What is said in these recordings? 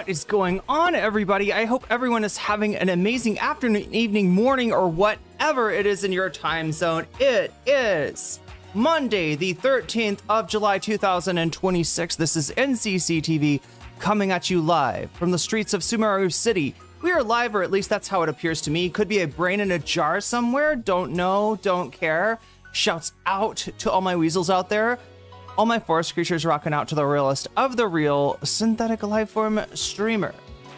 What is going on, everybody? I hope everyone is having an amazing afternoon, evening, morning, or whatever it is in your time zone. It is Monday, the 13th of July, 2026. This is NCCTV coming at you live from the streets of Sumeru City. We are live, or at least that's how it appears to me. Could be a brain in a jar somewhere. Don't know, don't care. Shouts out to all my weasels out there. All my forest creatures rocking out to the realest of the real synthetic lifeform streamer.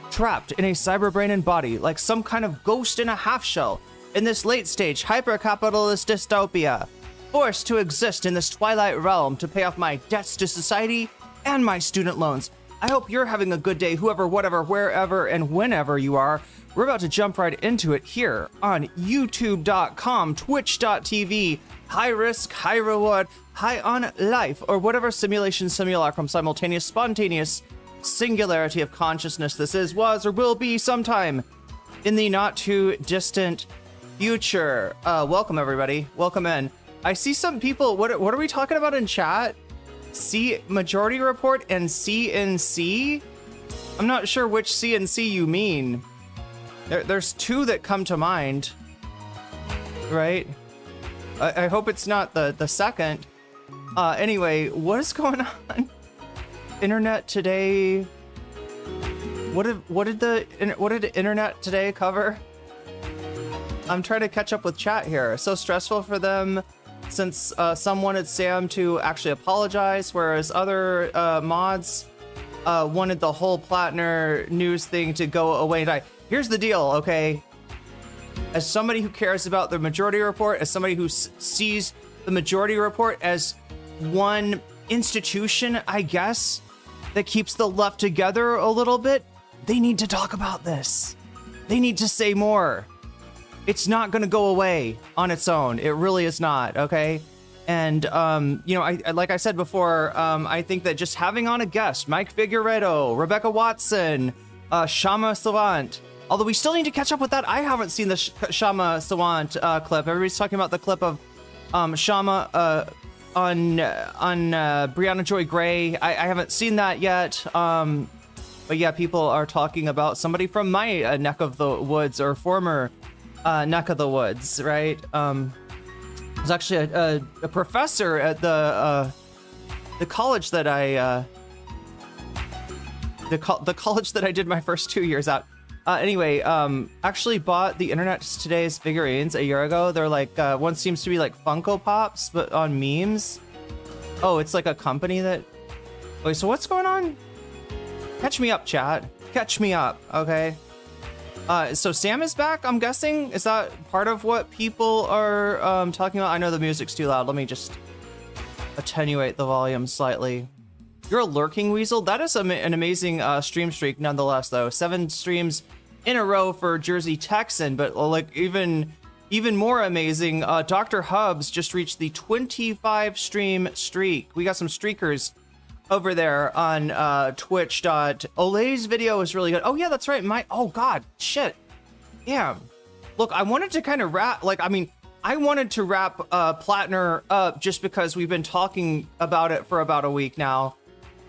Trapped in a cyber brain and body like some kind of ghost in a half shell in this late stage hyper-capitalist dystopia. Forced to exist in this twilight realm to pay off my debts to society and my student loans. I hope you're having a good day, whoever, whatever, wherever, and whenever you are. We're about to jump right into it here on youtube.com, twitch.tv, high risk, high reward, high on life, or whatever simulation, simulacrum, simultaneous, spontaneous singularity of consciousness this is, was, or will be sometime in the not too distant future. Welcome, everybody. Welcome in. I see some people, what are we talking about in chat? Majority report and CNC? I'm not sure which CNC you mean. There's two that come to mind, right? I hope it's not the second. Anyway, what is going on? Internet Today. What did Internet Today cover? I'm trying to catch up with chat here. So stressful for them since some wanted Sam to actually apologize, whereas other mods wanted the whole Platner news thing to go away and die. Here's the deal, okay? As somebody who cares about the majority report, as somebody who sees the majority report as one institution, I guess, that keeps the left together a little bit, they need to talk about this. They need to say more. It's not going to go away on its own. It really is not, okay? And, you know, I like I said before, I think that just having on a guest, Mike Figueredo, Rebecca Watson, Shama Savant, although we still need to catch up with that. I haven't seen the Shama Savant clip. Everybody's talking about the clip of Shama on Brianna Joy Gray. I haven't seen that yet. But yeah, people are talking about somebody from my neck of the woods, or former neck of the woods, right? There's actually a professor at the college that the college that I did my first 2 years at. Anyway, actually bought the Internet Today's figurines a year ago. They're like, one seems to be like Funko Pops, but on memes. Oh, it's like a company that... Wait, so what's going on? Catch me up, chat. Catch me up, okay? So Sam is back, I'm guessing? Is that part of what people are talking about? I know the music's too loud. Let me just attenuate the volume slightly. You're a lurking weasel? That is an amazing stream streak nonetheless, though. 7 streams in a row for Jersey Texan, but like even more amazing, Dr. Hubs just reached the 25 stream streak. We got some streakers over there on Twitch. Olay's video is really good. Oh yeah, that's right. Oh god, shit. Yeah. Look, I wanted to kind of wrap, I wanted to wrap Platner up just because we've been talking about it for about a week now.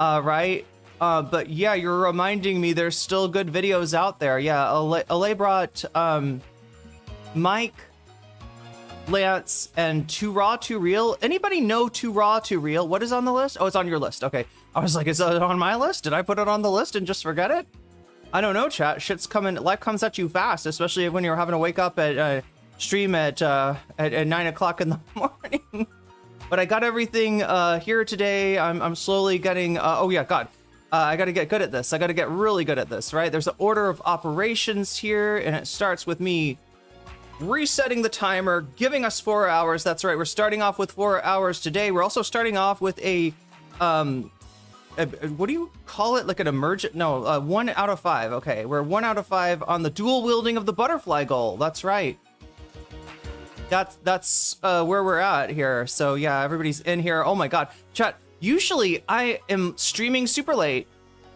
Right? But yeah, you're reminding me there's still good videos out there. Yeah, Olay brought Mike, Lance, and Too Raw, Too Real. Anybody know Too Raw, Too Real? What is on the list? Oh, it's on your list. Okay. I was like, is it on my list? Did I put it on the list and just forget it? I don't know, chat. Shit's coming. Life comes at you fast, especially when you're having to wake up at stream at 9 o'clock in the morning. But I got everything here today. I'm slowly getting... oh, yeah, God. I got to get good at this. I got to get really good at this, right? There's an order of operations here, and it starts with me resetting the timer, giving us 4 hours. That's right. We're starting off with 4 hours today. We're also starting off with a what do you call it? Like an emergent? No, 1 out of 5. Okay, we're 1 out of 5 on the dual wielding of the butterfly goal. That's right. That's where we're at here. So yeah, everybody's in here. Oh my god, chat. Usually I am streaming super late.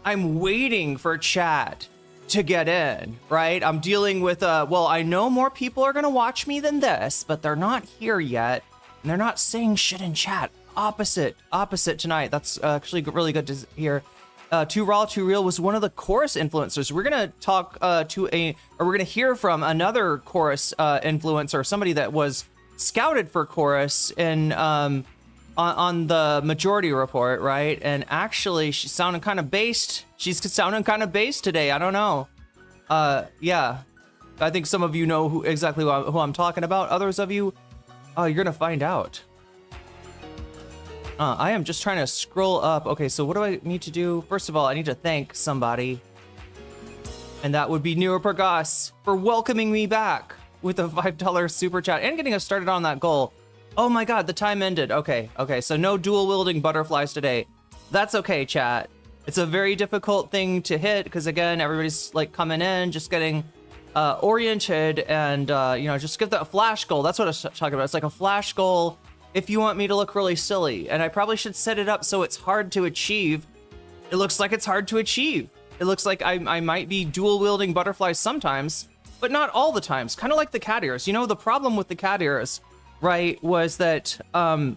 I'm waiting for chat to get in, right? I'm dealing with well, I know more people are gonna watch me than this, but they're not here yet, and they're not saying shit in chat. Opposite tonight. That's actually really good to hear. Too Raw, Too Real was one of the chorus influencers. We're gonna talk we're gonna hear from another chorus influencer, somebody that was scouted for chorus in on the Majority Report, right? And actually, she's sounding kind of based. She's sounding kind of based today. I don't know. Yeah, I think some of you know exactly who I'm talking about. Others of you, you're gonna find out. I am just trying to scroll up. Okay, so what do I need to do? First of all, I need to thank somebody. And that would be Neuropergas for welcoming me back with a $5 super chat and getting us started on that goal. Oh my god, the time ended. Okay, so no dual-wielding butterflies today. That's okay, chat. It's a very difficult thing to hit because, again, everybody's like coming in, just getting oriented and, just get that flash goal. That's what I was talking about. It's like a flash goal if you want me to look really silly. And I probably should set it up so it's hard to achieve. It looks like it's hard to achieve. It looks like I might be dual-wielding butterflies sometimes, but not all the times. Kind of like the cat ears. You know, the problem with the cat ears, right, was that I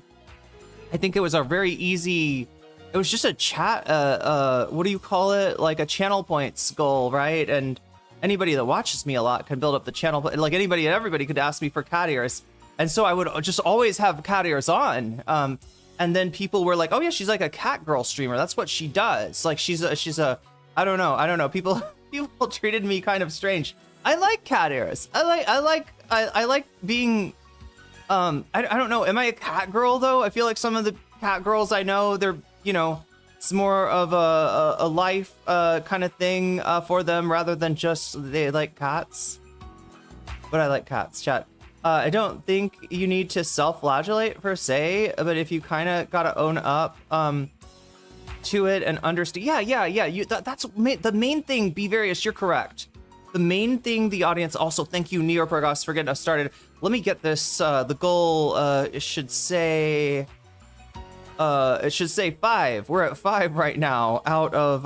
think it was a very easy... It was just a chat, what do you call it? Like a channel points goal, right? And anybody that watches me a lot can build up the channel, like anybody and everybody could ask me for cat ears. And so I would just always have cat ears on. And then people were like, oh yeah, she's like a cat girl streamer. That's what she does. Like she's a, I don't know. People treated me kind of strange. I like cat ears. I like being, I don't know. Am I a cat girl though? I feel like some of the cat girls I know, they're, it's more of a life kind of thing for them rather than just they like cats. But I like cats, chat. I don't think you need to self-flagellate per se, but if you kind of gotta own up to it and understand, yeah. That's the main thing. Be various. You're correct. The main thing, the audience. Also, thank you, Neuropergas, for getting us started. Let me get this. The goal. It should say 5. We're at 5 right now out of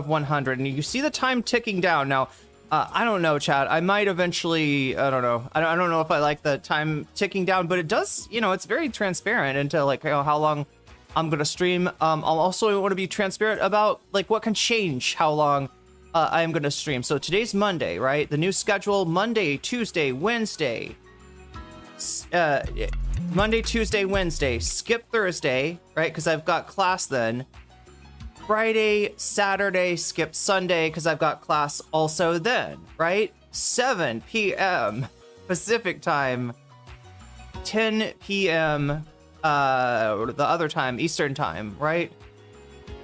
100, and you see the time ticking down now. I don't know, chat. I might eventually, I don't know. I don't know if I like the time ticking down, but it does, it's very transparent into like how long I'm going to stream. I'll also want to be transparent about like what can change how long I am going to stream. So today's Monday, right? The new schedule, Monday, Tuesday, Wednesday. Monday, Tuesday, Wednesday. Skip Thursday, right? Because I've got class then. Friday, Saturday, skip Sunday because I've got class also then, right? 7 p.m. Pacific time, 10 p.m. The other time, Eastern time, right?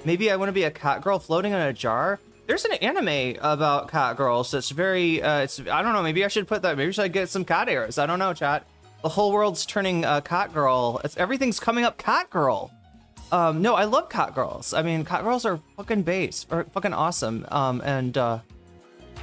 Maybe I want to be a cat girl floating in a jar. There's an anime about cat girls that's very, I don't know, maybe I should put that, maybe I should get some cat ears. I don't know, chat. The whole world's turning cat girl. Everything's coming up cat girl. No, I love cat girls. I mean, cat girls are fucking base, or fucking awesome, and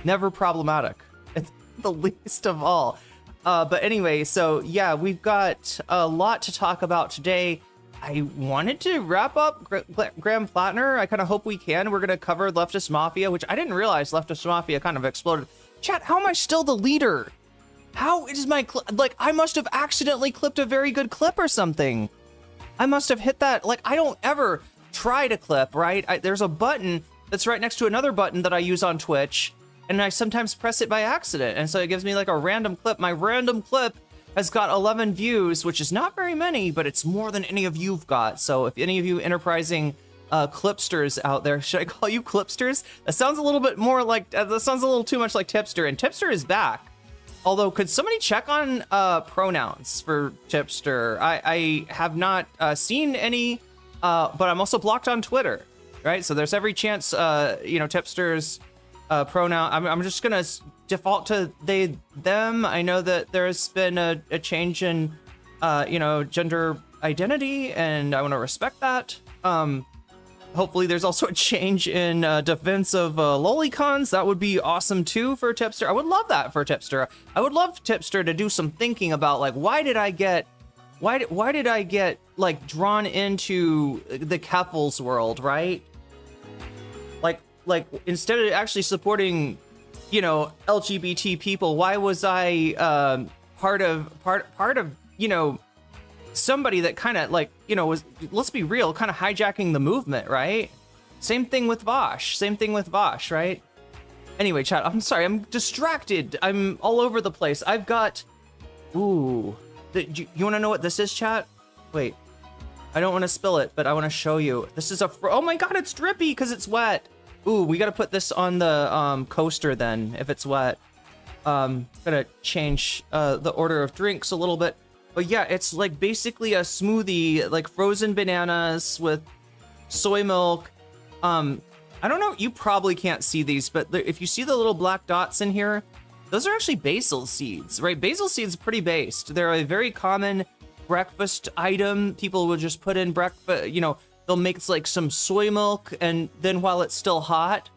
never problematic. It's the least of all. But anyway, so yeah, we've got a lot to talk about today. I wanted to wrap up Graham Platner. I kind of hope we can. We're going to cover Leftist Mafia, which I didn't realize Leftist Mafia kind of exploded. Chat, how am I still the leader? How is my I must have accidentally clipped a very good clip or something. I must have hit that. Like, I don't ever try to clip, right? There's a button that's right next to another button that I use on Twitch, and I sometimes press it by accident, and so it gives me like a random clip. My random clip has got 11 views, which is not very many, but it's more than any of you've got. So if any of you enterprising clipsters out there, should I call you clipsters? That sounds a little bit more like, that sounds a little too much like tipster, and tipster is back. Although, could somebody check on pronouns for tipster? I have not seen any, but I'm also blocked on Twitter, right? So there's every chance, tipster's pronoun. I'm just gonna default to they, them. I know that there's been a change in, gender identity, and I want to respect that. Hopefully there's also a change in defense of lolicons. That would be awesome too for Tipster. I would love that for Tipster. I would love Tipster to do some thinking about like, why did I get like drawn into the Keffels world, right? Like instead of actually supporting, LGBT people, why was I part of somebody that kind of like, was, let's be real, kind of hijacking the movement, right? Same thing with Vosh. Same thing with Vosh, right? Anyway, chat, I'm sorry, I'm distracted. I'm all over the place. I've got... Ooh. You want to know what this is, chat? Wait. I don't want to spill it, but I want to show you. This is a... Oh my god, it's drippy because it's wet. Ooh, we got to put this on the coaster then, if it's wet. Gonna change the order of drinks a little bit. But yeah, it's like basically a smoothie, like frozen bananas with soy milk. I don't know, you probably can't see these, but if you see the little black dots in here, those are actually basil seeds, right? Basil seeds are pretty based. They're a very common breakfast item. People will just put in breakfast, you know, they'll make like some soy milk, and then while it's still hot,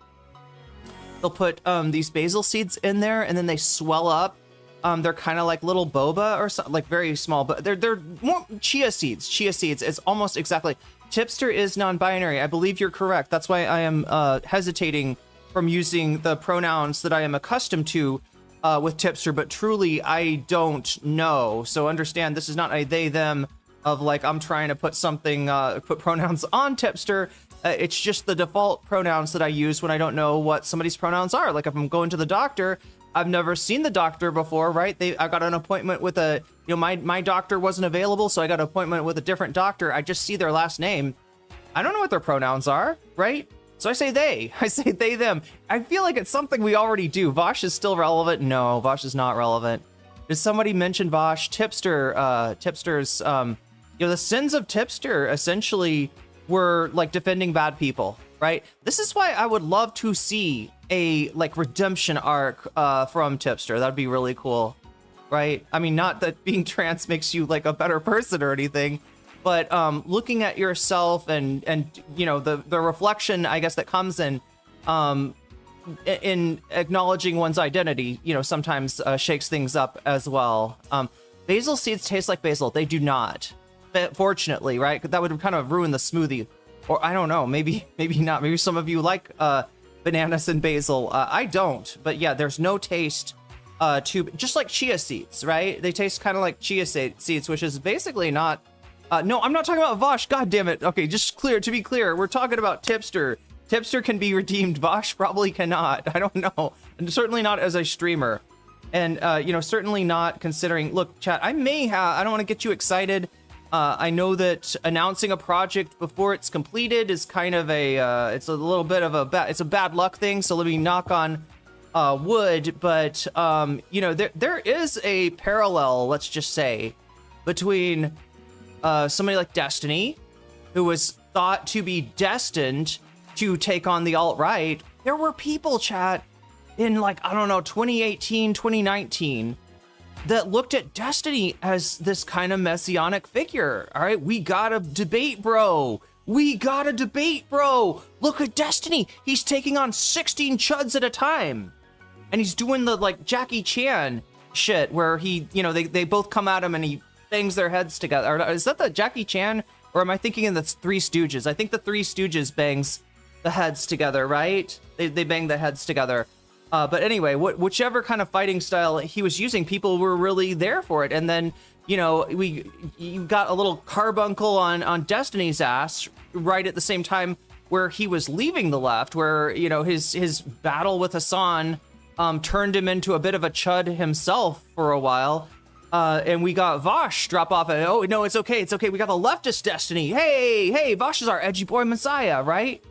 they'll put these basil seeds in there, and then they swell up. They're kind of like little boba or something, like very small, but they're more chia seeds. Chia seeds is almost exactly. Tipster is non-binary. I believe you're correct. That's why I am hesitating from using the pronouns that I am accustomed to with tipster, but truly I don't know. So understand, this is not a they, them of like I'm trying to put something, put pronouns on tipster. It's just the default pronouns that I use when I don't know what somebody's pronouns are. Like if I'm going to the doctor, I've never seen the doctor before, right? I got an appointment with my doctor wasn't available, so I got an appointment with a different doctor. I just see their last name. I don't know what their pronouns are, right? So I say they. I say they, them. I feel like it's something we already do. Vosh is still relevant. No, Vosh is not relevant. Did somebody mention Vosh? Tipster, tipsters, the sins of tipster essentially were like defending bad people, right? This is why I would love to see a like redemption arc from tipster. That'd be really cool, right? I mean, not that being trans makes you like a better person or anything, but looking at yourself and you know the reflection, I guess, that comes in acknowledging one's identity, you know, sometimes shakes things up as well. Basil seeds taste like basil. They do not, fortunately, right? That would kind of ruin the smoothie. Or I don't know, maybe not. Maybe some of you like bananas and basil. I don't, but yeah, there's no taste to, just like chia seeds, right? They taste kind of like chia seeds, which is basically not, no, I'm not talking about Vosh, god damn it. Okay, to be clear, we're talking about tipster. Tipster can be redeemed, Vosh probably cannot. I don't know, and certainly not as a streamer. And, you know, certainly not considering, look, chat, I don't want to get you excited. I know that announcing a project before it's completed is kind of it's a little bit of it's a bad luck thing. So let me knock on wood. But, you know, there is a parallel, let's just say, between somebody like Destiny, who was thought to be destined to take on the alt-right. There were people, chat, in like, I don't know, 2018, 2019, that looked at Destiny as this kind of messianic figure. All right, we gotta debate, bro. We gotta debate, bro. Look at Destiny. He's taking on 16 chuds at a time. And he's doing the like Jackie Chan shit where he, you know, they both come at him and he bangs their heads together. Or is that the Jackie Chan? Or am I thinking of the Three Stooges? I think the Three Stooges bangs the heads together, right? They bang the heads together. But anyway, whichever kind of fighting style he was using, people were really there for it. And then, you know, you got a little carbuncle on Destiny's ass right at the same time where he was leaving the left, where, you know, his battle with Hassan turned him into a bit of a chud himself for a while. And we got Vosh drop off and, oh, no, it's okay. We got the leftist Destiny. Hey, Vosh is our edgy boy messiah, right?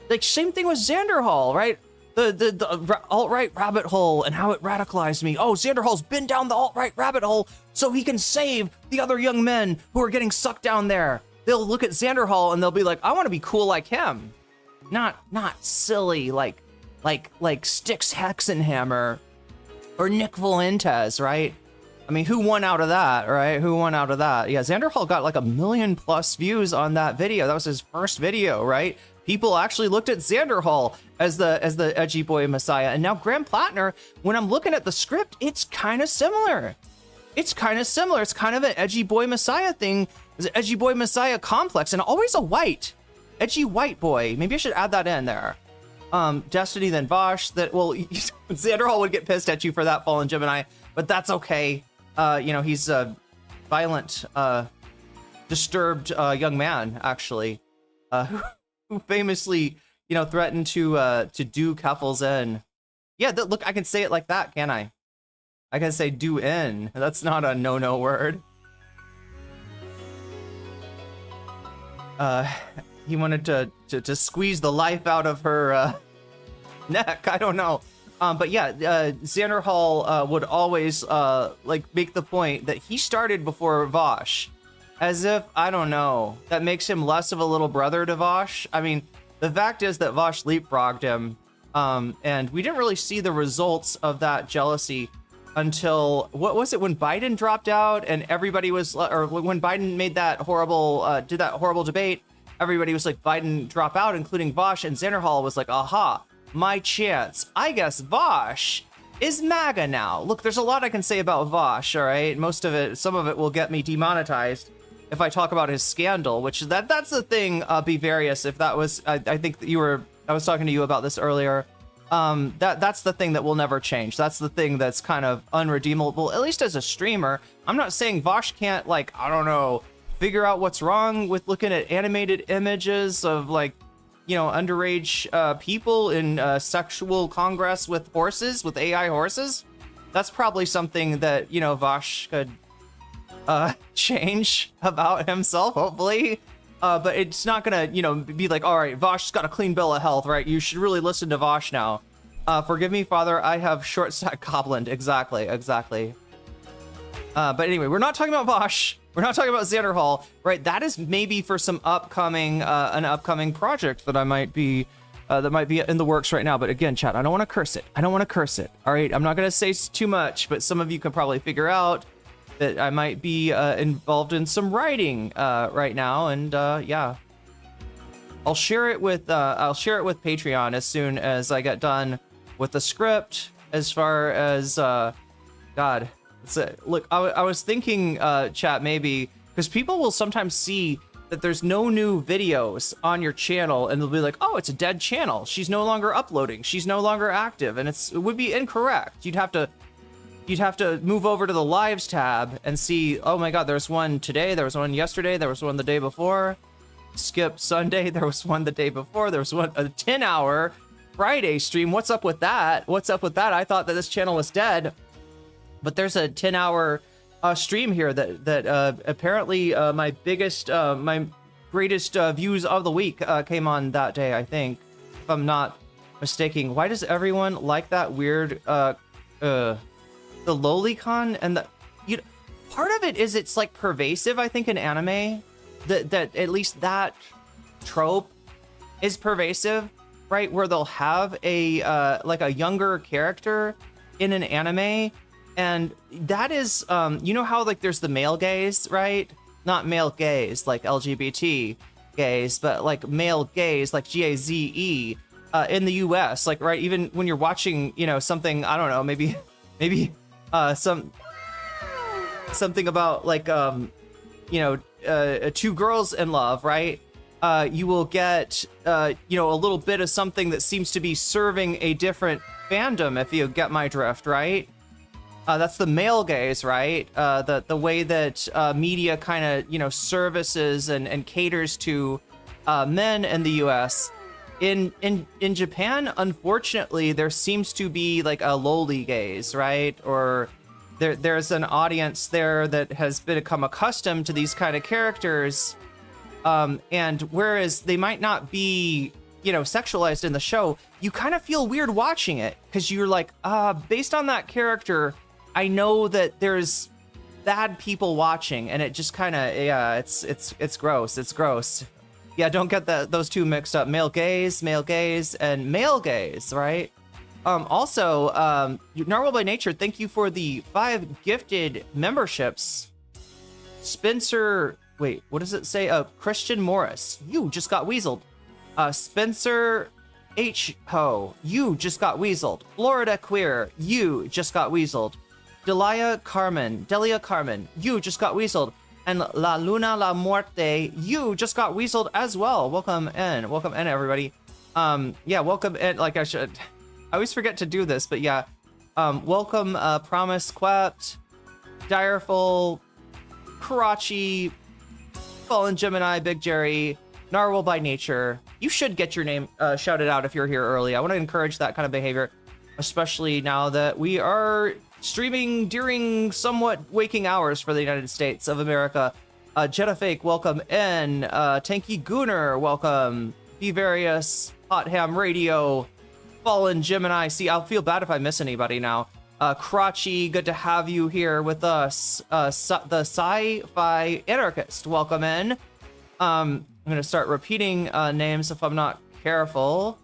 Like, same thing with Xanderhall, right? The alt-right rabbit hole and how it radicalized me. Oh, Xanderhall's been down the alt-right rabbit hole so he can save the other young men who are getting sucked down there. They'll look at Xanderhall and they'll be like, I want to be cool like him. Not silly like Styx Hexenhammer or Nick Valentes, right? I mean, who won out of that, right? Who won out of that? Yeah, Xanderhall got like 1 million+ views on that video. That was his first video, right? People actually looked at Xanderhall as the edgy boy messiah. And now Graham Platner, when I'm looking at the script, it's kind of similar. It's kind of an edgy boy messiah thing. It's an edgy boy messiah complex, and always a edgy white boy. Maybe I should add that in there. Destiny, then Vosh. Xanderhall would get pissed at you for that, Fallen Gemini, but that's okay. You know, he's a violent, disturbed young man, actually, who famously threatened to do Keffel's in. Yeah, look, I can say it like that, can I? I can say do in. That's not a no word. He wanted to squeeze the life out of her neck. I don't know. But yeah, Xander Hall would always like make the point that he started before Vosh, as if, I don't know, that makes him less of a little brother to Vosh. I mean, the fact is that Vosh leapfrogged him, and we didn't really see the results of that jealousy until, what was it, when Biden dropped out and everybody was, or when Biden made that horrible, did that horrible debate, everybody was like, Biden drop out, including Vosh, and Xander Hall was like, aha, my chance. I guess Vosh is MAGA now. Look, there's a lot I can say about Vosh, all right? Most of it, some of it will get me demonetized if I talk about his scandal, which that's the thing, be various. If that was, I think that I was talking to you about this earlier. That's the thing that will never change. That's the thing that's kind of unredeemable, at least as a streamer. I'm not saying Vosh can't, like, I don't know, figure out what's wrong with looking at animated images of, like, underage people in sexual congress with horses, with AI horses. That's probably something that, Vosh could change about himself, hopefully. But it's not gonna, be like, all right, Vosh's got a clean bill of health, right? You should really listen to Vosh now. Forgive me, Father, I have short stack goblin. Exactly. But anyway, we're not talking about Vosh. We're not talking about Xander Hall, right? That is maybe for some upcoming, an upcoming project that I might be, that might be in the works right now. But again, chat, I don't want to curse it. All right, I'm not gonna say too much, but some of you can probably figure out that I might be involved in some writing right now, and yeah, I'll share it with Patreon as soon as I get done with the script. As far as God, look, I was thinking, chat, maybe because people will sometimes see that there's no new videos on your channel, and they'll be like, oh, it's a dead channel. She's no longer uploading. She's no longer active, and it would be incorrect. You'd have to move over to the lives tab and see, oh my God, there's one today, there was one yesterday, there was one the day before. Skip Sunday, there was one the day before, there was one, a 10-hour Friday stream. What's up with that? I thought that this channel was dead, but there's a 10-hour stream here that apparently my greatest views of the week came on that day, I think, if I'm not mistaken. Why does everyone like that weird the lolicon? And part of it is it's like pervasive, I think, in anime, that at least that trope is pervasive, right? Where they'll have a like a younger character in an anime, and that is how like there's the male gaze, right? Not male gaze like LGBT gaze, but like male gaze like GAZE in the US, like, right? Even when you're watching, something, I don't know, maybe something about like two girls in love, right? You will get a little bit of something that seems to be serving a different fandom, if you get my drift, right? That's the male gaze, right? The way that media kind of services and caters to men in the US. In Japan, unfortunately, there seems to be like a loli gaze, right? Or there's an audience there that has become accustomed to these kind of characters, and whereas they might not be sexualized in the show, you kind of feel weird watching it because you're like, based on that character, I know that there's bad people watching, and it just kind of, yeah, it's gross. Yeah, don't get those two mixed up. Male gaze, and male gaze, right? Also, Narwhal by Nature, thank you for the 5 gifted memberships. Spencer, wait, what does it say? Christian Morris, you just got weaseled. Spencer H. Ho, you just got weaseled. Florida Queer, you just got weaseled. Delia Carmen, you just got weaseled. And La Luna La Muerte, you just got weaseled as well. Welcome in, everybody. Yeah, welcome in. Like, I always forget to do this, but yeah. Welcome, Promise Quept, Direful, Karachi, Fallen Gemini, Big Jerry, Narwhal by nature, you should get your name shouted out if you're here early. I want to encourage that kind of behavior, especially now that we are streaming during somewhat waking hours for the United States of America. Jetta Fake, welcome in. Tanky Gooner, welcome. Various Hot Ham Radio, Fallen Gemini. See, I'll feel bad if I miss anybody now. Crotchy, good to have you here with us. The Sci-Fi Anarchist, welcome in. I'm gonna start repeating names if I'm not careful.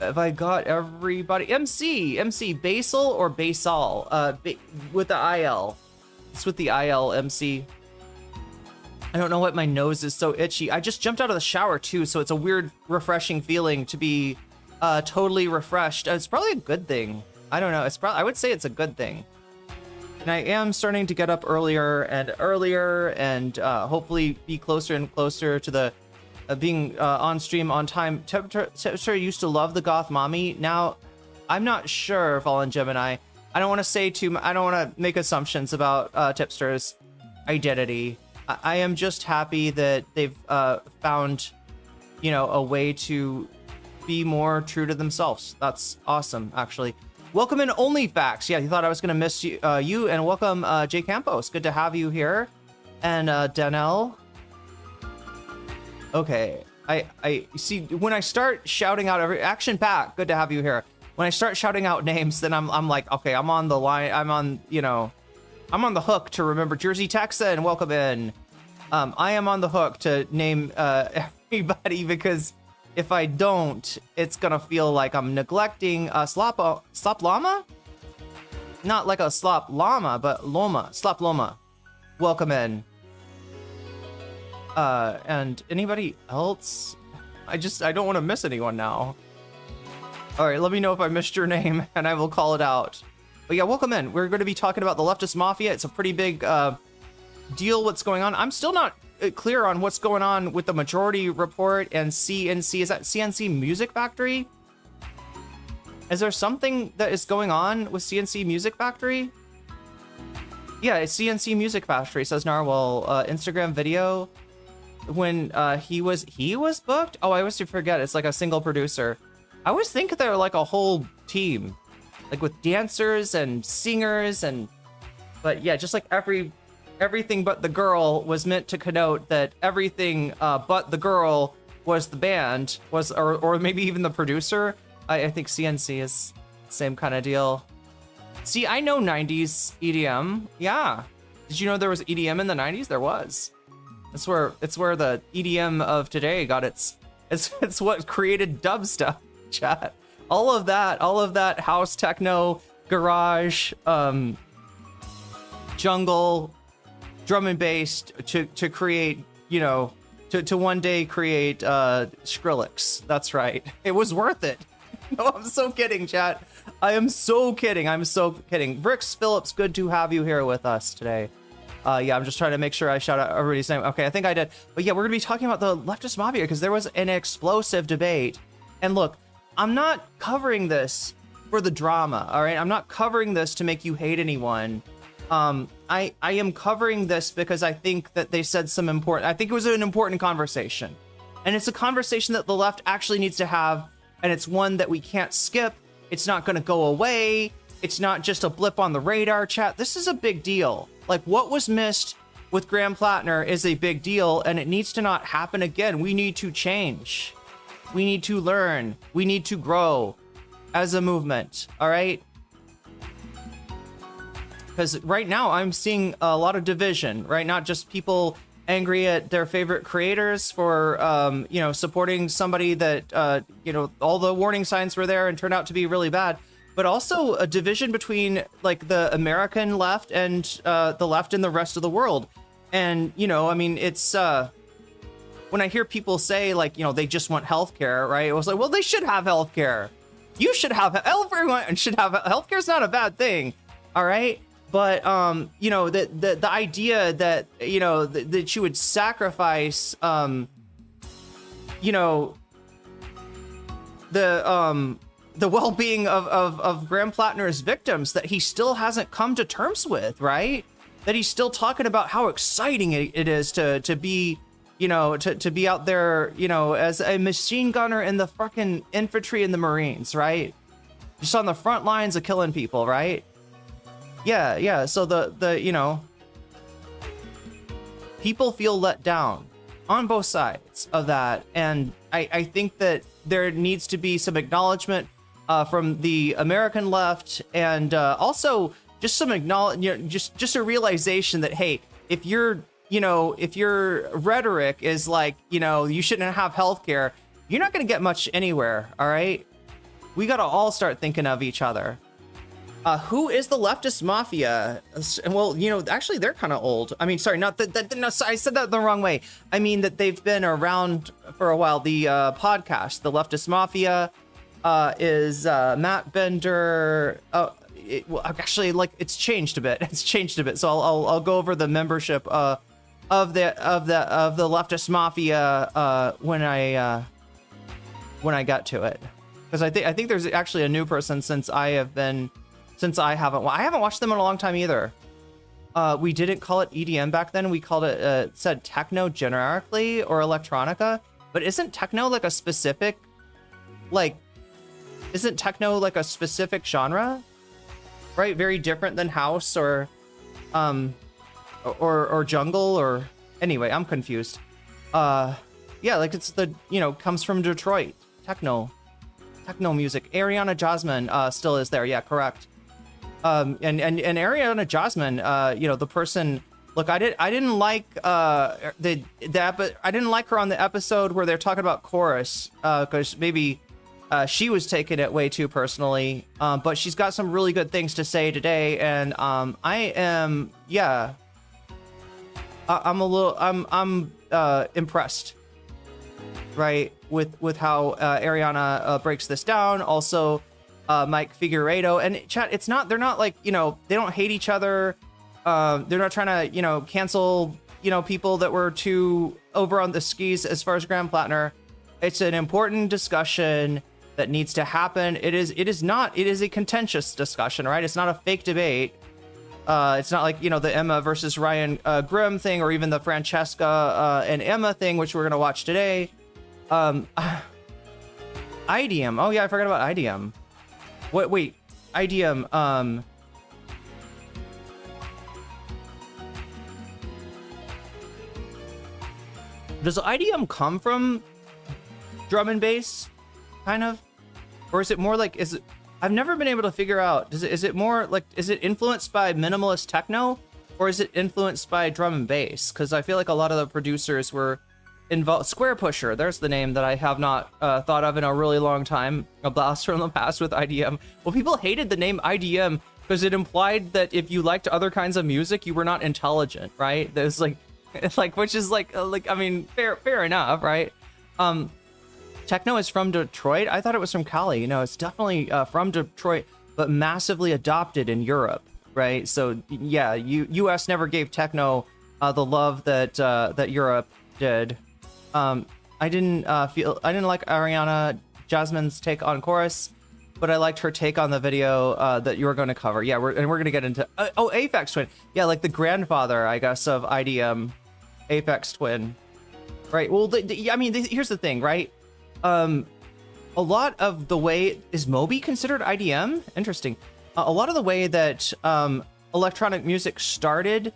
Have I got everybody? MC Basal or Basal? With the IL. It's with the IL, MC. I don't know what, my nose is so itchy. I just jumped out of the shower too, so it's a weird, refreshing feeling to be totally refreshed. It's probably a good thing. I don't know. I would say it's a good thing. And I am starting to get up earlier and earlier, and hopefully be closer and closer to the being on stream on time. Tipster used to love the goth mommy. Now, I'm not sure, Fallen Gemini. I don't want to say too much. I don't want to make assumptions about Tipster's identity. I am just happy that they've found, a way to be more true to themselves. That's awesome, actually. Welcome in OnlyFacts. Yeah, you thought I was gonna miss you, and welcome Jay Campos. Good to have you here, and Danelle. Okay, I see when I start shouting out every Action Pack. Good to have you here. When I start shouting out names, then I'm like, okay, I'm on the line. I'm on the hook to remember Jersey Texan. Welcome in. I am on the hook to name everybody, because if I don't, it's gonna feel like I'm neglecting Slop Llama? Not like a Slop Llama, but Loma. Slop Loma. Welcome in. And anybody else? I don't want to miss anyone now. All right, let me know if I missed your name, and I will call it out. But yeah, welcome in. We're going to be talking about the Leftist Mafia. It's a pretty big deal what's going on. I'm still not clear on what's going on with the Majority Report and CNC. Is that CNC Music Factory? Is there something that is going on with CNC Music Factory? Yeah, it's CNC Music Factory, says Narwhal. Instagram video when he was booked? Oh, I always forget. It's like a single producer. I always think they're like a whole team, like with dancers and singers but yeah, just like everything but the girl was meant to connote that everything but the girl was the band, or maybe even the producer. I think CNC is same kind of deal. See, I know 90s EDM. Yeah. Did you know there was EDM in the 90s? There was. It's where the EDM of today got it's what created dubstep, chat. All of that house techno, garage, jungle, drum and bass to create, to one day create Skrillex. That's right. It was worth it. No, I'm so kidding, chat. I am so kidding. I'm so kidding. Bricks Phillips, good to have you here with us today. Yeah, I'm just trying to make sure I shout out everybody's name. Okay, I think I did. But yeah, we're going to be talking about the Leftist Mafia because there was an explosive debate. And look, I'm not covering this for the drama, all right? I'm not covering this to make you hate anyone. I am covering this because I think that they said some important... I think it was an important conversation. And it's a conversation that the left actually needs to have, and it's one that we can't skip. It's not going to go away. It's not just a blip on the radar, chat. This is a big deal. Like, what was missed with Graham Platner is a big deal, and it needs to not happen again. We need to change. We need to learn. We need to grow as a movement, all right? Because right now I'm seeing a lot of division, right? Not just people angry at their favorite creators for, supporting somebody that, all the warning signs were there and turned out to be really bad, but also a division between like the American left and the left in the rest of the world. And, it's when I hear people say like, they just want healthcare, right? It was like, well, they should have healthcare. You should have everyone should have healthcare is not a bad thing. All right. But, the idea that, that you would sacrifice, the well-being of Graham Platner's victims that he still hasn't come to terms with, right? That he's still talking about how exciting it is to be to be out there, as a machine gunner in the fucking infantry and the Marines, right? Just on the front lines of killing people, right? Yeah. So the people feel let down on both sides of that. And I think that there needs to be some acknowledgement from the American left, and also just some just a realization that, hey, if your rhetoric is like, you shouldn't have healthcare, you're not going to get much anywhere. All right. We got to all start thinking of each other. Who is the Leftist Mafia? Well, actually, they're kind of old. I mean, sorry, not that. No, I said that the wrong way. I mean that they've been around for a while. The podcast, the Leftist Mafia, is Matt Bender. Actually, like, it's changed a bit. So I'll go over the membership of the Leftist Mafia when I got to it, because I think there's actually a new person since I haven't watched them in a long time either. We didn't call it EDM back then. We called it said techno generically, or electronica. But isn't techno like a specific genre? Right? Very different than house or jungle, or anyway, I'm confused. Yeah, like it's comes from Detroit. Techno music. Ariana Jasmine still is there. Yeah, correct. And Ariana Jasmine, the person. Look, I didn't like I didn't like her on the episode where they're talking about chorus, because maybe she was taking it way too personally. But she's got some really good things to say today, and I'm impressed, right, with how Ariana breaks this down. Also, Mike Figueredo and chat. They're not like, they don't hate each other. They're not trying to, cancel, people that were too over on the skis as far as Graham Platner. It's an important discussion that needs to happen. It is a contentious discussion, right? It's not a fake debate. It's not like, the Emma versus Ryan Grim thing, or even the Francesca and Emma thing, which we're going to watch today. IDM. Oh yeah, I forgot about IDM. Wait, IDM. Does IDM come from drum and bass, kind of? Or is it more like, I've never been able to figure out, is it more like, is it influenced by minimalist techno, or is it influenced by drum and bass? Because I feel like a lot of the producers were involved. Square Pusher, there's the name that I have not thought of in a really long time. A blast from the past with IDM. Well, people hated the name IDM because it implied that if you liked other kinds of music, you were not intelligent, right? There's which is I mean, fair enough, right? Techno is from Detroit. I thought it was from Cali. It's definitely from Detroit, but massively adopted in Europe, right? So yeah, U.S. never gave techno the love that Europe did. I didn't like Ariana Jasmine's take on chorus, but I liked her take on the video that you were going to cover. Yeah, we're going to get into Aphex Twin. Yeah, like the grandfather, I guess, of IDM, Aphex Twin. Right. Well, here's the thing, right? A lot of the way, is Moby considered IDM? Interesting. A lot of the way that electronic music started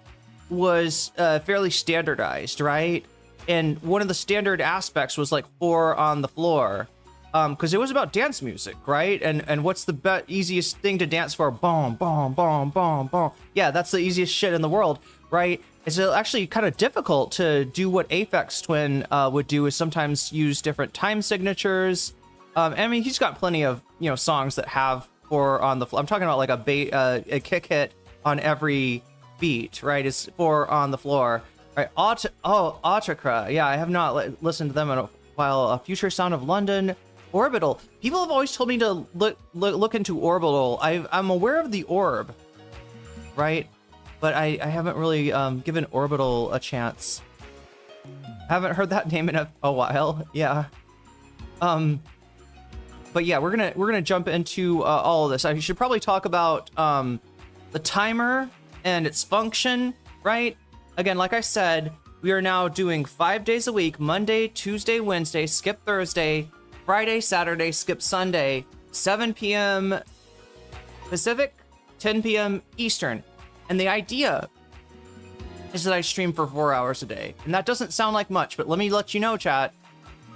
was fairly standardized, right? And one of the standard aspects was like 4 on the floor, because it was about dance music, right? And what's the easiest thing to dance for? Boom, boom, boom, boom, boom. Yeah, that's the easiest shit in the world, right? It's actually kind of difficult to do what Aphex Twin would do, is sometimes use different time signatures. I mean, he's got plenty of songs that have 4 on the floor. I'm talking about like a kick hit on every beat, right? Is 4 on the floor. Right, Autocra. Yeah, I have not listened to them in a while. A Future Sound of London, Orbital. People have always told me to look into Orbital. I'm aware of the Orb, right? But I haven't really given Orbital a chance. Haven't heard that name in a while. Yeah. But yeah, we're gonna jump into all of this. I should probably talk about the timer and its function, right? Again, like I said, We are now doing 5 days a week, Monday, Tuesday, Wednesday, skip Thursday, Friday, Saturday, skip Sunday, 7 p.m. Pacific, 10 p.m. Eastern. And the idea is that I stream for 4 hours a day. And that doesn't sound like much, but let me let you know, chat,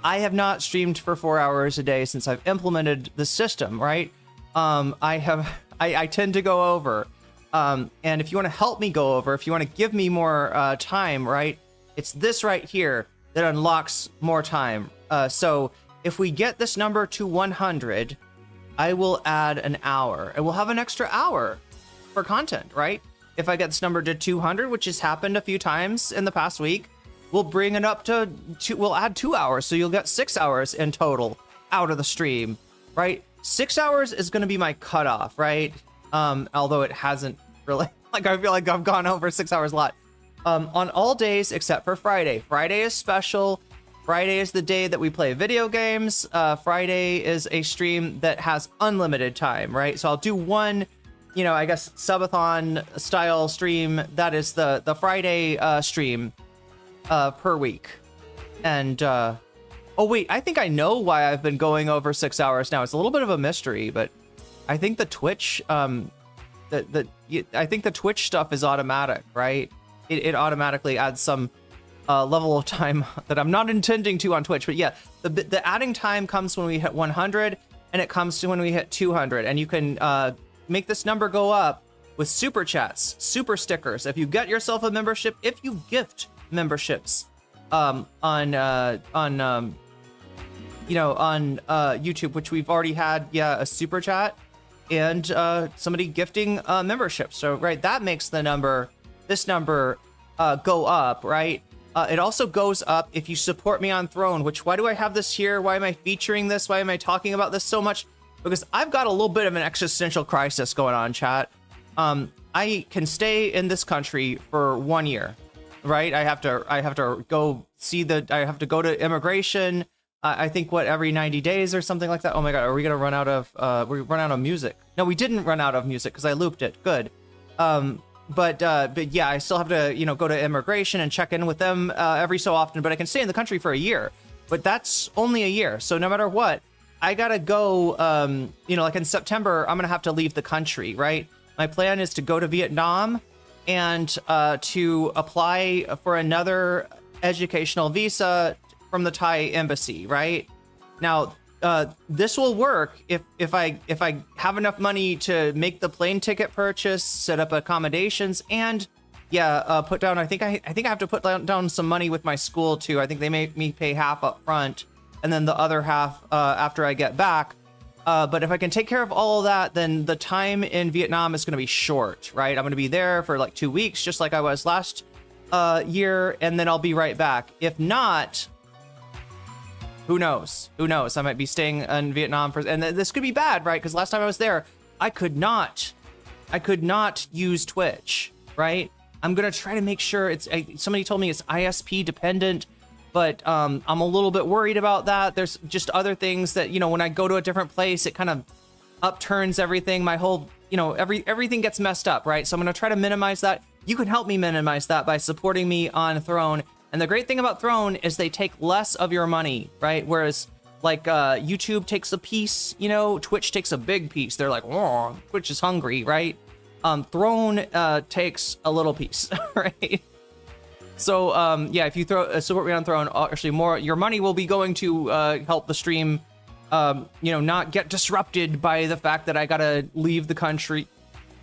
I have not streamed for 4 hours a day since I've implemented the system, right? I tend to go over. And if you want to help me go over, if you want to give me more time, right? It's this right here that unlocks more time. So if we get this number to 100, I will add an hour, and we'll have an extra hour for content, right? If I get this number to 200, which has happened a few times in the past week, we'll bring it up to we'll add 2 hours. So you'll get 6 hours in total out of the stream, right? 6 hours is going to be my cutoff, right? Although it hasn't really, like, I feel like I've gone over 6 hours a lot. On all days except for Friday. Friday is special. Friday is the day that we play video games. Friday is a stream that has unlimited time, right? So I'll do one, you know, I guess subathon style stream. That is the Friday stream per week. And oh wait, I think I know why I've been going over 6 hours now. It's a little bit of a mystery, but I think the Twitch I think the Twitch stuff is automatic, right? It automatically adds some level of time that I'm not intending to on Twitch. But yeah, the adding time comes when we hit 100, and it comes to when we hit 200. And you can make this number go up with super chats, super stickers. If you get yourself a membership, if you gift memberships on YouTube, which we've already had, a super chat and somebody gifting membership. So right, that makes this number go up, right? It also goes up if you support me on Throne, which, why do I have this here? Why am I featuring this? Why am I talking about this so much? Because I've got a little bit of an existential crisis going on, chat. I can stay in this country for 1 year, right? I have to go to immigration. I think every 90 days or something like that. Oh my God, are we gonna run out of, we run out of music? No, we didn't run out of music because I looped it, good. But yeah, I still have to, go to immigration and check in with them every so often, but I can stay in the country for a year, but that's only a year. So no matter what, I gotta go, like in September, I'm gonna have to leave the country, right? My plan is to go to Vietnam and to apply for another educational visa from the Thai embassy, right? Now, this will work if I have enough money to make the plane ticket purchase, set up accommodations, and put down. I think I have to put down some money with my school too. I think they make me pay half up front, and then the other half after I get back. But if I can take care of all of that, then the time in Vietnam is going to be short, right? I'm going to be there for like 2 weeks, just like I was last year, and then I'll be right back. If not, who knows? Who knows? I might be staying in Vietnam and this could be bad, right? Because last time I was there, I could not use Twitch, right? I'm gonna try to make sure somebody told me it's ISP dependent, but I'm a little bit worried about that. There's just other things that, when I go to a different place, it kind of upturns everything. My whole, everything gets messed up, right? So I'm gonna try to minimize that. You can help me minimize that by supporting me on Throne. And the great thing about Throne is they take less of your money, right? Whereas like YouTube takes a piece, Twitch takes a big piece. They're like, oh, Twitch is hungry, right? Throne takes a little piece, right? So if you support me on Throne, actually your money will be going to help the stream, not get disrupted by the fact that I gotta leave the country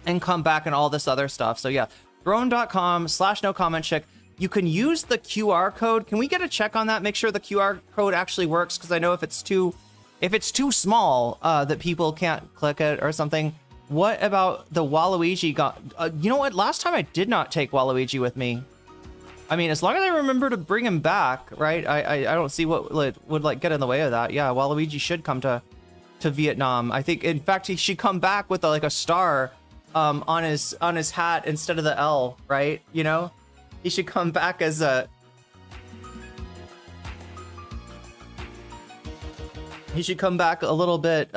and come back and all this other stuff. So yeah, throne.com/nocommentchick. You can use the QR code. Can we get a check on that? Make sure the QR code actually works, because I know if it's too small that people can't click it or something. What about the Waluigi? You know what? Last time I did not take Waluigi with me. I mean, as long as I remember to bring him back, right? I don't see what would get in the way of that. Yeah, Waluigi should come to Vietnam. I think, in fact, he should come back with a star on his hat instead of the L, right? He should come back as he should come back a little bit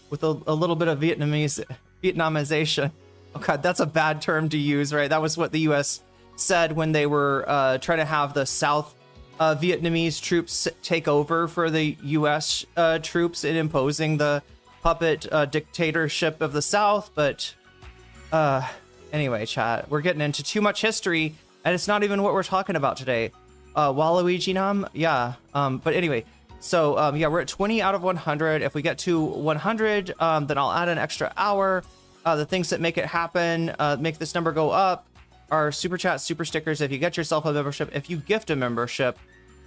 with a little bit of Vietnamization. Oh God, that's a bad term to use, right? That was what the U.S. said when they were trying to have the South Vietnamese troops take over for the U.S. Troops in imposing the puppet dictatorship of the South. But anyway, chat, we're getting into too much history, and it's not even what we're talking about today. Waluigi Nam, yeah. But anyway, so yeah, we're at 20 out of 100. If we get to 100, then I'll add an extra hour. The things that make it happen, make this number go up, are super chat, super stickers. If you get yourself a membership, if you gift a membership,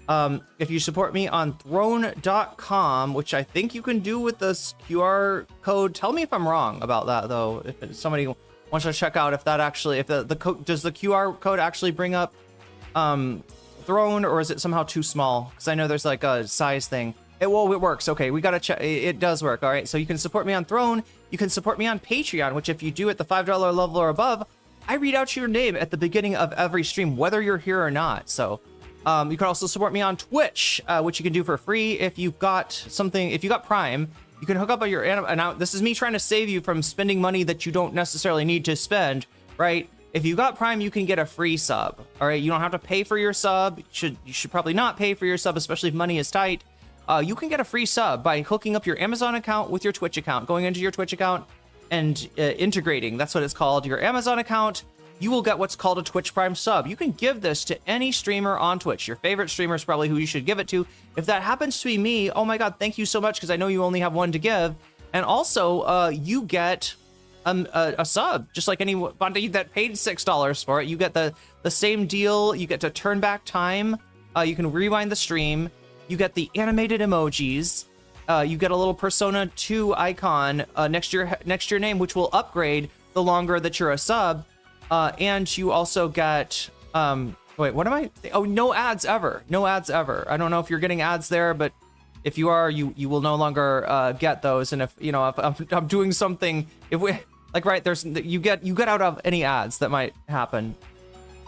if you support me on throne.com, which I think you can do with this QR code. Tell me if I'm wrong about that, though. If somebody wants to check out if that actually, if the code, does the QR code actually bring up Throne, or is it somehow too small? Because I know there's like a size thing. It works. Okay, we gotta check. It does work. All right, so you can support me on Throne. You can support me on Patreon, which if you do at the $5 level or above, I read out your name at the beginning of every stream, whether you're here or not. So you can also support me on Twitch, which you can do for free. If you've got something, if you got Prime, you can hook up on your, and now this is me trying to save you from spending money that you don't necessarily need to spend, right? If you got Prime, you can get a free sub. All right, you don't have to pay for your sub. You should probably not pay for your sub, especially if money is tight. You can get a free sub by hooking up your Amazon account with your Twitch account, going into your Twitch account and integrating. That's what it's called. Your Amazon account, you will get what's called a Twitch Prime sub. You can give this to any streamer on Twitch. Your favorite streamer is probably who you should give it to. If that happens to be me, oh my God, thank you so much, because I know you only have one to give. And also, you get a sub, just like anybody that paid $6 for it. You get the same deal. You get to turn back time. You can rewind the stream. You get the animated emojis. You get a little Persona 2 icon next to your name, which will upgrade the longer that you're a sub. And you also get wait, what am I? Oh, no ads ever. No ads ever. I don't know if you're getting ads there, but if you are, you will no longer get those. And if you know, if I'm doing something, if we like, right, there's you get out of any ads that might happen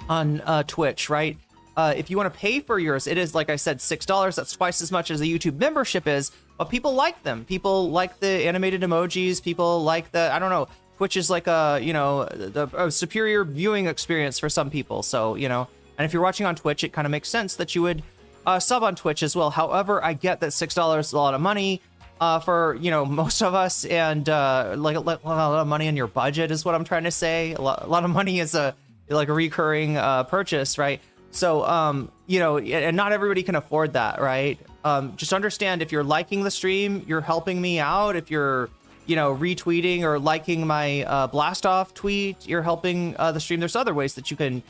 on Twitch, right? If you want to pay for yours, it is, like I said, $6. That's twice as much as a YouTube membership is, but people like them. People like the animated emojis. People like the, I don't know, Twitch is like a, you know, a superior viewing experience for some people. So, you know, and if you're watching on Twitch, it kind of makes sense that you would sub on Twitch as well. However, I get that $6 is a lot of money for, you know, most of us, and like a lot of money in your budget is what I'm trying to say. A lot of money is like a recurring purchase, right? So, you know, and not everybody can afford that, right? Just understand, if you're liking the stream, you're helping me out. If you're, you know, retweeting or liking my blast off tweet, you're helping the stream. There's other ways that you can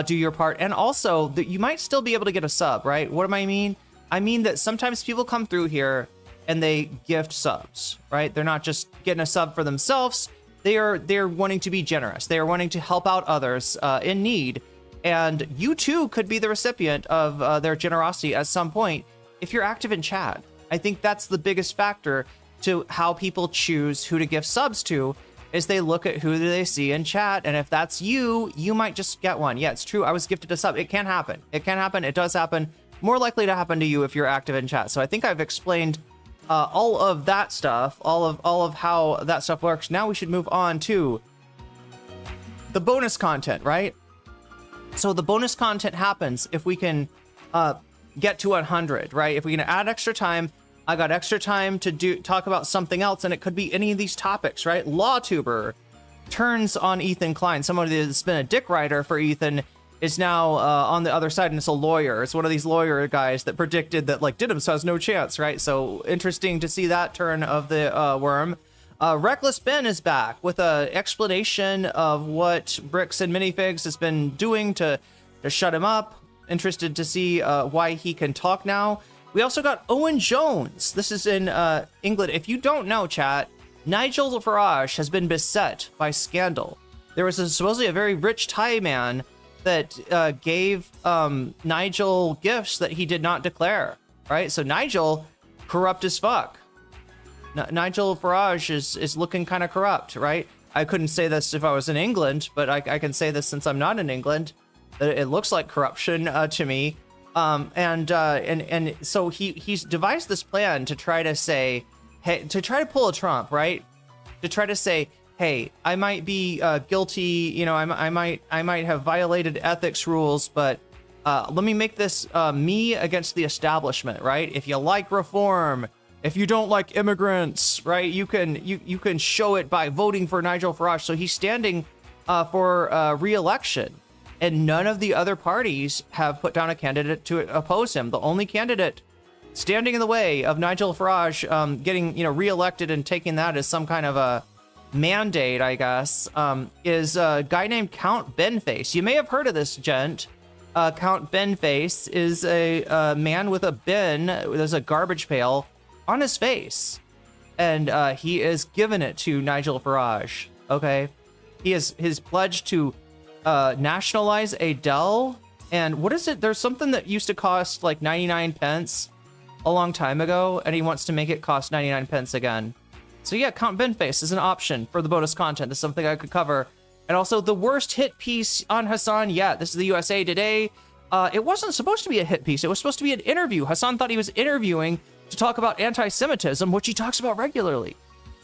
do your part. And also that you might still be able to get a sub, right? What do I mean? I mean that sometimes people come through here and they gift subs, right? They're not just getting a sub for themselves. They're wanting to be generous. They are wanting to help out others in need. And you too could be the recipient of their generosity at some point if you're active in chat. I think that's the biggest factor to how people choose who to give subs to, is they look at who they see in chat. And if that's you, you might just get one. Yeah, it's true. I was gifted a sub. It can happen. It can happen. It does happen. More likely to happen to you if you're active in chat. So I think I've explained all of that stuff, all of how that stuff works. Now we should move on to the bonus content, right? So the bonus content happens if we can get to 100, right? If we can add extra time, I got extra time to talk about something else, and it could be any of these topics, right? LawTuber turns on Ethan Klein. Somebody that's been a dick writer for Ethan is now on the other side, and it's a lawyer. It's one of these lawyer guys that predicted that, like, Diddums has no chance, right? So interesting to see that turn of the worm. Reckless Ben is back with an explanation of what Bricks and Minifigs has been doing to shut him up. Interested to see why he can talk now. We also got Owen Jones. This is in England. If you don't know, chat, Nigel Farage has been beset by scandal. There was supposedly a very rich Thai man that gave Nigel gifts that he did not declare, right? So Nigel, corrupt as fuck. Nigel Farage is looking kind of corrupt, right? I couldn't say this if I was in England, but I can say this since I'm not in England. That it looks like corruption to me. And so he's devised this plan to try to say, hey, to try to pull a Trump, right? To try to say, hey, I might be guilty, you know, I might have violated ethics rules, but let me make this me against the establishment, right? If you like reform, if you don't like immigrants, right, you can show it by voting for Nigel Farage. So he's standing for re-election, and none of the other parties have put down a candidate to oppose him. The only candidate standing in the way of Nigel Farage getting, you know, re-elected and taking that as some kind of a mandate, I guess, is a guy named Count Benface. You may have heard of this gent. Count Benface is a man with a bin. There's a garbage pail on his face, and he is giving it to Nigel Farage. Okay, he is his pledge to nationalize a Dell. And what is it? There's something that used to cost like 99 pence a long time ago, and he wants to make it cost 99 pence again. So yeah, Count Benface is an option for the bonus content. This is something I could cover. And also the worst hit piece on Hassan yet. This is the USA Today. It wasn't supposed to be a hit piece. It was supposed to be an interview. Hassan thought he was interviewing to talk about anti-Semitism, which he talks about regularly.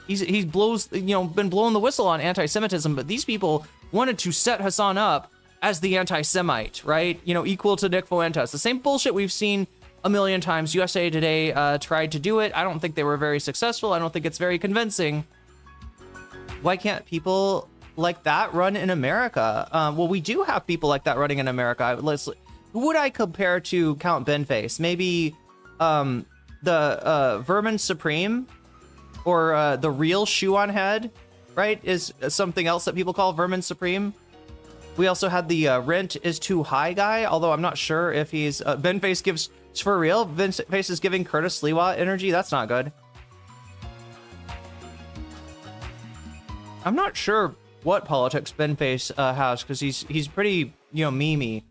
He blows, you know, been blowing the whistle on anti-Semitism, but these people wanted to set Hassan up as the anti-Semite, right? You know, equal to Nick Fuentes. The same bullshit we've seen a million times. USA Today tried to do it. I don't think they were very successful. I don't think it's very convincing. Why can't people like that run in America? Well, we do have people like that running in America. Who would I compare to Count Benface? Maybe the Vermin Supreme, or the real Shoe on Head, right? Is something else that people call Vermin Supreme. We also had the Rent is Too High guy, although I'm not sure if he's Benface gives, for real, Benface is giving Curtis Sliwa energy. That's not good. I'm not sure what politics Benface has, because he's pretty, you know, memey.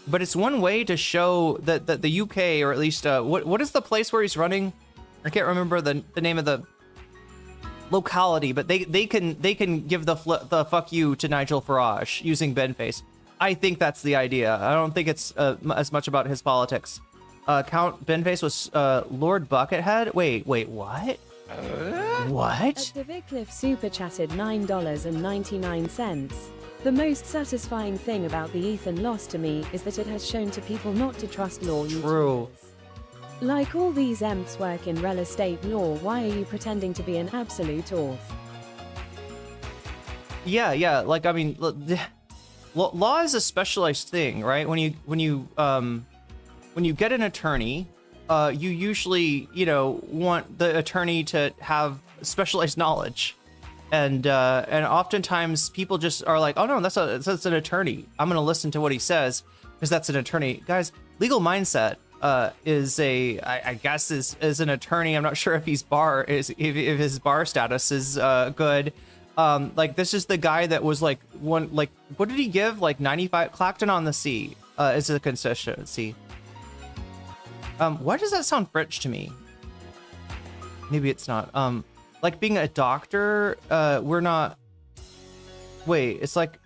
But it's one way to show that the UK, or at least what is the place where he's running? I can't remember the name of the locality, but they can give the fuck you to Nigel Farage using Benface. I think that's the idea. I don't think it's as much about his politics. Count Benface was Lord Buckethead. Wait, what? What? The Vicliffe super chatted $9.99. The most satisfying thing about the Ethan loss to me is that it has shown to people not to trust law. True. Like all these emps work in real estate law, why are you pretending to be an absolute auth? Yeah. Like, I mean, law is a specialized thing, right? When you get an attorney, you usually, you know, want the attorney to have specialized knowledge, and oftentimes people just are like, oh no, that's an attorney. I'm gonna listen to what he says because that's an attorney. Guys, legal mindset is I guess is an attorney. I'm not sure if if his bar status is good. Like, this is the guy that was like what did he give, like 95? Clacton on the Sea is a constituency. Why does that sound French to me? Maybe it's not. Like being a doctor, we're not. Wait, it's like,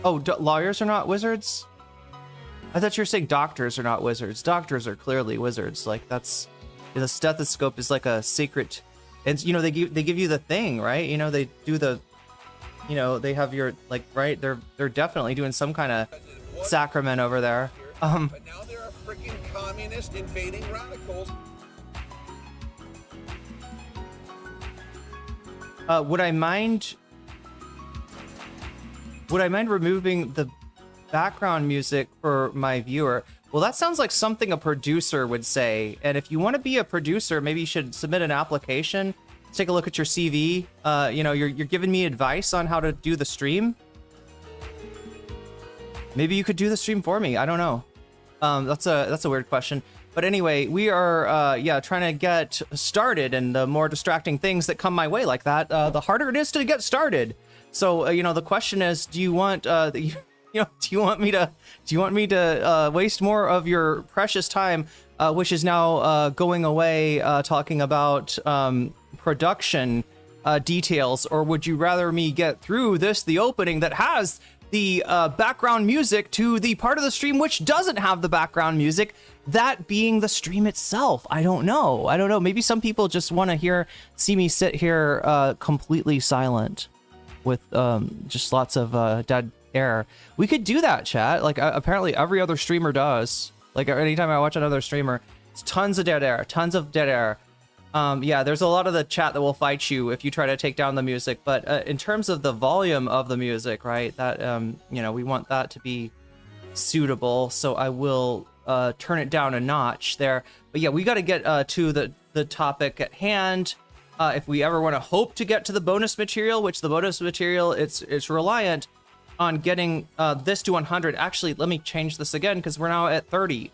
oh, lawyers are not wizards? I thought you were saying doctors are not wizards. Doctors are clearly wizards. Like, that's, the stethoscope is like a secret, and you know they give you the thing, right? You know, they do the, you know, they have your, like, right? They're definitely doing some kind of sacrament over there. But now there are freaking communist invading radicals. Would I mind removing the background music for my viewer? Well, that sounds like something a producer would say. And if you want to be a producer, maybe you should submit an application. Let's take a look at your CV. You know, you're giving me advice on how to do the stream. Maybe you could do the stream for me. I don't know. That's a weird question. But anyway, we are trying to get started, and the more distracting things that come my way like that, the harder it is to get started. So you know, the question is, do you want do you want me to waste more of your precious time, which is now going away, talking about production details, or would you rather me get through the opening that has the background music to the part of the stream which doesn't have the background music, that being the stream itself? I don't know. Maybe some people just want to see me sit here completely silent. with just lots of dead air. We could do that, chat. Like apparently every other streamer does. Like anytime I watch another streamer, it's tons of dead air, tons of dead air. Yeah, there's a lot of the chat that will fight you if you try to take down the music. But in terms of the volume of the music, right, that, you know, we want that to be suitable. So I will turn it down a notch there. But yeah, we got to get to the topic at hand. If we ever want to hope to get to the bonus material, which the bonus material, it's reliant on getting this to 100. Actually, let me change this again because we're now at 30.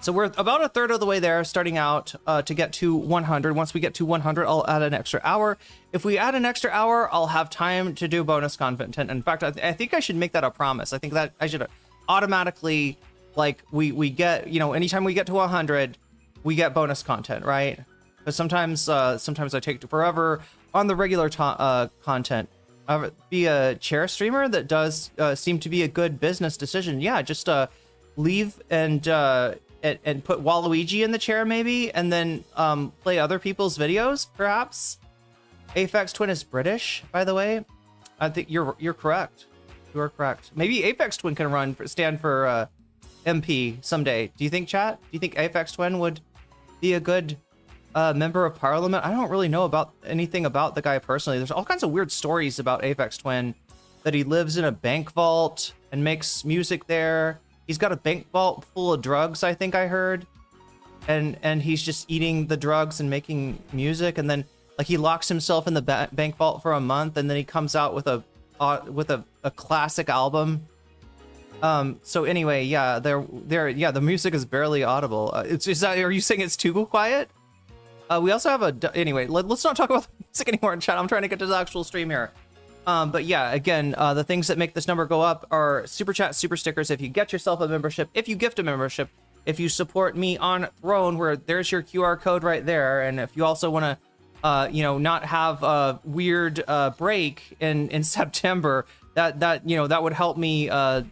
So we're about a third of the way there, starting out to get to 100. Once we get to 100, I'll add an extra hour. If we add an extra hour, I'll have time to do bonus content. In fact, I think I should make that a promise. I think that I should automatically, like, we get, you know, anytime we get to 100, we get bonus content, right? But sometimes I take forever on the regular content. Be a chair streamer, that does seem to be a good business decision. Yeah, just leave and put Waluigi in the chair maybe, and then play other people's videos, perhaps. Aphex Twin is British, by the way. I think you're correct. You are correct. Maybe Aphex Twin can stand for MP someday. Do you think, chat? Do you think Aphex Twin would be a good member of parliament? I don't really know about anything about the guy personally. There's all kinds of weird stories about Aphex Twin, that he lives in a bank vault and makes music there. He's got a bank vault full of drugs, I think I heard. And he's just eating the drugs and making music. And then like he locks himself in the bank vault for a month, and then he comes out with a classic album. So anyway, yeah, yeah, the music is barely audible. Are you saying it's too quiet? We also have anyway, let's not talk about the music anymore in chat. I'm trying to get to the actual stream here. But yeah, again, the things that make this number go up are super chat, super stickers. If you get yourself a membership, if you gift a membership, if you support me on Throne, where there's your QR code right there. And if you also want to, you know, not have a weird break in September, that you know, that would help me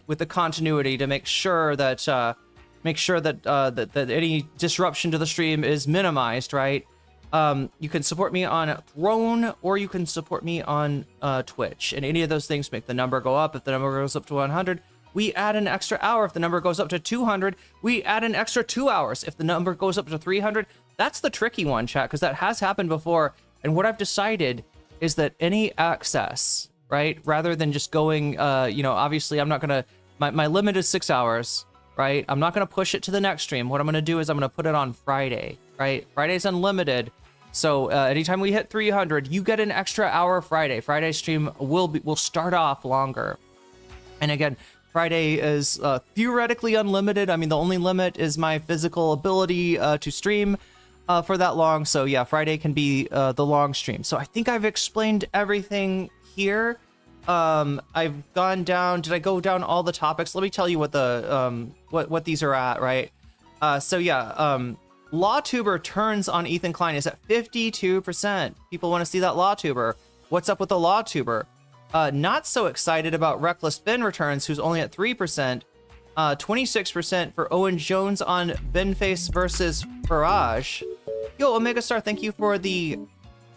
with the continuity to make sure that that any disruption to the stream is minimized, right? You can support me on Throne, or you can support me on Twitch, and any of those things make the number go up. If the number goes up to 100, we add an extra hour. If the number goes up to 200, we add an extra 2 hours. If the number goes up to 300, that's the tricky one, chat, because that has happened before. And what I've decided is that any access, right, rather than just going, you know, obviously I'm not gonna, my limit is 6 hours, right? I'm not gonna push it to the next stream. What I'm gonna do is I'm gonna put it on Friday, right? Friday's unlimited. So anytime we hit 300, you get an extra hour Friday. Friday stream will start off longer. And again, Friday is theoretically unlimited. I mean, the only limit is my physical ability to stream for that long. So yeah, Friday can be the long stream. So I think I've explained everything here. I've gone down. Did I go down all the topics? Let me tell you what the what these are at, right? So yeah, LawTuber turns on Ethan Klein is at 52%. People want to see that LawTuber. What's up with the LawTuber? Not so excited about Reckless Ben returns, who's only at 3%. 26% for Owen Jones on Benface versus Farage. Yo, Omega Star, thank you for the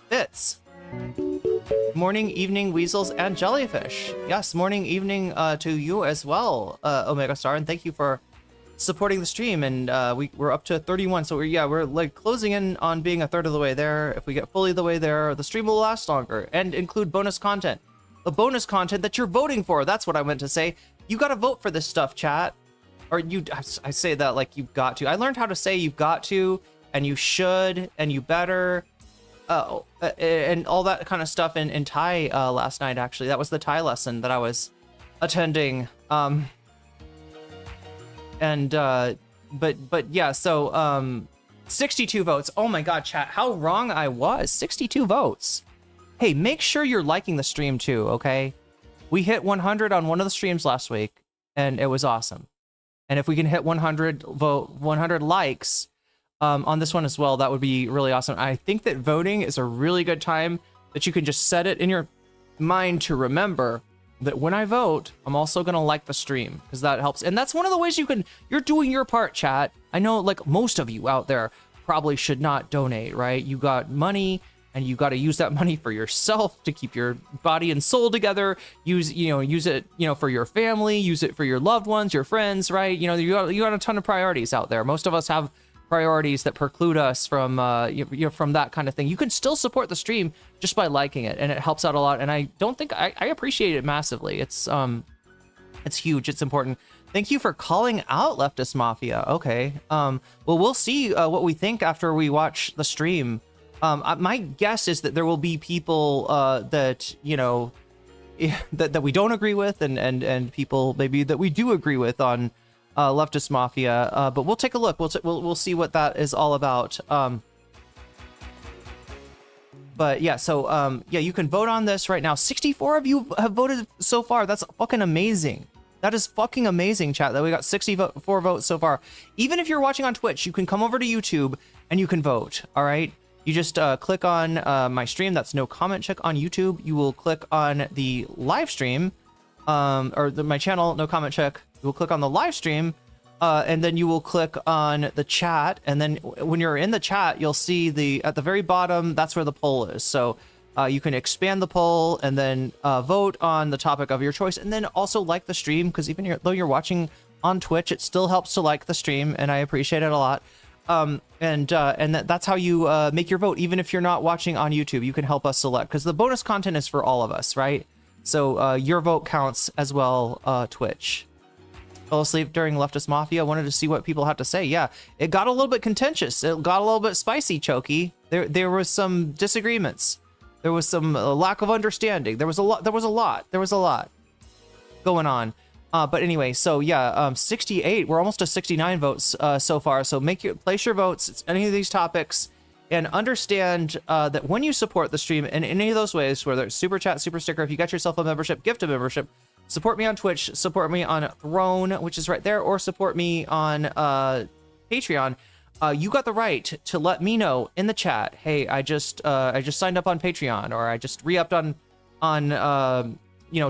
bits. Morning, evening, weasels, and jellyfish. Yes, morning, evening to you as well, Omega Star, and thank you for supporting the stream. And we're up to 31, so we're like closing in on being a third of the way there. If we get fully the way there, the stream will last longer and include bonus content. The bonus content that you're voting for. That's what I meant to say. You got to vote for this stuff, chat. Or I say that like you've got to. I learned how to say you've got to, and you should, and you better, and all that kind of stuff in Thai last night. Actually, that was the Thai lesson that I was attending. But yeah, so 62 votes. Oh my god, chat, how wrong I was. 62 votes. Hey, make sure you're liking the stream too, okay? We hit 100 on one of the streams last week, and it was awesome. And if we can hit 100 likes on this one as well, that would be really awesome. I think that voting is a really good time that you can just set it in your mind to remember that when I vote, I'm also gonna like the stream, because that helps. And that's one of the ways you're doing your part, chat. I know like most of you out there probably should not donate, right? You got money and you got to use that money for yourself to keep your body and soul together. Use it, for your family, use it for your loved ones, your friends, right? You got a ton of priorities out there. Most of us have priorities that preclude us from from that kind of thing. You can still support the stream just by liking it, and it helps out a lot. And I don't think I appreciate it massively. It's huge. It's important. Thank you for calling out Leftist Mafia. Okay. Well, we'll see what we think after we watch the stream. My guess is that there will be people that that we don't agree with, and people maybe that we do agree with on Leftist Mafia, but we'll take a look. We'll see what that is all about. But yeah, so yeah, you can vote on this right now. 64 of you have voted so far. That's fucking amazing. That is fucking amazing, chat, that we got 64 votes so far. Even if you're watching on Twitch, you can come over to YouTube and you can vote. All right, you just click on my stream. That's nocommentchick on YouTube. You will click on the live stream, or my channel, nocommentchick. You will click on the live stream, and then you will click on the chat. And then when you're in the chat, you'll see at the very bottom, that's where the poll is. So you can expand the poll and then vote on the topic of your choice, and then also like the stream, because even though you're watching on Twitch, it still helps to like the stream, and I appreciate it a lot. And that's how you make your vote. Even if you're not watching on YouTube, you can help us select, because the bonus content is for all of us, right? So your vote counts as well. Twitch. Fell asleep during Leftist Mafia. Wanted to see what people have to say. Yeah, it got a little bit contentious. It got a little bit spicy, Choky. There was some disagreements. There was some lack of understanding. There was a lot going on. But anyway, so yeah, 68. We're almost to 69 votes so far. So place your votes. It's any of these topics, and understand that when you support the stream in any of those ways, whether it's super chat, super sticker, if you got yourself a membership, gift a membership, support me on Twitch, support me on Throne, which is right there, or support me on Patreon. You got the right to let me know in the chat, hey, I just signed up on Patreon, or I just re-upped on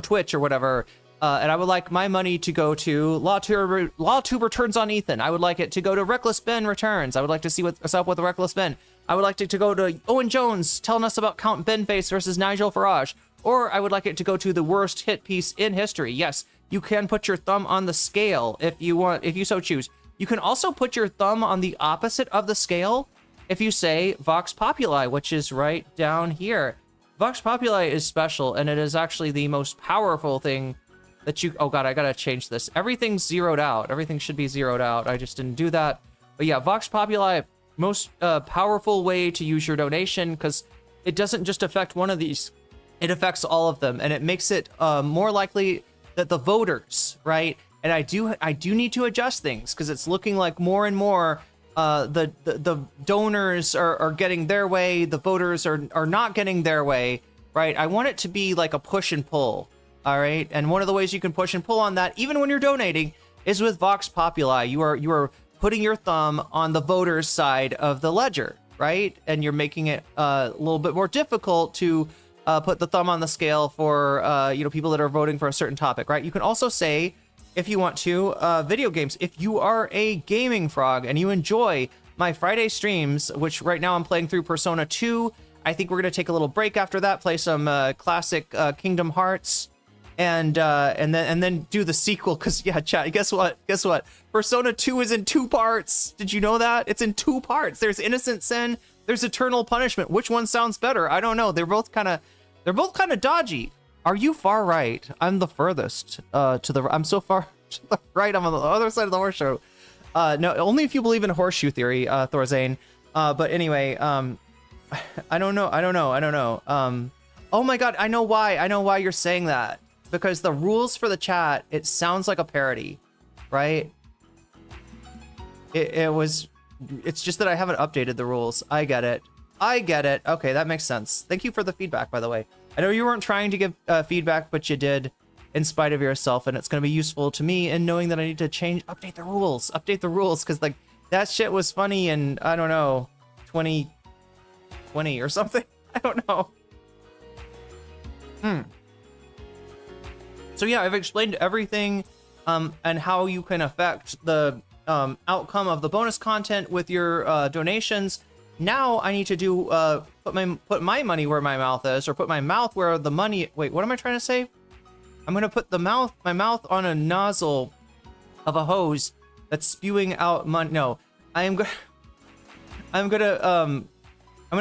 Twitch or whatever, and I would like my money to go to LawTube Returns on Ethan. I would like it to go to Reckless Ben Returns. I would like to see what's up with the Reckless Ben. I would like it to go to Owen Jones telling us about Count Benface versus Nigel Farage. Or I would like it to go to the worst hit piece in history. Yes, you can put your thumb on the scale if you so choose. You can also put your thumb on the opposite of the scale if you say Vox Populi, which is right down here. Vox Populi is special, and it is actually the most powerful thing that you... Oh god, I gotta change this. Everything's zeroed out. Everything should be zeroed out. I just didn't do that. But yeah, Vox Populi, most powerful way to use your donation, because it doesn't just affect one of these. It affects all of them, and it makes it more likely that the voters, right? And I do need to adjust things, because it's looking like more and more the donors are getting their way, the voters are not getting their way, right? I want it to be like a push and pull, all right? And one of the ways you can push and pull on that, even when you're donating, is with Vox Populi. You are putting your thumb on the voters' side of the ledger, right? And you're making it a little bit more difficult to put the thumb on the scale for people that are voting for a certain topic, right? You can also say, if you want to, video games. If you are a gaming frog and you enjoy my Friday streams, which right now I'm playing through Persona 2, I think we're gonna take a little break after that, play some classic Kingdom Hearts, and then do the sequel. Because yeah, chat. Guess what? Persona 2 is in 2 parts. Did you know that? It's in 2 parts. There's Innocent Sin. There's Eternal Punishment. Which one sounds better? I don't know. They're both kind of dodgy. Are you far right? I'm the furthest I'm so far to the right. I'm on the other side of the horseshoe. No, only if you believe in horseshoe theory, Thorzane. But anyway, I don't know. Oh my god, I know why you're saying that. Because the rules for the chat, it sounds like a parody, right? It's just that I haven't updated the rules. I get it. Okay, that makes sense. Thank you for the feedback, by the way. I know you weren't trying to give feedback, but you did in spite of yourself, and it's going to be useful to me in knowing that I need to update the rules, because like that shit was funny in, I don't know, 2020 or something. I don't know. So yeah, I've explained everything and how you can affect the outcome of the bonus content with your donations. Now I need to do put my money where my mouth is, or put my mouth where the money. Wait, what am I trying to say? I'm gonna put my mouth on a nozzle of a hose that's spewing out money. No, I'm gonna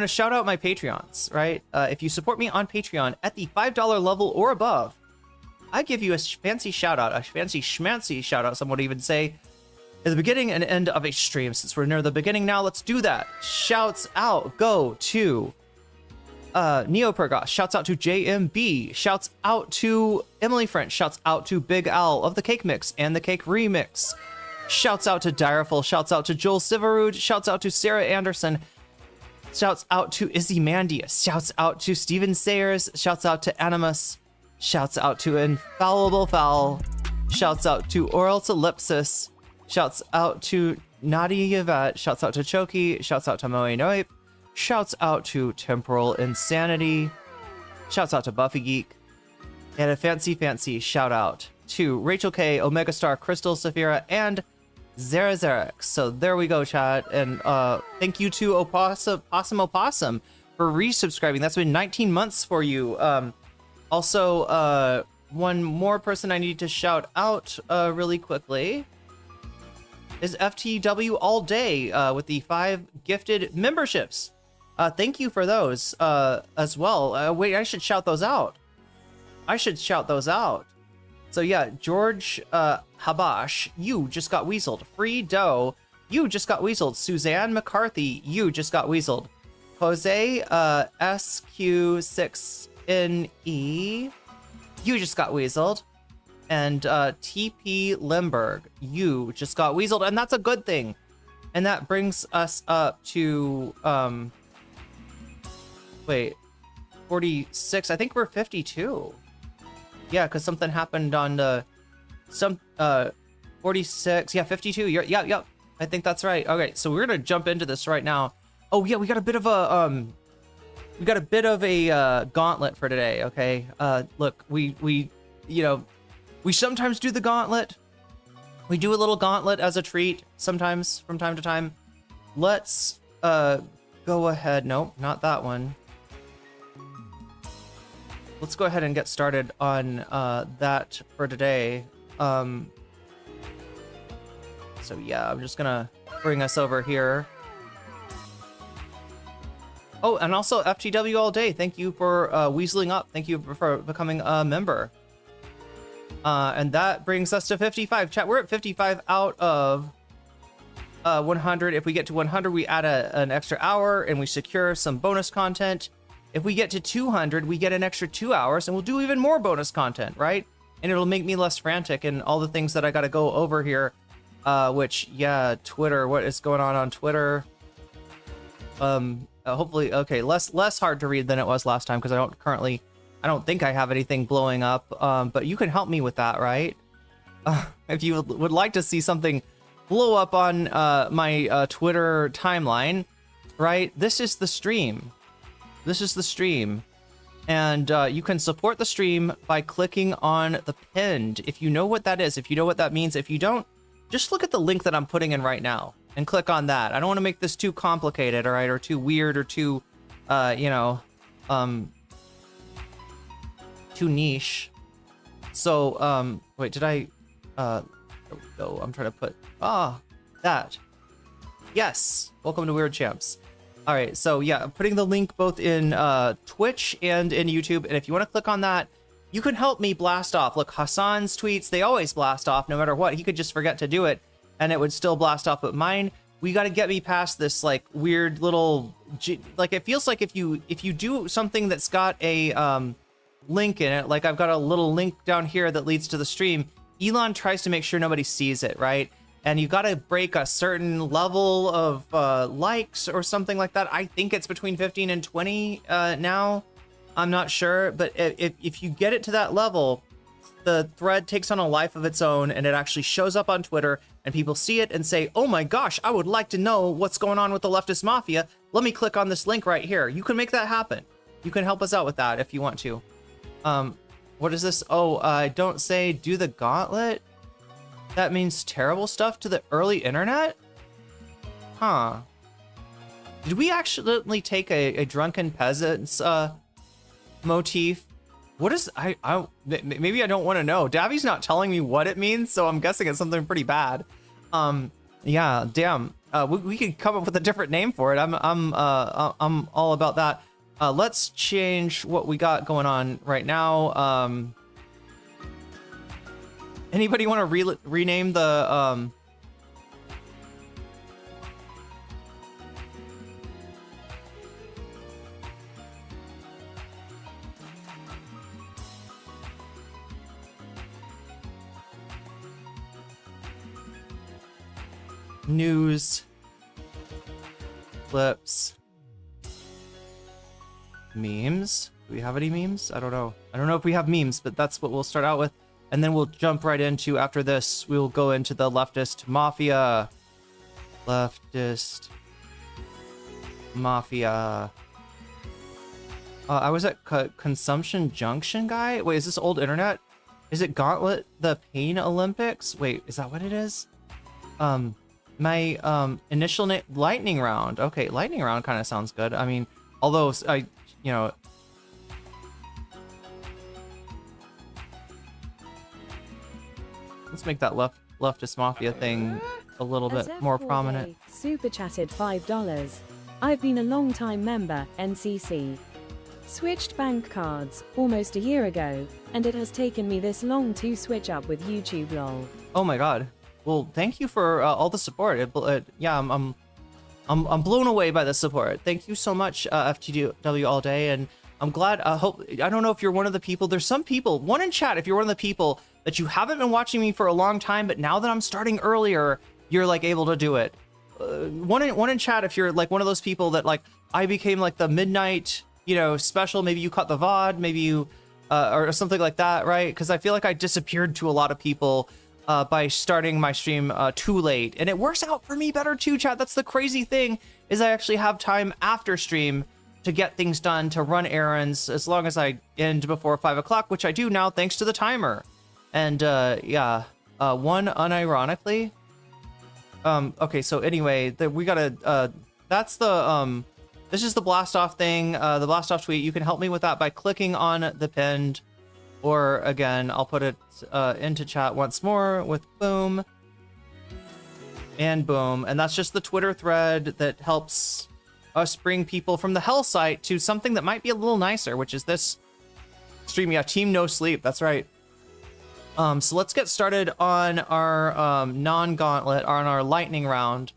shout out my Patreons, right? If you support me on Patreon at the $5 level or above, I give you a fancy shout out, a fancy schmancy shout out, some would even say, at the beginning and end of a stream. Since we're near the beginning now, let's do that. Shouts out go to Neopergos, shouts out to JMB, shouts out to Emily French, shouts out to Big Al of the Cake Mix and the Cake Remix, shouts out to Direful, shouts out to Joel Siverud, shouts out to Sarah Anderson, shouts out to Izzy Mandius, shouts out to Steven Sayers, shouts out to Animus, shouts out to Infallible Fowl, shouts out to Oral Ellipsis, shouts out to Nadia Yvette, shouts out to Choki, shouts out to Moe Noip, shouts out to Temporal Insanity, shouts out to Buffy Geek, and a fancy shout out to Rachel K, Omega Star, Crystal Saphira, and Zarazarek. So there we go, chat. And thank you to Opossum for resubscribing. That's been 19 months for you. Also, one more person I need to shout out really quickly is FTW All Day with the 5 gifted memberships. Thank you for those as well. Wait, I should shout those out. So yeah, George Habash, you just got weaseled. Free Doe, you just got weaseled. Suzanne McCarthy, you just got weaseled. Jose SQ6NE, you just got weaseled. And TP Limburg, you just got weaseled, and that's a good thing. And that brings us up to wait, 46. I think we're 52. Yeah, because something happened on the 46. Yeah, 52. Yep. I think that's right. Okay, so we're gonna jump into this right now. Oh yeah, we got a bit of a gauntlet for today. Okay, look, we sometimes do the gauntlet. We do a little gauntlet as a treat sometimes from time to time. Let's go ahead. Nope, not that one. Let's go ahead and get started on that for today. So yeah, I'm just gonna bring us over here. Oh, and also FTW All Day, thank you for weaseling up. Thank you for becoming a member. And that brings us to 55. Chat, we're at 55 out of 100. If we get to 100, we add an extra hour and we secure some bonus content. If we get to 200, we get an extra 2 hours and we'll do even more bonus content, right? And it'll make me less frantic and all the things that I got to go over here. Which, yeah, Twitter, what is going on Twitter? Hopefully, okay, less hard to read than it was last time because I don't think I have anything blowing up. But you can help me with that, right? If you would like to see something blow up on my Twitter timeline, right? This is the stream. And you can support the stream by clicking on the pinned. If you know what that is, if you know what that means. If you don't, just look at the link that I'm putting in right now and click on that. I don't want to make this too complicated, all right, or too weird or too, too niche. So, wait, did I, there we go. I'm trying to put, that. Yes. Welcome to Weird Champs. All right, so yeah, I'm putting the link both in Twitch and in YouTube, and if you want to click on that, you can help me blast off. Look, Hassan's tweets, they always blast off no matter what. He could just forget to do it, and it would still blast off, but mine, we got to get me past this, like, weird little, like, it feels like if you do something that's got a link in it, like I've got a little link down here that leads to the stream, Elon tries to make sure nobody sees it, right? And you got to break a certain level of likes or something like that. I think it's between 15 and 20 now. I'm not sure. But if you get it to that level, the thread takes on a life of its own and it actually shows up on Twitter and people see it and say, oh my gosh, I would like to know what's going on with the Leftist Mafia. Let me click on this link right here. You can make that happen. You can help us out with that if you want to. What is this? Oh, don't say do the gauntlet. That means terrible stuff to the early internet? Huh. Did we accidentally take a drunken peasants motif? What is maybe I don't want to know. Davi's not telling me what it means, so I'm guessing it's something pretty bad. Yeah, damn. We could come up with a different name for it. I'm all about that. Let's change what we got going on right now. Anybody want to rename the news, clips, memes? Do we have any memes? I don't know. I don't know if we have memes, but that's what we'll start out with. And then we'll jump right into, after this, we'll go into the Leftist Mafia. Leftist Mafia. I was at Consumption Junction, guy? Wait, is this old internet? Is it Gauntlet the Pain Olympics? Wait, is that what it is? My initial name, Lightning Round. Okay, Lightning Round kind of sounds good. I mean, although you know, let's make that Leftist Mafia thing a little bit more prominent. Super chatted $5. I've been a long time member, NCC. Switched bank cards almost a year ago, and it has taken me this long to switch up with YouTube lol. Oh my god. Well, thank you for all the support. Yeah, I'm blown away by the support. Thank you so much, FTW all day, and I'm glad. I don't know if you're one of the people. There's some people. One in chat. If you're one of the people that you haven't been watching me for a long time, but now that I'm starting earlier, you're like able to do it. One in chat. If you're like one of those people that like I became like the midnight, special. Maybe you caught the VOD. Maybe you or something like that, right? Because I feel like I disappeared to a lot of people. By starting my stream too late, and it works out for me better too, chat. That's the crazy thing, is I actually have time after stream to get things done, to run errands, as long as I end before 5 o'clock, which I do now thanks to the timer. And yeah, one unironically. Okay, so anyway, we gotta that's the this is the blast off thing, the blast off tweet. You can help me with that by clicking on the pinned, or again, I'll put it into chat once more with boom and boom. And that's just the Twitter thread that helps us bring people from the hell site to something that might be a little nicer, which is this stream. Yeah, Team No Sleep. That's right. So let's get started on our non-gauntlet, on our lightning round.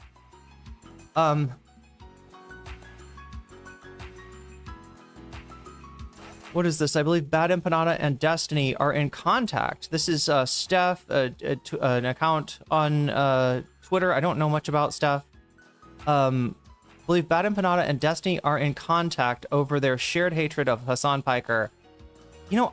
What is this? I believe Bad Empanada and Destiny are in contact. This is Steph, an account on Twitter. I don't know much about Steph. I believe Bad Empanada and Destiny are in contact over their shared hatred of Hassan Piker.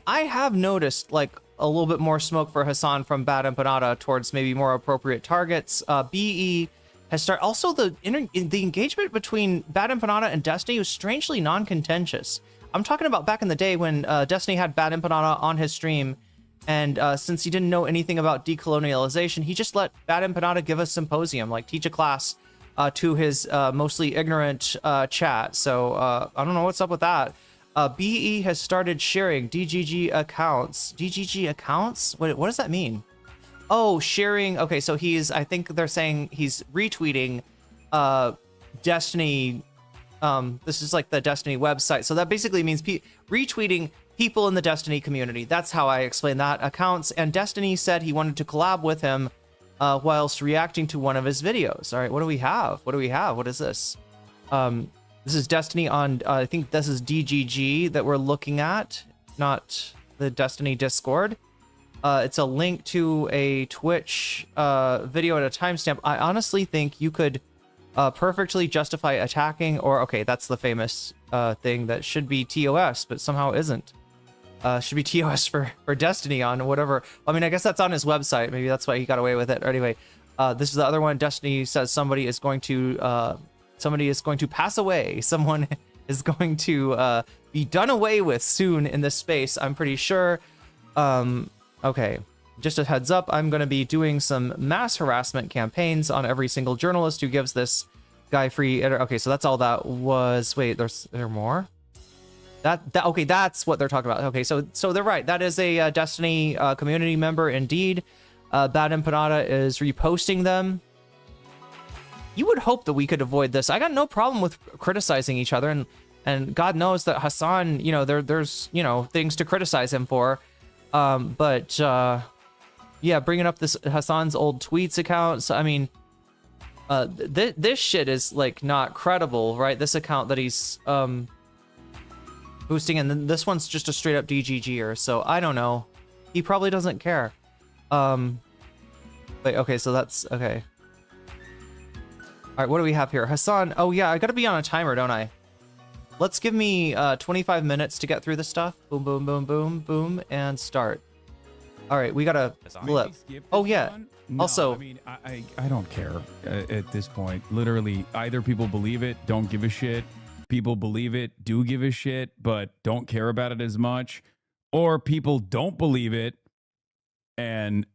I have noticed like a little bit more smoke for Hassan from Bad Empanada towards maybe more appropriate targets. BE has started. Also, the engagement between Bad Empanada and Destiny was strangely non-contentious. I'm talking about back in the day when Destiny had Bad Empanada on his stream, and since he didn't know anything about decolonialization, he just let Bad Empanada give a symposium, like teach a class to his mostly ignorant chat. So I don't know what's up with that. BE has started sharing DGG accounts. DGG accounts? What does that mean? Oh, sharing. Okay, so I think they're saying he's retweeting Destiny. This is like the Destiny website. So that basically means retweeting people in the Destiny community. That's how I explain that. Accounts. And Destiny said he wanted to collab with him whilst reacting to one of his videos. All right, what do we have? What is this? This is Destiny on, I think this is DGG that we're looking at, not the Destiny Discord. It's a link to a Twitch video at a timestamp. I honestly think you could perfectly justify attacking, or okay, that's the famous thing that should be TOS, but somehow isn't. Should be TOS for Destiny on whatever. I mean, I guess that's on his website. Maybe that's why he got away with it. Or anyway, this is the other one. Destiny says somebody is going to pass away. Someone is going to be done away with soon in this space, I'm pretty sure. Okay. Just a heads up, I'm going to be doing some mass harassment campaigns on every single journalist who gives this Guy free. Okay, so that's all that was. Wait, there more? That okay, that's what they're talking about. Okay, so they're right. That is a Destiny community member indeed. Bad Empanada is reposting them. You would hope that we could avoid this. I got no problem with criticizing each other, and God knows that Hassan, you know, there's you know things to criticize him for. But yeah, bringing up this Hassan's old tweets accounts. I mean, this shit is like not credible, right? This account that he's boosting, and then this one's just a straight up DGGer. So I don't know. He probably doesn't care. Wait, okay, so that's okay. All right, what do we have here? Hassan. Oh yeah, I gotta be on a timer, don't I? Let's give me 25 minutes to get through this stuff. Boom, boom, boom, boom, boom, and start. All right, we gotta flip. Oh yeah. No, also, I mean, I don't care at this point. Literally, either people believe it, don't give a shit. People believe it, do give a shit, but don't care about it as much. Or people don't believe it, and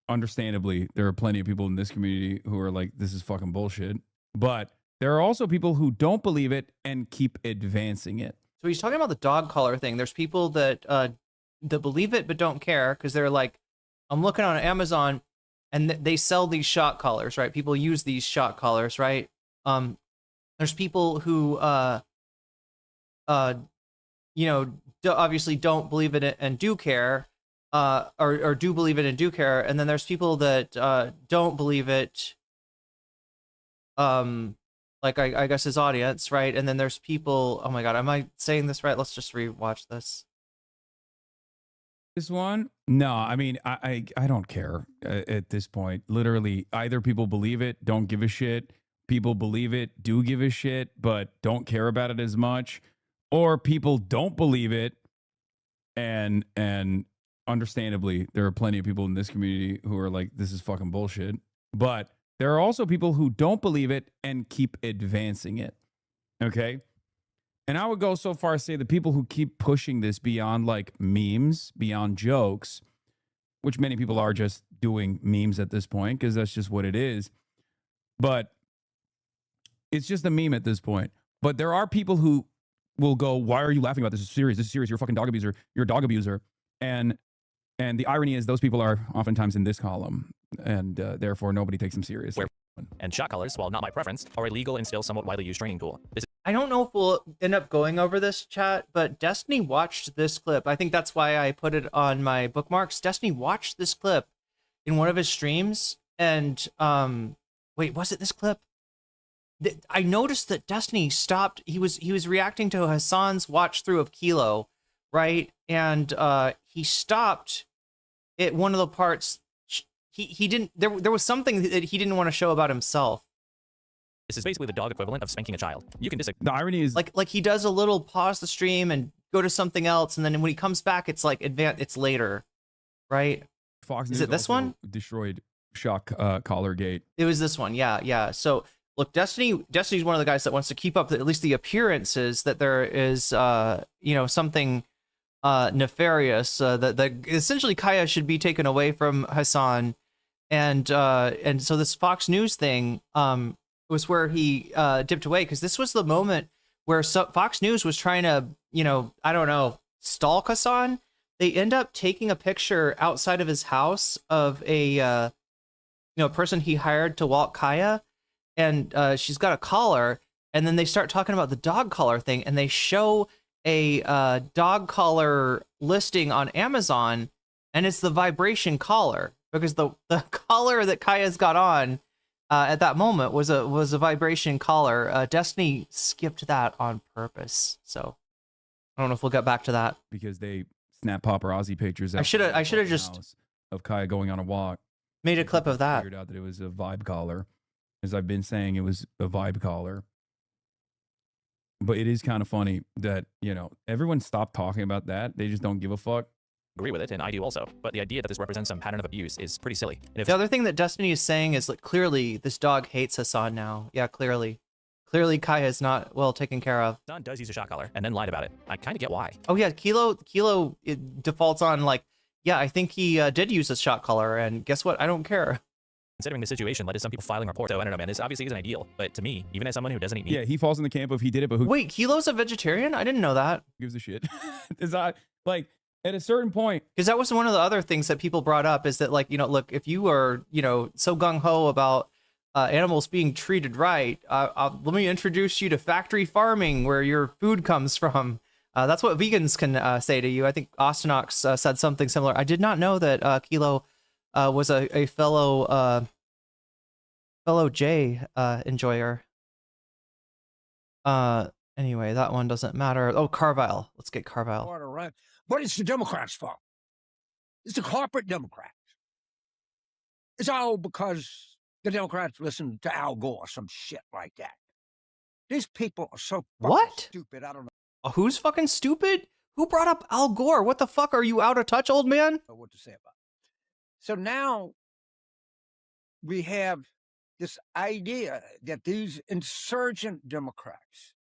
understandably, there are plenty of people in this community who are like, this is fucking bullshit. But there are also people who don't believe it and keep advancing it. so he's talking about the dog collar thing. There's people that believe it but don't care because they're like, I'm looking on Amazon and they sell these shock collars, right? People use these shock collars, right? There's people who you know, obviously don't believe in it and do care. Or do believe it and do care, and then there's people that don't believe it, like I guess his audience, right? And then there's people. Oh my god, am I saying this right? Let's just rewatch this. This one? No, I mean, I don't care at this point. Literally, either people believe it, don't give a shit. People believe it, do give a shit, but don't care about it as much. Or people don't believe it, and understandably, there are plenty of people in this community who are like, this is fucking bullshit. But there are also people who don't believe it and keep advancing it. Okay? And I would go so far as to say the people who keep pushing this beyond like memes, beyond jokes, which many people are just doing memes at this point because that's just what it is. But it's just a meme at this point. But there are people who will go, why are you laughing about this? This is serious. This is serious. You're a fucking dog abuser. You're a dog abuser. And the irony is those people are oftentimes in this column, and therefore nobody takes them seriously. And shot collars, while not my preference, are a legal and still somewhat widely used training tool. I don't know if we'll end up going over this, chat, but Destiny watched this clip. I think that's why I put it on my bookmarks. Destiny watched this clip in one of his streams, and wait, was it this clip? I noticed that Destiny stopped. He was reacting to Hassan's watch through of Kilo, right? And he stopped at one of the parts. He didn't. There was something that he didn't want to show about himself. This is basically the dog equivalent of spanking a child. You can disagree. The irony is like he does a little pause the stream and go to something else, and then when he comes back, it's like it's later, right? Fox Is News it this also one? destroyed shock collar gate. It was this one, yeah. So look, Destiny's one of the guys that wants to keep up at least the appearances that there is, you know, something nefarious that essentially Kaya should be taken away from Hassan, and so this Fox News thing was where he dipped away, because this was the moment where Fox News was trying to, you know, I don't know, stalk Hassan. They end up taking a picture outside of his house of a person he hired to walk Kaya, and she's got a collar, and then they start talking about the dog collar thing, and they show a dog collar listing on Amazon, and it's the vibration collar, because the collar that Kaya's got on at that moment was a vibration collar. Destiny skipped that on purpose, so I don't know if we'll get back to that, because they snap paparazzi pictures. I should have just of Kaya going on a walk. Made a clip of that. Figured out that it was a vibe collar. As I've been saying, it was a vibe collar. But it is kind of funny that, you know, everyone stopped talking about that. They just don't give a fuck. Agree with it, and I do also. But the idea that this represents some pattern of abuse is pretty silly. And if The other thing that Destiny is saying is that clearly this dog hates Hassan now. Yeah, clearly Kaya is not well taken care of. Don does use a shot collar and then lied about it, I kind of get why. Oh yeah, Kilo it defaults on like, yeah, I think he did use a shot collar, and guess what? I don't care. considering the situation led to some people filing reports. So I don't know, man. This obviously isn't ideal, but to me, even as someone who doesn't eat meat, Yeah, he falls in the camp of he did it, but who Wait, Kilo's a vegetarian? I didn't know that. gives a shit? Is that like at a certain point? Because that was one of the other things that people brought up is that, like, you know, look, if you are, you know, so gung-ho about animals being treated right, let me introduce you to factory farming where your food comes from. That's what vegans can say to you. I think Austinox said something similar. I did not know that Kilo was a fellow J enjoyer. Anyway, that one doesn't matter. Oh, Carvile. Let's get Carvile. Order, right? But it's the Democrats' fault. It's the corporate Democrats. It's all because the Democrats listen to Al Gore, some shit like that. These people are so fucking What? stupid. I don't Who's fucking stupid? Who brought up Al Gore? What the fuck? Are you out of touch, old man? know what to say about it. So now we have this idea that these insurgent Democrats,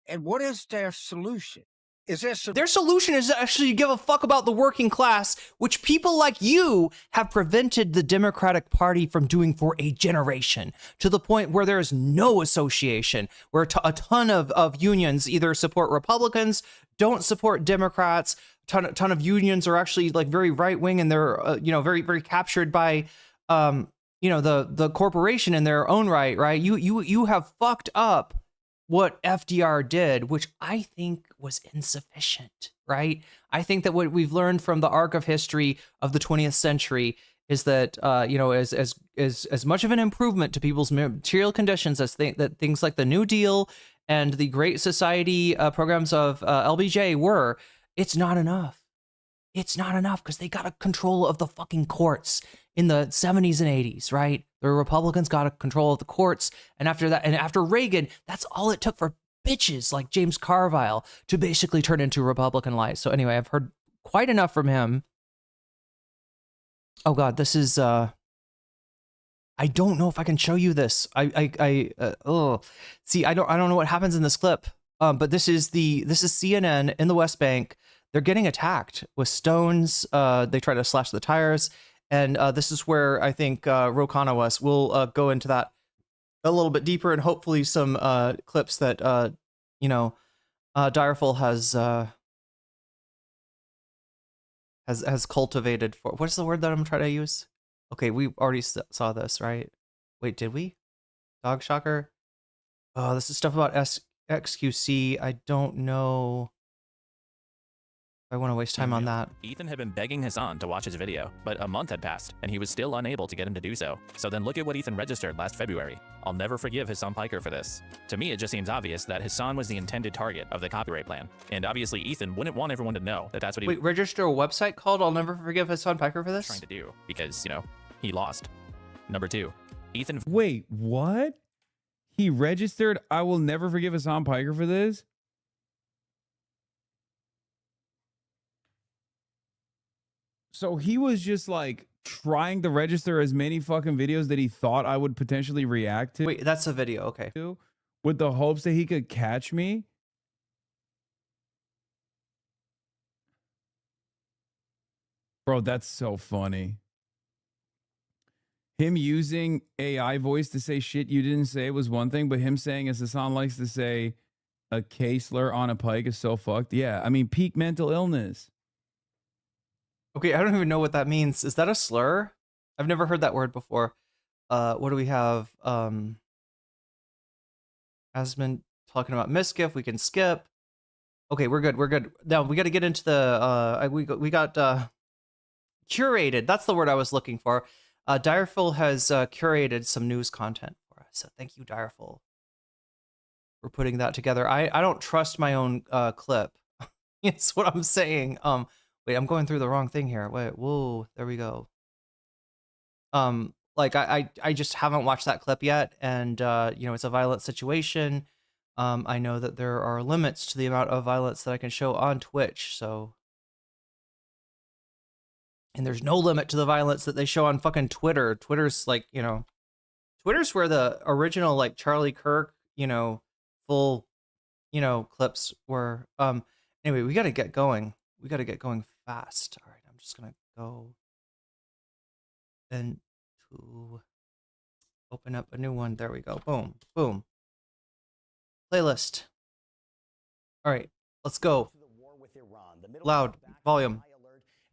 and what is their solution? Is Their solution is actually to give a fuck about the working class, which people like you have prevented the Democratic Party from doing for a generation, to the point where there is no association, where a ton of unions either support Republicans, don't support Democrats. Ton of unions are actually like very right wing, and they're very very captured by the corporation in their own right. Right? You have fucked up what FDR did, which I think was insufficient, right? I think that what we've learned from the arc of history of the 20th century is that, as much of an improvement to people's material conditions as that things like the New Deal and the Great Society programs of LBJ were, it's not enough. It's not enough because they got a control of the fucking courts in the 70s and 80s, right? The Republicans got a control of the courts. And after that, and after Reagan, that's all it took for bitches like James Carvile to basically turn into Republican light. So anyway, I've heard quite enough from him. Oh God, this is, I don't know if I can show you this. See, I don't know what happens in this clip. But this is CNN in the West Bank. They're getting attacked with stones. They try to slash the tires. And this is where I think Ro Khanna was. We'll go into that a little bit deeper, and hopefully some clips that Direful has cultivated for. What's the word that I'm trying to use? Okay, we already saw this, right? Wait, did we? Dog shocker. Oh, this is stuff about XQC. I don't know. I want to waste time on that. Ethan had been begging Hassan to watch his video, but a month had passed, and he was still unable to get him to do so. So then look at what Ethan registered last February. I'll never forgive Hassan Piker for this. To me, it just seems obvious that Hassan was the intended target of the copyright plan. And obviously, Ethan wouldn't want everyone to know that that's what he was register a website called I'll Never Forgive Hassan Piker for this? trying to do, because, he lost. Number 2, Ethan... Wait, what? He registered I will never forgive Hassan Piker for this? So he was just like trying to register as many fucking videos that he thought I would potentially react to. Wait, that's a video. Okay. With the hopes that he could catch me. Bro, that's so funny. Him using AI voice to say shit you didn't say was one thing, but him saying, as Hassan likes to say, a K slur on a pike is so fucked. Yeah, I mean, peak mental illness. Okay, I don't even know what that means. Is that a slur? I've never heard that word before. What do we have? Asman talking about misgift. We can skip. Okay, we're good. We're good. Now we got to get into the. We got curated. That's the word I was looking for. Direful has curated some news content for us. So thank you, Direful, for putting that together. I don't trust my own clip. That's what I'm saying. Wait, I'm going through the wrong thing here. Wait, whoa, there we go. Like I just haven't watched that clip yet, and it's a violent situation. I know that there are limits to the amount of violence that I can show on Twitch, so. And there's no limit to the violence that they show on fucking Twitter. Twitter's like, Twitter's where the original like Charlie Kirk, full, clips were. Anyway, we got to get going. We got to get going fast. All right, I'm just gonna go into to open up a new one. There we go. Boom, boom. Playlist. All right, let's go. Loud volume.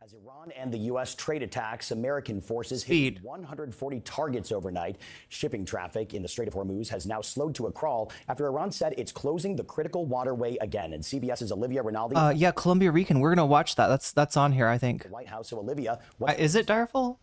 As Iran and the U.S. trade attacks, American forces Speed. hit 140 targets overnight. Shipping traffic in the Strait of Hormuz has now slowed to a crawl after Iran said it's closing the critical waterway again. And CBS's Olivia Rinaldi. Yeah, Columbia Rican. We're gonna watch that. That's on here, I think. The White House. So Olivia, Is it Direful?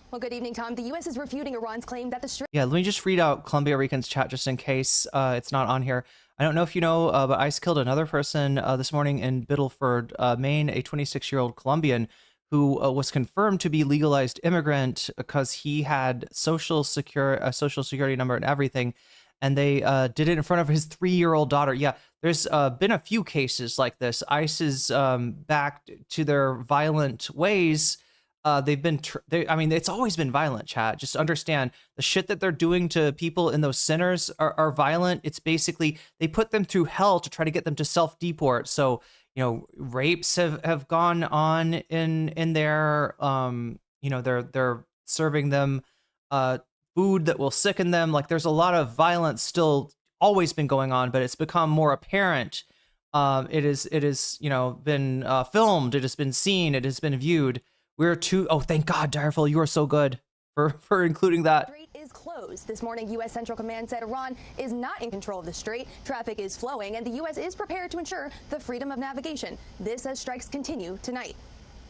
Well, good evening, Tom. The U.S. is refuting Iran's claim that the Strait. Yeah, let me just read out Columbia Rican's chat just in case it's not on here. I don't know if you know, but ICE killed another person this morning in Biddleford, Maine, a 26-year-old Colombian who was confirmed to be legalized immigrant because he had a social security number and everything. And they did it in front of his 3-year-old daughter. Yeah, there's been a few cases like this. ICE is back to their violent ways. They've been, I mean, it's always been violent, chat. Just understand the shit that they're doing to people in those centers are violent. It's basically, they put them through hell to try to get them to self-deport. So, you know, rapes have gone on in there. You know, they're serving them food that will sicken them. Like, there's a lot of violence still always been going on, but it's become more apparent. It is, you know, been filmed. It has been seen. It has been viewed. Oh, thank God, Direful, you are so good for including that. Strait is closed. This morning, U.S. Central Command said Iran is not in control of the strait. Traffic is flowing, and the U.S. is prepared to ensure the freedom of navigation. This as strikes continue tonight.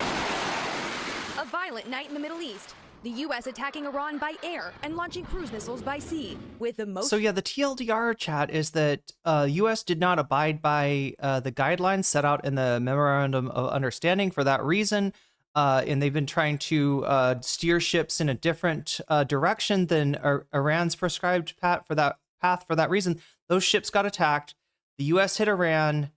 A violent night in the Middle East. The U.S. attacking Iran by air and launching cruise missiles by sea with the most. So yeah, the TLDR, chat, is that U.S. did not abide by the guidelines set out in the Memorandum of Understanding for that reason. And they've been trying to steer ships in a different direction than Iran's prescribed path for that reason. Those ships got attacked. The U.S. hit Iran.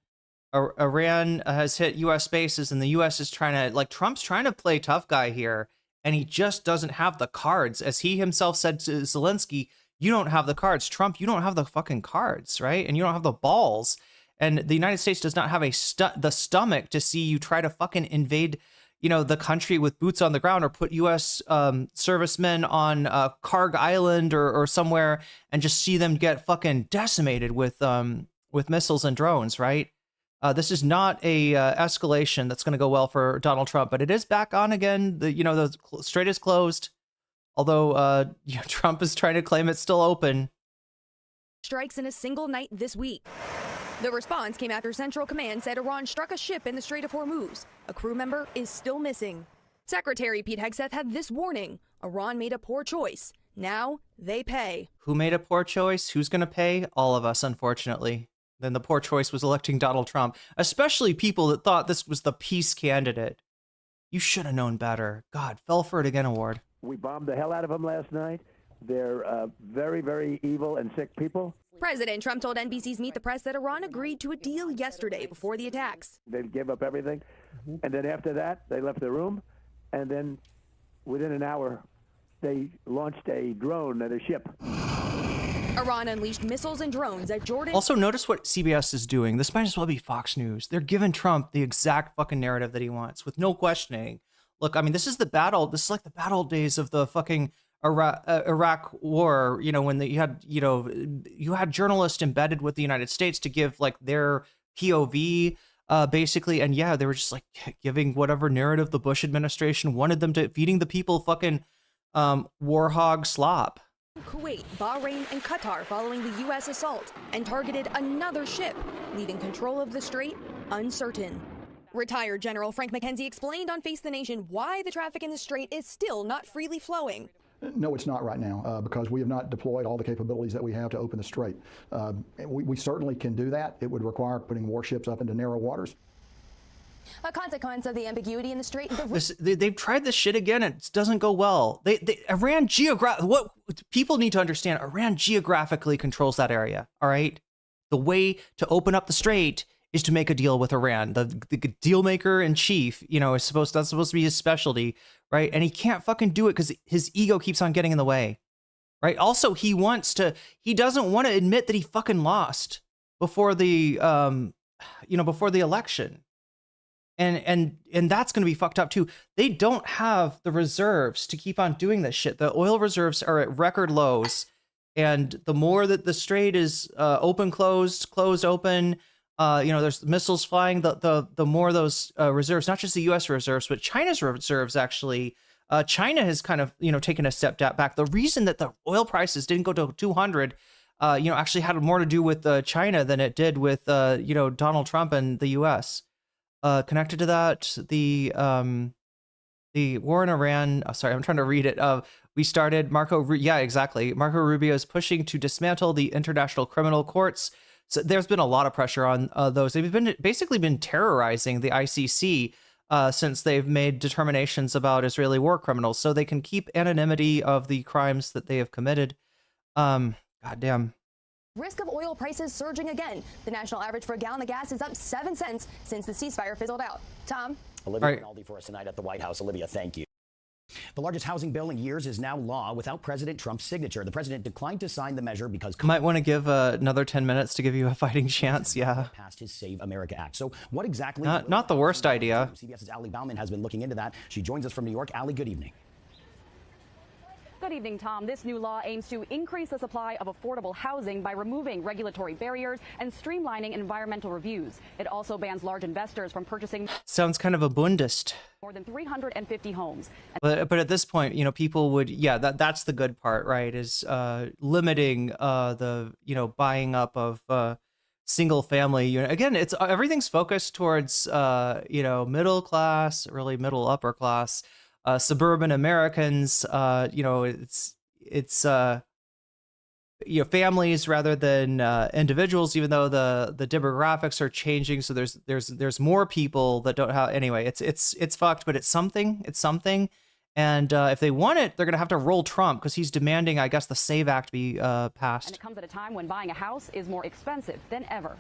Iran has hit U.S. bases, and the U.S. is trying to, like, Trump's trying to play tough guy here, and he just doesn't have the cards. As he himself said to Zelensky, you don't have the cards. Trump, you don't have the fucking cards, right? And you don't have the balls. And the United States does not have the stomach to see you try to fucking invade, you know, the country with boots on the ground, or put U.S. Servicemen on Karg Island or somewhere and just see them get fucking decimated with missiles and drones, right? This is not a escalation that's going to go well for Donald Trump, but it is back on again. The strait is closed, although Trump is trying to claim it's still open. Strikes in a single night this week. The response came after Central Command said Iran struck a ship in the Strait of Hormuz. A crew member is still missing. Secretary Pete Hegseth had this warning. Iran made a poor choice. Now they pay. Who made a poor choice? Who's going to pay? All of us, unfortunately. Then the poor choice was electing Donald Trump, especially people that thought this was the peace candidate. You should have known better. God, fell for it again award. We bombed the hell out of them last night. They're very, very evil and sick people. President Trump told NBC's Meet the Press that Iran agreed to a deal yesterday before the attacks. They gave up everything. And then after that, they left the room. And then within an hour, they launched a drone at a ship. Iran unleashed missiles and drones at Jordan. Also, notice what CBS is doing. This might as well be Fox News. They're giving Trump the exact fucking narrative that he wants with no questioning. Look, I mean, this is the battle. This is like the battle days of the fucking Iraq war, you know, when you had journalists embedded with the United States to give like their POV, basically. And yeah, they were just like giving whatever narrative the Bush administration wanted them to, feeding the people fucking war hog slop. Kuwait, Bahrain, and Qatar following the U.S. assault and targeted another ship, leaving control of the strait uncertain. Retired General Frank McKenzie explained on Face the Nation why the traffic in the strait is still not freely flowing. No, it's not right now because we have not deployed all the capabilities that we have to open the strait. We certainly can do that. It would require putting warships up into narrow waters. A consequence of the ambiguity in the strait. They've tried this shit again, and it doesn't go well. Iran what people need to understand, Iran geographically controls that area. All right, the way to open up the strait is to make a deal with Iran. The deal maker in chief, you know, that's supposed to be his specialty, right? And he can't fucking do it because his ego keeps on getting in the way, right? Also, he doesn't want to admit that he fucking lost before the, before the election. And that's going to be fucked up too. They don't have the reserves to keep on doing this shit. The oil reserves are at record lows, and the more that the strait is open, closed, closed, open, there's missiles flying. The more those reserves, not just the U.S. reserves, but China's reserves actually. China has kind of taken a step back. The reason that the oil prices didn't go to 200, actually had more to do with China than it did with Donald Trump and the U.S. Connected to that, the war in Iran. Sorry, I'm trying to read it. We started Marco Rubio is pushing to dismantle the international criminal courts. So there's been a lot of pressure on those. They've basically been terrorizing the ICC since they've made determinations about Israeli war criminals, so they can keep anonymity of the crimes that they have committed. Goddamn. Risk of oil prices surging again. The national average for a gallon of gas is up 7 cents since the ceasefire fizzled out. Tom? Olivia Rinaldi for us tonight at the White House. Olivia, thank you. The largest housing bill in years is now law without President Trump's signature. The president declined to sign the measure because... Might want to give another 10 minutes to give you a fighting chance, yeah. ...passed his Save America Act. So what exactly... Not the worst idea. CBS's Ali Bauman has been looking into that. She joins us from New York. Ali, good evening. Good evening, Tom. This new law aims to increase the supply of affordable housing by removing regulatory barriers and streamlining environmental reviews. It also bans large investors from purchasing... Sounds kind of a Bundist. ...more than 350 homes. But at this point, people would... Yeah, that's the good part, right? Is limiting the, buying up of single family unit. Again, everything's focused towards, middle class, really middle upper class. Suburban Americans, it's families rather than individuals. Even though the demographics are changing, so there's more people that don't have. Anyway, it's fucked, but it's something. It's something, and if they want it, they're gonna have to roll Trump because he's demanding, I guess, the SAVE Act be passed. And it comes at a time when buying a house is more expensive than ever.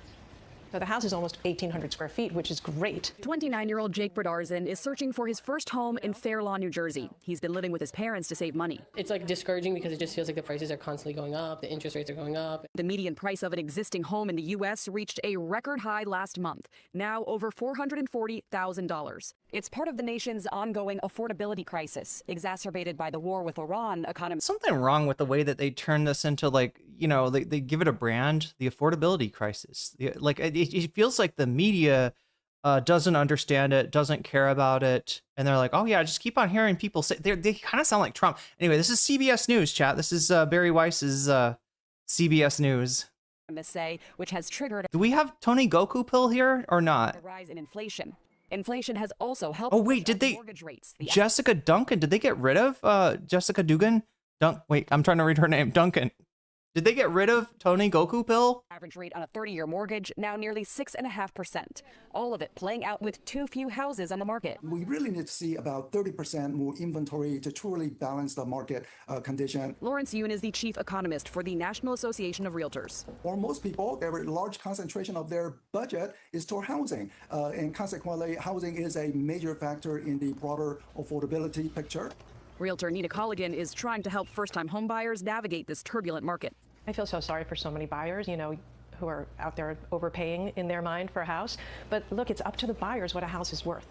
So the house is almost 1,800 square feet, which is great. 29-year-old Jake Bradarzen is searching for his first home in Fair Lawn, New Jersey. He's been living with his parents to save money. It's discouraging because it just feels like the prices are constantly going up, the interest rates are going up. The median price of an existing home in the U.S. reached a record high last month, now over $440,000. It's part of the nation's ongoing affordability crisis, exacerbated by the war with Iran. Something wrong with the way that they turn this into they give it a brand, the affordability crisis. It feels like the media doesn't understand it, doesn't care about it, and they're like, oh yeah, just keep on hearing people say. They kind of sound like Trump. Anyway, this is CBS News, chat. This is Barry Weiss's CBS News. Which has triggered. Do we have Tony Goku pill here or not? A rise in inflation. Inflation has also helped. Oh wait, did they? Mortgage rates. Jessica Duncan? Did they get rid of Jessica Dugan? Wait, I'm trying to read her name. Duncan. Did they get rid of Tony Goku pill? Average rate on a 30-year mortgage now nearly 6.5%. All of it playing out with too few houses on the market. We really need to see about 30% more inventory to truly balance the market condition. Lawrence Yoon is the chief economist for the National Association of Realtors. For most people, a very large concentration of their budget is toward housing. And consequently, housing is a major factor in the broader affordability picture. Realtor Nina Colligan is trying to help first-time homebuyers navigate this turbulent market. I feel so sorry for so many buyers, who are out there overpaying in their mind for a house. But look, it's up to the buyers what a house is worth.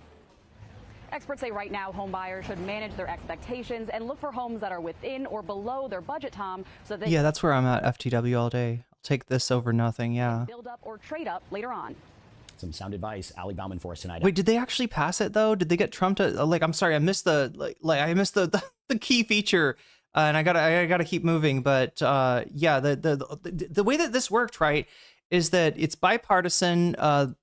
Experts say right now home buyers should manage their expectations and look for homes that are within or below their budget, Tom, so they... Yeah, that's where I'm at, FTW all day. I'll take this over nothing, yeah. ...build up or trade up later on. Some sound advice. Ali Bauman for us tonight. Wait, did they actually pass it though? Did they get Trump to I'm sorry, I missed I missed the key feature, and I gotta keep moving. But yeah, the way that this worked, right, is that it's bipartisan.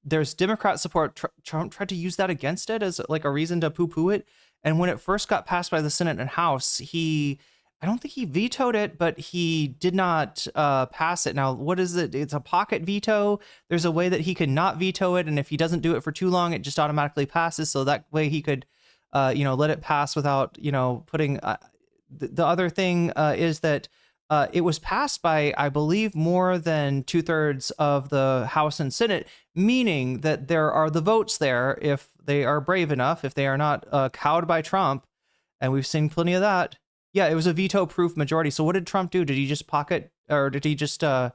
There's Democrat support. Trump tried to use that against it as a reason to poo-poo it. And when it first got passed by the Senate and House, I don't think he vetoed it, but he did not pass it. Now, what is it? It's a pocket veto. There's a way that he can not veto it, and if he doesn't do it for too long, it just automatically passes. So that way he could, let it pass without, putting. The other thing is that it was passed by, I believe, more than 2/3 of the House and Senate, meaning that there are the votes there if they are brave enough, if they are not cowed by Trump, and we've seen plenty of that. Yeah, it was a veto-proof majority. So what did Trump do? Did he just pocket, or did he just pocket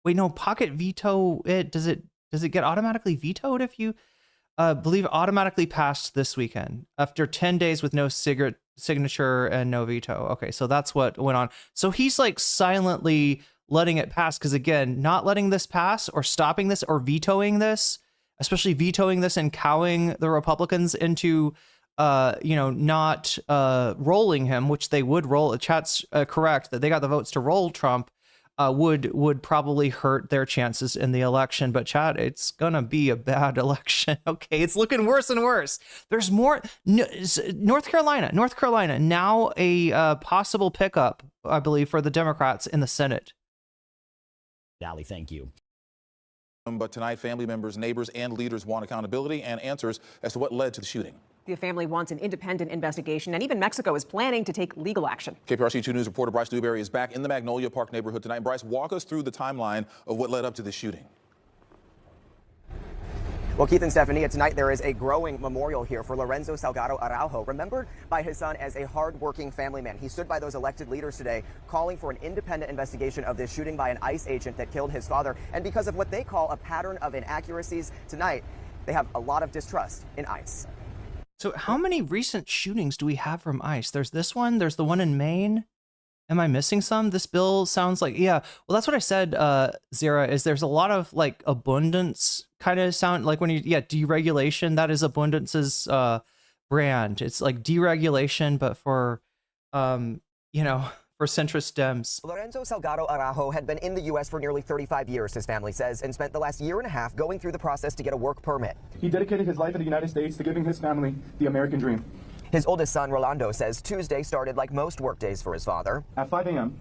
veto it? Does it get automatically vetoed if you believe automatically passed this weekend after 10 days with no signature and no veto. Okay, so that's what went on. So he's like silently letting it pass, because again, not letting this pass or stopping this or vetoing this, especially vetoing this and cowing the Republicans into not rolling him, which they would roll. Chat's correct that they got the votes to roll Trump, would probably hurt their chances in the election. But chat, it's gonna be a bad election. Okay, it's looking worse and worse. There's more. North Carolina now a possible pickup, I believe, for the Democrats in the Senate. Dally, thank you. But tonight, family members, neighbors, and leaders want accountability and answers as to what led to the shooting. The family wants an independent investigation, and even Mexico is planning to take legal action. KPRC 2 News reporter Bryce Newberry is back in the Magnolia Park neighborhood tonight. Bryce, walk us through the timeline of what led up to the shooting. Well, Keith and Stephanie, tonight there is a growing memorial here for Lorenzo Salgado Araujo, remembered by his son as a hard-working family man. He stood by those elected leaders today, calling for an independent investigation of this shooting by an ICE agent that killed his father. And because of what they call a pattern of inaccuracies, tonight they have a lot of distrust in ICE. So how many recent shootings do we have from ICE? There's this one. There's the one in Maine. Am I missing some? This bill sounds like, yeah. Well, that's what I said, Zara, is there's a lot of like abundance kind of sound, like when you, deregulation, that is abundance's brand. It's like deregulation, but for, for centrist Dems. Lorenzo Salgado Araujo had been in the U.S. for nearly 35 years, his family says, and spent the last year and a half going through the process to get a work permit. He dedicated his life in the United States to giving his family the American dream. His oldest son, Rolando, says Tuesday started like most work days for his father. At 5 a.m.,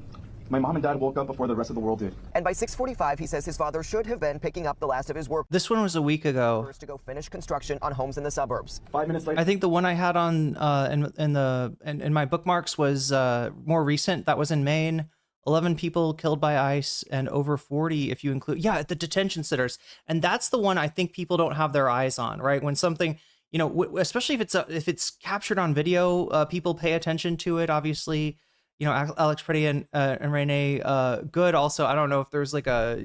my mom and dad woke up before the rest of the world did. And by 6:45, he says his father should have been picking up the last of his work. This one was a week ago. To go finish construction on homes in the suburbs. 5 minutes later. I think the one I had on in my bookmarks was more recent. That was in Maine. 11 people killed by ICE and over 40 if you include, the detention centers. And that's the one I think people don't have their eyes on, right? When something, especially if it's captured on video, people pay attention to it, obviously. Alex Pretty and Renee Good also, I don't know if there's like a,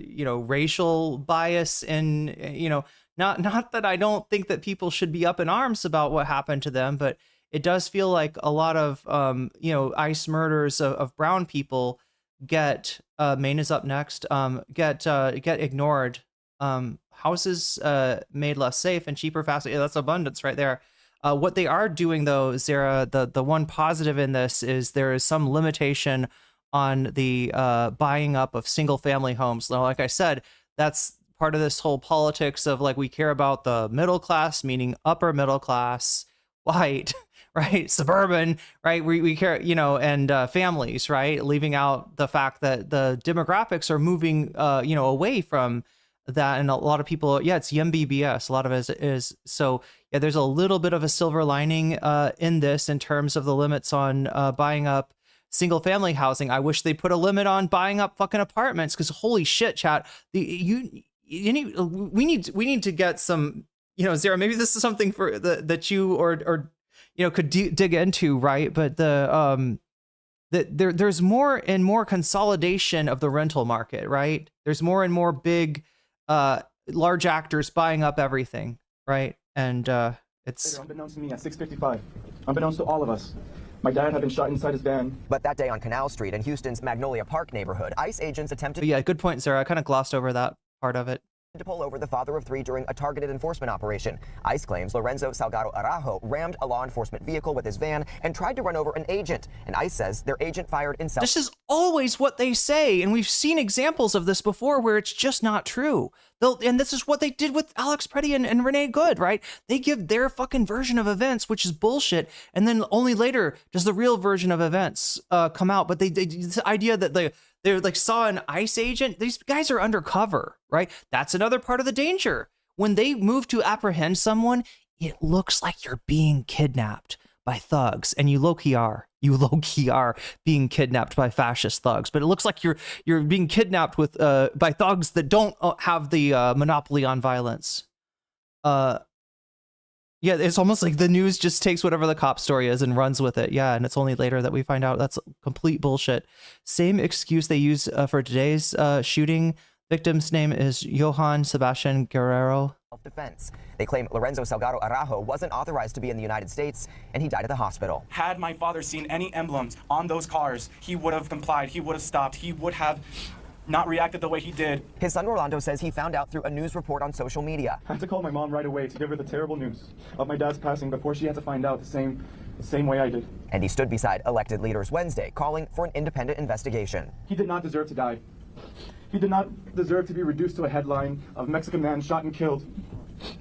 racial bias in, not that I don't think that people should be up in arms about what happened to them, but it does feel like a lot of, ICE murders of brown people get, Maine is up next, get ignored. Houses made less safe and cheaper, faster. Yeah, that's abundance right there. What they are doing, though, Zara, the one positive in this is there is some limitation on the buying up of single family homes. Now, like I said, that's part of this whole politics of like we care about the middle class, meaning upper middle class, white, right, suburban, right? We care, and families, right? Leaving out the fact that the demographics are moving, away from that, and a lot of people, it's YMBBS. A lot of it is so. Yeah, there's a little bit of a silver lining in this in terms of the limits on buying up single family housing. I wish they put a limit on buying up fucking apartments, because holy shit, chat. We need to get some, Zara. Maybe this is something for that you or could dig into, right? But there's more and more consolidation of the rental market, right? There's more and more big large actors buying up everything, right? And it's unbeknownst to me at 6:55, unbeknownst to all of us, my dad had been shot inside his van. But that day on Canal Street in Houston's Magnolia Park neighborhood, ICE agents attempted. Yeah, good point, Sarah. I kind of glossed over that part of it. To pull over the father of three during a targeted enforcement operation. ICE claims Lorenzo Salgado Araujo rammed a law enforcement vehicle with his van and tried to run over an agent. And ICE says their agent fired in self. This is always what they say, and we've seen examples of this before where it's just not true. And this is what they did with Alex Pretty and Renee Good, right? They give their fucking version of events, which is bullshit, and then only later does the real version of events come out. But they this idea that they like saw an ICE agent. These guys are undercover, right? That's another part of the danger. When they move to apprehend someone, it looks like you're being kidnapped by thugs, and you low-key are. You low-key are being kidnapped by fascist thugs, but it looks like you're being kidnapped with by thugs that don't have the monopoly on violence. Yeah, it's almost like the news just takes whatever the cop story is and runs with it. Yeah, and it's only later that we find out that's complete bullshit. Same excuse they use for today's shooting. Victim's name is Johann Sebastian Guerrero. self-defense. They claim Lorenzo Salgado Araujo wasn't authorized to be in the United States, and he died at the hospital. Had my father seen any emblems on those cars, he would have complied, he would have stopped, he would have not reacted the way he did. His son Rolando says he found out through a news report on social media. I had to call my mom right away to give her the terrible news of my dad's passing before she had to find out the same way I did. And he stood beside elected leaders Wednesday, calling for an independent investigation. He did not deserve to die. He did not deserve to be reduced to a headline of Mexican man shot and killed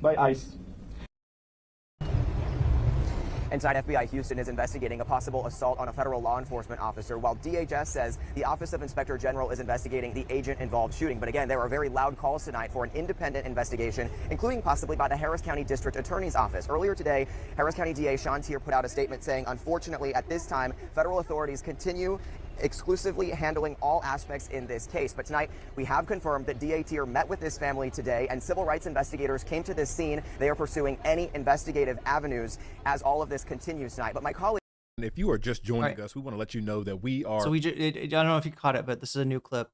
by ICE. Inside FBI Houston is investigating a possible assault on a federal law enforcement officer, while DHS says the Office of Inspector General is investigating the agent-involved shooting. But again, there are very loud calls tonight for an independent investigation, including possibly by the Harris County District Attorney's Office. Earlier today, Harris County DA Sean Tier put out a statement saying, unfortunately, at this time, federal authorities continue exclusively handling all aspects in this case. But tonight, we have confirmed that DA Tier met with this family today, and civil rights investigators came to this scene. They are pursuing any investigative avenues as all of this continues tonight. But my colleague... If you are just joining us, we want to let you know that we are... So I don't know if you caught it, but this is a new clip.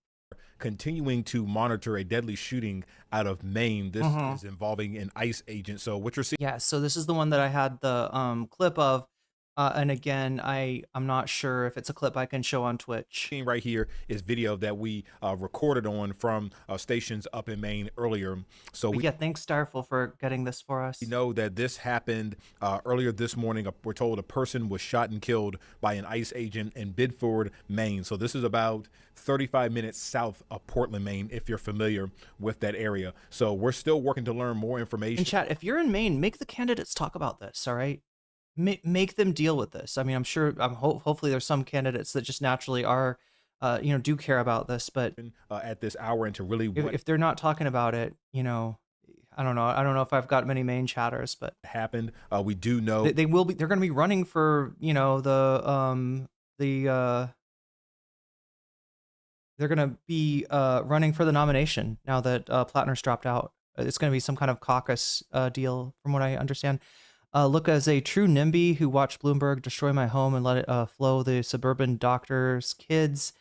Continuing to monitor a deadly shooting out of Maine. This is involving an ICE agent. So what you're seeing... Yeah, so this is the one that I had the clip of. And again, I'm not sure if it's a clip I can show on Twitch. Right here is video that we recorded on from stations up in Maine earlier. So yeah, thanks Starful for getting this for us. We know that this happened earlier this morning. We're told a person was shot and killed by an ICE agent in Biddeford, Maine. So this is about 35 minutes south of Portland, Maine, if you're familiar with that area. So we're still working to learn more information. And chat, if you're in Maine, make the candidates talk about this, all right? Make them deal with this. I mean, I'm sure, hopefully there's some candidates that just naturally are, do care about this, but at this hour, and to really, if they're not talking about it, I don't know. I don't know if I've got many Maine chatters, but happened. We do know they will be. They're going to be running for, they're going to be running for the nomination now that Platner's dropped out. It's going to be some kind of caucus deal, from what I understand. Look, as a true NIMBY who watched Bloomberg destroy my home and let it flow the suburban doctor's kids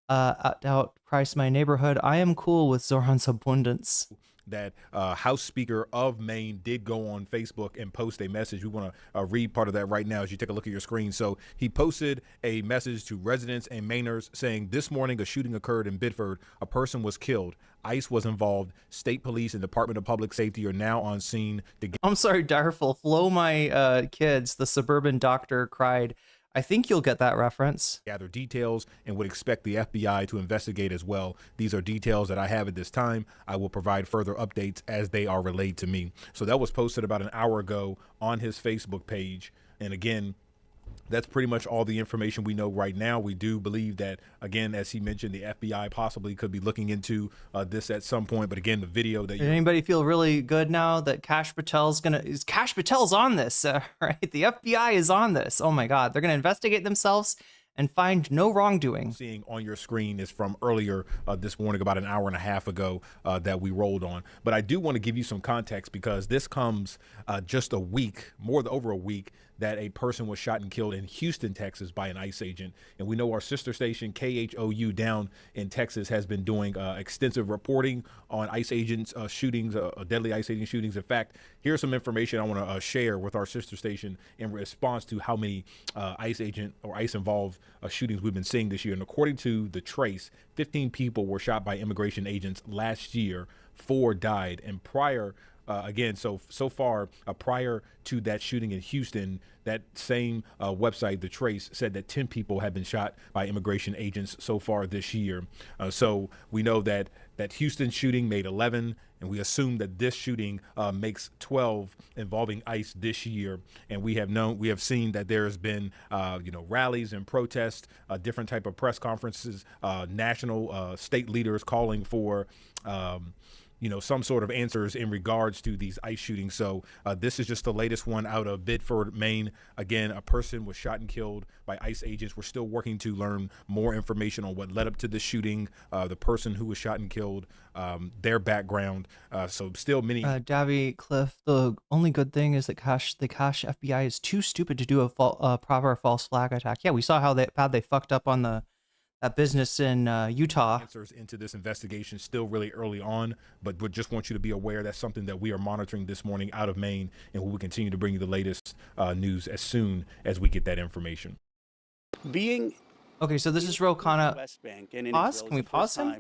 outprice my neighborhood, I am cool with Zoran's abundance. That House Speaker of Maine did go on Facebook and post a message. We want to read part of that right now as you take a look at your screen. So he posted a message to residents and Mainers saying, this morning a shooting occurred in Biddeford. A person was killed. ICE was involved. State police and Department of Public Safety are now on scene. I'm sorry, Direful. Flow my kids, the suburban doctor cried. I think you'll get that reference. Gather details and would expect the FBI to investigate as well. These are details that I have at this time. I will provide further updates as they are relayed to me. So that was posted about an hour ago on his Facebook page. And again, that's pretty much all the information we know right now. We do believe that, again, as he mentioned, the FBI possibly could be looking into this at some point. But again, the video that... Did anybody feel really good now that Kash Patel's on this, right? The FBI is on this. Oh my God. They're going to investigate themselves and find no wrongdoing. Seeing on your screen is from earlier this morning, about an hour and a half ago that we rolled on. But I do want to give you some context because this comes just a week, over a week, that a person was shot and killed in Houston, Texas by an ICE agent. And we know our sister station, KHOU, down in Texas has been doing extensive reporting on ICE agents shootings, deadly ICE agent shootings. In fact, here's some information I want to share with our sister station in response to how many ICE agent or ICE involved shootings we've been seeing this year. And according to The Trace, 15 people were shot by immigration agents last year. 4 died. And prior so far, prior to that shooting in Houston, that same website, The Trace, said that 10 people have been shot by immigration agents so far this year. So we know that Houston shooting made 11, and we assume that this shooting makes 12 involving ICE this year. And we have seen that there has been, rallies and protests, different type of press conferences, national state leaders calling for some sort of answers in regards to these ICE shootings. So this is just the latest one out of Biddeford, Maine. Again, a person was shot and killed by ICE agents. We're still working to learn more information on what led up to the shooting, the person who was shot and killed, their background. So still many. Davy Cliff, the only good thing is that the Kash FBI is too stupid to do a proper false flag attack. Yeah, we saw how bad they fucked up on the that business in Utah. Answers into this investigation still really early on, but we just want you to be aware that's something that we are monitoring this morning out of Maine, and we will continue to bring you the latest news as soon as we get that information. Okay, so this is Ro Khanna. West Bank and in Pause? Israel Can we is the pause first him? time.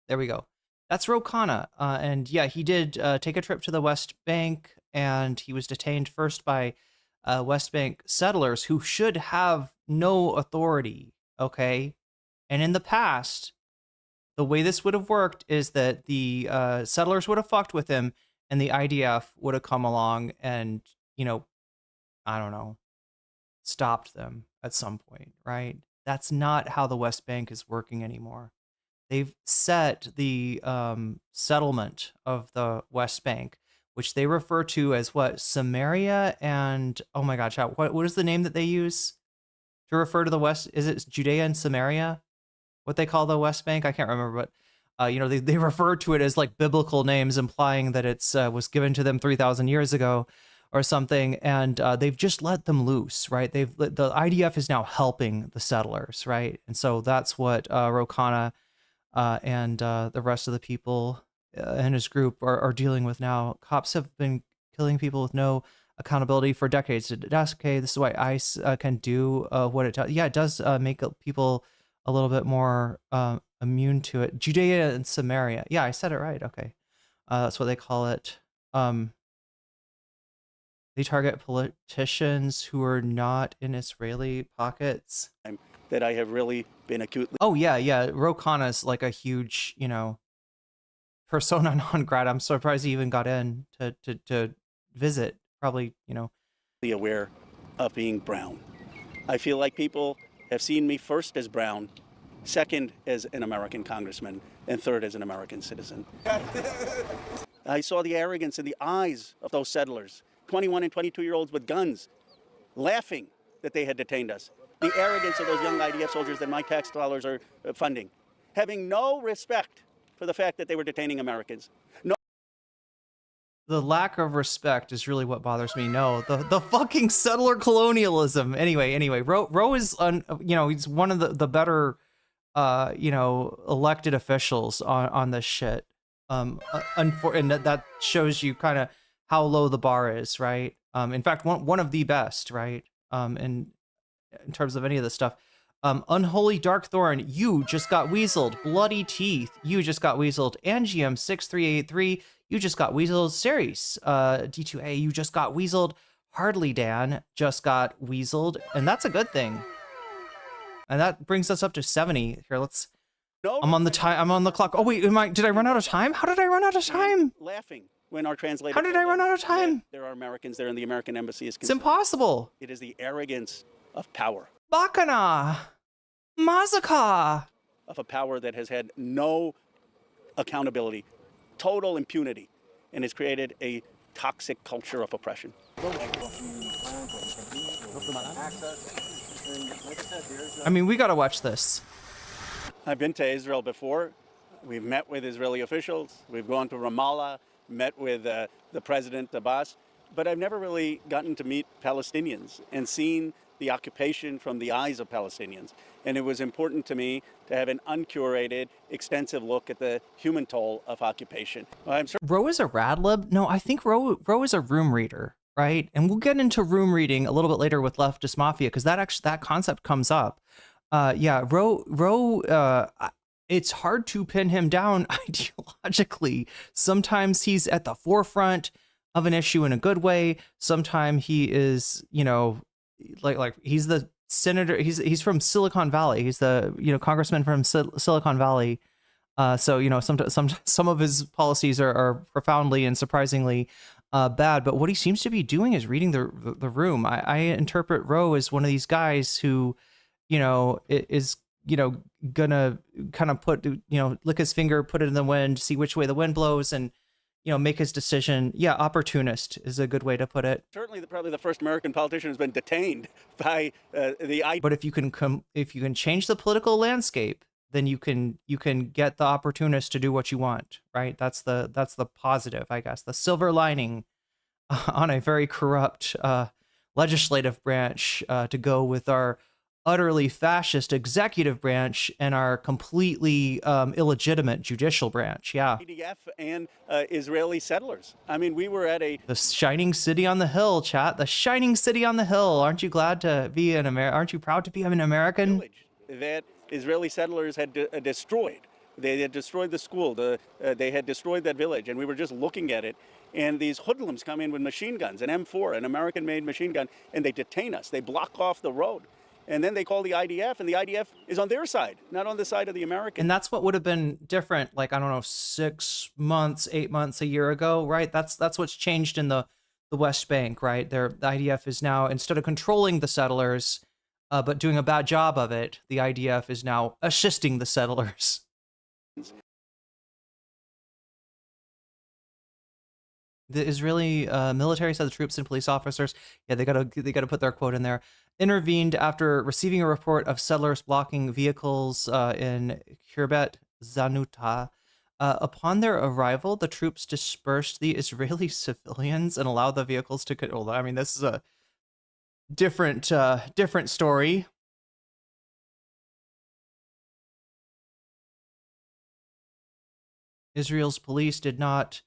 There we go. That's Ro Khanna. And yeah, he did take a trip to the West Bank, and he was detained first by West Bank settlers who should have no authority, okay? And in the past, the way this would have worked is that the settlers would have fucked with him, and the IDF would have come along and, you know, I don't know, stopped them at some point, right? That's not how the West Bank is working anymore. They've set the settlement of the West Bank, which they refer to as what? Samaria and, oh my God, chat, what is the name that they use to refer to the West? Is it Judea and Samaria? What they call the West Bank? I can't remember, but you know, they refer to it as like biblical names, implying that it's was given to them 3,000 years ago or something, and they've just let them loose, right? The IDF is now helping the settlers, right? And so that's what Ro Khanna and the rest of the people in his group are dealing with now. Cops have been killing people with no accountability for decades. That's okay. This is why ICE can do what it does. Yeah, it does make people a little bit more immune to it. Judea and Samaria. Yeah, I said it right. Okay. That's what they call it. They target politicians who are not in Israeli pockets. That I have really been acutely. Oh, yeah. Ro Khanna is like a huge, you know, persona non grata. I'm surprised he even got in to visit. Probably, you know. Aware of being brown. I feel like people have seen me first as brown, second as an American congressman, and third as an American citizen. I saw the arrogance in the eyes of those settlers, 21 and 22-year-olds with guns, laughing that they had detained us. The arrogance of those young IDF soldiers that my tax dollars are funding, having no respect for the fact that they were detaining Americans. No. The lack of respect is really what bothers me. No, the fucking settler colonialism. Anyway, Ro is you know, he's one of the better you know, elected officials on this shit. And that shows you kind of how low the bar is, right? In fact, one of the best, right? In terms of any of this stuff. Unholy Darkthorn, you just got weaseled. Bloody Teeth, you just got weaseled. Angium 6383, you just got weaseled. Series D2A, you just got weaseled. Hardly Dan just got weaseled, and that's a good thing. And that brings us up to 70. Here, let's. No, I'm on the time. I'm on the clock. Oh wait, did I run out of time? How did I run out of time? Laughing when our translator. How did I run out of time? There are Americans there, and the American embassy is. It's impossible. It is the arrogance of power. Bakana, Mazaka. Of a power that has had no accountability, total impunity, and has created a toxic culture of oppression. I mean, we gotta watch this. I've been to Israel before. We've met with Israeli officials. We've gone to Ramallah, met with the President Abbas, but I've never really gotten to meet Palestinians and seen the occupation from the eyes of Palestinians. And it was important to me to have an uncurated, extensive look at the human toll of occupation. Ro is a radlib? No, I think Ro is a room reader, right? And we'll get into room reading a little bit later with Leftist Mafia, because that concept comes up. Yeah, Ro, it's hard to pin him down ideologically. Sometimes he's at the forefront of an issue in a good way. Sometimes he is, you know, like he's the senator. He's from Silicon Valley. He's the, you know, congressman from Silicon Valley. So, you know, some of his policies are profoundly and surprisingly bad. But what he seems to be doing is reading the room. I interpret Ro as one of these guys who, you know, is, you know, gonna kind of put, you know, lick his finger, put it in the wind, see which way the wind blows, and, you know, make his decision. Yeah, opportunist is a good way to put it. Certainly, probably the first American politician who's been detained by the. But if you can change the political landscape, then you can get the opportunist to do what you want, right? That's the positive, I guess, the silver lining on a very corrupt legislative branch to go with our utterly fascist executive branch and our completely illegitimate judicial branch. Yeah. IDF and Israeli settlers. I mean, we were at The shining city on the hill, chat. The shining city on the hill. Aren't you glad to be an American? Aren't you proud to be an American? village that Israeli settlers had destroyed. They had destroyed the school. They had destroyed that village, and we were just looking at it. And these hoodlums come in with machine guns, an M4, an American-made machine gun, and they detain us. They block off the road. And then they call the IDF, and the IDF is on their side, not on the side of the Americans. And that's what would have been different, like, I don't know, 6 months, 8 months, a year ago, right? That's what's changed in the West Bank, right? The IDF is now, instead of controlling the settlers, but doing a bad job of it, the IDF is now assisting the settlers. The Israeli military said the troops and police officers, yeah, they gotta put their quote in there, intervened after receiving a report of settlers blocking vehicles in Kirbet Zanuta. Upon their arrival, the troops dispersed the Israeli civilians and allowed the vehicles to control. I mean, this is a different story. Israel's police did not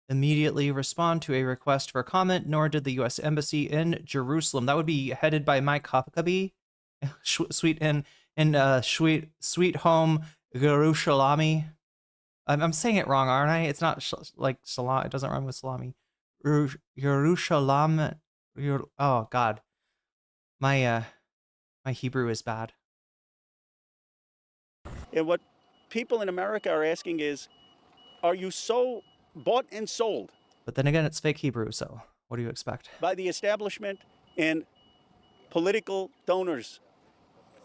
immediately respond to a request for comment, nor did the U.S. Embassy in Jerusalem. That would be headed by Mike Huckabee, sweet home Yerushalami. I'm saying it wrong, aren't I? It's not like salam. It doesn't rhyme with salami. Yerushalam. Oh God, my Hebrew is bad. And what people in America are asking is, are you so bought and sold? But then again, it's fake Hebrew, so what do you expect? By the establishment and political donors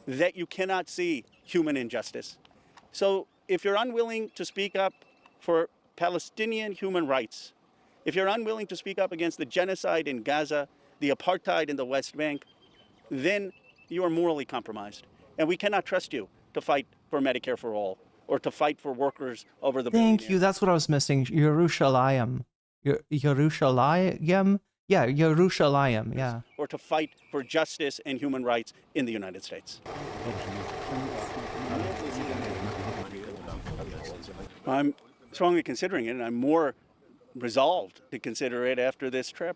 that you cannot see human injustice. So if you're unwilling to speak up for Palestinian human rights, if you're unwilling to speak up against the genocide in Gaza, the apartheid in the West Bank, then you are morally compromised. And we cannot trust you to fight for Medicare for all, or to fight for workers over the Thank you. That's what I was missing. Yerushalayim. Yerushalayim? Yeah, Yerushalayim. Yeah. Or to fight for justice and human rights in the United States. I'm strongly considering it, and I'm more resolved to consider it after this trip.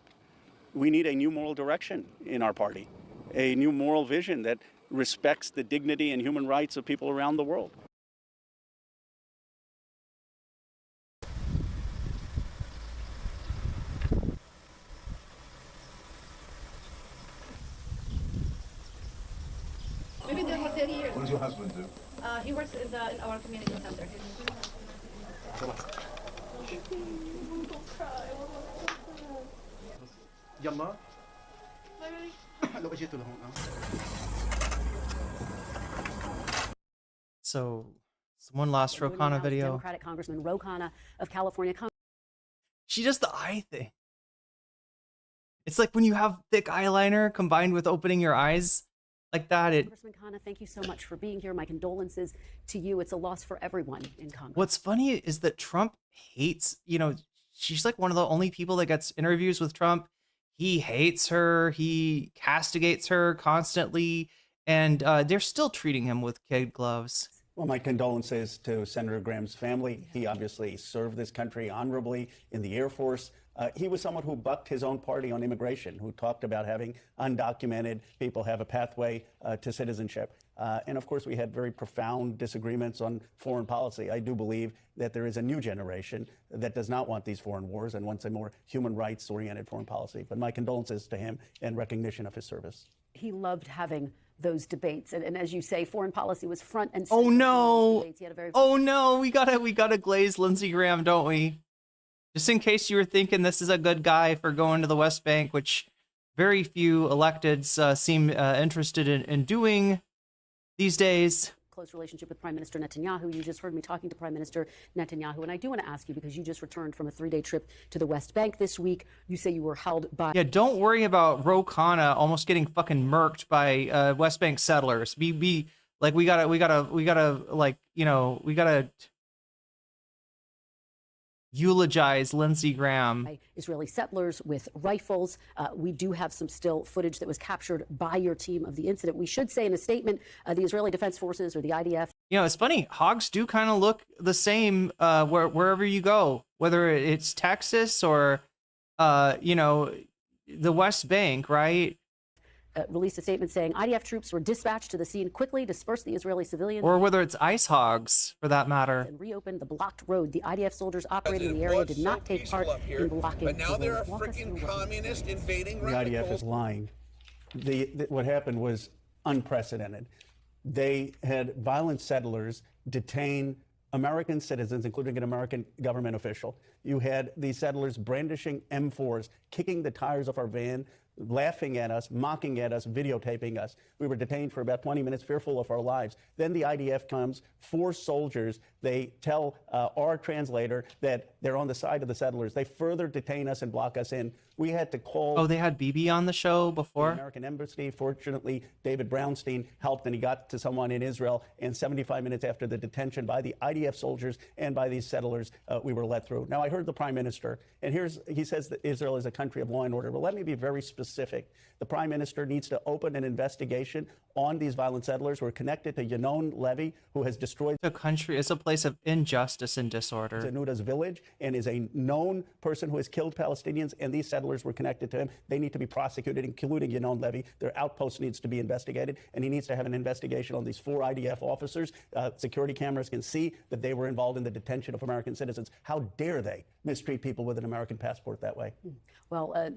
We need a new moral direction in our party, a new moral vision that respects the dignity and human rights of people around the world. Maybe there for 30 years. What does your husband do? He works in our community center. يلا لو اجيت لهون So, one last Ro Khanna video. Democratic Congressman Ro Khanna of California. She does the eye thing. It's like when you have thick eyeliner combined with opening your eyes like that. Congressman Khanna, thank you so much for being here. My condolences to you. It's a loss for everyone in Congress. What's funny is that Trump hates, she's like one of the only people that gets interviews with Trump. He hates her. He castigates her constantly. And they're still treating him with kid gloves. Well, my condolences to Senator Graham's family. He obviously served this country honorably in the Air Force. He was someone who bucked his own party on immigration, who talked about having undocumented people have a pathway to citizenship. And of course, we had very profound disagreements on foreign policy. I do believe that there is a new generation that does not want these foreign wars and wants a more human rights-oriented foreign policy. But my condolences to him and recognition of his service. He loved having those debates, and as you say, foreign policy was front and center. Oh no! Oh no! We gotta glaze Lindsey Graham, don't we? Just in case you were thinking this is a good guy for going to the West Bank, which very few electeds seem interested in doing these days. Close relationship with Prime Minister Netanyahu. You just heard me talking to Prime Minister Netanyahu, and I do want to ask you, because you just returned from a 3-day trip to the West Bank this week. You say you were held by... Yeah, don't worry about Ro Khanna almost getting fucking murked by West Bank settlers. We gotta eulogize Lindsey Graham. Israeli settlers with rifles. We do have some still footage that was captured by your team of the incident. We should say in a statement, the Israeli Defense Forces or the IDF. You know, it's funny. Hogs do kind of look the same wherever you go, whether it's Texas or, you know, the West Bank, right? Released a statement saying IDF troops were dispatched to the scene, quickly dispersed the Israeli civilians. Or whether it's ice hogs, for that matter. And reopened the blocked road. The IDF soldiers operating in the area did not take part in blocking. But now there are freaking communists invading The IDF is lying. What happened was unprecedented. They had violent settlers detain American citizens, including an American government official. You had these settlers brandishing M4s, kicking the tires off our van, laughing at us, mocking at us, videotaping us. We were detained for about 20 minutes, fearful of our lives. Then the IDF comes, 4 soldiers. They tell our translator that they're on the side of the settlers. They further detain us and block us in. We had to call. Oh, they had BB on the show before? The American Embassy. Fortunately, David Brownstein helped, and he got to someone in Israel. And 75 minutes after the detention by the IDF soldiers and by these settlers, we were let through. Now, I heard the Prime Minister, and he says that Israel is a country of law and order. Well, let me be very specific. The Prime Minister needs to open an investigation on these violent settlers who are connected to Yanon Levy, who has destroyed the country. Is a place of injustice and disorder. Zanuda's village, and is a known person who has killed Palestinians, and these settlers were connected to him. They need to be prosecuted, including Yanon Levy. Their outpost needs to be investigated, and he needs to have an investigation on these 4 IDF officers. Security cameras can see that they were involved in the detention of American citizens. How dare they mistreat people with an American passport that way? Well,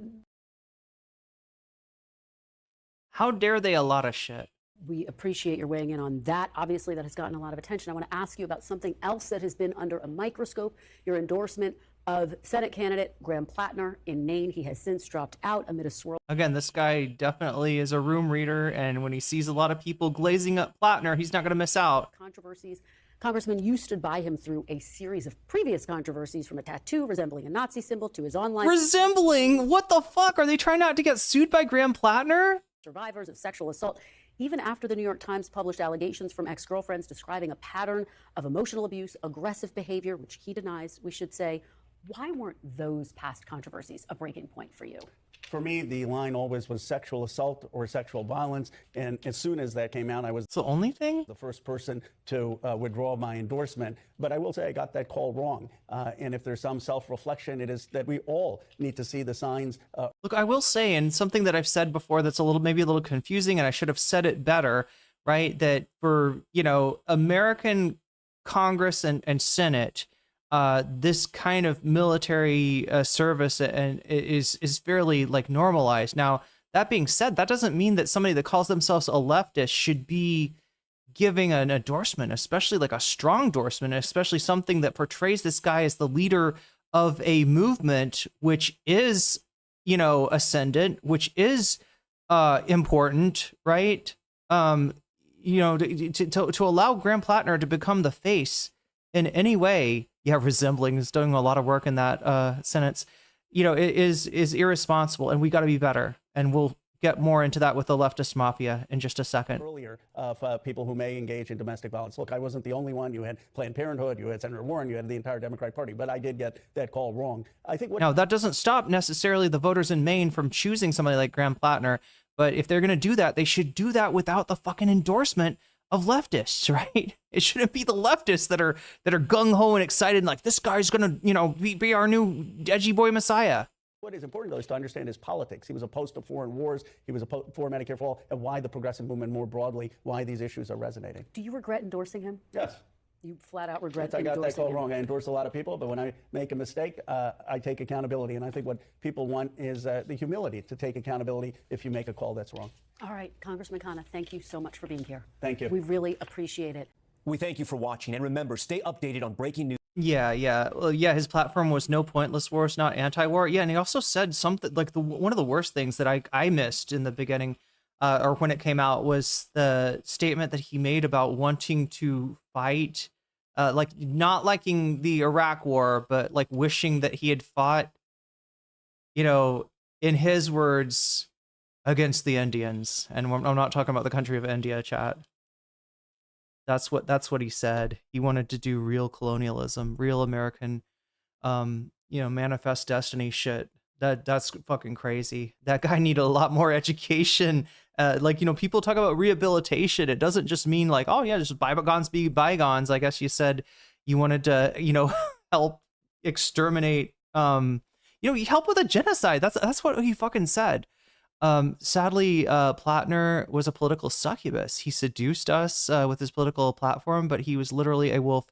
how dare they a lot of shit? We appreciate your weighing in on that. Obviously, that has gotten a lot of attention. I want to ask you about something else that has been under a microscope, your endorsement of Senate candidate Graham Platner in Maine. He has since dropped out amid a swirl. Again, this guy definitely is a room reader, and when he sees a lot of people glazing up Platner, he's not going to miss out. Controversies. Congressman, you stood by him through a series of previous controversies, from a tattoo resembling a Nazi symbol to his online... Resembling? What the fuck? Are they trying not to get sued by Graham Platner? Survivors of sexual assault. Even after the New York Times published allegations from ex-girlfriends describing a pattern of emotional abuse, aggressive behavior, which he denies, we should say, why weren't those past controversies a breaking point for you? For me, the line always was sexual assault or sexual violence. And as soon as that came out, I was the only thing, the first person to withdraw my endorsement. But I will say I got that call wrong. And if there's some self-reflection, it is that we all need to see the signs. Look, I will say, and something that I've said before that's maybe a little confusing, and I should have said it better, right? That for, you know, American Congress and Senate, this kind of military service and is fairly like normalized. Now, that being said, that doesn't mean that somebody that calls themselves a leftist should be giving an endorsement, especially like a strong endorsement, especially something that portrays this guy as the leader of a movement which is, you know, ascendant, which is important, right? You know, to allow Graham Platner to become the face in any way, resembling, is doing a lot of work in that sentence, you know, it is irresponsible, and we got to be better. And we'll get more into that with the leftist mafia in just a second. Earlier, of people who may engage in domestic violence. Look, I wasn't the only one. You had Planned Parenthood, you had Senator Warren, you had the entire Democratic Party, but I did get that call wrong. I think now that doesn't stop necessarily the voters in Maine from choosing somebody like Graham Platner, but if they're going to do that, they should do that without the fucking endorsement of leftists, right? It shouldn't be the leftists that are gung-ho and excited and like, this guy's gonna, you know, be our new edgy boy messiah. What is important, though, is to understand his politics. He was opposed to foreign wars. He was opposed for Medicare for all, and why the progressive movement more broadly, why these issues are resonating. Do you regret endorsing him? Yes. You flat out regret I got that call him. wrong. I endorse a lot of people, but when I make a mistake, I take accountability. And I think what people want is the humility to take accountability if you make a call that's wrong. All right, Congressman Khanna, thank you so much for being here. Thank you. We really appreciate it. We thank you for watching, and remember, stay updated on breaking news. Yeah. Well, yeah, his platform was no pointless wars, not anti-war. Yeah, and he also said something like one of the worst things that I missed in the beginning, or when it came out, was the statement that he made about wanting to fight, like not liking the Iraq war, but like wishing that he had fought, you know, in his words, against the Indians. And I'm not talking about the country of India, chat. That's what he said. He wanted to do real colonialism, real American manifest destiny shit. That's fucking crazy. That guy needed a lot more education. People talk about rehabilitation. It doesn't just mean like, oh yeah, just bygones be bygones. I guess you said you wanted to, help exterminate, you help with a genocide. That's what he fucking said. Sadly, Platner was a political succubus. He seduced us with his political platform, but he was literally a wolf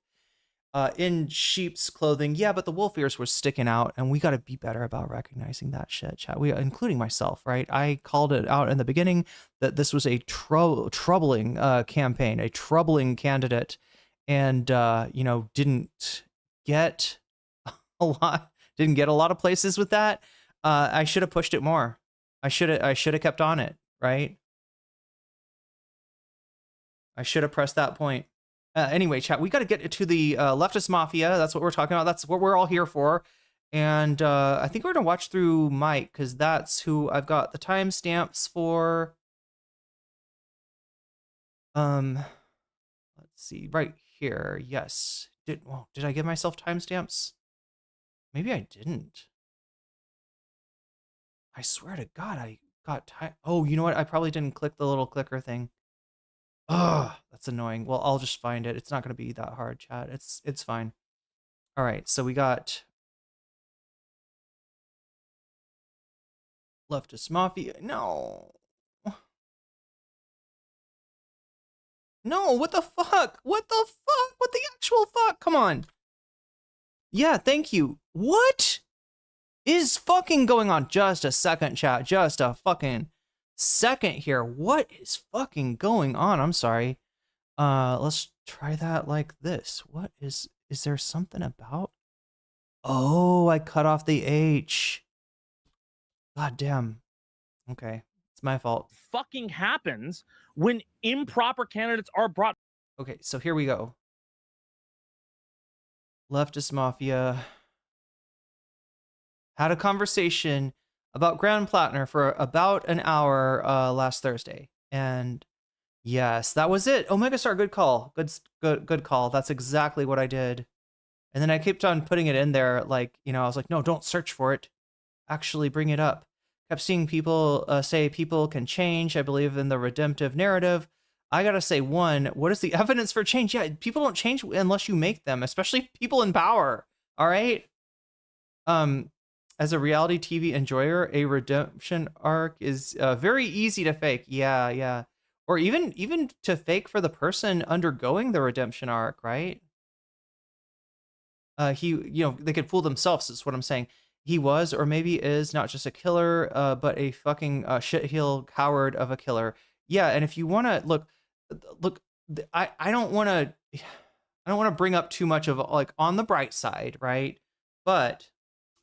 in sheep's clothing. Yeah, but the wolf ears were sticking out, and we got to be better about recognizing that shit, chat. Including myself, right? I called it out in the beginning that this was a troubling campaign, a troubling candidate, and didn't get a lot of places with that. I should have pushed it more. I should have kept on it, right? I should have pressed that point. Anyway, chat, we got to get to the Leftist Mafia. That's what we're talking about. That's what we're all here for. And I think we're going to watch through Mike, because that's who I've got the timestamps for. Let's see, right here. Yes. Did I give myself timestamps? Maybe I didn't. I swear to God, I got time. Oh, you know what? I probably didn't click the little clicker thing. Oh, that's annoying. Well, I'll just find it. It's not going to be that hard, chat. It's fine. All right, so we got Leftist Mafia. No. No, what the fuck? What the fuck? What the actual fuck? Come on. Yeah, thank you. What is fucking going on? Just a second, chat. Just a fucking second here. What is fucking going on? I'm sorry. Let's try that like this. What is there something about? Oh, I cut off the H. God damn. Okay. It's my fault. Fucking happens when improper candidates are brought. Okay, so here we go. Leftist Mafia had a conversation about Graham Platner for about an hour last Thursday. And yes, that was it. Omega Star, good call. Good call. That's exactly what I did. And then I kept on putting it in there, like, I was like, no, don't search for it. Actually bring it up. Kept seeing people say people can change. I believe in the redemptive narrative. I gotta say, one, what is the evidence for change? Yeah, people don't change unless you make them, especially people in power. All right. As a reality TV enjoyer, a redemption arc is very easy to fake. Yeah. Or even to fake for the person undergoing the redemption arc, right? They could fool themselves, is what I'm saying. He was, or maybe is, not just a killer, but a fucking shitheel coward of a killer. Yeah, and if you want to look, I don't want to bring up too much of like on the bright side, right? But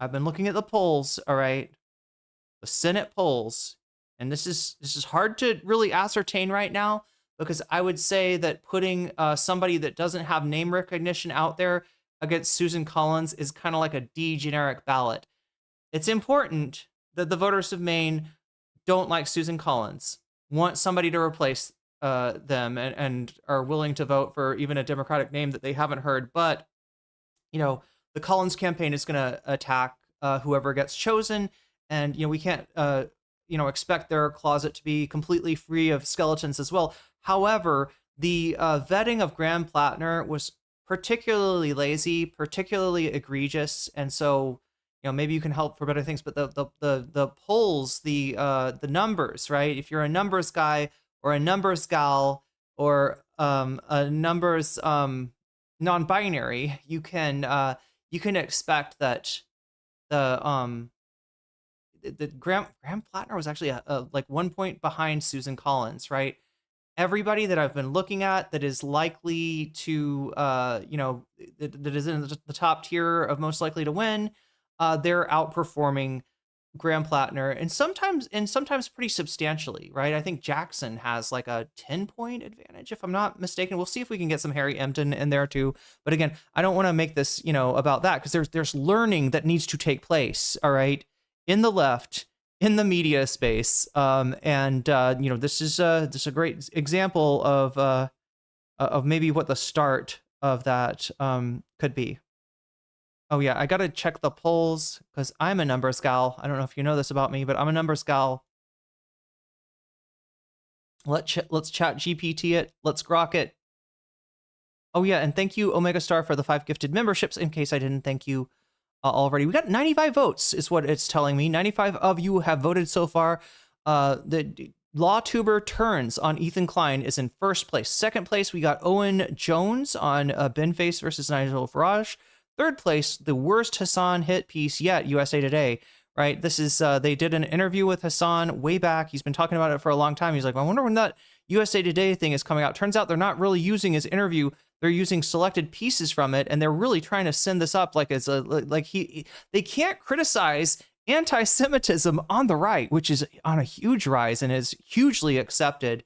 I've been looking at the polls, all right? The Senate polls, and this is hard to really ascertain right now, because I would say that putting somebody that doesn't have name recognition out there against Susan Collins is kind of like a generic ballot. It's important that the voters of Maine don't like Susan Collins, want somebody to replace them, and are willing to vote for even a Democratic name that they haven't heard. But, the Collins campaign is going to attack whoever gets chosen. And, we can't, expect their closet to be completely free of skeletons as well. However, the vetting of Graham Platner was particularly lazy, particularly egregious. And so, maybe you can help for better things, but the polls, the numbers, right? If you're a numbers guy or a numbers gal or a numbers non-binary, you can expect that the Graham Platner was actually like 1 point behind Susan Collins, right? Everybody that I've been looking at that is likely to, that is in the top tier of most likely to win, they're outperforming Graham Platner, and sometimes pretty substantially, right? I think Jackson has like a 10-point advantage, if I'm not mistaken. We'll see if we can get some Harry Empton in there too. But again, I don't want to make this, about that, because there's learning that needs to take place, all right, in the left, in the media space, this is a great example of maybe what the start of that could be. Oh yeah, I gotta check the polls because I'm a numbers gal. I don't know if you know this about me, but I'm a numbers gal. Let's chat GPT it. Let's grok it. Oh yeah, and thank you Omega Star for the 5 gifted memberships. In case I didn't thank you already, we got 95 votes, is what it's telling me. 95 of you have voted so far. The LawTuber Turns on Ethan Klein is in first place. Second place, we got Owen Jones on Ben Face versus Nigel Farage. Third place, the worst Hassan hit piece yet, USA Today. Right, this is they did an interview with Hassan way back. He's been talking about it for a long time. He's like, I wonder when that USA Today thing is coming out. Turns out they're not really using his interview. They're using selected pieces from it, and they're really trying to send this up like it's they can't criticize anti-Semitism on the right, which is on a huge rise and is hugely accepted.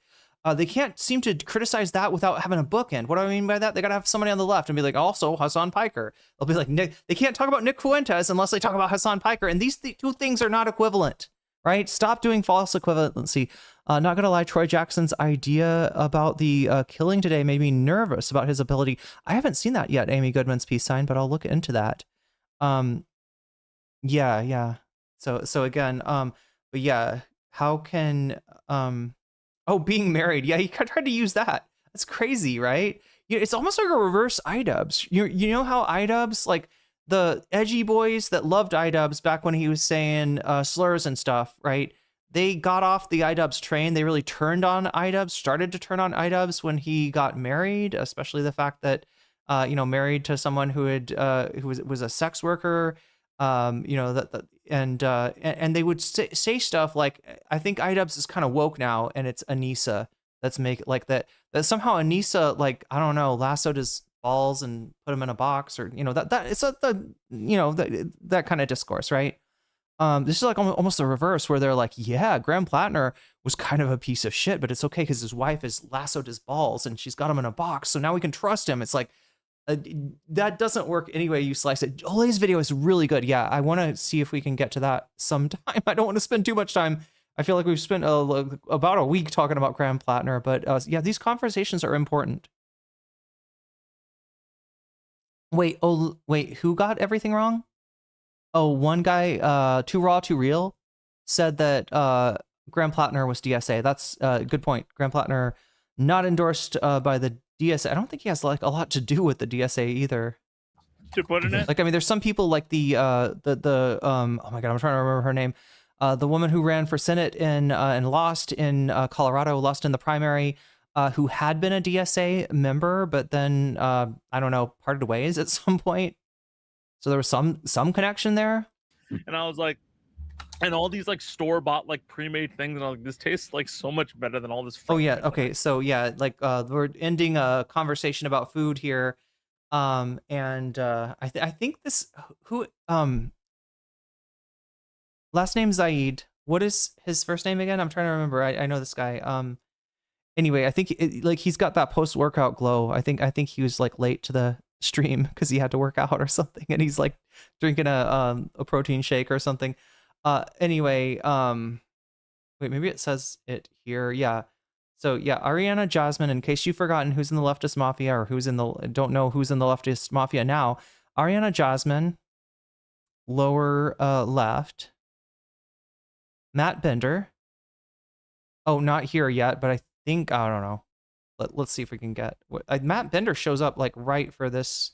They can't seem to criticize that without having a bookend. What do I mean by that? They got to have somebody on the left and be like, also Hassan Piker. They'll be like, Nick. They can't talk about Nick Fuentes unless they talk about Hassan Piker. And these two things are not equivalent, right? Stop doing false equivalency. Not gonna lie, Troy Jackson's idea about the killing today made me nervous about his ability. I haven't seen that yet, Amy Goodman's peace sign, but I'll look into that. Yeah. So again, but yeah, how can oh, being married. Yeah, he tried to use that. That's crazy, right? It's almost like a reverse iDubbbz. You know how iDubbbz, like the edgy boys that loved iDubbbz back when he was saying slurs and stuff, right? They got off the iDubbbz train. They really turned on iDubbbz, started to turn on iDubbbz when he got married, especially the fact that, married to someone who was a sex worker, and they would say stuff like, I think iDubbbz is kind of woke now, and it's Anissa that's like that somehow Anissa, like, I don't know, lassoed his balls and put him in a box, or that it's that kind of discourse, right? This is like almost the reverse, where they're like, yeah, Graham Platner was kind of a piece of shit, but it's okay because his wife has lassoed his balls and she's got him in a box, so now we can trust him. It's like, that doesn't work any way you slice it. Ole's video is really good. Yeah, I want to see if we can get to that sometime. I don't want to spend too much time. I feel like we've spent about a week talking about Graham Platner, but yeah, these conversations are important. Wait, who got everything wrong? Oh, one guy, Too Raw, Too Real, said that Graham Platner was DSA. That's a good point. Graham Platner not endorsed by the DSA. I don't think he has like a lot to do with the DSA either. To put in it, like, I mean, there's some people like oh my god, I'm trying to remember her name. The woman who ran for Senate and lost in Colorado, lost in the primary, who had been a DSA member, but then I don't know, parted ways at some point. So there was some connection there. And I was like, and all these like store-bought like pre-made things, and I was like, this tastes like so much better than all this. Oh yeah, okay, so yeah, like we're ending a conversation about food here, and I think this last name Zaid. What is his first name again? I'm trying to remember. I know this guy. Anyway, I think he's got that post-workout glow. I think he was like late to the stream because he had to work out or something, and he's like drinking a protein shake or something. Anyway, wait, maybe it says it here. Yeah. So yeah, Ariana Jasmine, in case you've forgotten who's in the Leftist Mafia, or don't know who's in the Leftist Mafia now, Ariana Jasmine, lower left. Matt Bender. Oh, not here yet, but I think, I don't know. Let's see if we can get Matt Bender shows up like right for this.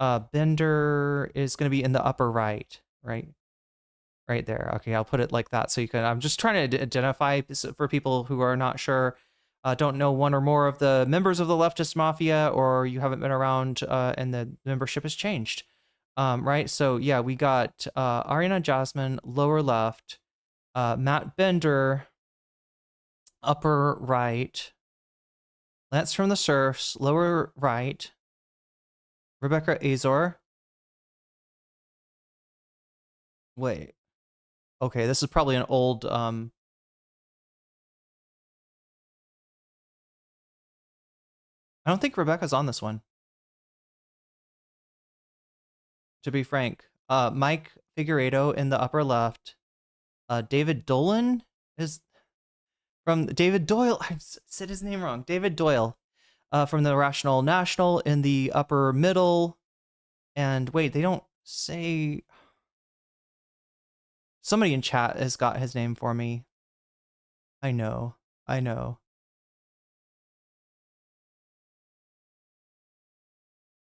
Bender is going to be in the upper right there. Okay, I'll put it like that so you can. I'm just trying to identify this for people who are not sure, don't know one or more of the members of the Leftist Mafia, or you haven't been around and the membership has changed. Right. So yeah, we got Ariana Jasmine, lower left, Matt Bender, upper right. Lance from the Surfs, lower right. Rebecca Azor. Wait. Okay, this is probably an old I don't think Rebecca's on this one, to be frank. Mike Figueredo in the upper left. David Dolan is from David Doyle. I said his name wrong. David Doyle from the Rational National in the upper middle. And wait, they don't say. Somebody in chat has got his name for me. I know.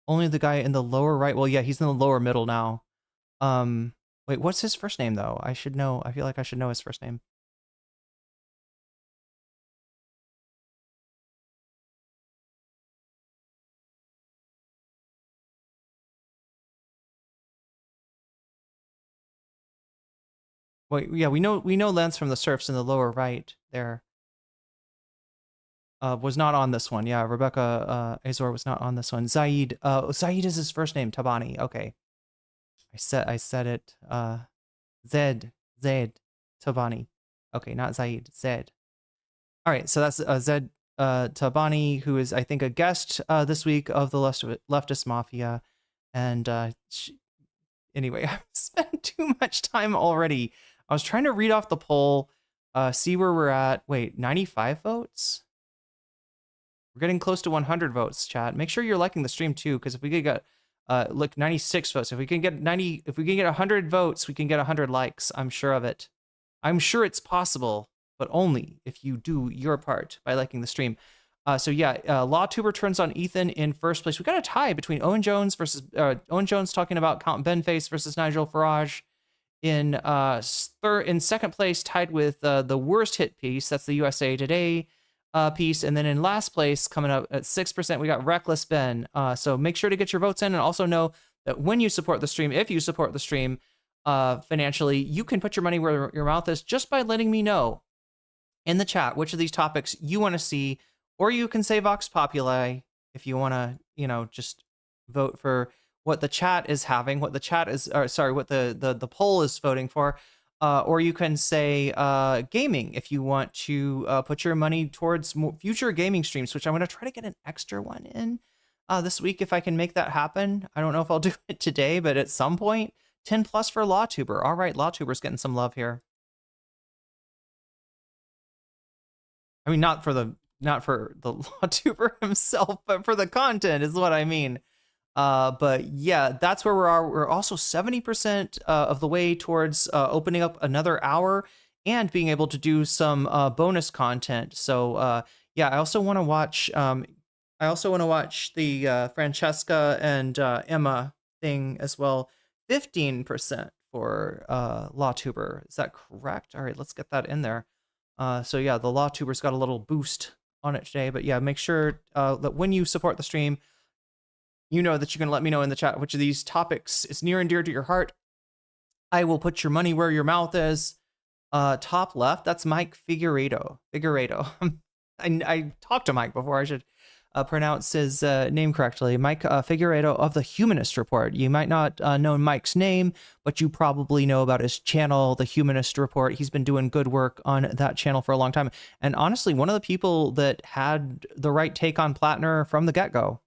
Only the guy in the lower right. Well, yeah, he's in the lower middle now. Wait, what's his first name though? I should know. I feel like I should know his first name. Wait, yeah, we know Lance from the Surfs in the lower right there. Was not on this one. Yeah, Rebecca Azor was not on this one. Zaid. Zaid is his first name. Tabani. Okay. I said it. Zed Tabani. Okay, not Zaid. Zed. All right, so that's Zed Tabani, who is, I think, a guest this week of the Leftist Mafia. And anyway, I've spent too much time already. I was trying to read off the poll, see where we're at. Wait, 95 votes? We're getting close to 100 votes, chat. Make sure you're liking the stream too, because if we could get look, 96 votes. If we can get 100 votes, we can get 100 likes. I'm sure of it. I'm sure it's possible, but only if you do your part by liking the stream. So yeah, LawTuber turns on Ethan in first place. We got a tie between Owen Jones versus Owen Jones talking about Count Benface versus Nigel Farage. In second place, tied with the worst hit piece. That's the USA Today piece. And then in last place, coming up at 6%, we got Reckless Ben. So make sure to get your votes in, and also know that when you support the stream, if you support the stream financially, you can put your money where your mouth is just by letting me know in the chat which of these topics you want to see, or you can say Vox Populi if you want to, just vote for what the chat is having, what the chat is, or sorry, what the poll is voting for. Or you can say gaming if you want to put your money towards future gaming streams, which I'm going to try to get an extra one in this week if I can make that happen. I don't know if I'll do it today, but at some point, 10 plus for LawTuber. All right, LawTuber's getting some love here. I mean, not for the LawTuber himself, but for the content is what I mean. But yeah, that's where we are. We're also 70% of the way towards opening up another hour and being able to do some bonus content. So yeah, I also want to watch. I also want to watch the Francesca and Emma thing as well. 15% for LawTuber. Is that correct? All right, let's get that in there. So yeah, the LawTuber's got a little boost on it today. But yeah, make sure that when you support the stream, you know that you can let me know in the chat which of these topics is near and dear to your heart. I will put your money where your mouth is. Top left, that's Mike Figueredo. I talked to Mike before. I should pronounce his name correctly. Mike Figueredo of the Humanist Report. You might not know Mike's name, but you probably know about his channel, The Humanist Report. He's been doing good work on that channel for a long time. And honestly, one of the people that had the right take on Platner from the get-go.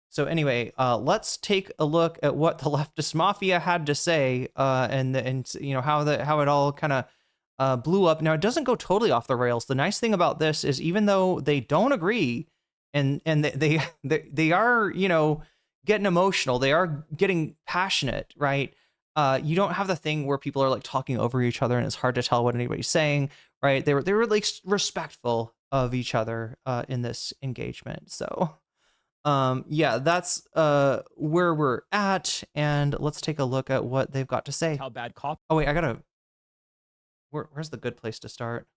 So anyway, let's take a look at what the Leftist Mafia had to say, and how it all kind of blew up. Now, it doesn't go totally off the rails. The nice thing about this is, even though they don't agree, and they are getting emotional, they are getting passionate, right? You don't have the thing where people are like talking over each other and it's hard to tell what anybody's saying, right? They were like respectful of each other in this engagement. So yeah, that's where we're at, and let's take a look at what they've got to say. How bad cop? Oh wait, I gotta. Where's the good place to start?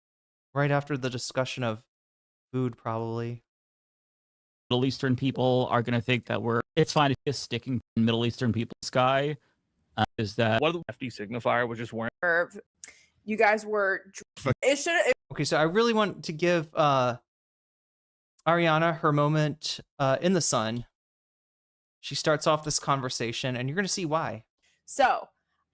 Right after the discussion of food, probably. Middle Eastern people are going to think that it's fine if you're sticking in Middle Eastern people's sky. Is that what the FD signifier was just wearing? You guys were. Okay, so I really want to give Ariana her moment in the sun. She starts off this conversation, and you're going to see why. So,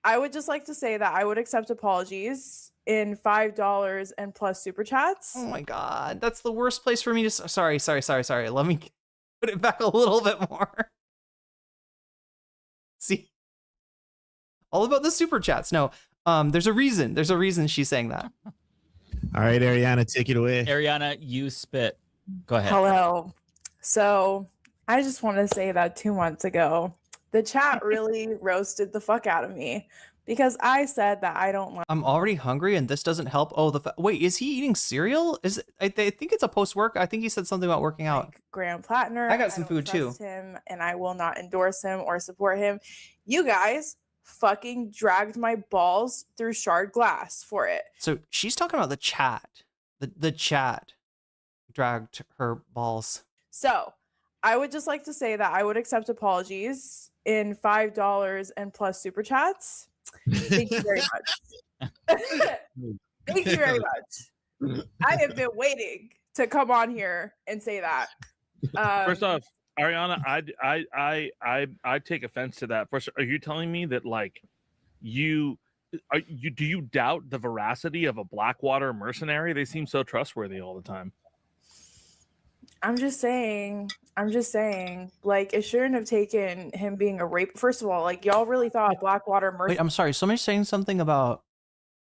I would just like to say that I would accept apologies in $5 and plus super chats. Oh my God, that's the worst place for me to. Sorry. Let me put it back a little bit more. See, all about the super chats. No, there's a reason. There's a reason she's saying that. All right, Ariana, take it away. Ariana, you spit. Go ahead. Hello. So, I just want to say that 2 months ago, the chat really roasted the fuck out of me because I said that I don't like. I'm already hungry and this doesn't help. Oh, wait, is he eating cereal? I think it's a post-work. I think he said something about working out. Graham Platner. I got some food too. Trust him, and I will not endorse him or support him. You guys fucking dragged my balls through shard glass for it. So she's talking about the chat. The chat dragged her balls. So I would just like to say that I would accept apologies in $5 and plus super chats. Thank you very much. Thank you very much. I have been waiting to come on here and say that. First off, Ariana, I take offense to that. First, are you telling me that like do you doubt the veracity of a Blackwater mercenary? They seem so trustworthy all the time. I'm just saying, like, it shouldn't have taken him being a rape. First of all, like, y'all really thought Blackwater mercenary. Wait, I'm sorry. Somebody's saying something about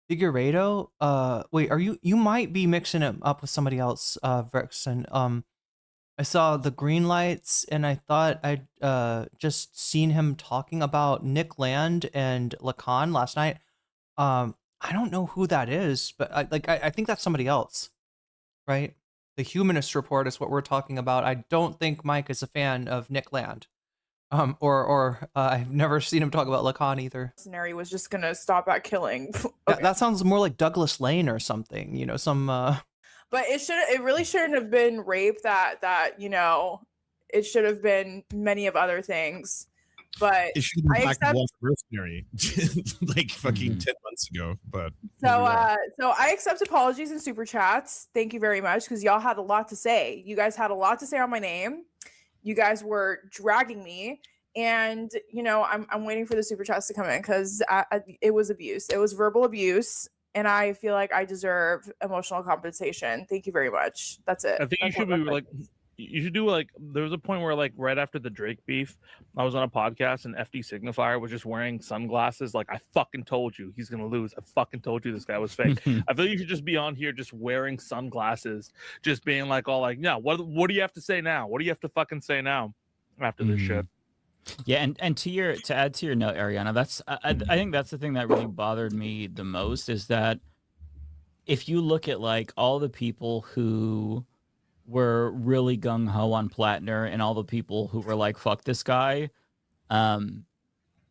Figueiredo. Wait, you might be mixing it up with somebody else, Vexen. I saw the green lights and I thought I'd just seen him talking about Nick Land and Lacan last night. I don't know who that is, but I think that's somebody else, right? The Humanist Report is what we're talking about. I don't think Mike is a fan of Nick Land. Or I've never seen him talk about Lacan either. Mercenary was just gonna stop at killing. That sounds more like Douglas Lane or something, you know, some But it really shouldn't have been rape. That you know, it should have been many of other things. But it should have been Blackwater mercenary like fucking 10 months ago. But so I accept apologies and super chats. Thank you very much, because y'all had a lot to say. You guys had a lot to say on my name. You guys were dragging me, and you know I'm waiting for the super chats to come in because it was abuse. It was verbal abuse, and I feel like I deserve emotional compensation. Thank you very much. That's it. I think That's you should all be my- like, you should do like, there was a point where like right after the Drake beef, I was on a podcast and FD Signifier was just wearing sunglasses. Like, I fucking told you he's gonna lose. I fucking told you this guy was fake. I feel you should just be on here just wearing sunglasses, just being like all like, yeah, what do you have to say now? What do you have to fucking say now after this shit? Yeah, and to add to your note, Ariana, that's I think that's the thing that really bothered me the most, is that if you look at like all the people who were really gung-ho on Platner and all the people who were like, fuck this guy,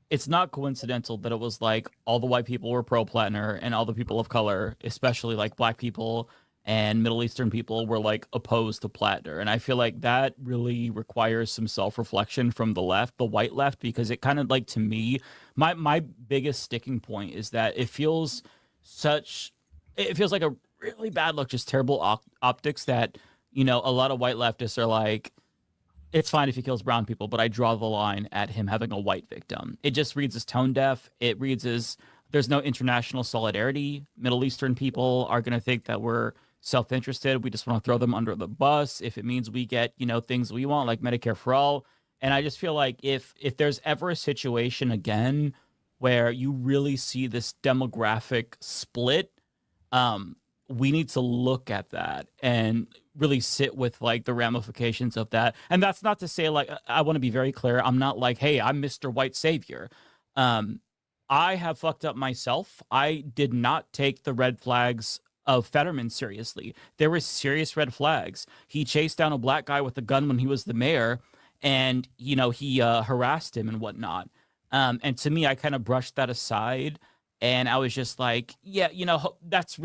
it's not coincidental that it was like all the white people were pro Platner and all the people of color, especially like black people and Middle Eastern people, were like opposed to Platner. And I feel like that really requires some self-reflection from the left, the white left, because it kind of like, to me, my biggest sticking point is that it feels like a really bad look, just terrible optics that, you know, a lot of white leftists are like, it's fine if he kills brown people, but I draw the line at him having a white victim. It just reads as tone deaf. It reads as there's no international solidarity. Middle Eastern people are going to think that we're self-interested. We just want to throw them under the bus if it means we get, you know, things we want, like Medicare for all. And I just feel like if there's ever a situation again where you really see this demographic split, we need to look at that and really sit with like the ramifications of that. And that's not to say, like, I want to be very clear, I'm not like, hey, I'm Mr. White Savior. I have fucked up myself. I did not take the red flags of Fetterman seriously. There were serious red flags. He chased down a black guy with a gun when he was the mayor, and, you know, he harassed him and whatnot. And to me, I kind of brushed that aside, and I was just like, yeah, you know, that's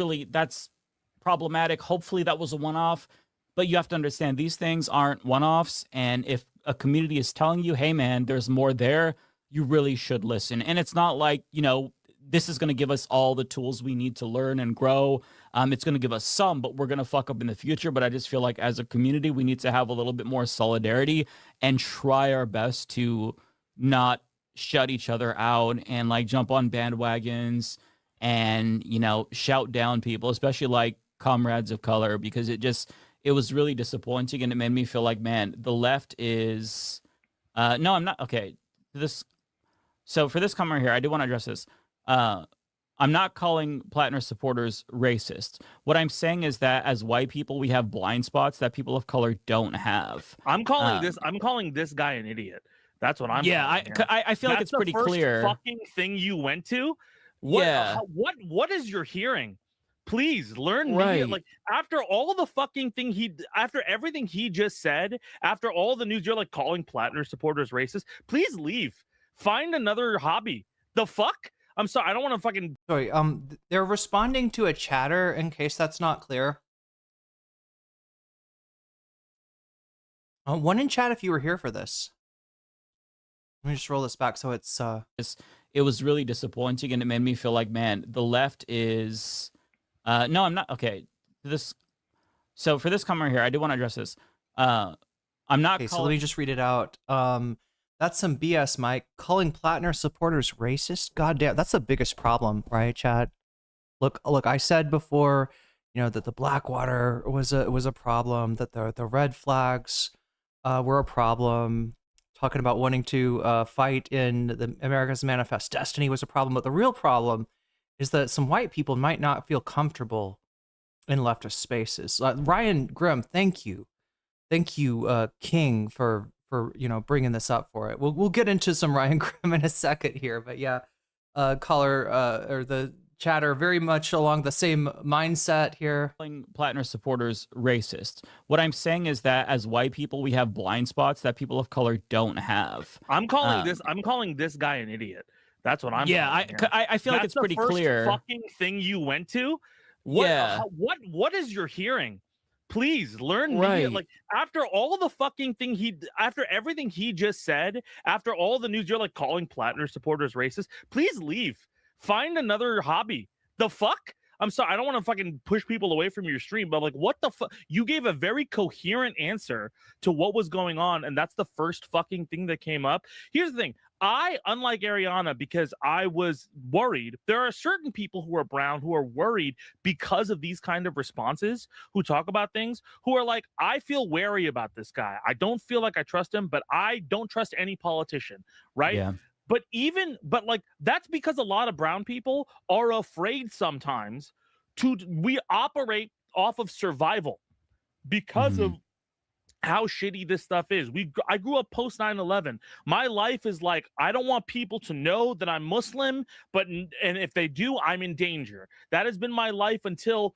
problematic. Hopefully that was a one-off, but you have to understand these things aren't one-offs. And if a community is telling you, hey man, there's more there, you really should listen. And it's not like, you know, this is going to give us all the tools we need to learn and grow. It's going to give us some, but we're going to fuck up in the future. But I just feel like as a community, we need to have a little bit more solidarity and try our best to not shut each other out and like jump on bandwagons and, you know, shout down people, especially like comrades of color, because it was really disappointing, and it made me feel like, man, the left is no, I'm not okay. So for this comment here, I do want to address this. I'm not calling Platner supporters racist. What I'm saying is that as white people, we have blind spots that people of color don't have. I'm calling this guy an idiot. That's what I'm. Yeah, I feel like it's pretty clear. Fucking thing you went to. What is your hearing? Please learn media. Right. Like after all the fucking thing after everything he just said, after all the news, you're like calling Platner supporters racist. Please leave. Find another hobby. The fuck? I'm sorry. I don't want to fucking. Sorry. They're responding to a chatter. In case that's not clear. One in chat if you were here for this. Let me just roll this back so it's. It was really disappointing, and it made me feel like, man, the left is. No, I'm not. Okay. So for this comment here, I do want to address this. I'm not. Okay, so let me just read it out. That's some BS, Mike. Calling Platner supporters racist? Goddamn, that's the biggest problem, right, Chad? Look. I said before, that the Blackwater was a problem. That the red flags were a problem. Talking about wanting to fight in the America's Manifest Destiny was a problem. But the real problem is that some white people might not feel comfortable in leftist spaces. Ryan Grim, thank you, King, for bringing this up for it. We'll get into some Ryan Grim in a second here, but yeah, caller or the chatter very much along the same mindset here. Platner supporters racist. What I'm saying is that as white people, we have blind spots that people of color don't have. I'm calling this guy an idiot. That's what I'm. Yeah, I feel like it's pretty clear. Fucking thing you went to. What is your hearing? Please learn media. Like after all the fucking thing after everything he just said, after all the news, you're like calling Platner supporters racist. Please leave. Find another hobby. The fuck? I'm sorry. I don't want to fucking push people away from your stream, but like, what the fuck? You gave a very coherent answer to what was going on, and that's the first fucking thing that came up. Here's the thing. Unlike Ariana, because I was worried, there are certain people who are brown who are worried because of these kind of responses, who talk about things, who are like, I feel wary about this guy. I don't feel like I trust him, but I don't trust any politician, right? Yeah. But like that's because a lot of brown people are afraid sometimes we operate off of survival because of how shitty this stuff is. I grew up post 9/11. My life is like, I don't want people to know that I'm Muslim, and if they do, I'm in danger. That has been my life until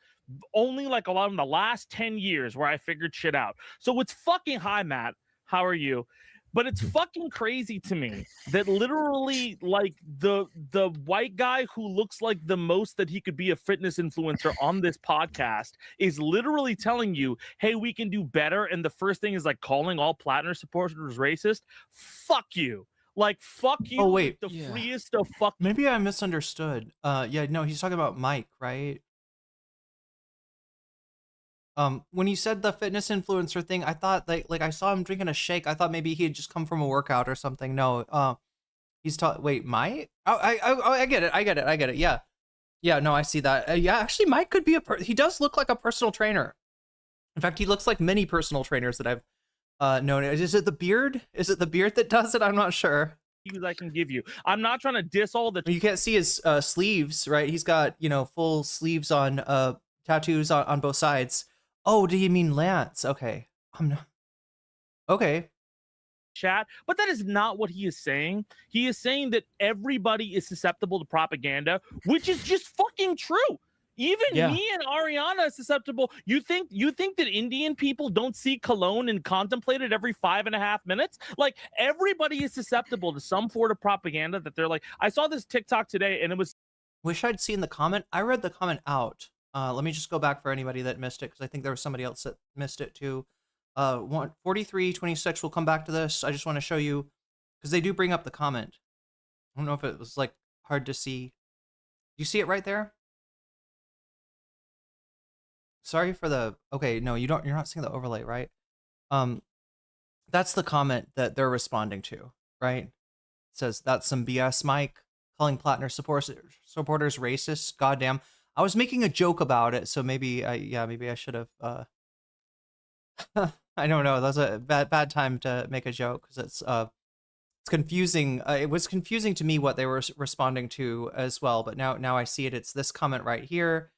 only like a lot of the last 10 years where I figured shit out. So it's fucking hi, Matt. How are you? But it's fucking crazy to me that literally like the white guy who looks like the most that he could be a fitness influencer on this podcast is literally telling you, hey, we can do better. And the first thing is like calling all Platner supporters racist. Fuck you. Like, fuck you. Oh, wait. Freest of fuck. Maybe I misunderstood. Yeah, no, he's talking about Mike, right? When he said the fitness influencer thing, I thought like I saw him drinking a shake. I thought maybe he had just come from a workout or something. No, he's wait, Mike? Oh, I get it. Yeah, no, I see that. Yeah, actually, Mike could be he does look like a personal trainer. In fact, he looks like many personal trainers that I've known. Is it the beard? Is it the beard that does it? I'm not sure. I can give you. I'm not trying to diss all the. You can't see his sleeves, right? He's got full sleeves on, tattoos on both sides. Oh, do you mean Lance? Okay. I'm not. Okay. Chat, but that is not what he is saying. He is saying that everybody is susceptible to propaganda, which is just fucking true. Even me and Ariana is susceptible. You think that Indian people don't see cologne and contemplate it every 5.5 minutes? Like everybody is susceptible to some form of propaganda that they're like. I saw this TikTok today and it was. Wish I'd seen the comment. I read the comment out. Let me just go back for anybody that missed it, because I think there was somebody else that missed it too. 4326, we'll come back to this. I just want to show you, because they do bring up the comment. I don't know if it was like hard to see. You see it right there? Sorry for the, okay, no, you're not seeing the overlay, right? That's the comment that they're responding to, right? It says, that's some BS, Mike, calling Platner supporters racist. Goddamn. I was making a joke about it, so maybe I should have. I don't know. That's a bad time to make a joke, because it's it's confusing. It was confusing to me what they were responding to as well, but now I see it. It's this comment right here.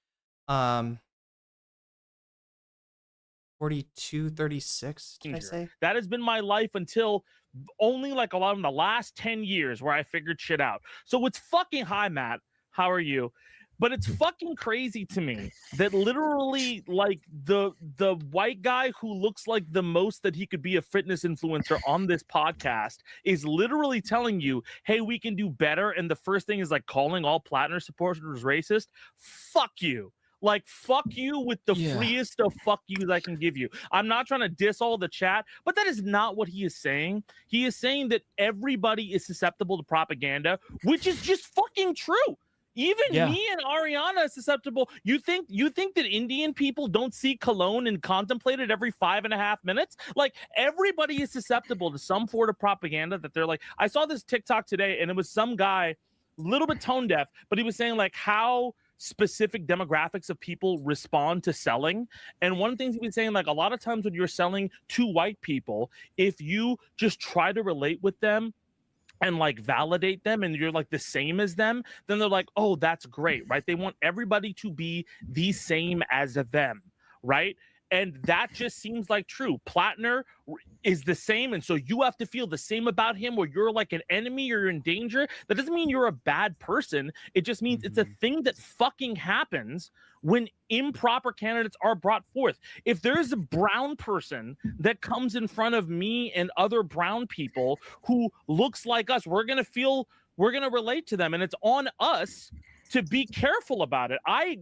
4236, did I say? That has been my life until only like a lot in the last 10 years where I figured shit out. So it's fucking hi, Matt. How are you? But it's fucking crazy to me that literally like the white guy who looks like the most that he could be a fitness influencer on this podcast is literally telling you, hey, we can do better. And the first thing is like calling all Platner supporters racist. Fuck you. Like, fuck you with the freest of fuck yous I can give you. I'm not trying to diss all the chat, but that is not what he is saying. He is saying that everybody is susceptible to propaganda, which is just fucking true. Even me and Ariana is susceptible. You think that Indian people don't see cologne and contemplate it every 5.5 minutes? Like, everybody is susceptible to some form of propaganda that they're like, I saw this TikTok today and it was some guy, a little bit tone deaf, but he was saying like how specific demographics of people respond to selling. And one of the things he's been saying, like a lot of times when you're selling to white people, if you just try to relate with them and like validate them and you're like the same as them, then they're like, oh, that's great, right? They want everybody to be the same as them, right? And that just seems like true. Platner is the same, and so you have to feel the same about him, or you're like an enemy or you're in danger. That doesn't mean you're a bad person. It just means it's a thing that fucking happens when improper candidates are brought forth. If there is a brown person that comes in front of me and other brown people who looks like us, we're gonna relate to them, and it's on us to be careful about it. I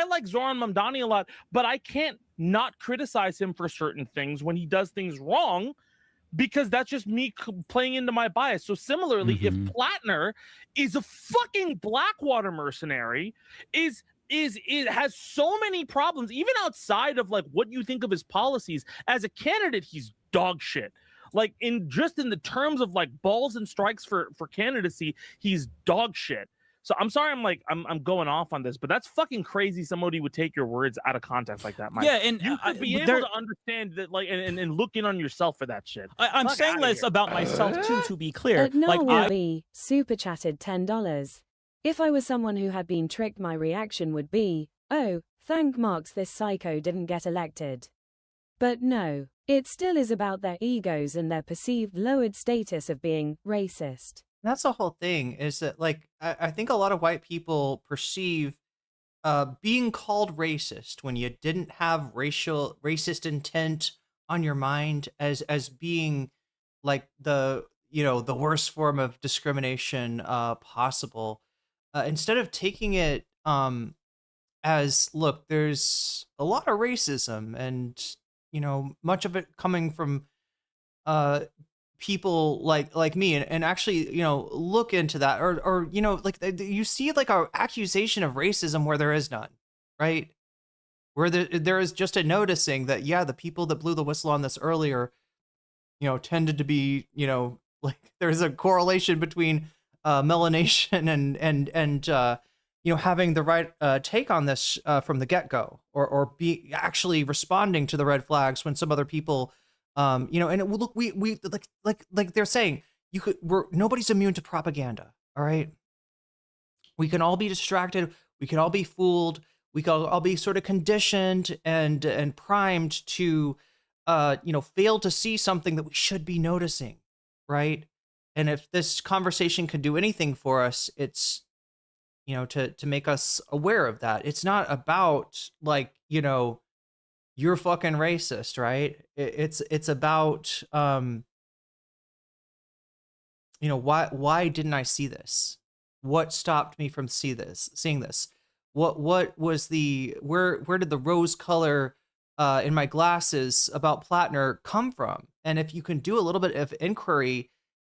like Zoran Mamdani a lot, but I can't not criticize him for certain things when he does things wrong, because that's just me playing into my bias. So similarly, if Platner is a fucking Blackwater mercenary, has so many problems, even outside of like what you think of his policies, as a candidate, he's dog shit. Like in the terms of like balls and strikes for candidacy, he's dog shit. So I'm sorry, I'm going off on this, but that's fucking crazy. Somebody would take your words out of context like that, Mike. Yeah, and you could be able to understand that, like, and look in on yourself for that shit. I'm saying this about myself too, to be clear. Like, super chatted $10. If I was someone who had been tricked, my reaction would be, oh, thank Marks this psycho didn't get elected. But no, it still is about their egos and their perceived lowered status of being racist. That's the whole thing, is that like I think a lot of white people perceive being called racist when you didn't have racist intent on your mind as being like the worst form of discrimination possible, instead of taking it as, look, there's a lot of racism, and much of it coming from people like me, and actually look into that, or like you see like a accusation of racism where there is none, right? Where there is just a noticing that the people that blew the whistle on this earlier tended to be like there's a correlation between melanation and having the right take on this from the get-go, or be actually responding to the red flags when some other people and look, we like they're saying, nobody's immune to propaganda. All right. We can all be distracted. We can all be fooled. We can all be sort of conditioned and primed to, fail to see something that we should be noticing. Right. And if this conversation can do anything for us, it's, to make us aware of that. It's not about like, you're fucking racist, right? It's about why didn't I see this? What stopped me from seeing this? What was where did the rose color in my glasses about Platner come from? And if you can do a little bit of inquiry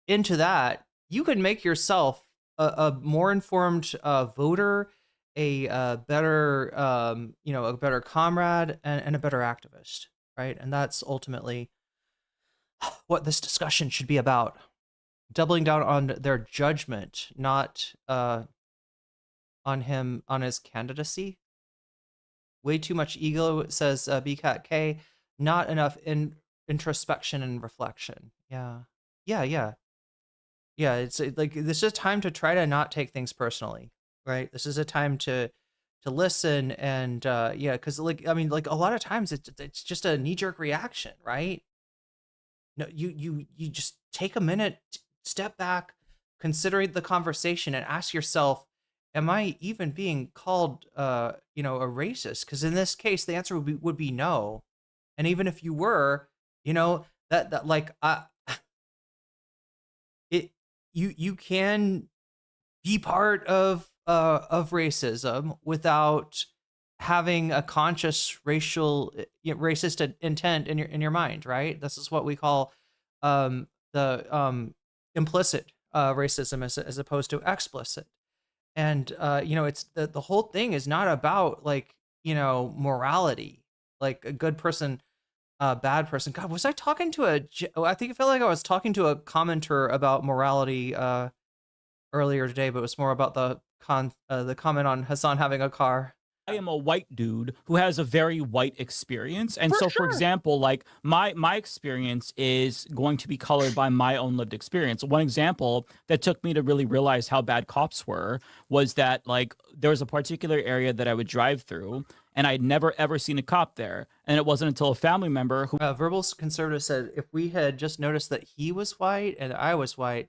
into that, you can make yourself a more informed voter, a better a better comrade, and a better activist, right? And that's ultimately what this discussion should be about. Doubling down on their judgment, not on his candidacy. Way too much ego, says BCAT K. Not enough introspection and reflection. Yeah. Yeah, it's like this is a time to try to not take things personally, right? This is a time to listen and yeah, because like I mean, like a lot of times it's just a knee jerk reaction, right? No, you just take a minute, step back, consider the conversation, and ask yourself, am I even being called you know, a racist? Because in this case, the answer would be no. And even if you were, you know, that like it you can be part of racism without having a conscious racist intent in your mind, right? This is what we call the implicit racism as opposed to explicit. And you know, it's the whole thing is not about like, you know, morality, like a good person, bad person. God, was I talking to I think I felt like I was talking to a commenter about morality earlier today, but it was more about the comment on Hassan having a car. I am a white dude who has a very white experience. And For for example, like my experience is going to be colored by my own lived experience. One example that took me to really realize how bad cops were was that like there was a particular area that I would drive through and I'd never ever seen a cop there. And it wasn't until a family member who Verbal Conservative said if we had just noticed that he was white and I was white,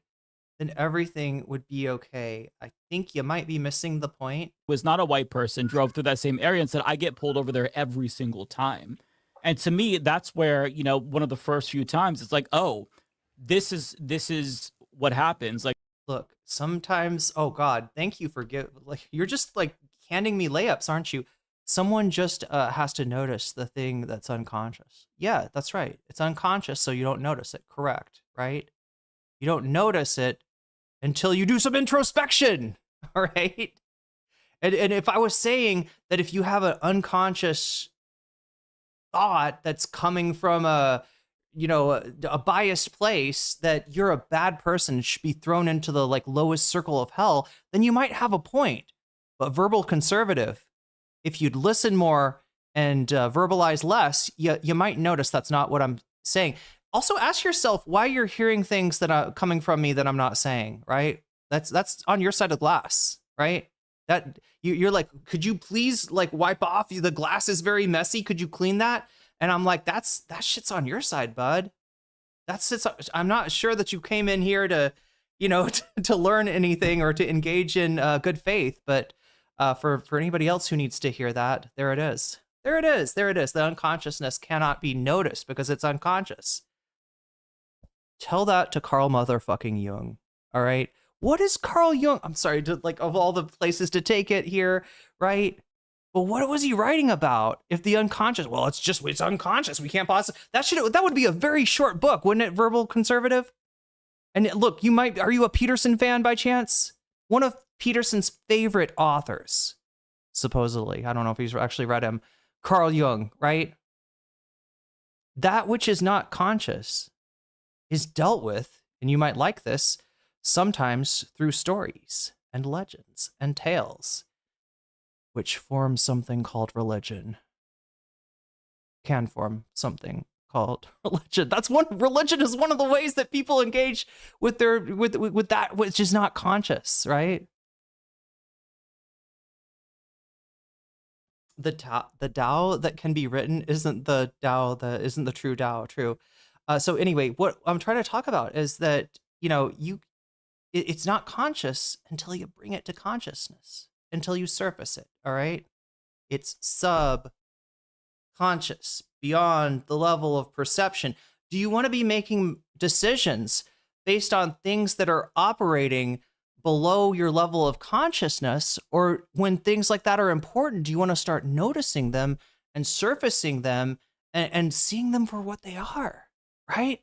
then everything would be okay. I think you might be missing the point. was not a white person drove through that same area and said, I get pulled over there every single time. And to me, that's where, you know, one of the first few times it's like, oh, this is what happens. Like, look, sometimes, oh God, thank you for like, you're just like handing me layups, aren't you? Someone just has to notice the thing that's unconscious. Yeah, that's right. It's unconscious, so you don't notice it. Correct, right? You don't notice it until you do some introspection, all right? And if I was saying that if you have an unconscious thought that's coming from a, you know, a biased place, that you're a bad person, should be thrown into the like lowest circle of hell, then you might have a point. But Verbal Conservative, if you'd listen more and verbalize less, you might notice that's not what I'm saying. Also, ask yourself why you're hearing things that are coming from me that I'm not saying, right? That's on your side of the glass, right? That you're like, could you please like wipe off? The glass is very messy. Could you clean that? And I'm like, that shit's on your side, bud. I'm not sure that you came in here to, you know, to learn anything or to engage in good faith. But for anybody else who needs to hear that, there it is. There it is. There it is. The unconsciousness cannot be noticed because it's unconscious. Tell that to Carl motherfucking Jung. All right. What is Carl Jung? I'm sorry, like of all the places to take it here, right? But what was he writing about? If the unconscious, well, it's unconscious. We can't possibly, that would be a very short book, wouldn't it, Verbal Conservative? And look, are you a Peterson fan by chance? One of Peterson's favorite authors, supposedly. I don't know if he's actually read him. Carl Jung, right? That which is not conscious is dealt with, and you might like this, sometimes through stories and legends and tales, which form something called religion. Can form something called religion. Religion is one of the ways that people engage with with that which is not conscious, right? The Tao that can be written isn't the Tao that isn't the true Tao. True. So anyway, what I'm trying to talk about is that, you know, it's not conscious until you bring it to consciousness, until you surface it. All right. It's subconscious, beyond the level of perception. Do you want to be making decisions based on things that are operating below your level of consciousness? Or when things like that are important, do you want to start noticing them and surfacing them and seeing them for what they are? Right?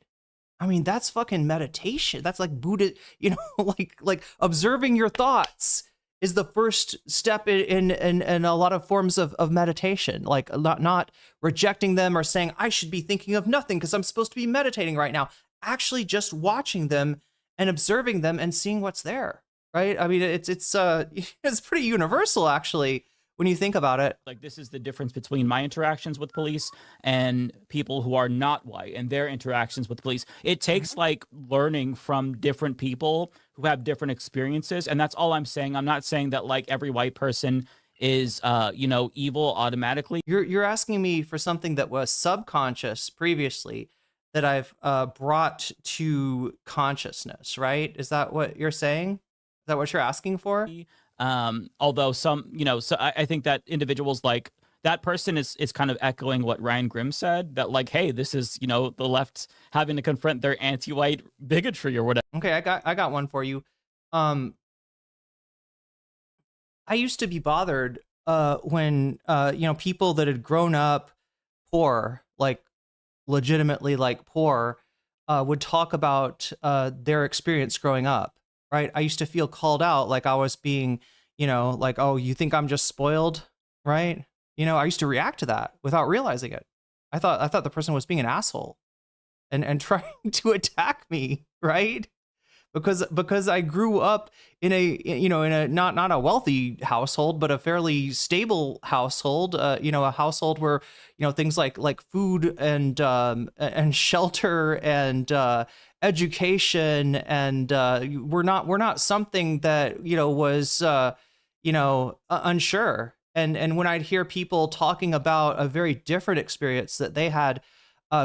I mean, that's fucking meditation. That's like Buddha, you know, like observing your thoughts is the first step in a lot of forms of meditation. Like not rejecting them or saying, I should be thinking of nothing because I'm supposed to be meditating right now. Actually just watching them and observing them and seeing what's there. Right? I mean, it's pretty universal, actually, when you think about it. Like, this is the difference between my interactions with police and people who are not white and their interactions with police. It takes like learning from different people who have different experiences. And that's all I'm saying. I'm not saying that like every white person is, you know, evil automatically. You're asking me for something that was subconscious previously that I've brought to consciousness, right? Is that what you're saying? Is that what you're asking for? Although some, you know, so I think that individuals like that person is kind of echoing what Ryan Grim said, that like, hey, this is, you know, the left having to confront their anti-white bigotry or whatever. Okay, I got one for you. I used to be bothered when you know, people that had grown up poor, like legitimately like poor, would talk about their experience growing up. Right. I used to feel called out, like I was being, you know, like, oh, you think I'm just spoiled, right? You know, I used to react to that without realizing it. I thought the person was being an asshole and trying to attack me, right? Because I grew up in a, you know, in a not a wealthy household, but a fairly stable household. You know, a household where, you know, things like food and shelter and education and we're not something that, you know, was you know, unsure. And when I'd hear people talking about a very different experience that they had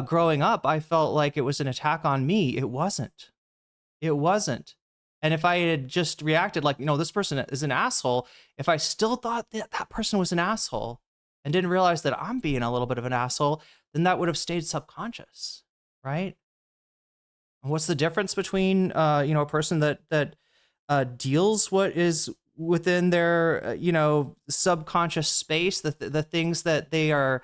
growing up, I felt like it was an attack on me. It wasn't. It wasn't. And if I had just reacted like, you know, this person is an asshole, if I still thought that that person was an asshole and didn't realize that I'm being a little bit of an asshole, then that would have stayed subconscious, right? And what's the difference between, you know, a person that deals what is within their, you know, subconscious space, the things that they are,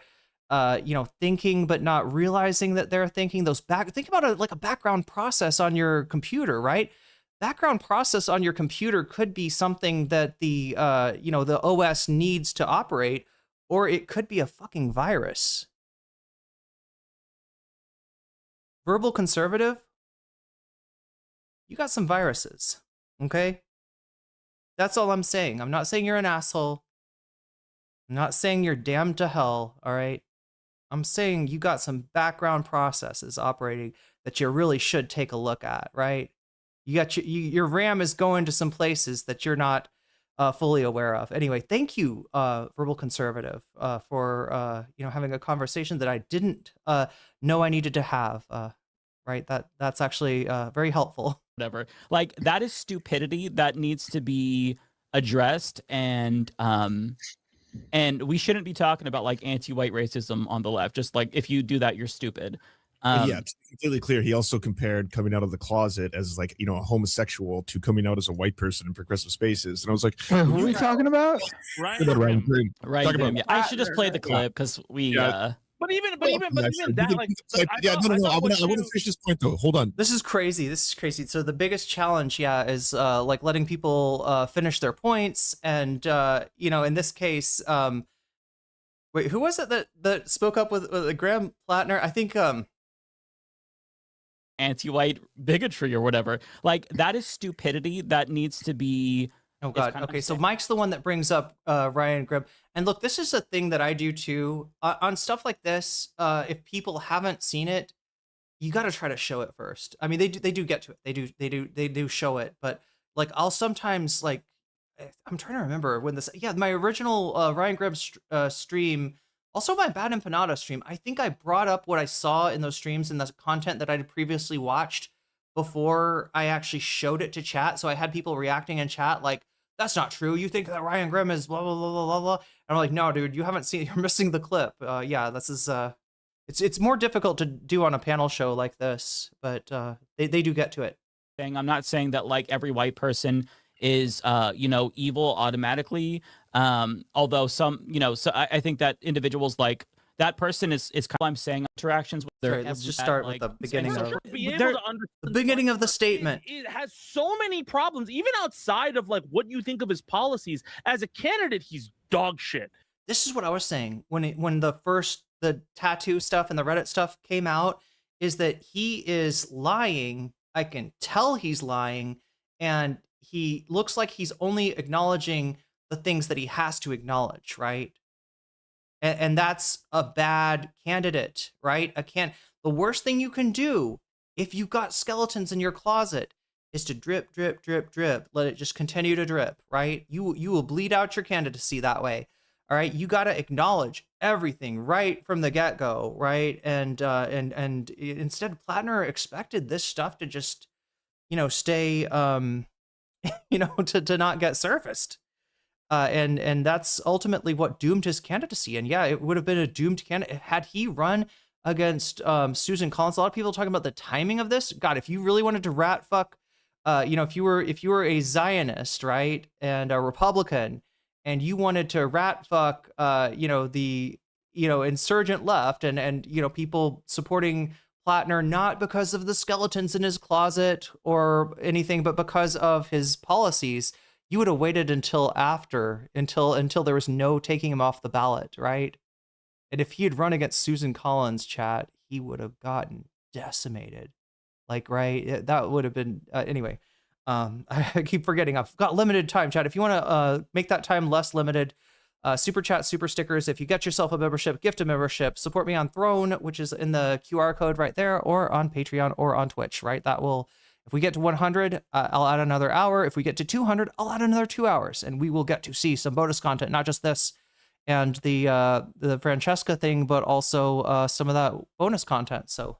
you know, thinking but not realizing that they're thinking. Think about it like a background process on your computer, right? Background process on your computer could be something that the you know, the OS needs to operate, or it could be a fucking virus. Verbal conservative, you got some viruses, okay? That's all I'm saying. I'm not saying you're an asshole. I'm not saying you're damned to hell, all right? I'm saying you got some background processes operating that you really should take a look at, right? You got your RAM is going to some places that you're not fully aware of. Anyway, thank you, Verbal Conservative, for you know, having a conversation that I didn't know I needed to have. Right, that's actually very helpful. Whatever, like that is stupidity that needs to be addressed, and we shouldn't be talking about like anti-white racism on the left. Just like, if you do that, you're stupid. Yeah, to be completely clear, he also compared coming out of the closet as like, you know, a homosexual to coming out as a white person in progressive spaces. And I was like, who are we talking about? Ryan Grim. Yeah, I should just play the clip because we But even that, like, no. I want to finish this point though. Hold on. This is crazy. So the biggest challenge, is like letting people finish their points, and you know, in this case, wait, who was it that spoke up with Graham Platner? I think anti-white bigotry or whatever. Like, that is stupidity that needs to be. Oh God. Okay, so Mike's the one that brings up Ryan Grim, and look, this is a thing that I do too on stuff like this. If people haven't seen it, you got to try to show it first. I mean, they do get to it. They do show it, but like I'll sometimes like, I'm trying to remember when this. Yeah, my original Ryan Grim stream, also my Bad Empanada stream. I think I brought up what I saw in those streams and the content that I had previously watched before I actually showed it to chat. So I had people reacting in chat like, that's not true. You think that Ryan Grim is blah, blah, blah, blah, blah, blah. And I'm like, no, dude, you haven't seen, you're missing the clip. Yeah, this is, it's more difficult to do on a panel show like this, but they do get to it. I'm not saying that like every white person is, you know, evil automatically. Although some, you know, so I think that individuals like, that person is kind of, I'm saying, interactions with their. Sorry, let's just start with the beginning of the beginning of the statement. It has so many problems, even outside of like what you think of his policies. As a candidate, he's dog shit. This is what I was saying when the tattoo stuff and the Reddit stuff came out, is that he is lying. I can tell he's lying, and he looks like he's only acknowledging the things that he has to acknowledge, right? And that's a bad candidate, right? The worst thing you can do if you've got skeletons in your closet is to drip, drip, drip, drip. Let it just continue to drip, right? You will bleed out your candidacy that way. All right, you got to acknowledge everything right from the get-go, right? And instead, Platner expected this stuff to just, stay, to not get surfaced. And that's ultimately what doomed his candidacy. And yeah, it would have been a doomed candidate had he run against Susan Collins. A lot of people talking about the timing of this. God, if you really wanted to rat fuck, if you were a Zionist, right, and a Republican, and you wanted to rat fuck, the insurgent left and people supporting Platner not because of the skeletons in his closet or anything, but because of his policies, you would have waited until there was no taking him off the ballot, right? And if he had run against Susan Collins, chat, he would have gotten decimated. Like, right? That would have been anyway. I keep forgetting I've got limited time, chat. If you want to make that time less limited, super chat, super stickers. If you get yourself a membership, gift a membership, support me on Throne, which is in the QR code right there, or on Patreon or on Twitch, right? That will, if we get to 100, I'll add another hour. If we get to 200, I'll add another 2 hours, and we will get to see some bonus content, not just this and the Francesca thing, but also some of that bonus content. So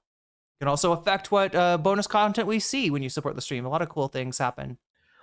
it can also affect what bonus content we see when you support the stream. A lot of cool things happen.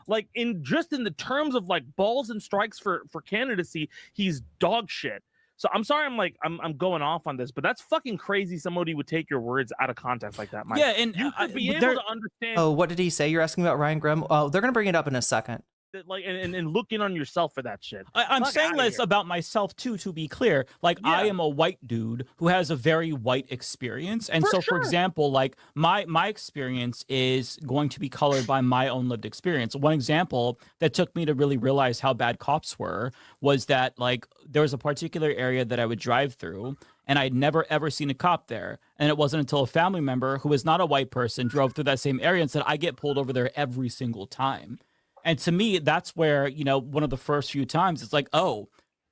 Like in the terms of like balls and strikes for candidacy, he's dog shit. So I'm sorry, I'm going off on this, but that's fucking crazy. Somebody would take your words out of context like that, Mike. Yeah, and you could be able to understand. Oh, what did he say? You're asking about Ryan Grim? Oh, they're gonna bring it up in a second. Like and look in on yourself for that shit. I'm saying this about myself too, to be clear. Like, yeah. I am a white dude who has a very white experience, and for example, like my experience is going to be colored by my own lived experience. One example that took me to really realize how bad cops were was that like there was a particular area that I would drive through, and I'd never ever seen a cop there. And it wasn't until a family member who was not a white person drove through that same area and said, I get pulled over there every single time. And to me, that's where, one of the first few times it's like, oh,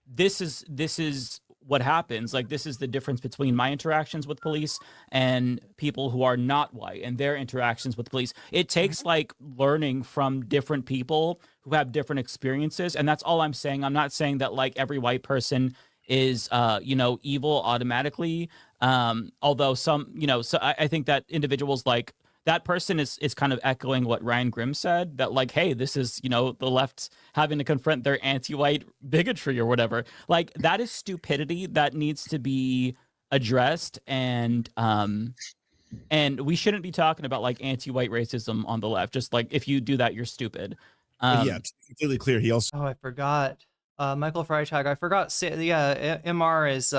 this is what happens. Like, this is the difference between my interactions with police and people who are not white and their interactions with police. It takes like learning from different people who have different experiences. And that's all I'm saying. I'm not saying that like every white person is, evil automatically. Although some, so I think that individuals like, that person is kind of echoing what Ryan Grim said, that like, hey, this is, the left having to confront their anti-white bigotry or whatever. Like, that is stupidity that needs to be addressed. And we shouldn't be talking about like anti-white racism on the left. Just like, if you do that, you're stupid. Yeah, it's completely clear. He also. Oh, I forgot. Michael Freitag. I forgot. Yeah, MR is.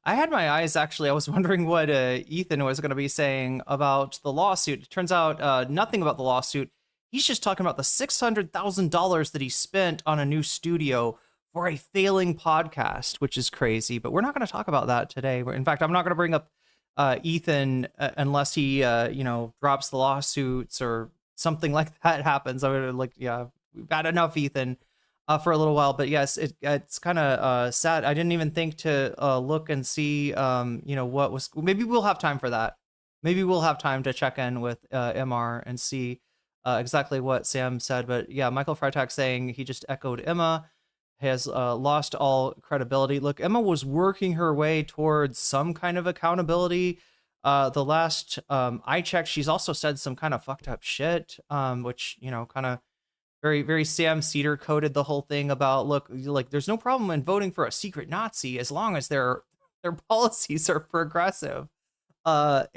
I had my eyes, actually. I was wondering what Ethan was going to be saying about the lawsuit. It turns out nothing about the lawsuit. He's just talking about the $600,000 that he spent on a new studio for a failing podcast, which is crazy. But we're not going to talk about that today. In fact, I'm not going to bring up Ethan unless he, drops the lawsuits or something like that happens. I would we've had enough Ethan. For a little while, but yes, it's kind of sad. I didn't even think to look and see, what was. Maybe we'll have time for that. Maybe we'll have time to check in with MR and see exactly what Sam said. But yeah, Michael Freitag saying he just echoed Emma has lost all credibility. Look, Emma was working her way towards some kind of accountability. The last I checked, she's also said some kind of fucked up shit, which kind of. Very, very Sam Cedar coded the whole thing about, look, like there's no problem in voting for a secret Nazi as long as their policies are progressive. I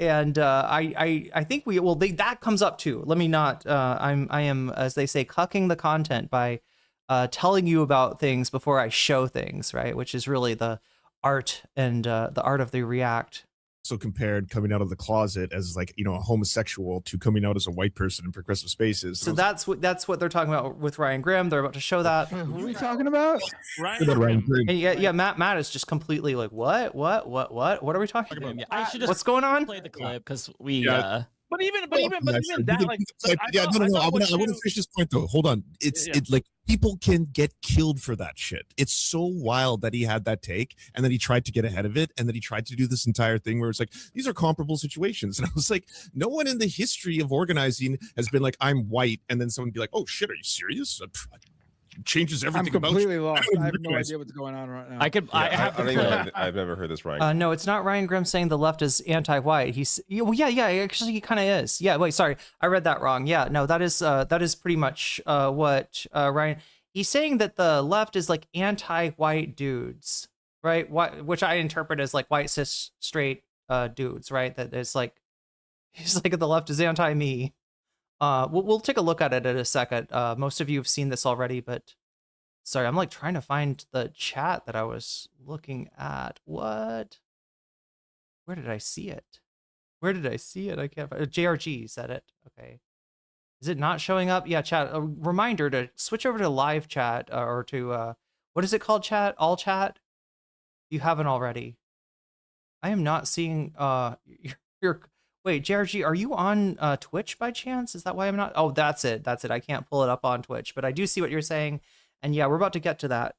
think that comes up too. Let me not, I am, as they say, cucking the content by telling you about things before I show things, right? Which is really the art and the art of the react. Also compared coming out of the closet as like a homosexual to coming out as a white person in progressive spaces. So that's what they're talking about with Ryan Grim. They're about to show that. What are we talking about? Ryan Grim. And yeah, Matt is just completely like, what are we talking about? Yeah, I should just what's going on? Play the clip because we But even Yeah, that, sure. like, Yeah, no. I want to finish this point though. Hold on. It like people can get killed for that shit. It's so wild that he had that take and then he tried to get ahead of it and then he tried to do this entire thing where it's like these are comparable situations. And I was like, no one in the history of organizing has been like, I'm white, and then someone be like, oh shit, are you serious? Changes everything I'm completely about lost. you. I have no idea what's going on right now. I've never heard this, Ryan. No, it's not Ryan Grim saying the left is anti-white. He's actually he kind of is. Yeah, wait, sorry, I read that wrong. Yeah, no, that is pretty much what Ryan. He's saying that the left is like anti-white dudes, right? Which I interpret as like white cis straight dudes, right? That it's like he's like the left is anti-me. We'll take a look at it in a second. Most of you have seen this already, but sorry, I'm like trying to find the chat that I was looking at. What? Where did I see it? I can't find it. JRG said it. Okay. Is it not showing up? Yeah, chat. A reminder to switch over to live chat or to what is it called? Chat? All chat? If you haven't already. I am not seeing your wait, JRG, are you on Twitch by chance? Is that why I'm not? Oh, that's it. I can't pull it up on Twitch, but I do see what you're saying. And yeah, we're about to get to that.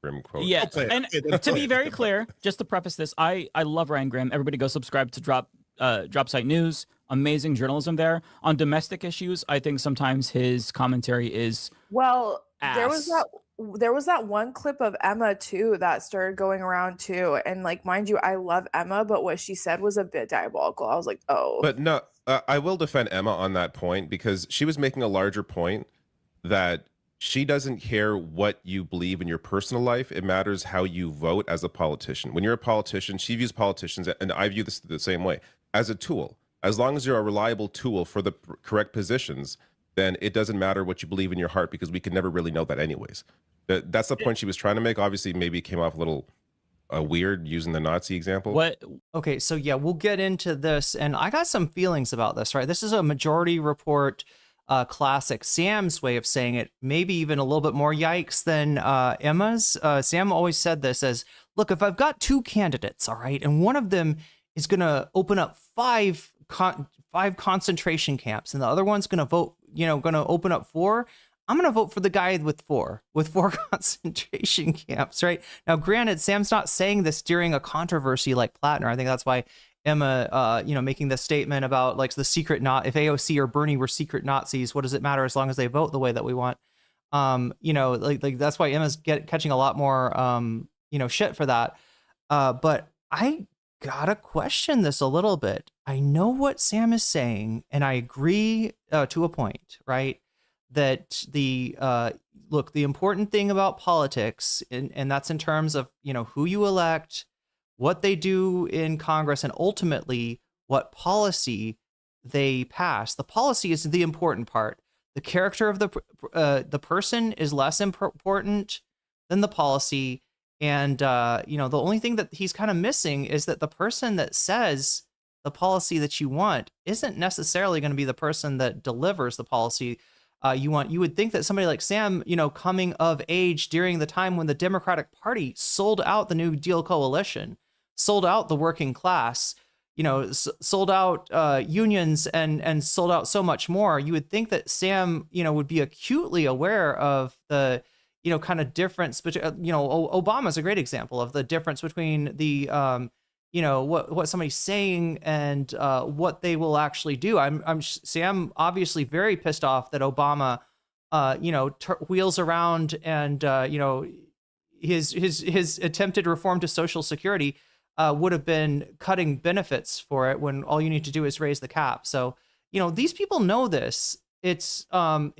Grim quote. Yeah, and to be very clear, just to preface this, I love Ryan Grim. Everybody go subscribe to Drop Site News. Amazing journalism there. On domestic issues, I think sometimes his commentary is there was that one clip of Emma too that started going around too, and like, mind you, I love Emma, but what she said was a bit diabolical. I was like, oh. But no, I will defend Emma on that point because she was making a larger point that she doesn't care what you believe in your personal life. It matters how you vote as a politician. When you're a politician, she views politicians, and I view this the same way, as a tool. As long as you're a reliable tool for the correct positions, then it doesn't matter what you believe in your heart because we can never really know that anyways. That's the point she was trying to make. Obviously, maybe it came off a little weird using the Nazi example. Okay, so yeah, we'll get into this, and I got some feelings about this, right? This is a Majority Report classic. Sam's way of saying it, maybe even a little bit more yikes than Emma's. Sam always said this as, look, if I've got two candidates, all right, and one of them is going to open up five concentration camps, and the other one's going to vote, going to open up 4. I'm going to vote for the guy with 4 concentration camps, right? Now, granted, Sam's not saying this during a controversy like Platner. I think that's why Emma, making this statement about like the secret if AOC or Bernie were secret Nazis, what does it matter as long as they vote the way that we want? Like that's why Emma's catching a lot more, shit for that. But I gotta question this a little bit. I know what Sam is saying, and I agree to a point, right? That the important thing about politics, and that's in terms of who you elect, what they do in Congress, and ultimately what policy they pass. The policy is the important part. The character of the person is less important than the policy. And, the only thing that he's kind of missing is that the person that says the policy that you want isn't necessarily going to be the person that delivers the policy you want. You would think that somebody like Sam, coming of age during the time when the Democratic Party sold out the New Deal coalition, sold out the working class, sold out unions and sold out so much more, you would think that Sam, would be acutely aware of the kind of difference between, Obama's a great example of the difference between the, what somebody's saying and what they will actually do. Sam obviously very pissed off that Obama, wheels around and, his attempted reform to Social Security would have been cutting benefits for it when all you need to do is raise the cap. So, these people know this. It's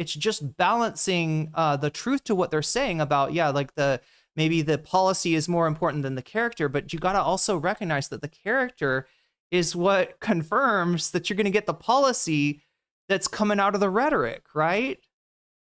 just balancing the truth to what they're saying about, maybe the policy is more important than the character, but you got to also recognize that the character is what confirms that you're going to get the policy that's coming out of the rhetoric, right?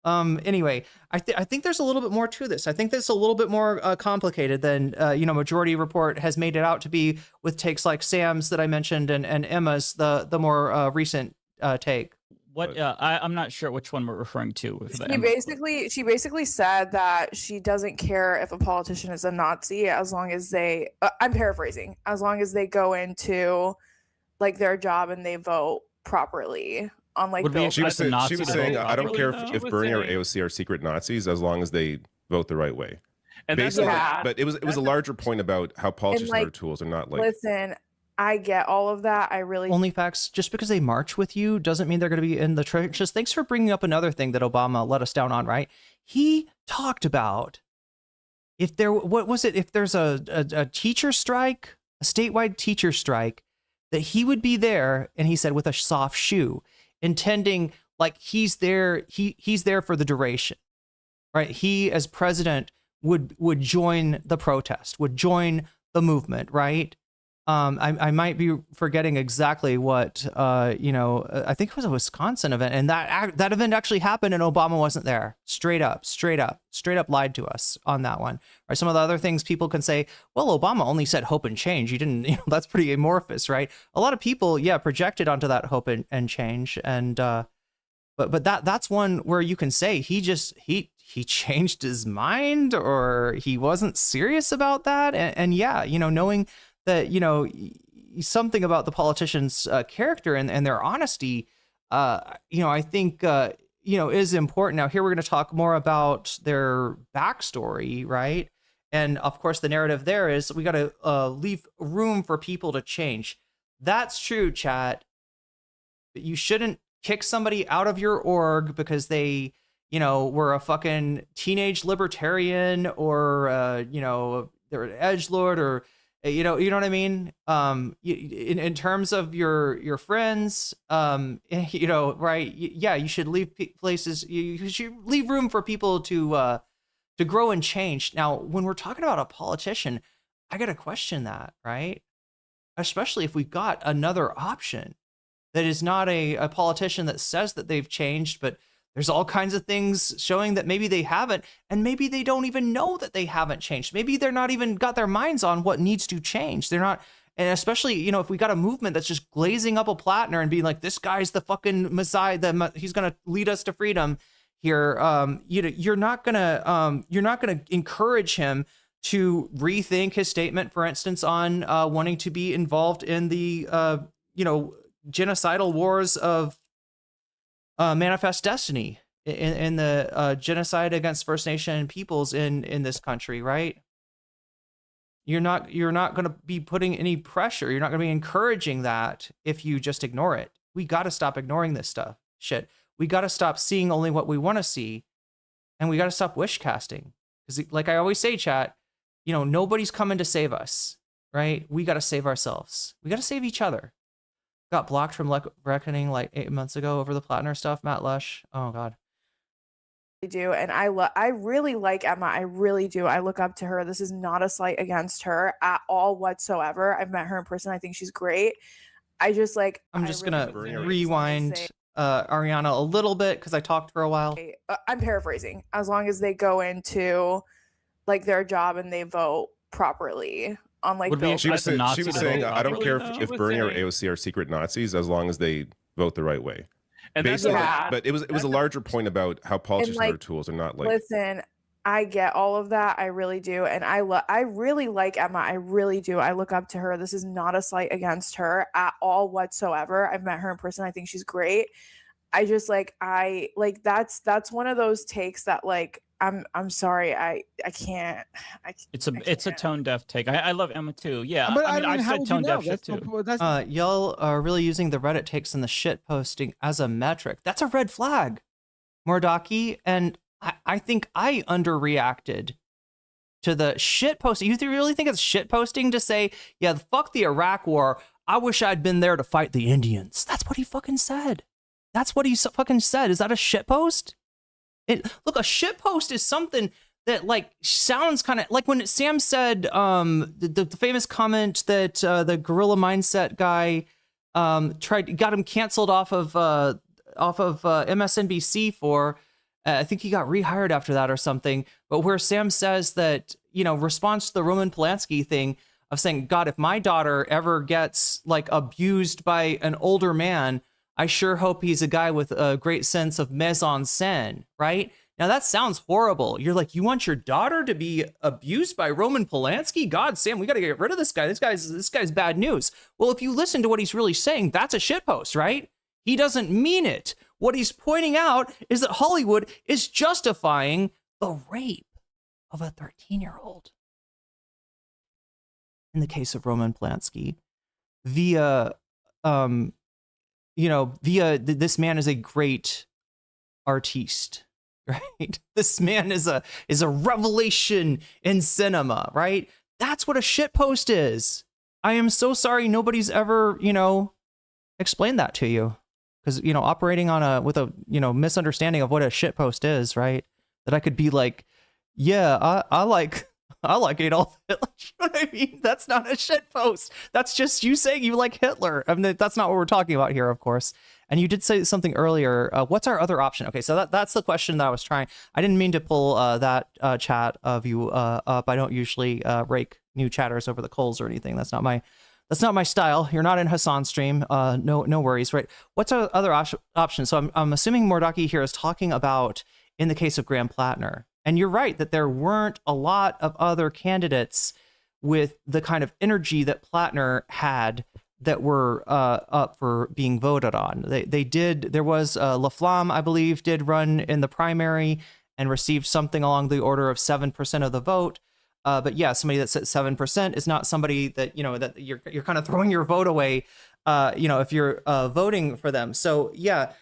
Anyway, I think there's a little bit more to this. I think that's a little bit more complicated than, Majority Report has made it out to be with takes like Sam's that I mentioned and Emma's, the more recent take. I'm not sure which one we're referring to. She basically said that she doesn't care if a politician is a Nazi as long as they, I'm paraphrasing, as long as they go into like their job and they vote properly on like Would we the She was, expect the she was Nazi to saying, vote I don't care properly, if though? Bernie or AOC are secret Nazis as long as they vote the right way. And that's Basically, Yeah. but it was a larger point about how politicians like, are tools and not like. listen, I get all of that. I really Only facts, just because they march with you doesn't mean they're going to be in the trenches. Thanks for bringing up another thing that Obama let us down on, right? He talked about if there, what was it? If there's a teacher strike, a statewide teacher strike, that he would be there, and he said with a soft shoe, intending like he's there, he's there for the duration, right? He as president would join the protest, would join the movement, right? I might be forgetting exactly what, I think it was a Wisconsin event, and that event actually happened and Obama wasn't there. Straight up lied to us on that one. Or some of the other things people can say, well, Obama only said hope and change. He didn't, that's pretty amorphous, right? A lot of people, projected onto that hope and change. And, but that's one where you can say he changed his mind or he wasn't serious about that. And knowing that, something about the politician's character and their honesty, I think, is important. Now, here we're going to talk more about their backstory, right? And of course, the narrative there is we got to leave room for people to change. That's true, chat. But you shouldn't kick somebody out of your org because they, were a fucking teenage libertarian or, they're an edgelord or, you know what I mean? In terms of your friends, right? Yeah, you should leave places. You should leave room for people to grow and change. Now, when we're talking about a politician, I gotta question that, right? Especially if we've got another option that is not a politician that says that they've changed, but there's all kinds of things showing that maybe they haven't, and maybe they don't even know that they haven't changed. Maybe they're not even got their minds on what needs to change. They're not, and especially, if we got a movement that's just glazing up a Platner and being like, this guy's the fucking messiah, he's gonna lead us to freedom here. You're not gonna encourage him to rethink his statement, for instance, on wanting to be involved in the genocidal wars of Manifest Destiny in the genocide against First Nation peoples in this country, right? You're not going to be putting any pressure. You're not going to be encouraging that if you just ignore it. We got to stop ignoring this shit. We got to stop seeing only what we want to see, and we got to stop wish casting. Because, like I always say, chat, nobody's coming to save us, right? We got to save ourselves. We got to save each other. Got blocked from Reckoning like 8 months ago over the Platner stuff. Matt Lush. Oh God. I do, and I really like Emma. I really do. I look up to her. This is not a slight against her at all whatsoever. I've met her in person. I think she's great. I'm just gonna rewind Ariana a little bit because I talked for a while. I'm paraphrasing. As long as they go into like their job and they vote properly. On like she was saying, I don't care if Bernie or AOC are secret Nazis as long as they vote the right way. And basically, but it was a larger point about how politicians are tools and not like. Listen, I get all of that. I really do, and I really like Emma. I really do. I look up to her. This is not a slight against her at all whatsoever. I've met her in person. I think she's great. I just that's one of those takes that like. I'm sorry. I can't. It's a tone deaf take. I love Emma too. Yeah, But I've said tone deaf shit too. Y'all are really using the Reddit takes and the shit posting as a metric. That's a red flag, Mordaki. And I think I underreacted to the shit posting. You really think it's shit posting to say, yeah, fuck the Iraq war. I wish I'd been there to fight the Indians. That's what he fucking said. Is that a shit post? Look, a shit post is something that like sounds kind of like when Sam said the famous comment that the Gorilla Mindset guy got him canceled off of MSNBC for I think he got rehired after that or something. But where Sam says that response to the Roman Polanski thing of saying, God, if my daughter ever gets like abused by an older man, I sure hope he's a guy with a great sense of mise-en-scène, right? Now that sounds horrible. You're like, you want your daughter to be abused by Roman Polanski? God, Sam, we got to get rid of this guy. This guy's bad news. Well, if you listen to what he's really saying, that's a shitpost, right? He doesn't mean it. What he's pointing out is that Hollywood is justifying the rape of a 13-year-old. In the case of Roman Polanski, via this man is a great artiste, right? This man is a revelation in cinema, right? That's what a shitpost is. I am so sorry nobody's ever, explained that to you. Because, operating with a misunderstanding of what a shitpost is, right? That I could be like, yeah, I like Adolf Hitler. You know what I mean? That's not a shitpost. That's just you saying you like Hitler. I mean, that's not what we're talking about here, of course. And you did say something earlier. What's our other option? Okay, so that's the question that I was trying. I didn't mean to pull that chat of you up. I don't usually rake new chatters over the coals or anything. That's not my style. You're not in Hassan's stream. No worries, right? What's our other option? So I'm assuming Mordaki here is talking about in the case of Graham Platner. And you're right that there weren't a lot of other candidates with the kind of energy that Platner had that were up for being voted on. They did. There was LaFlamme, I believe, did run in the primary and received something along the order of 7% of the vote. But yeah, somebody that's at 7% is not somebody that, that you're kind of throwing your vote away, if you're voting for them. So yeah,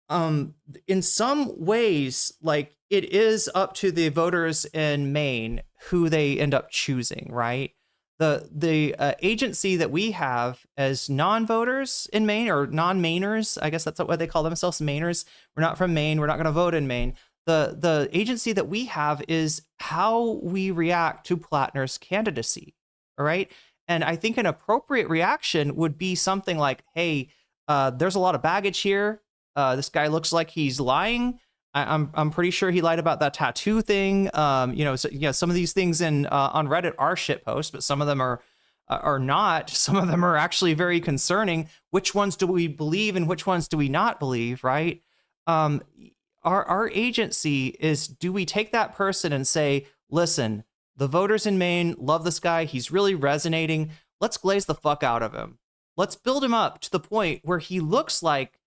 in some ways, like it is up to the voters in Maine who they end up choosing, right? The agency that we have as non-voters in Maine, or non-Mainers, I guess that's what they call themselves, Mainers. We're not from Maine. We're not going to vote in Maine. The agency that we have is how we react to Platner's candidacy, all right? And I think an appropriate reaction would be something like, hey, there's a lot of baggage here. This guy looks like he's lying. I'm pretty sure he lied about that tattoo thing. Some of these things on Reddit are shitposts, but some of them are not. Some of them are actually very concerning. Which ones do we believe and which ones do we not believe, right? Our agency is, do we take that person and say, listen, the voters in Maine love this guy. He's really resonating. Let's glaze the fuck out of him. Let's build him up to the point where he looks like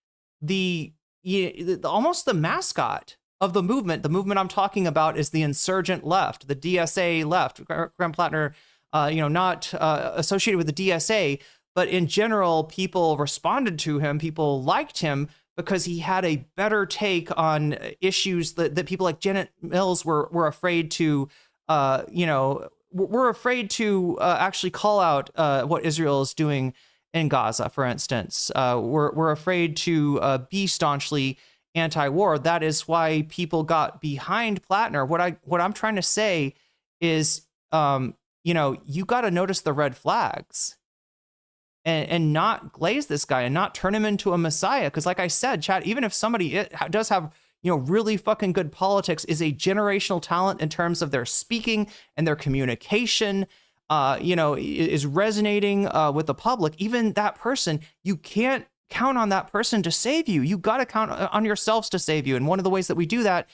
almost the mascot of the movement. The movement I'm talking about is the insurgent left, the DSA left. Graham Platner, not associated with the DSA, but in general, people responded to him. People liked him because he had a better take on issues that people like Janet Mills were afraid to, actually call out what Israel is doing in Gaza, for instance. We're afraid to be staunchly anti-war. That is why people got behind Platner. What I'm trying to say is, you got to notice the red flags and not glaze this guy and not turn him into a messiah. Because like I said, Chad, even if somebody does have really fucking good politics, is a generational talent in terms of their speaking and their communication, is resonating with the public, even that person, you can't count on that person to save you. You got to count on yourselves to save you. And one of the ways that we do that,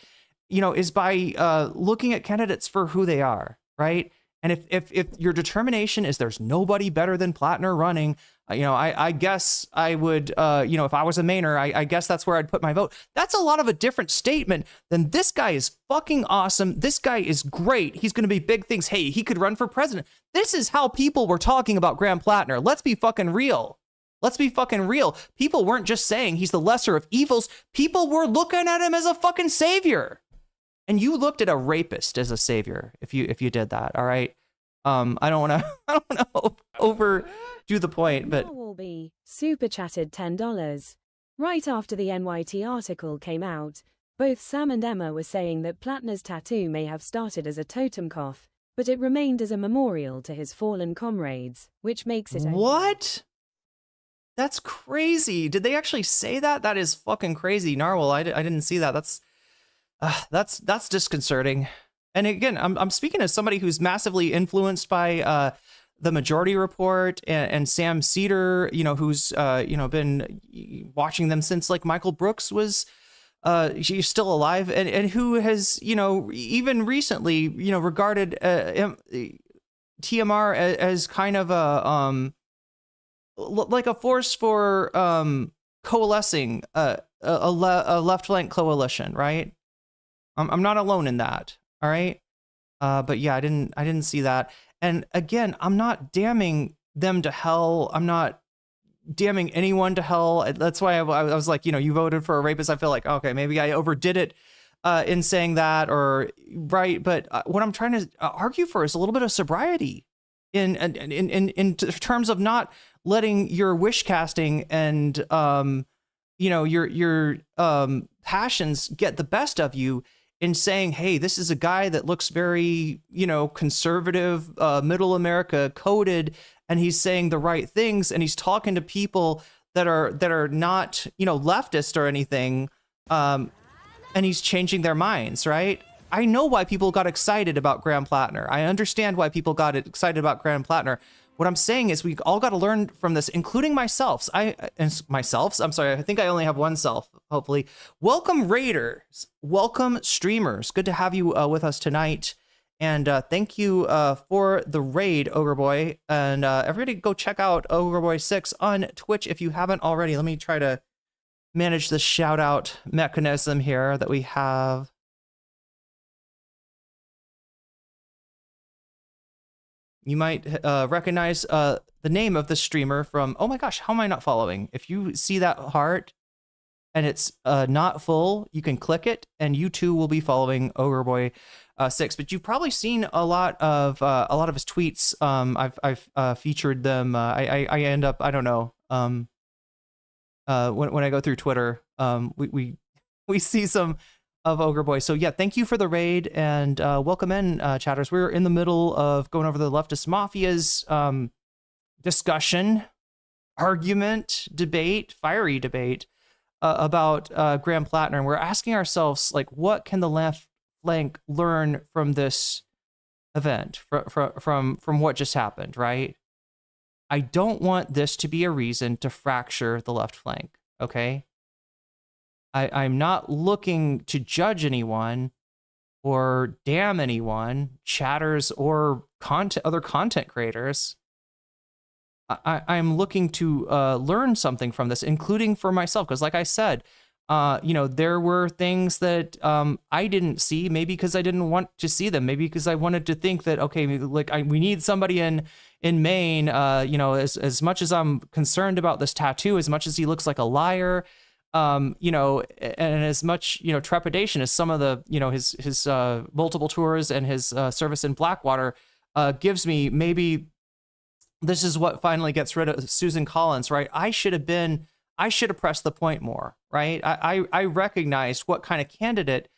is by looking at candidates for who they are, right? And if your determination is there's nobody better than Platner running, I guess I would, if I was a Mainer, I guess that's where I'd put my vote. That's a lot of a different statement than this guy is fucking awesome. This guy is great. He's going to be big things. Hey, he could run for president. This is how people were talking about Graham Platner. Let's be fucking real. Let's be fucking real. People weren't just saying he's the lesser of evils. People were looking at him as a fucking savior. And you looked at a rapist as a savior if you did that, all right? I don't want to overdo the point, but Walby super chatted $10. Right after the NYT article came out, both Sam and Emma were saying that Platner's tattoo may have started as a totem cough, but it remained as a memorial to his fallen comrades, which makes it What? That's crazy. Did they actually say that? That is fucking crazy. Narwhal, I didn't see that. That's disconcerting. And again, I'm speaking as somebody who's massively influenced by the Majority Report and Sam Cedar, who's been watching them since like Michael Brooks was she's still alive, and who has even recently regarded TMR as kind of a like a force for coalescing a left flank coalition, right? I'm not alone in that. All right. But yeah, I didn't see that. And again, I'm not damning them to hell. I'm not damning anyone to hell. That's why I was like, you voted for a rapist. I feel like, okay, maybe I overdid it in saying that, or right. But what I'm trying to argue for is a little bit of sobriety in terms of not letting your wish casting and your passions get the best of you, in saying, hey, this is a guy that looks very, conservative, middle America coded, and he's saying the right things, and he's talking to people that are not, leftist or anything, and he's changing their minds, right? I know why people got excited about Graham Platner. I understand why people got excited about Graham Platner. What I'm saying is we all got to learn from this, including myself. I'm sorry. I think I only have one self, hopefully. Welcome, Raiders. Welcome, streamers. Good to have you with us tonight. And thank you for the raid, Ogre Boy. And everybody go check out Ogre Boy 6 on Twitch if you haven't already. Let me try to manage the shout out mechanism here that we have. You might recognize the name of the streamer from, oh my gosh, how am I not following? If you see that heart and it's not full, you can click it and you too will be following Ogre Boy 6. But you've probably seen a lot of his tweets. I've featured them. I end up, I don't know. When I go through Twitter, we see some of Ogre Boy. So yeah, thank you for the raid, and welcome in, chatters. We're in the middle of going over the Leftist Mafia's discussion, argument, debate, fiery debate about Graham Platner. And we're asking ourselves, like, what can the left flank learn from this event, from what just happened, right? I don't want this to be a reason to fracture the left flank, okay? I'm not looking to judge anyone or damn anyone, chatters or other content creators. I'm looking to learn something from this, including for myself. Because like I said, there were things that I didn't see, maybe because I didn't want to see them, maybe because I wanted to think that, okay, we need somebody in Maine, as much as I'm concerned about this tattoo, as much as he looks like a liar, and as much, trepidation as some of the, his multiple tours and his service in Blackwater gives me, maybe this is what finally gets rid of Susan Collins, right? I should have pressed the point more, right? I recognized what kind of candidate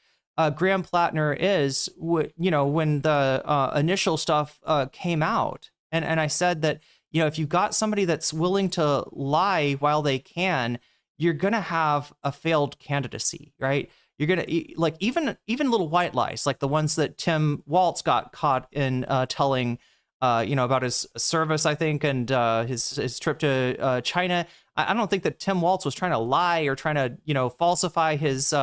Graham Platner is, when the initial stuff came out. And I said that, if you've got somebody that's willing to lie while they can, you're going to have a failed candidacy, right? You're going to, like, even little white lies, like the ones that Tim Waltz got caught in telling, about his service, I think, and his trip to China. I don't think that Tim Waltz was trying to lie or trying to, falsify his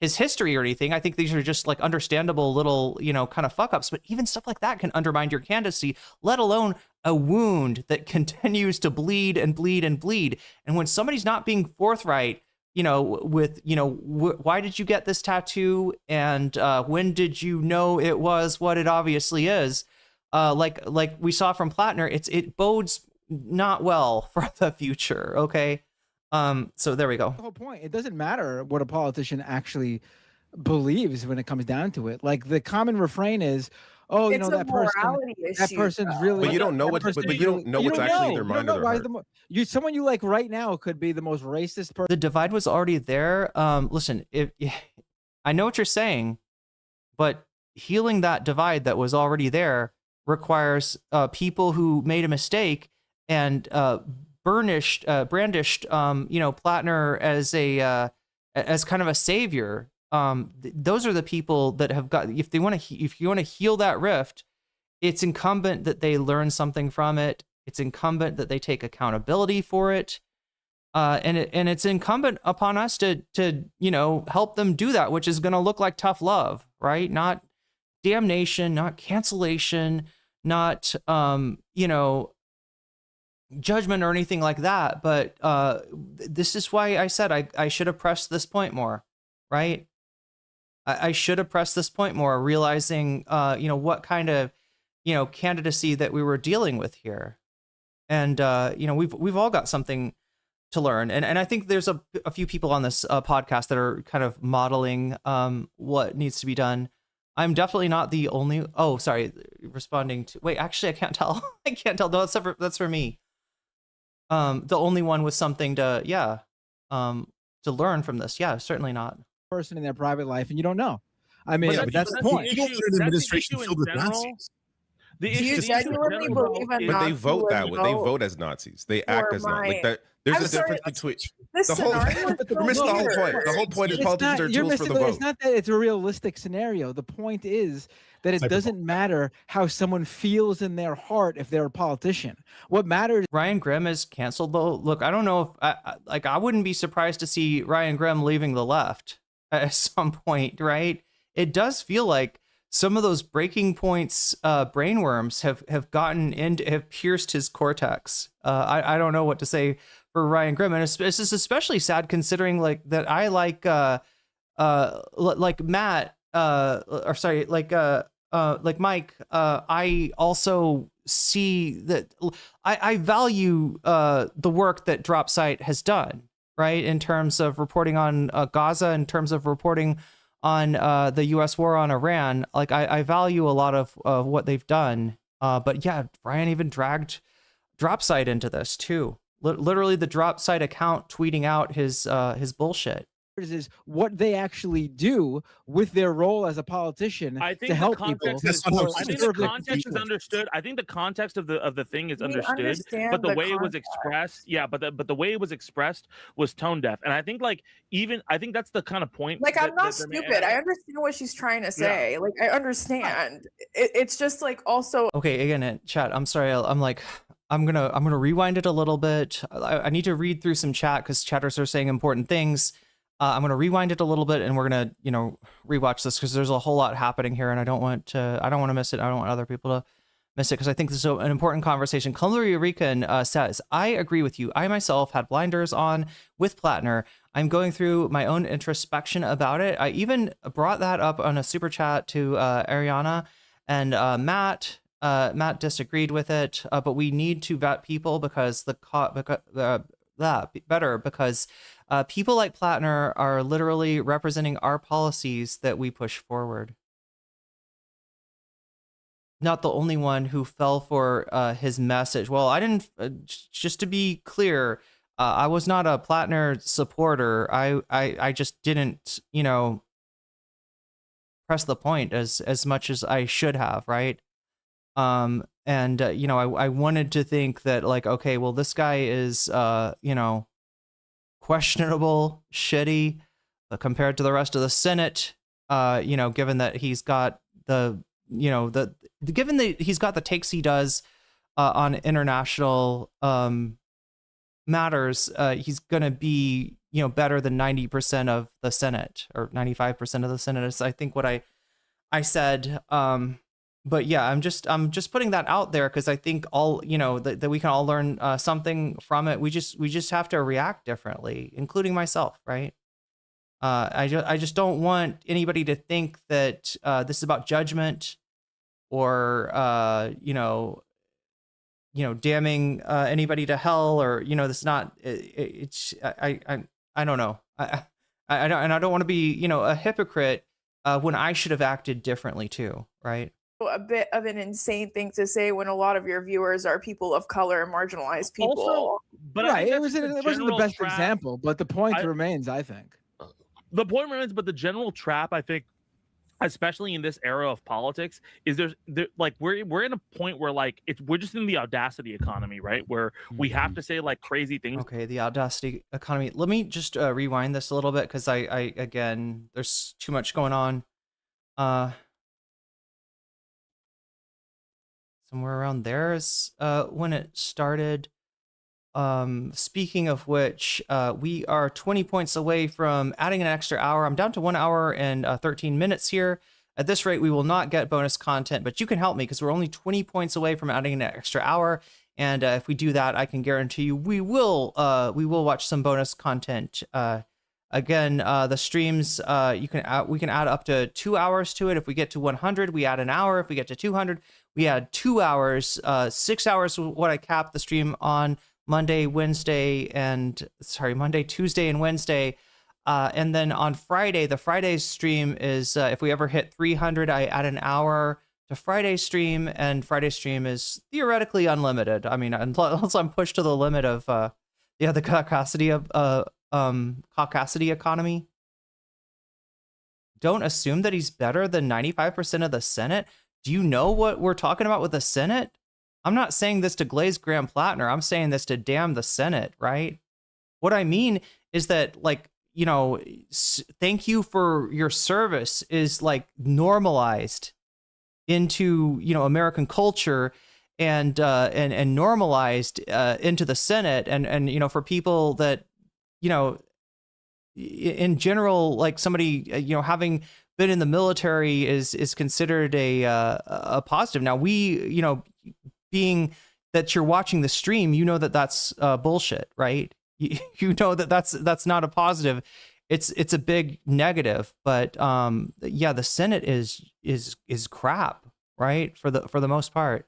history or anything. I think these are just like understandable little, kind of fuck ups. But even stuff like that can undermine your candidacy, let alone a wound that continues to bleed and bleed and bleed. And when somebody's not being forthright, with, why did you get this tattoo? And when did you know it was what it obviously is? Like we saw from Platner, it bodes not well for the future. Okay. So there we go. The whole point. It doesn't matter what a politician actually believes when it comes down to it. Like the common refrain is, "Oh, it's that person's really." But you don't know what's actually in their mind or their heart. Someone you like right now could be the most racist person. The divide was already there. Listen, I know what you're saying, but healing that divide that was already there requires people who made a mistake and brandished Platner as kind of a savior. Those are the people that have got, if you want to heal that rift, it's incumbent that they learn something from it. It's incumbent that they take accountability for it. And it's incumbent upon us to help them do that, which is going to look like tough love, right? Not damnation, not cancellation, not judgment or anything like that, but this is why I said I should have pressed this point more, right? I should have pressed this point more, realizing what kind of candidacy that we were dealing with here, and we've all got something to learn, and I think there's a few people on this podcast that are kind of modeling what needs to be done. I'm definitely not the only. Oh, sorry, responding to. Wait, actually, I can't tell. I can't tell. No, that's for me. The only one with something to learn from this. Yeah, certainly not. Person in their private life, and you don't know. I mean, but that's the point. You don't want an administration filled with Nazis. Do you genuinely believe in But they Nazi vote that way. They vote vote as Nazis. They act for as not like my- that. There's I'm a sorry, difference between this the whole. scenario is You're missing the whole weird. point. The whole point is It's politicians not- are you're tools for the missing- vote. It's not that it's a realistic scenario. The point is that it doesn't matter how someone feels in their heart if they're a politician. What matters. Ryan Grim is canceled though. Look, I don't know if I wouldn't be surprised to see Ryan Grim leaving the left at some point, right? It does feel like some of those breaking points brainworms have pierced his cortex. I don't know what to say for Ryan Grim, and this is especially sad considering like that I like Matt like Mike. I also see that I value the work that DropSite has done, right, in terms of reporting on Gaza, in terms of reporting on the U.S. war on Iran. Like I value a lot of what they've done. But yeah, Ryan even dragged DropSite into this too. Literally, the DropSite account tweeting out his bullshit. Is what they actually do with their role as a politician I think to help the people. context is, I think the context is understood. I think the context of the thing is understood, understand but the the way it was context. expressed, but the way it was expressed was tone deaf. And I think I think that's the kind of point. Like, I'm not that- stupid. I understand what she's trying to say. Like, I understand. It's just like also. Okay, again, chat. I'm sorry. I'm gonna rewind it a little bit. I need to read through some chat because chatters are saying important things. I'm gonna rewind it a little bit, and we're gonna rewatch this because there's a whole lot happening here, and I don't want to miss it. I don't want other people to miss it because I think this is an important conversation. Culinary Rican says, I agree with you. I myself had blinders on with Platner. I'm going through my own introspection about it. I even brought that up on a super chat to Ariana and Matt. Matt disagreed with it, but we need to vet people because because people like Platner are literally representing our policies that we push forward. Not the only one who fell for his message. Well, I didn't. Just to be clear, I was not a Platner supporter. I just didn't, press the point as much as I should have, right? I wanted to think that like, okay, well, this guy is questionable, shitty, compared to the rest of the Senate. Given that he's got given that he's got the takes he does on international matters, he's gonna be better than 90% of the Senate or 95% of the Senate is I think what I said. But yeah, I'm just putting that out there because I think all that we can all learn something from it. We just have to react differently, including myself, right? I just don't want anybody to think that this is about judgment or damning anybody to hell or this is not. I don't know. I don't want to be a hypocrite when I should have acted differently too, right? A bit of an insane thing to say when a lot of your viewers are people of color and marginalized people. Also, but right, it wasn't the best example, but the point remains, I think. The point remains, but the general trap, I think, especially in this era of politics, is we're in a point where we're just in the audacity economy, right? Where we have to say crazy things. Okay, the audacity economy. Let me just rewind this a little bit because I again, there's too much going on. Somewhere around there is when it started. Speaking of which, we are 20 points away from adding an extra hour. I'm down to 1 hour and 13 minutes here. At this rate, we will not get bonus content, but you can help me because we're only 20 points away from adding an extra hour. And if we do that, I can guarantee you we will watch some bonus content. Again, the streams, we can add up to 2 hours to it. If we get to 100, we add an hour. If we get to 200, we add 2 hours. 6 hours is what I cap the stream on Monday, Tuesday, and Wednesday. And then on Friday, the Friday stream is, if we ever hit 300, I add an hour to Friday stream, and Friday stream is theoretically unlimited. I mean, unless I'm pushed to the limit of, the caucasity economy. Don't assume that he's better than 95% of the Senate. Do you know what we're talking about with the Senate? I'm not saying this to glaze Graham Platner. I'm saying this to damn the Senate, right? What I mean is that, like, you know, thank you for your service is like normalized into, you know, American culture and normalized into the Senate, and you know, for people that, you know, in general, like somebody, you know, having been in the military is considered a positive. Now, you know, being that you're watching the stream, you know that that's bullshit, right? You know that that's not a positive. It's a big negative. But yeah, the Senate is crap, right? For the most part.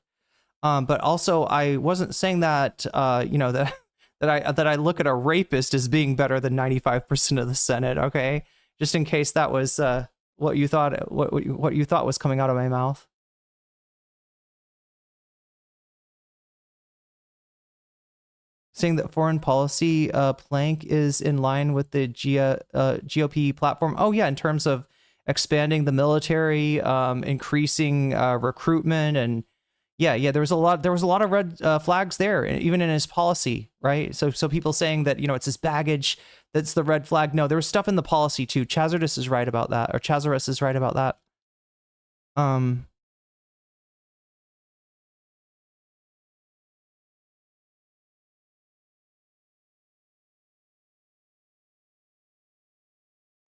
But also, I wasn't saying that you know, that I look at a rapist as being better than 95% of the Senate. Okay, just in case that was what you thought was coming out of my mouth. Saying that foreign policy plank is in line with the GOP platform. Oh yeah, in terms of expanding the military, increasing recruitment, and yeah, there was a lot of red flags there, even in his policy, right? So people saying that, you know, it's his baggage that's the red flag. No, there was stuff in the policy too. Chazardus is right about that, or Chazarus is right about that.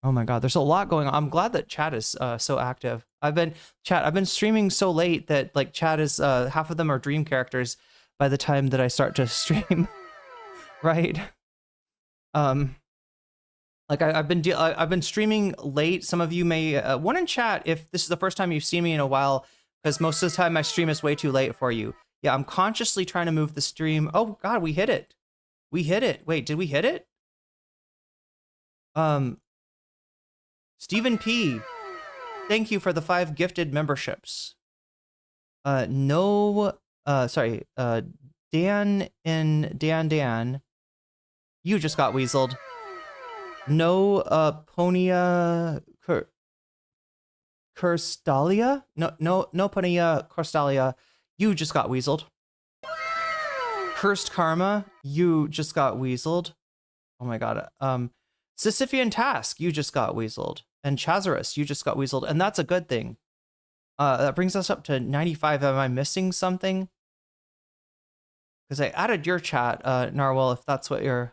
Oh my God, there's a lot going on. I'm glad that chat is so active. I've been streaming so late that like chat is half of them are dream characters by the time that I start to stream, right? Like I've been streaming late. Some of you may one in chat if this is the first time you've seen me in a while, because most of the time my stream is way too late for you. Yeah, I'm consciously trying to move the stream. Oh God, we hit it. We hit it. Wait, did we hit it? Stephen P, thank you for the 5 gifted memberships. Dan, you just got weaseled. No, Ponia Kurstalia? No, Ponia Kurstalia, you just got weaseled. Cursed Karma, you just got weaseled. Oh my God. Sisyphean Task, you just got weaseled. And Chazarus, you just got weaseled. And that's a good thing. That brings us up to 95. Am I missing something? Because I added your chat, Narwhal, if that's what you're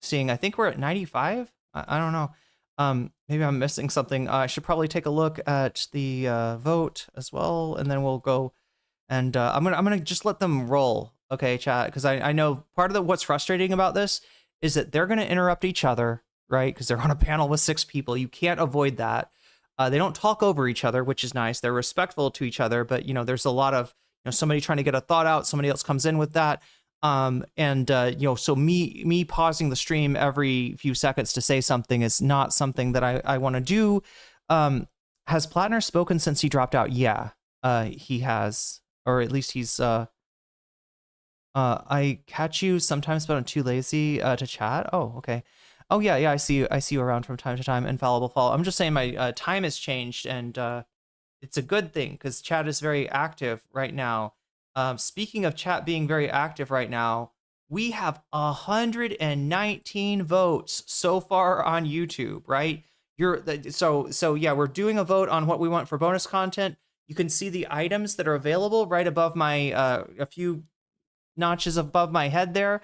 seeing. I think we're at 95. I don't know. Maybe I'm missing something. I should probably take a look at the vote as well, and then we'll go. And I'm gonna just let them roll, okay, chat? Because I know part of what's frustrating about this is that they're gonna interrupt each other, right? Because they're on a panel with 6 people. You can't avoid that. They don't talk over each other, which is nice. They're respectful to each other, but you know, there's a lot of, you know, somebody trying to get a thought out, somebody else comes in with that. You know, so me pausing the stream every few seconds to say something is not something that I want to do. Has Platner spoken since he dropped out? Yeah, he has, or at least he's, I catch you sometimes, but I'm too lazy to chat. Oh, okay. Oh yeah, I see you around from time to time. Infallible Fall. I'm just saying my time has changed, and it's a good thing because chat is very active right now. Speaking of chat being very active right now, we have 119 votes so far on YouTube, right? So yeah, we're doing a vote on what we want for bonus content. You can see the items that are available right above my a few notches above my head there.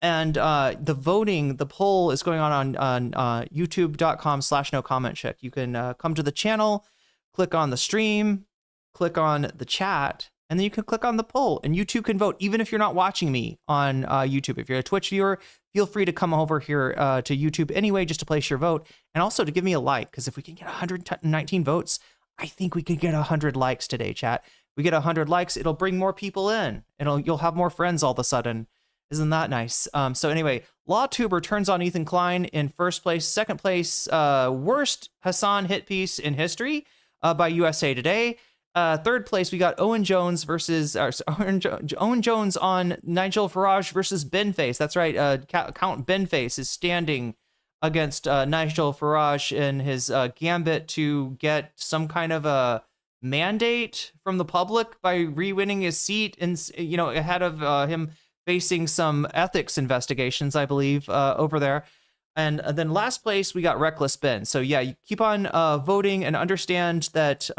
And the poll is going on youtube.com/nocommentchick. You can come to the channel, click on the stream, click on the chat, and then you can click on the poll, and you too can vote, even if you're not watching me on YouTube. If you're a Twitch viewer, feel free to come over here to YouTube anyway, just to place your vote, and also to give me a like, because if we can get 119 votes, I think we could get 100 likes today, chat. We get 100 likes, it'll bring more people in. You'll have more friends all of a sudden. Isn't that nice? So anyway, LawTuber turns on Ethan Klein in first place. Second place, worst Hassan hit piece in history by USA Today. Third place, we got Owen Jones versus Owen Jones on Nigel Farage versus Benface. That's right. Count Benface is standing against Nigel Farage in his gambit to get some kind of a mandate from the public by re-winning his seat, and ahead of him facing some ethics investigations, I believe, over there. And then last place, we got Reckless Ben. So yeah, you keep on voting, and understand that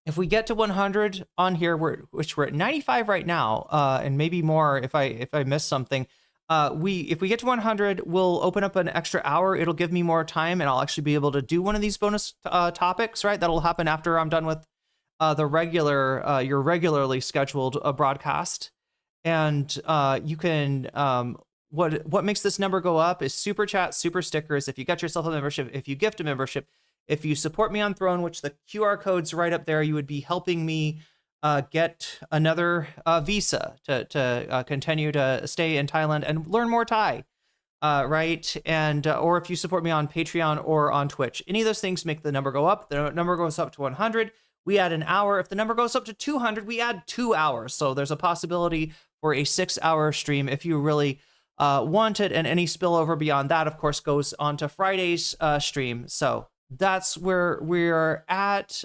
if we get to 100 on here, which we're at 95 right now, and maybe more if I miss something, if we get to 100, we'll open up an extra hour. It'll give me more time, and I'll actually be able to do one of these bonus topics, right? That'll happen after I'm done with your regularly scheduled broadcast. And you can what makes this number go up is super chat, super stickers. If you get yourself a membership, if you gift a membership, if you support me on Throne, which the QR code's right up there, you would be helping me get another visa to continue to stay in Thailand and learn more Thai, right? And or if you support me on Patreon or on Twitch, any of those things make the number go up. The number goes up to 100. We add an hour. If the number goes up to 200, we add 2 hours. So there's a possibility for a 6-hour stream if you really want it. And any spillover beyond that, of course, goes on to Friday's stream. So that's where we're at.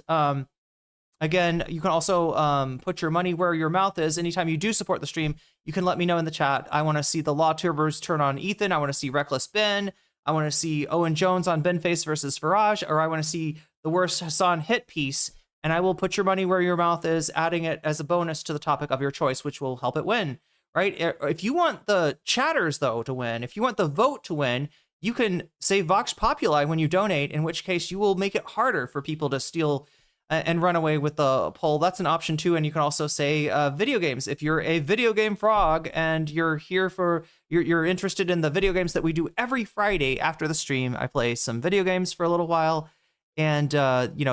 Again, you can also put your money where your mouth is. Anytime you do support the stream, you can let me know in the chat. I want to see the LawTubers turn on Ethan. I want to see Reckless Ben. I want to see Owen Jones on Benface versus Farage. Or I want to see the worst Hassan hit piece. And I will put your money where your mouth is, adding it as a bonus to the topic of your choice, which will help it win, right? If you want the chatters, though, to win, if you want the vote to win, you can say Vox Populi when you donate, in which case you will make it harder for people to steal and run away with the poll. That's an option, too. And you can also say video games. If you're a video game frog and you're here for, you're interested in the video games that we do every Friday after the stream, I play some video games for a little while. And,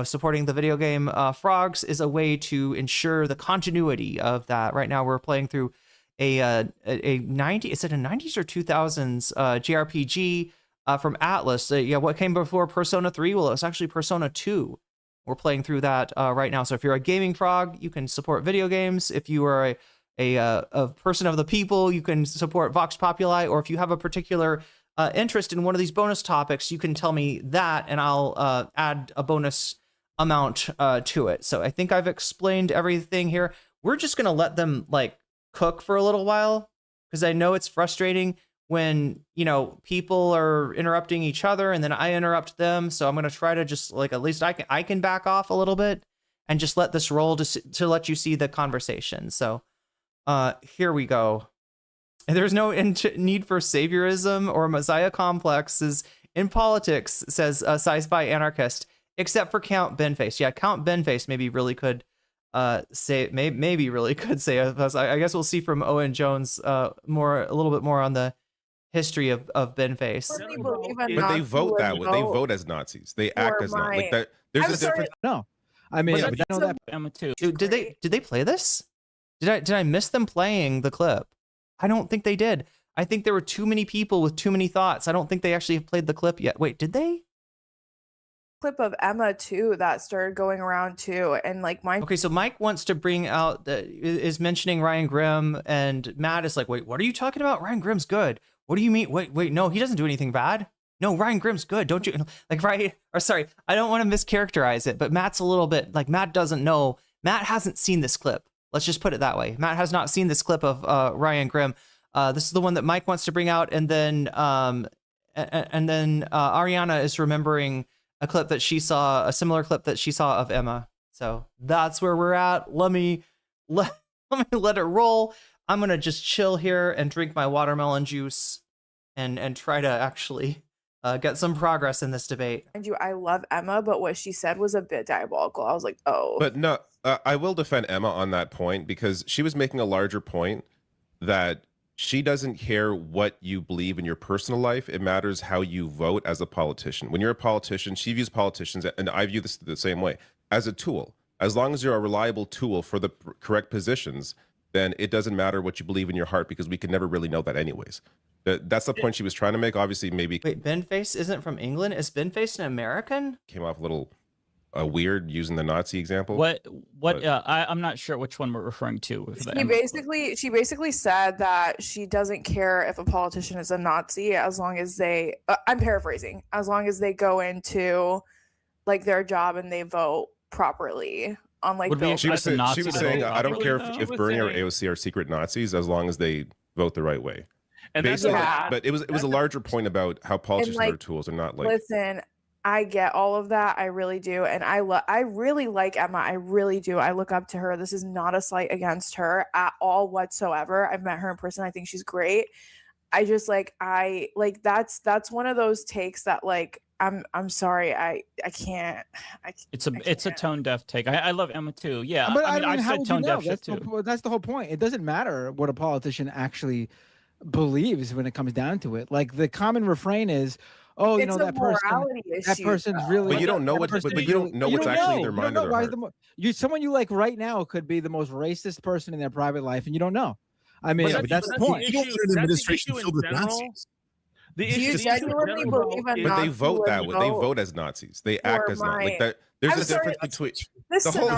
supporting the video game frogs is a way to ensure the continuity of that. Right now, we're playing through a 90s or 2000s JRPG from Atlas. What came before Persona 3? Well, it was actually Persona 2. We're playing through that right now. So if you're a gaming frog, you can support video games. If you are a person of the people, you can support Vox Populi. Or if you have a particular interest in one of these bonus topics, you can tell me that, and I'll add a bonus amount to it. So I think I've explained everything here. We're just gonna let them cook for a little while, because I know it's frustrating when people are interrupting each other and then I interrupt them. So I'm gonna try to just at least I can back off a little bit and just let this roll to let you see the conversation. So here we go. There's no need for saviorism or messiah complexes in politics, says Sci-Fi Anarchist, except for Count Benface. Yeah, Count Benface maybe really could say, maybe really could say. I guess we'll see from Owen Jones a little bit more on the history of Benface. But they vote that way. They vote as Nazis. They act as Nazis. Like that. There's a difference. No, I mean, I know that. Emma too. Did they play this? Did I miss them playing the clip? I don't think they did. I think there were too many people with too many thoughts. I don't think they actually have played the clip yet. Wait, did they? Clip of Emma too that started going around too, and mine. Okay, so Mike wants to bring out is mentioning Ryan Grim, and Matt is like, wait, what are you talking about? Ryan Grim's good. What do you mean? Wait, no, he doesn't do anything bad. No, Ryan Grim's good. Don't you right? Or sorry, I don't want to mischaracterize it, but Matt's a little bit Matt doesn't know. Matt hasn't seen this clip. Let's just put it that way. Matt has not seen this clip of Ryan Grim. This is the one that Mike wants to bring out, and then Ariana is remembering a clip that she saw, a similar clip that she saw of Emma. So that's where we're at. Let me let it roll. I'm gonna just chill here and drink my watermelon juice, and try to actually get some progress in this debate. And I love Emma, but what she said was a bit diabolical. I was like, oh. But no, I will defend Emma on that point because she was making a larger point that she doesn't care what you believe in your personal life. It matters how you vote as a politician. When you're a politician, she views politicians, and I view this the same way, as a tool. As long as you're a reliable tool for the correct positions, then it doesn't matter what you believe in your heart because we can never really know that anyways. That's the point she was trying to make. Obviously, maybe. Wait, Benface isn't from England? Is Benface an American? Came off a little weird using the Nazi example. I'm not sure which one we're referring to. She basically said that she doesn't care if a politician is a Nazi as long as they I'm paraphrasing, as long as they go into like their job and they vote properly on like she was saying I don't care if Bernie or AOC are secret Nazis as long as they vote the right way. And basically, but it was a larger point about how politicians are tools and not like. Listen, I get all of that. I really do. And I really like Emma. I really do. I look up to her. This is not a slight against her at all whatsoever. I've met her in person. I think she's great. I just that's one of those takes that like I'm sorry. I can't. It's a tone deaf take. I love Emma too. Yeah. But I mean, I've said tone deaf shit too. That's the whole point. It doesn't matter what a politician actually believes when it comes down to it. Like the common refrain is, oh, you know, that person's really. But you don't know what. But you don't know what's actually in their mind or their heart. Someone you like right now could be the most racist person in their private life, and you don't know. I mean, but that's the point. You don't want an administration filled with Nazis. But they vote that way. They vote as Nazis. They act as Nazis. Like that. There's a difference between the whole.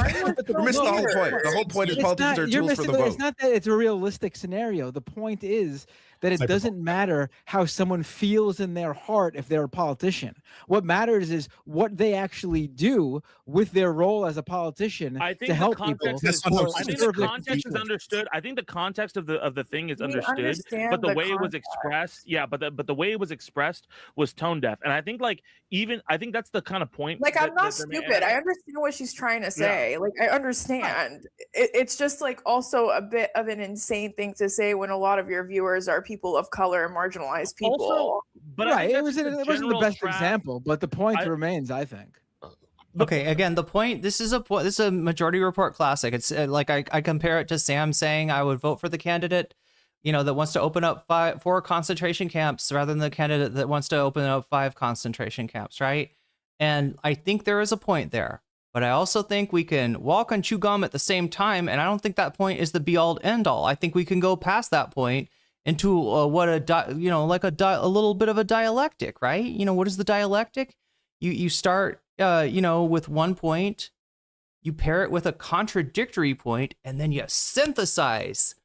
You're missing the whole point. The whole point is politicians are tools for the vote. It's not that it's a realistic scenario. The point is that it doesn't matter how someone feels in their heart if they're a politician. What matters is what they actually do with their role as a politician to help people. I think the context is understood. I think the context of the thing is understood, but the way it was expressed, but the way it was expressed was tone deaf. And I think I think that's the kind of point. Like I'm not stupid. I understand what she's trying to say. Like I understand. It's just like also a bit of an insane thing to say when a lot of your viewers are people of color and marginalized people. Also, right. It wasn't the best example, but the point remains, I think. Okay, again, the point. This is a Majority Report classic. It's like I compare it to Sam saying I would vote for the candidate, you know, that wants to open up 4 concentration camps rather than the candidate that wants to open up 5 concentration camps, right? And I think there is a point there, but I also think we can walk and chew gum at the same time, and I don't think that point is the be-all end all. I think we can go past that point into a little bit of a dialectic, right? You know, what is the dialectic? You start with one point, you pair it with a contradictory point, and then you synthesize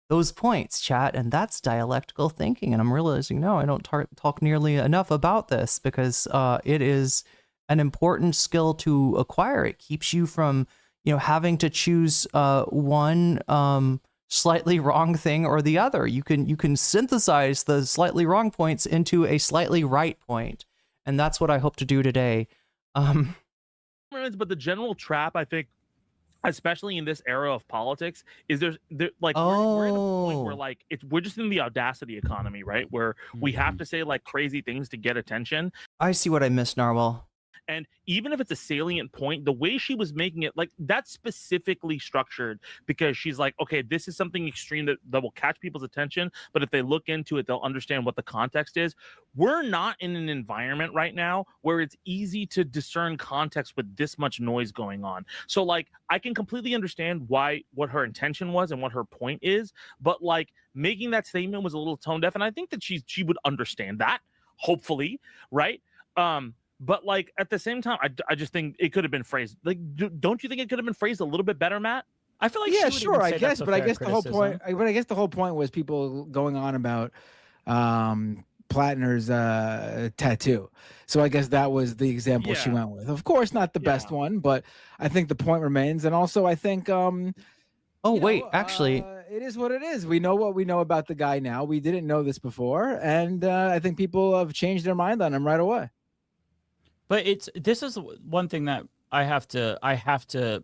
those points, chat, and that's dialectical thinking. And I'm realizing, no, I don't talk nearly enough about this because it is an important skill to acquire. It keeps you from, having to choose one slightly wrong thing or the other. You can synthesize the slightly wrong points into a slightly right point, and that's what I hope to do today. But the general trap, I think, especially in this era of politics, is we're at a point where we're just in the audacity economy, right? Where we have to say crazy things to get attention. I see what I missed, Narwhal. And even if it's a salient point, the way she was making it, that's specifically structured because she's like, okay, this is something extreme that will catch people's attention. But if they look into it, they'll understand what the context is. We're not in an environment right now where it's easy to discern context with this much noise going on. So I can completely understand what her intention was and what her point is. But making that statement was a little tone deaf. And I think that she would understand that, hopefully, right? But at the same time, I just think it could have been phrased. Don't you think it could have been phrased a little bit better, Matt? I feel like I guess the whole point. But I guess the whole point was people going on about Platner's tattoo. So I guess that was the example she went with. Of course, not the best one, but I think the point remains. And also, I think. Actually. It is what it is. We know what we know about the guy now. We didn't know this before, and I think people have changed their mind on him right away. But this is one thing that I have to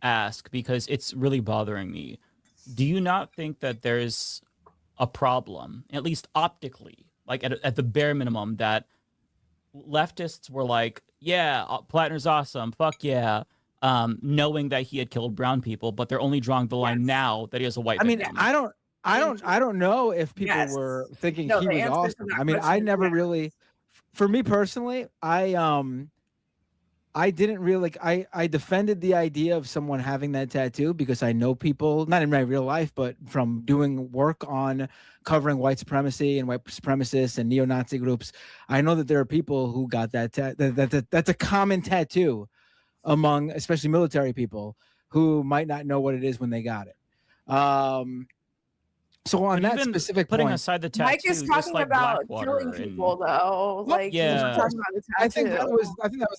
ask because it's really bothering me. Do you not think that there's a problem, at least optically, at the bare minimum, that leftists were like, yeah, Platner's awesome, fuck yeah, knowing that he had killed brown people, but they're only drawing the line now that he has a white victim. I don't know if people were thinking No, he the was answer to awesome. that I mean, I question is never yes. really, for me personally, I didn't really I defended the idea of someone having that tattoo because I know people, not in my real life, but from doing work on covering white supremacy and white supremacists and neo-Nazi groups. I know that there are people who got that that's a common tattoo among especially military people who might not know what it is when they got it. So on But that even specific putting point, aside the tattoo, Mike is just talking like about Blackwater killing and- people, though. Like, he's Yeah. not talking about the tattoo. I think that was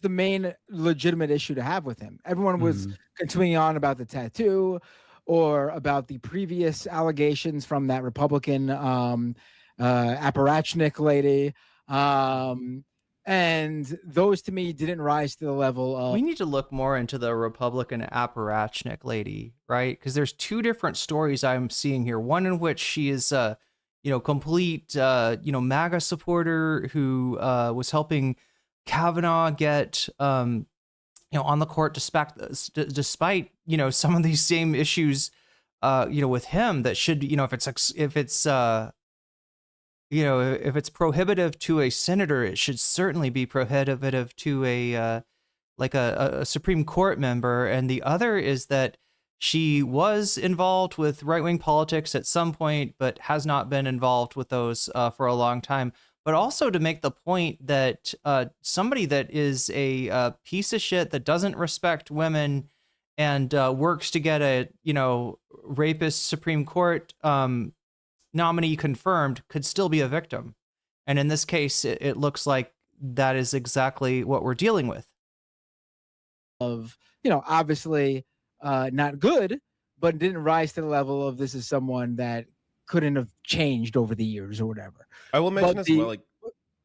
the main legitimate issue to have with him. Everyone was continuing on about the tattoo or about the previous allegations from that Republican apparatchik lady. And those to me didn't rise to the level of. We need to look more into the Republican apparatchik lady, right? Because there's two different stories I'm seeing here. One in which she is complete MAGA supporter who was helping Kavanaugh get on the court despite some of these same issues with him that should if it's prohibitive to a senator, it should certainly be prohibitive to a Supreme Court member. And the other is that she was involved with right-wing politics at some point, but has not been involved with those for a long time. But also to make the point that somebody that is a piece of shit that doesn't respect women and works to get a rapist Supreme Court nominee confirmed could still be a victim. And in this case, it looks like that is exactly what we're dealing with. Obviously not good, but didn't rise to the level of this is someone that couldn't have changed over the years or whatever. I will mention as well,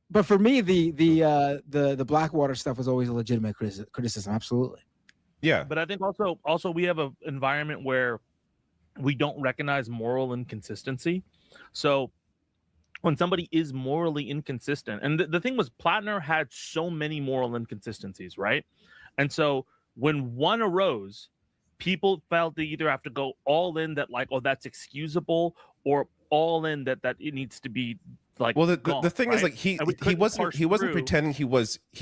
but for me, the Blackwater stuff was always a legitimate criticism. Absolutely. Yeah. But I think also we have an environment where we don't recognize moral inconsistency. So when somebody is morally inconsistent, and the thing was, Platner had so many moral inconsistencies, right? And so when one arose, people felt they either have to go all in that like, oh, that's excusable, or all in that it needs to be like. Well, the thing right? is, like, he wasn't pretending he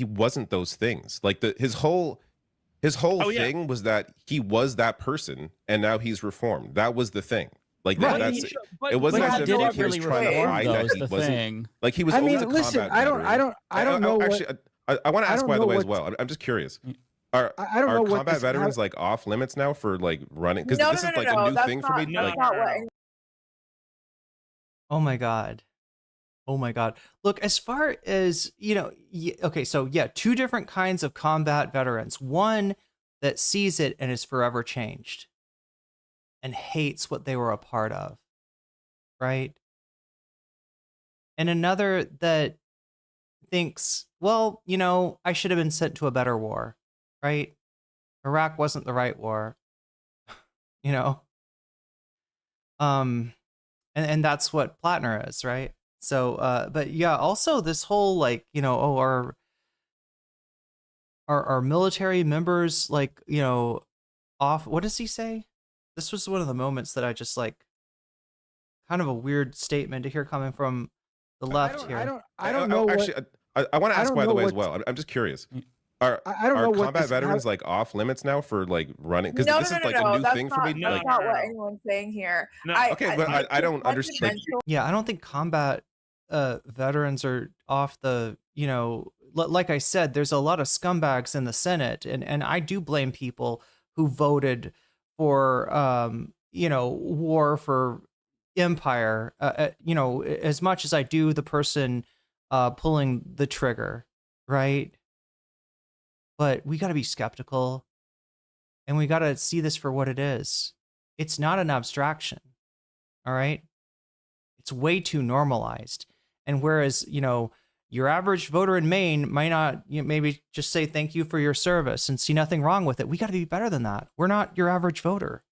wasn't those things. Like his whole thing was that he was that person, and now he's reformed. That was the thing. Like it wasn't as if he was really trying to hide that he wasn't. Thing. Like he was. I mean, always a listen, combat I don't know. Actually, I want to ask, by the way, as well. I'm just curious. Are combat veterans like off limits now for like running? Because this is like a new thing for me. Oh my god. Oh my god. Look, as far as, okay, so yeah, two different kinds of combat veterans. One that sees it and is forever changed and hates what they were a part of, right? And another that thinks, well, I should have been sent to a better war, right? Iraq wasn't the right war, and that's what Platner is, right? So, but yeah, also this whole our military members off. What does he say? This was one of the moments that I just kind of a weird statement to hear coming from the left here. I don't know. Actually, I want to ask, by the way, as well. I'm just curious. Are combat veterans off limits now for running? Because this is a new thing for me. That's not what anyone's saying here. No. I don't understand. Yeah, I don't think combat veterans are off the. Like I said, there's a lot of scumbags in the Senate, and I do blame people who voted for war for empire. As much as I do the person pulling the trigger, right? But we got to be skeptical, and we got to see this for what it is. It's not an abstraction, all right? It's way too normalized. And whereas, your average voter in Maine might not maybe just say thank you for your service and see nothing wrong with it, we got to be better than that. We're not your average voter.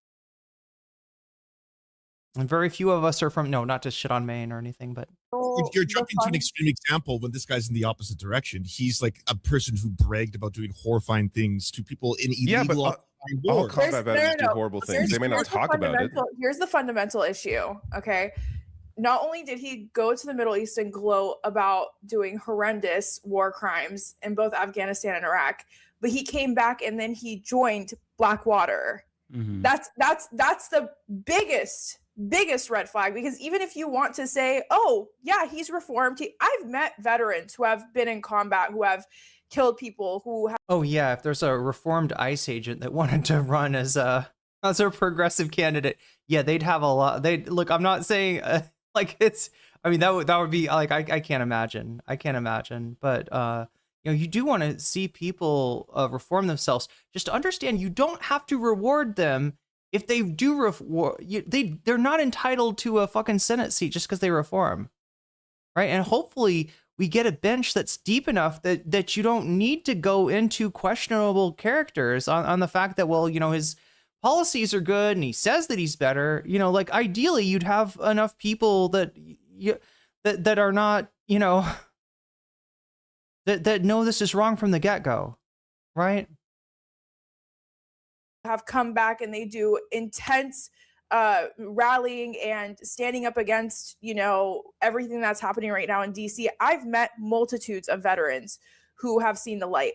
And very few of us are from, no, not to shit on Maine or anything, but If you're jumping to an extreme example, when this guy's in the opposite direction, he's like a person who bragged about doing horrifying things to people in illegal occupying all war. combat veterans do horrible things. They may not talk about it. Here's the fundamental issue, okay? Not only did he go to the Middle East and gloat about doing horrendous war crimes in both Afghanistan and Iraq, but he came back and then he joined Blackwater. That's the biggest red flag, because even if you want to say, oh yeah, he's reformed, I've met veterans who have been in combat, who have killed people, who have oh yeah, if there's a reformed ICE agent that wanted to run as a progressive candidate, yeah, they'd have a lot. They'd look. I'm not saying like it's. I mean, that would be like I can't imagine. But you know, you do want to see people reform themselves. Just understand, you don't have to reward them if they do they're not entitled to a fucking Senate seat just because they reform, right? And hopefully we get a bench that's deep enough that you don't need to go into questionable characters on the fact that, well, you know, his policies are good and he says that he's better. You know, like ideally you'd have enough people that that are not, you know, that know this is wrong from the get-go, right? have come back and they do intense rallying and standing up against, you know, everything that's happening right now in DC. I've met multitudes of veterans who have seen the light.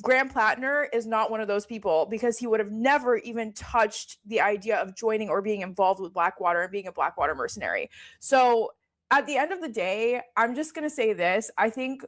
Graham Platner is not one of those people, because he would have never even touched the idea of joining or being involved with Blackwater and being a Blackwater mercenary. So at the end of the day, I'm just going to say this. I think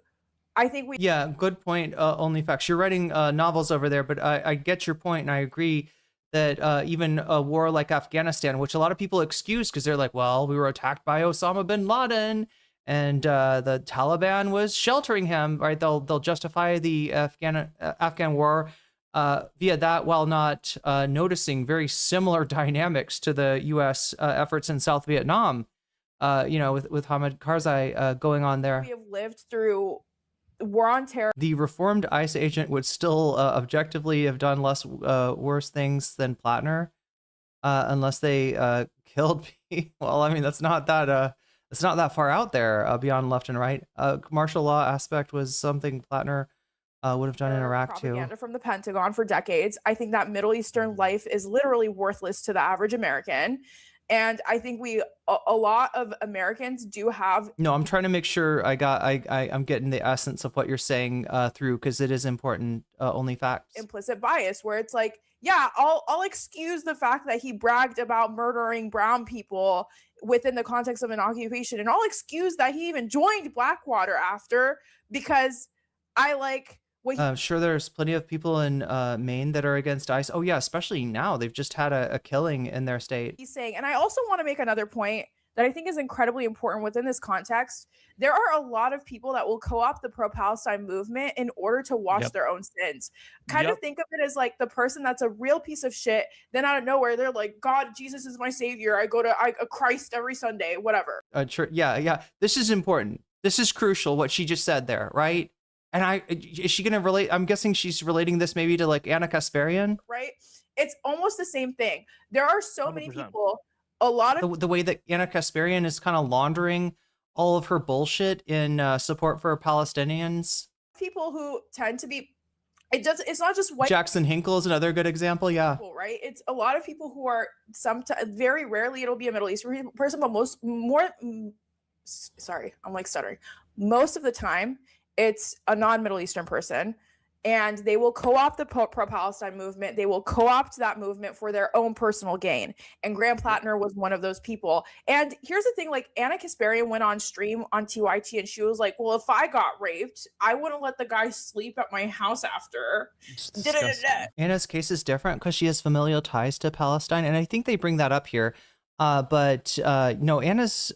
we... Yeah, good point, OnlyFacts. You're writing novels over there, but I get your point, and I agree that even a war like Afghanistan, which a lot of people excuse because they're like, well, we were attacked by Osama bin Laden, and the Taliban was sheltering him, right? They'll justify the Afghan war via that, while not noticing very similar dynamics to the U.S. Efforts in South Vietnam, you know, with Hamid Karzai going on there. We have lived through war on terror. The reformed ICE agent would still objectively have done less worse things than Platner, unless they killed people. Well, I mean, that's not that far out there beyond left and right. Martial law aspect was something Platner would have done in Iraq too. Propaganda from the Pentagon for decades. I think that Middle Eastern life is literally worthless to the average American. And I think a lot of Americans do have. No, I'm trying to make sure I'm getting the essence of what you're saying through, because it is important. Only facts. Implicit bias, where it's like, yeah, I'll excuse the fact that he bragged about murdering brown people within the context of an occupation, and I'll excuse that he even joined Blackwater after, because I like. I'm sure there's plenty of people in Maine that are against ICE. Oh yeah, especially now. They've just had a killing in their state. He's saying, and I also want to make another point that I think is incredibly important within this context. There are a lot of people that will co-opt the pro-Palestine movement in order to wash their own sins. Kind of think of it as like the person that's a real piece of shit, then out of nowhere, they're like, God, Jesus is my savior. I go to Christ every Sunday, whatever. Yeah. This is important. This is crucial, what she just said there, right? And is she going to relate? I'm guessing she's relating this maybe to like Anna Kasparian. Right. It's almost the same thing. There are so 100%. Many people, a lot of the way that Anna Kasparian is kind of laundering all of her bullshit in support for Palestinians. People who tend to be, it's not just white. Jackson Hinkle is another good example. Yeah. People, right. It's a lot of people who are very rarely it'll be a Middle Eastern person, but I'm like stuttering. Most of the time, it's a non-Middle Eastern person, and they will co-opt the pro-Palestine movement. They will co-opt that movement for their own personal gain. And Graham Platner was one of those people. And here's the thing, like Anna Kasparian went on stream on TYT and she was like, well, if I got raped, I wouldn't let the guy sleep at my house after. Anna's case is different because she has familial ties to Palestine. And I think they bring that up here. But no, Anna's...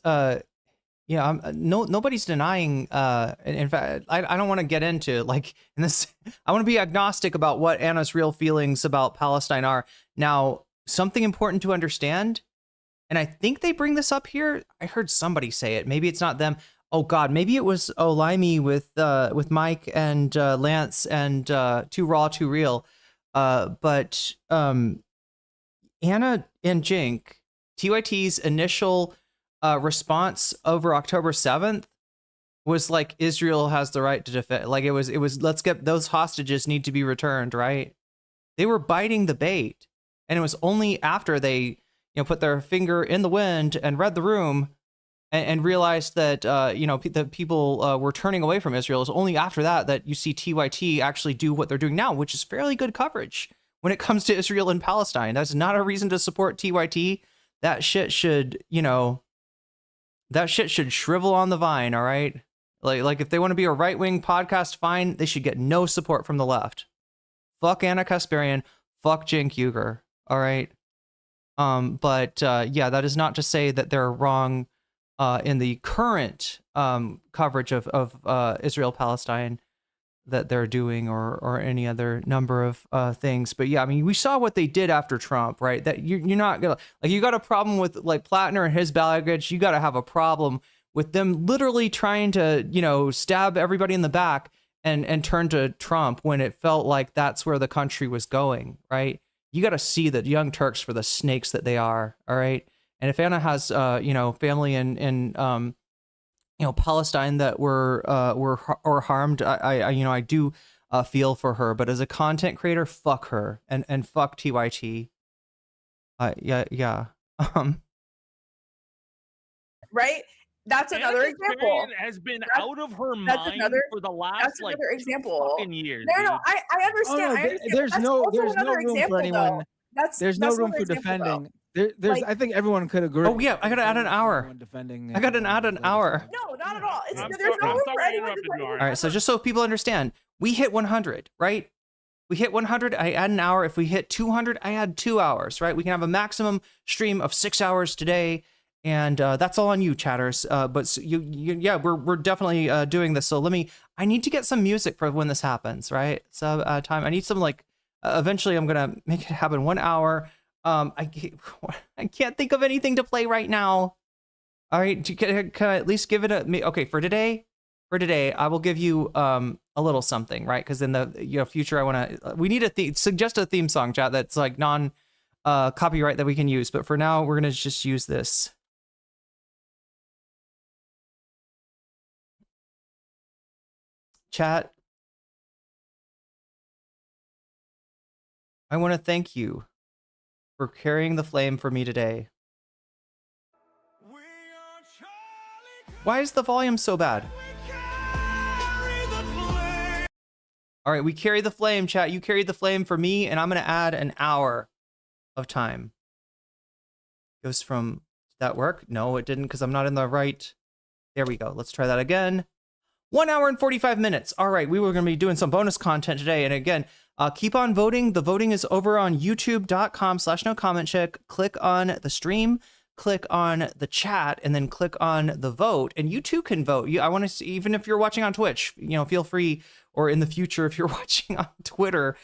Yeah, nobody's denying. In fact, I don't want to get into like in this. I want to be agnostic about what Anna's real feelings about Palestine are. Now, something important to understand, and I think they bring this up here. I heard somebody say it. Maybe it's not them. Oh God, maybe it was Olimey with Mike and Lance and Too Raw, Too Real. But Anna and Jink TYT's initial response over October 7th was like, Israel has the right to defend. Like it was let's get those hostages need to be returned, right? They were biting the bait. And it was only after they, put their finger in the wind and read the room and realized that, that people were turning away from Israel. It's only after that you see TYT actually do what they're doing now, which is fairly good coverage when it comes to Israel and Palestine. That's not a reason to support TYT. That shit should, shrivel on the vine, all right? Like if they want to be a right-wing podcast, fine. They should get no support from the left. Fuck Anna Kasparian. Fuck Cenk Uygur. All right. But that is not to say that they're wrong in the current coverage of Israel Palestine that they're doing, or any other number of things. But yeah, I mean, we saw what they did after Trump, right? That you're not gonna, like, you got a problem with like Platner and his baggage. You got to have a problem with them literally trying to, stab everybody in the back and turn to Trump when it felt like that's where the country was going, right? You got to see the Young Turks for the snakes that they are, all right? And if Anna has, family in Palestine that were harmed, I do feel for her. But as a content creator, fuck her and fuck TYT. Yeah. Right. That's another example. Has been out of her mind for the last example. fucking years. No, I understand. Oh, no, I understand. there's That's no also room example, for anyone. There's no room another for example, defending. though. There's I think everyone could agree. Oh yeah, I gotta add an hour. Defending. I gotta add an hour. No, not at all. There's no room for anyone to defend. All right, so just so people understand, we hit 100, right? We hit 100, I add an hour. If we hit 200, I add 2 hours, right? We can have a maximum stream of 6 hours today, and that's all on you, chatters. But we're definitely doing this. So I need to get some music for when this happens, right? So time, I need some eventually I'm gonna make it happen. 1 hour. I can't think of anything to play right now. All right, can I at least give it okay, for today, I will give you a little something, right? Because in the future, we need suggest a theme song, chat, that's like non copyright that we can use. But for now, we're gonna just use this. Chat, I want to thank you for carrying the flame for me today. Why is the volume so bad? All right, we carry the flame, chat. You carried the flame for me, and I'm going to add an hour of time. Goes from, did that work? No, it didn't, because I'm not in the right. There we go. Let's try that again. 1 hour and 45 minutes. All right, we were going to be doing some bonus content today. And again, keep on voting. The voting is over on youtube.com/nocommentchick. Click on the stream, click on the chat, and then click on the vote. And you too can vote. I want to see, even if you're watching on Twitch, feel free, or in the future, if you're watching on Twitter,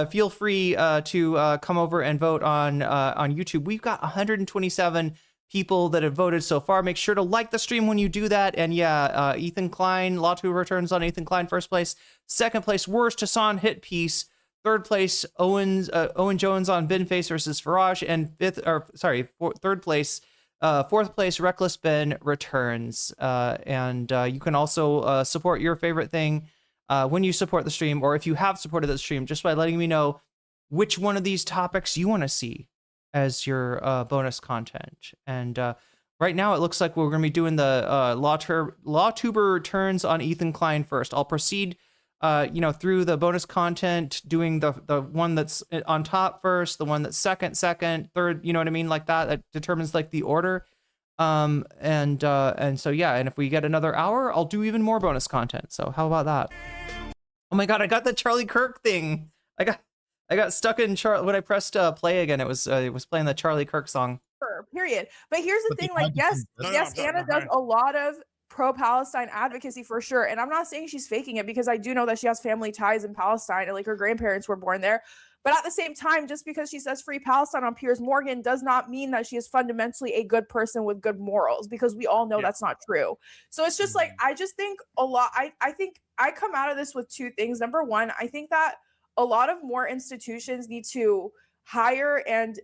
feel free to come over and vote on YouTube. We've got 127 people that have voted so far. Make sure to like the stream when you do that. And yeah, Ethan Klein, Latu returns on Ethan Klein, first place. Second place, Worst Hassan hit piece. Third place, Owen Jones on Binface versus Farage. And fourth place, Reckless Ben returns. And you can also support your favorite thing when you support the stream, or if you have supported the stream, just by letting me know which one of these topics you want to see as your bonus content. And right now it looks like we're going to be doing the LawTuber returns on Ethan Klein first. I'll proceed through the bonus content, doing the one that's on top first, the one that's second, third, you know what I mean? Like that determines like the order. And so, yeah, and if we get another hour, I'll do even more bonus content. So how about that? Oh my God, I got the Charlie Kirk thing. I got stuck in when I pressed play again. It was playing the Charlie Kirk song. Period. But here's the thing, like, yes, Anna does a lot of pro-Palestine advocacy for sure. And I'm not saying she's faking it, because I do know that she has family ties in Palestine and like her grandparents were born there. But at the same time, just because she says free Palestine on Piers Morgan does not mean that she is fundamentally a good person with good morals, because we all know that's not true. So it's just like, I just think a lot, I think I come out of this with two things. Number one, I think that a lot of more institutions need to hire and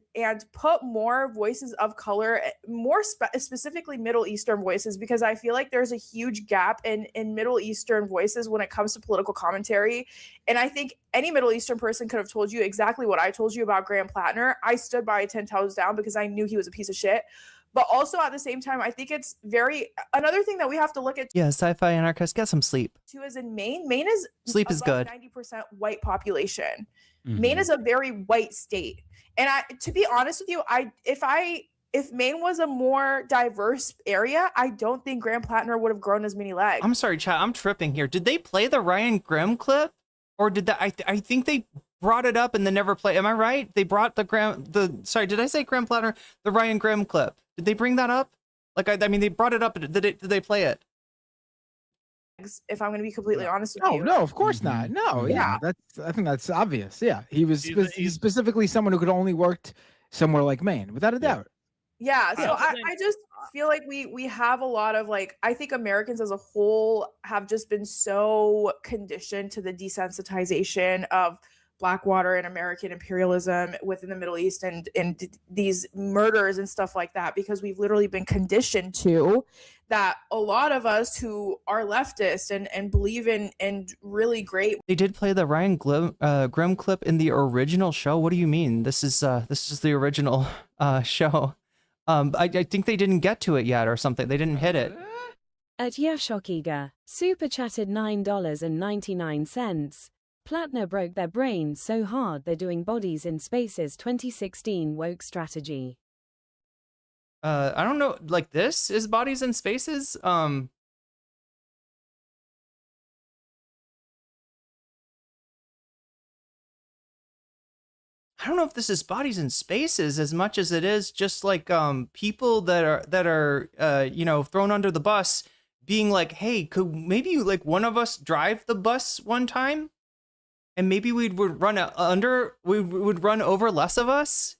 put more voices of color, more specifically Middle Eastern voices, because I feel like there's a huge gap in Middle Eastern voices when it comes to political commentary. And I think any Middle Eastern person could have told you exactly what I told you about Graham Platner. I stood by 10 toes down because I knew he was a piece of shit. But also at the same time, I think it's another thing that we have to look at. Yeah, sci-fi anarchist, get some sleep. Too is in Maine. Maine is sleep is good. 90% white population. Maine is a very white state. And to be honest with you, if Maine was a more diverse area, I don't think Graham Platner would have grown as many legs. I'm sorry, chat. I'm tripping here. Did they play the Ryan Grim clip, or did that? I think they brought it up and then never play. Am I right? They brought sorry, did I say Graham Platner? The Ryan Grim clip. Did they bring that up? Like I mean, they brought it up. Did they play it? If I'm going to be completely honest with you. Oh no, of course not. No, yeah, I think that's obvious. Yeah, he's specifically someone who could only worked somewhere like Maine, without a doubt. Yeah, so I just feel like we have a lot of I think Americans as a whole have just been so conditioned to the desensitization of Blackwater and American imperialism within the Middle East and these murders and stuff like that, because we've literally been conditioned to that. A lot of us who are leftist and believe in really great. They did play the Ryan Grim clip in the original show. What do you mean? This is the original show. I think they didn't get to it yet or something. They didn't hit it. At Yashokiga, super chatted $9.99. Platner broke their brains so hard they're doing Bodies in Spaces 2016 woke strategy. I don't know, like this is Bodies in Spaces? I don't know if this is Bodies in Spaces as much as it is just like people that are you know, thrown under the bus being like, hey, could maybe like one of us drive the bus one time? And maybe we would run over less of us.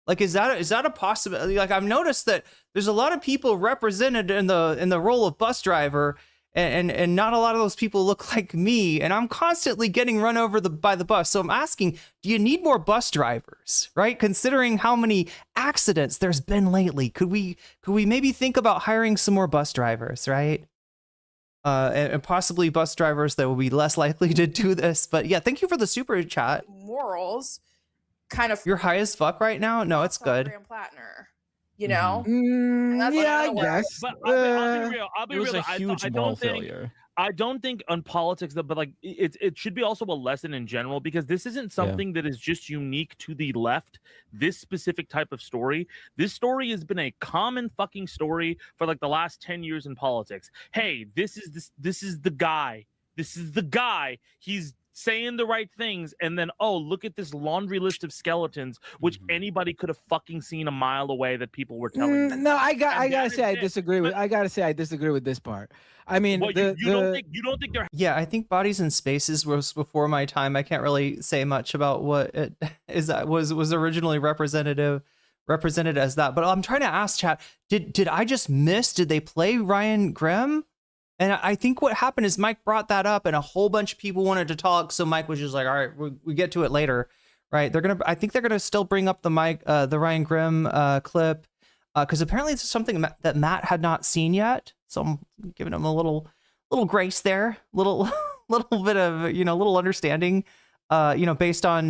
Like, is that a possibility? Like, I've noticed that there's a lot of people represented in the role of bus driver, and not a lot of those people look like me. And I'm constantly getting run over by the bus. So I'm asking, do you need more bus drivers? Right? Considering how many accidents there's been lately, could we maybe think about hiring some more bus drivers? Right? And possibly bus drivers that will be less likely to do this. But yeah, thank you for the super chat. Morals, kind of. You're high as fuck right now? No, it's good. Graham Platner, you know? Yeah, I guess. But I'll be real. It was a huge moral failure. I don't think on politics that, but like it should be also a lesson in general, because this isn't something that is just unique to the left. This specific type of story, this story has been a common fucking story for like the last 10 years in politics. Hey, this is the guy. This is the guy. He's saying the right things, and then look at this laundry list of skeletons, which anybody could have fucking seen a mile away that people were telling. No, I gotta say I disagree with this part. I mean, you don't think they're. Yeah, I think Bodies in Spaces was before my time. I can't really say much about what it is that was originally represented as that. But I'm trying to ask chat, did I just miss? Did they play Ryan Grim? And I think what happened is Mike brought that up, and a whole bunch of people wanted to talk. So Mike was just like, "All right, we get to it later, right?" I think they're gonna still bring up the Ryan Grim clip, because apparently it's something that Matt had not seen yet. So I'm giving him a little grace there, little bit of little understanding, based on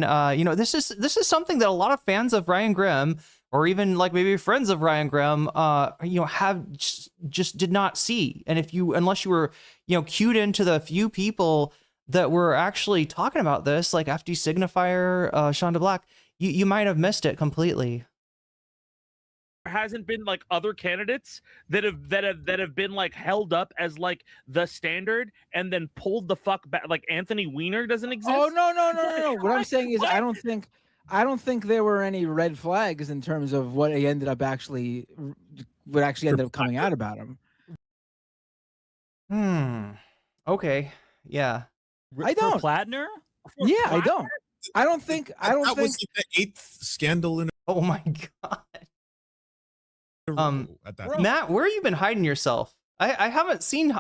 this is something that a lot of fans of Ryan Grim, or even like maybe friends of Ryan Grim, have just did not see. And unless you were, cued into the few people that were actually talking about this, like FD Signifier, Shonda Black, you might have missed it completely. There hasn't been like other candidates that have been like held up as like the standard and then pulled the fuck back. Like Anthony Weiner doesn't exist. Oh no. What I'm saying is, I don't think there were any red flags in terms of what ended up coming out about him. Okay. Yeah. I don't. Platner? Yeah, I don't. I don't think. That was like the 8th scandal in. Oh my god. Matt, where have you been hiding yourself? I haven't seen.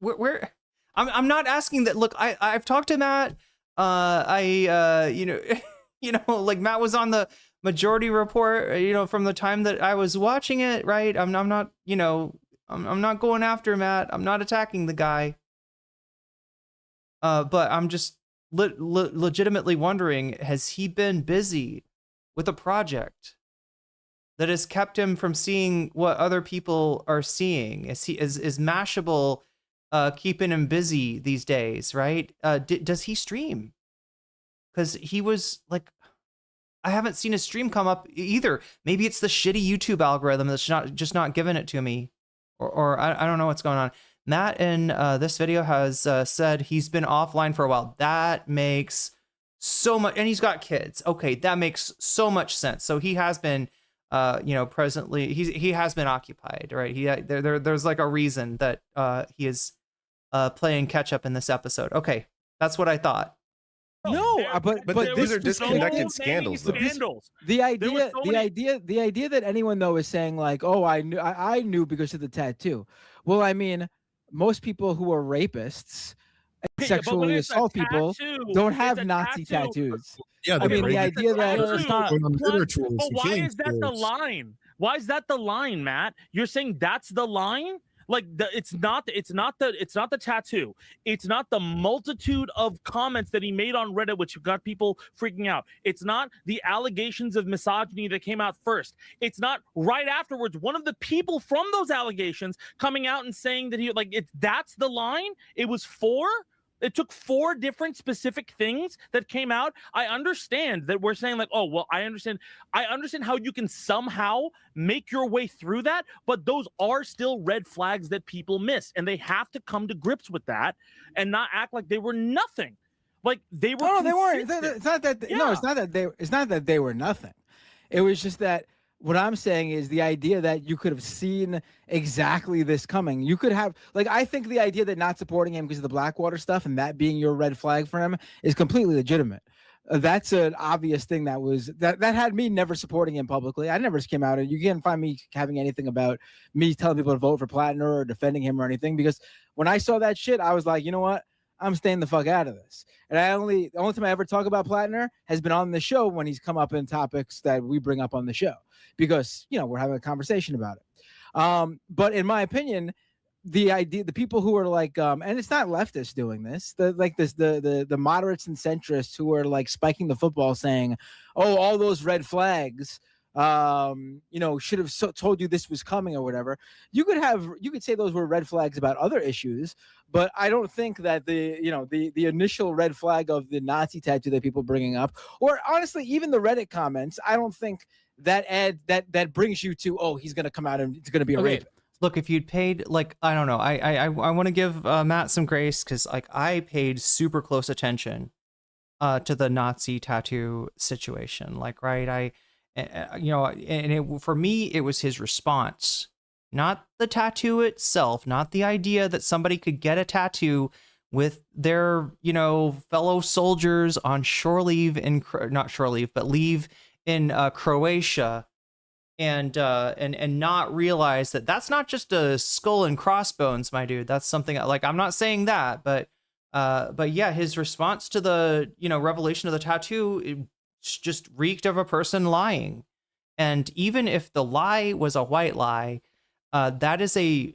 Where? I'm not asking that. Look, I've talked to Matt. You know, like Matt was on the Majority Report, you know, from the time that I was watching it, right? I'm not, you know, I'm not going after Matt. I'm not attacking the guy. But I'm just legitimately wondering, has he been busy with a project that has kept him from seeing what other people are seeing? Is Mashable keeping him busy these days, right? Does he stream? Because he was like, I haven't seen his stream come up either. Maybe it's the shitty YouTube algorithm that's just not giving it to me, or I don't know what's going on. Matt in this video has said he's been offline for a while. That makes so much, and he's got kids. Okay, that makes so much sense. So he has been, you know, presently he has been occupied, right? There's like a reason that he is playing catch up in this episode. Okay, that's what I thought. No, but these are disconnected scandals, though. The idea that anyone though is saying like, oh, I knew because of the tattoo. Well, I mean, most people who are rapists and sexually assault people don't have Nazi tattoos. Yeah, I mean, the idea that why is that the line? Why is that the line, Matt? You're saying that's the line? Like it's not the tattoo. It's not the multitude of comments that he made on Reddit, which got people freaking out. It's not the allegations of misogyny that came out first. It's not right afterwards one of the people from those allegations coming out and saying that that's the line. It was 4. It took 4 different specific things that came out. I understand that we're saying like, oh, well, I understand how you can somehow make your way through that, but those are still red flags that people miss, and they have to come to grips with that and not act like they were nothing. Like they were. No, they weren't. It's not that. Yeah. No, it's not that they were nothing. It was just that. What I'm saying is the idea that you could have seen exactly this coming. You could have, like, I think the idea that not supporting him because of the Blackwater stuff and that being your red flag for him is completely legitimate. That's an obvious thing that had me never supporting him publicly. I never came out and you can't find me having anything about me telling people to vote for Platner or defending him or anything, because when I saw that shit, I was like, you know what? I'm staying the fuck out of this. And the only time I ever talk about Platner has been on the show when he's come up in topics that we bring up on the show, because, you know, we're having a conversation about it. But in my opinion, the people who are like, and it's not leftists doing this, the moderates and centrists who are like spiking the football saying, oh, all those red flags, you know, should have told you this was coming or whatever. You could say those were red flags about other issues, but I don't think that the initial red flag of the Nazi tattoo that people bringing up, or honestly, even the Reddit comments, I don't think that brings you to, oh, he's going to come out and it's going to be a rape. Look, if you'd paid, like, I don't know, I want to give Matt some grace, because like I paid super close attention to the Nazi tattoo situation. Like, right, you know, and for me, it was his response, not the tattoo itself, not the idea that somebody could get a tattoo with their, you know, fellow soldiers on leave in Croatia, and not realize that that's not just a skull and crossbones, my dude. That's something like, I'm not saying that, but yeah, his response to the, you know, revelation of the tattoo, it just reeked of a person lying. And even if the lie was a white lie, that is a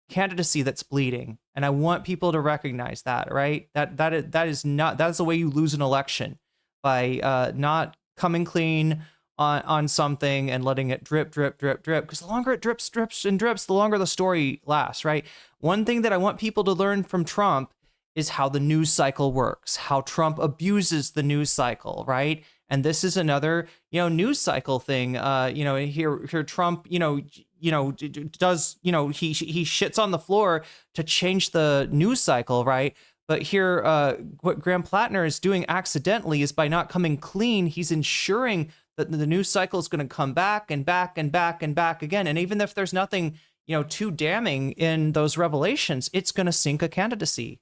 candidacy that's bleeding, and I want people to recognize that, right? That is the way you lose an election, by not coming clean on something and letting it drip, because the longer it drips, the longer the story lasts, right? One thing that I want people to learn from Trump is how the news cycle works, how Trump abuses the news cycle, right? And this is another, you know, news cycle thing. You know, here Trump, you know, does, you know, he shits on the floor to change the news cycle, right? But here, what Graham Platner is doing accidentally is, by not coming clean, he's ensuring that the news cycle is going to come back and back and back and back again. And even if there's nothing, you know, too damning in those revelations, it's going to sink a candidacy.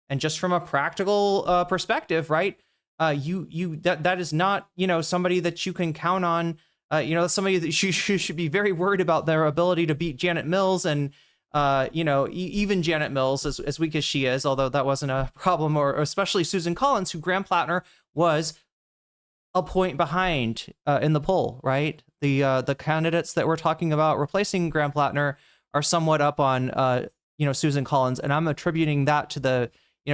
And just from a practical perspective, right? That is not, you know, somebody that you can count on. You know, somebody that you should be very worried about their ability to beat Janet Mills, and you know, even Janet Mills, as weak as she is, although that wasn't a problem, or especially Susan Collins, who Graham Platner was a point behind in the poll, right? The candidates that we're talking about replacing Graham Platner are somewhat up on Susan Collins, and I'm attributing that to the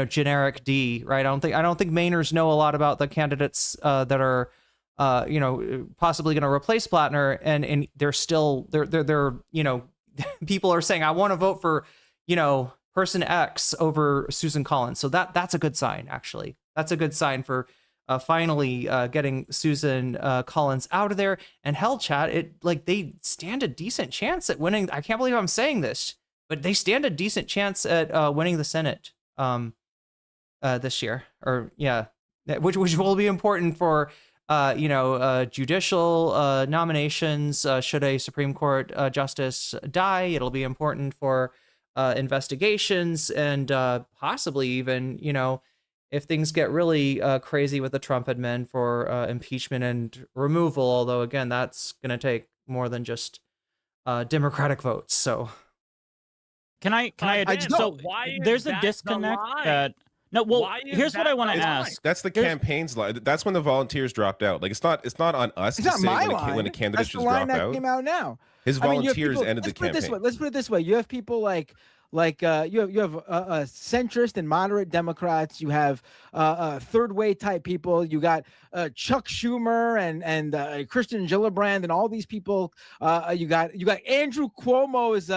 generic D, right? I don't think Mainers know a lot about the candidates that are possibly going to replace Platner, and they're still they're people are saying I want to vote for person X over Susan Collins. So that's a good sign, actually. That's a good sign for finally getting Susan Collins out of there. And hell, chat, they stand a decent chance at winning. I can't believe I'm saying this, but they stand a decent chance at winning the Senate this year, which will be important for judicial nominations. Should a Supreme Court justice die, it'll be important for investigations and possibly even, if things get really crazy with the Trump admin for impeachment and removal. Although, again, that's going to take more than just Democratic votes. So can I so there's a disconnect that. No, well, here's what I want to ask. That's the campaign's line. That's when the volunteers dropped out. Like it's not on us to say when a candidate just dropped out. Came out now. His volunteers ended the campaign. Let's put it this way. You have people like you have centrist and moderate Democrats. You have third way type people. You got Chuck Schumer and Christian Gillibrand and all these people. You got Andrew Cuomo is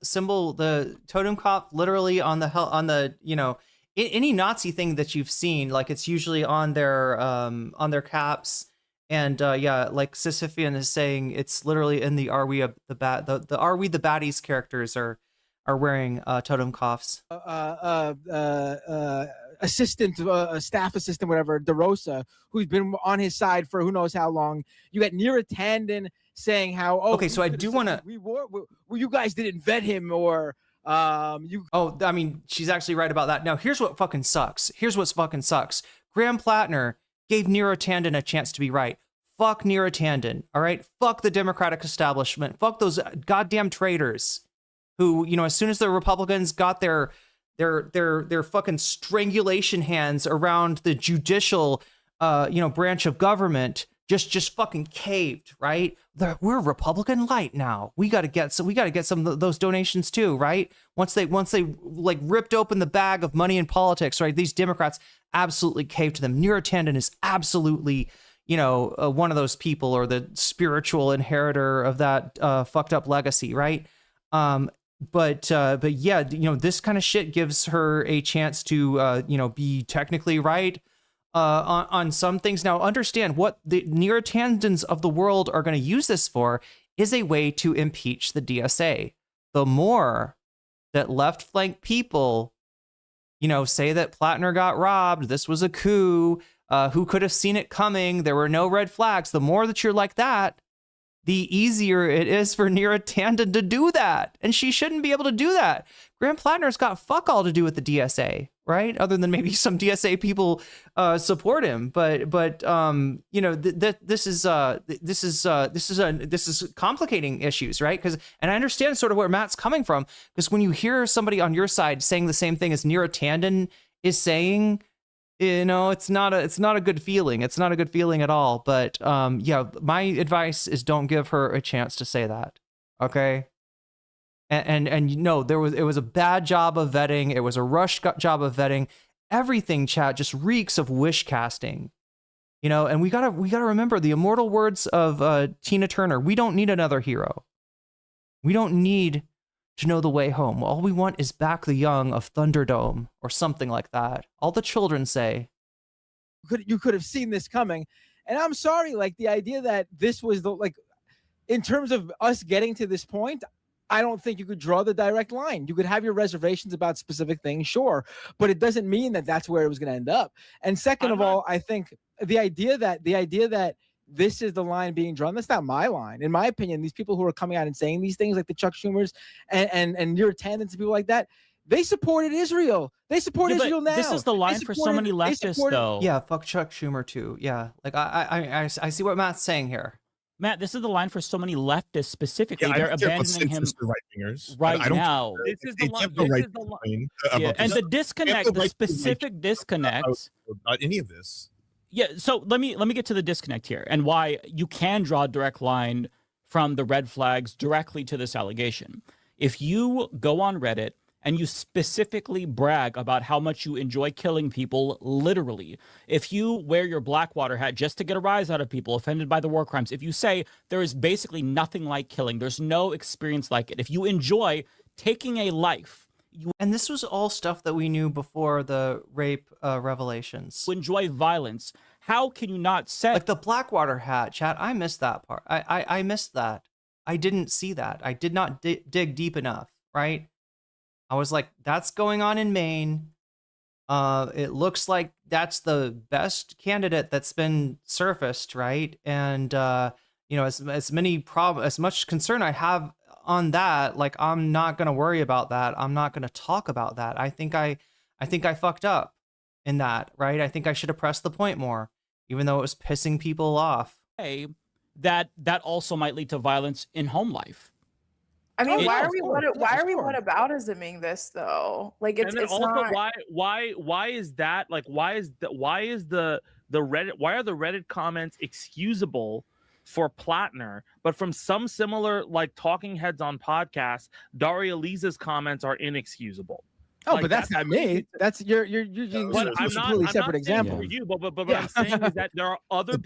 symbol the Totenkopf literally on the any Nazi thing that you've seen, like it's usually on their caps. And like Sisyphean is saying, it's literally in the Are We the Are We the Baddies characters are wearing Totenkopfs. Staff assistant, whatever, DeRosa, who's been on his side for who knows how long. You got Neera Tanden saying how so I do want to you guys didn't vet him or I mean, she's actually right about that. Now here's what fucking sucks. Graham Platner gave Neera Tanden a chance to be right. Fuck Neera Tanden, all right? Fuck the Democratic establishment. Fuck those goddamn traitors who, as soon as the Republicans got their fucking strangulation hands around the judicial, branch of government, just fucking caved, right? We're Republican light now. We got to get some of those donations too, right? Once they like ripped open the bag of money in politics, right? These Democrats absolutely caved to them. Neera Tanden is absolutely, one of those people or the spiritual inheritor of that fucked up legacy, right? But yeah, this kind of shit gives her a chance to, be technically right on some things. Now, understand what the Neera Tandens of the world are going to use this for is a way to impeach the DSA. The more that left flank people, say that Platner got robbed, this was a coup, who could have seen it coming, there were no red flags, the more that you're like that, the easier it is for Neera Tanden to do that. And she shouldn't be able to do that. Graham Platner's got fuck all to do with the DSA, right? Other than maybe some DSA people support him. But this is complicating issues, right? And I understand sort of where Matt's coming from, because when you hear somebody on your side saying the same thing as Neera Tanden is saying, it's not a good feeling. It's not a good feeling at all. But my advice is don't give her a chance to say that. Okay. And it was a bad job of vetting. It was a rush job of vetting. Everything, chat, just reeks of wish casting. And we gotta remember the immortal words of Tina Turner. We don't need another hero. We don't need to know the way home. All we want is back the young of Thunderdome or something like that. All the children say. You could have seen this coming. And I'm sorry, like the idea that this was in terms of us getting to this point, I don't think you could draw the direct line. You could have your reservations about specific things, sure, but it doesn't mean that that's where it was going to end up. And second of all, I think the idea that this is the line being drawn, that's not my line. In my opinion, these people who are coming out and saying these things, like the Chuck Schumers and Neera Tandens and people like that, they supported Israel. They support Israel now. This is the line for so many leftists, though. Yeah, fuck Chuck Schumer too. Yeah, like I see what Matt's saying here. Matt, this is the line for so many leftists specifically. They're abandoning him right now. This is the line. And the disconnect, the specific disconnect. Not any of this. Yeah, so let me get to the disconnect here and why you can draw a direct line from the red flags directly to this allegation. If you go on Reddit and you specifically brag about how much you enjoy killing people, literally, if you wear your Blackwater hat just to get a rise out of people offended by the war crimes, if you say there is basically nothing like killing, there's no experience like it, if you enjoy taking a life, and this was all stuff that we knew before the rape revelations. Enjoy violence. How can you not say like the Blackwater hat, chat? I missed that part. I missed that. I didn't see that. I did not dig deep enough. Right? I was like, that's going on in Maine. It looks like that's the best candidate that's been surfaced, right? And you know, as much concern I have on that, like, I'm not gonna worry about that. I'm not gonna talk about that. I think I fucked up in that, right? I think I should have pressed the point more, even though it was pissing people off. Hey, that also might lead to violence in home life. I mean, why are we whataboutisming this though? Like, it's also not. Why is that? Like, why are the Reddit comments excusable for Platner, but from some similar like talking heads on podcasts, Daria Liza's comments are inexcusable. Oh, Like, but that's not me. That's you're using But two I'm completely not separate saying examples. for you, but what I'm saying is that there are other.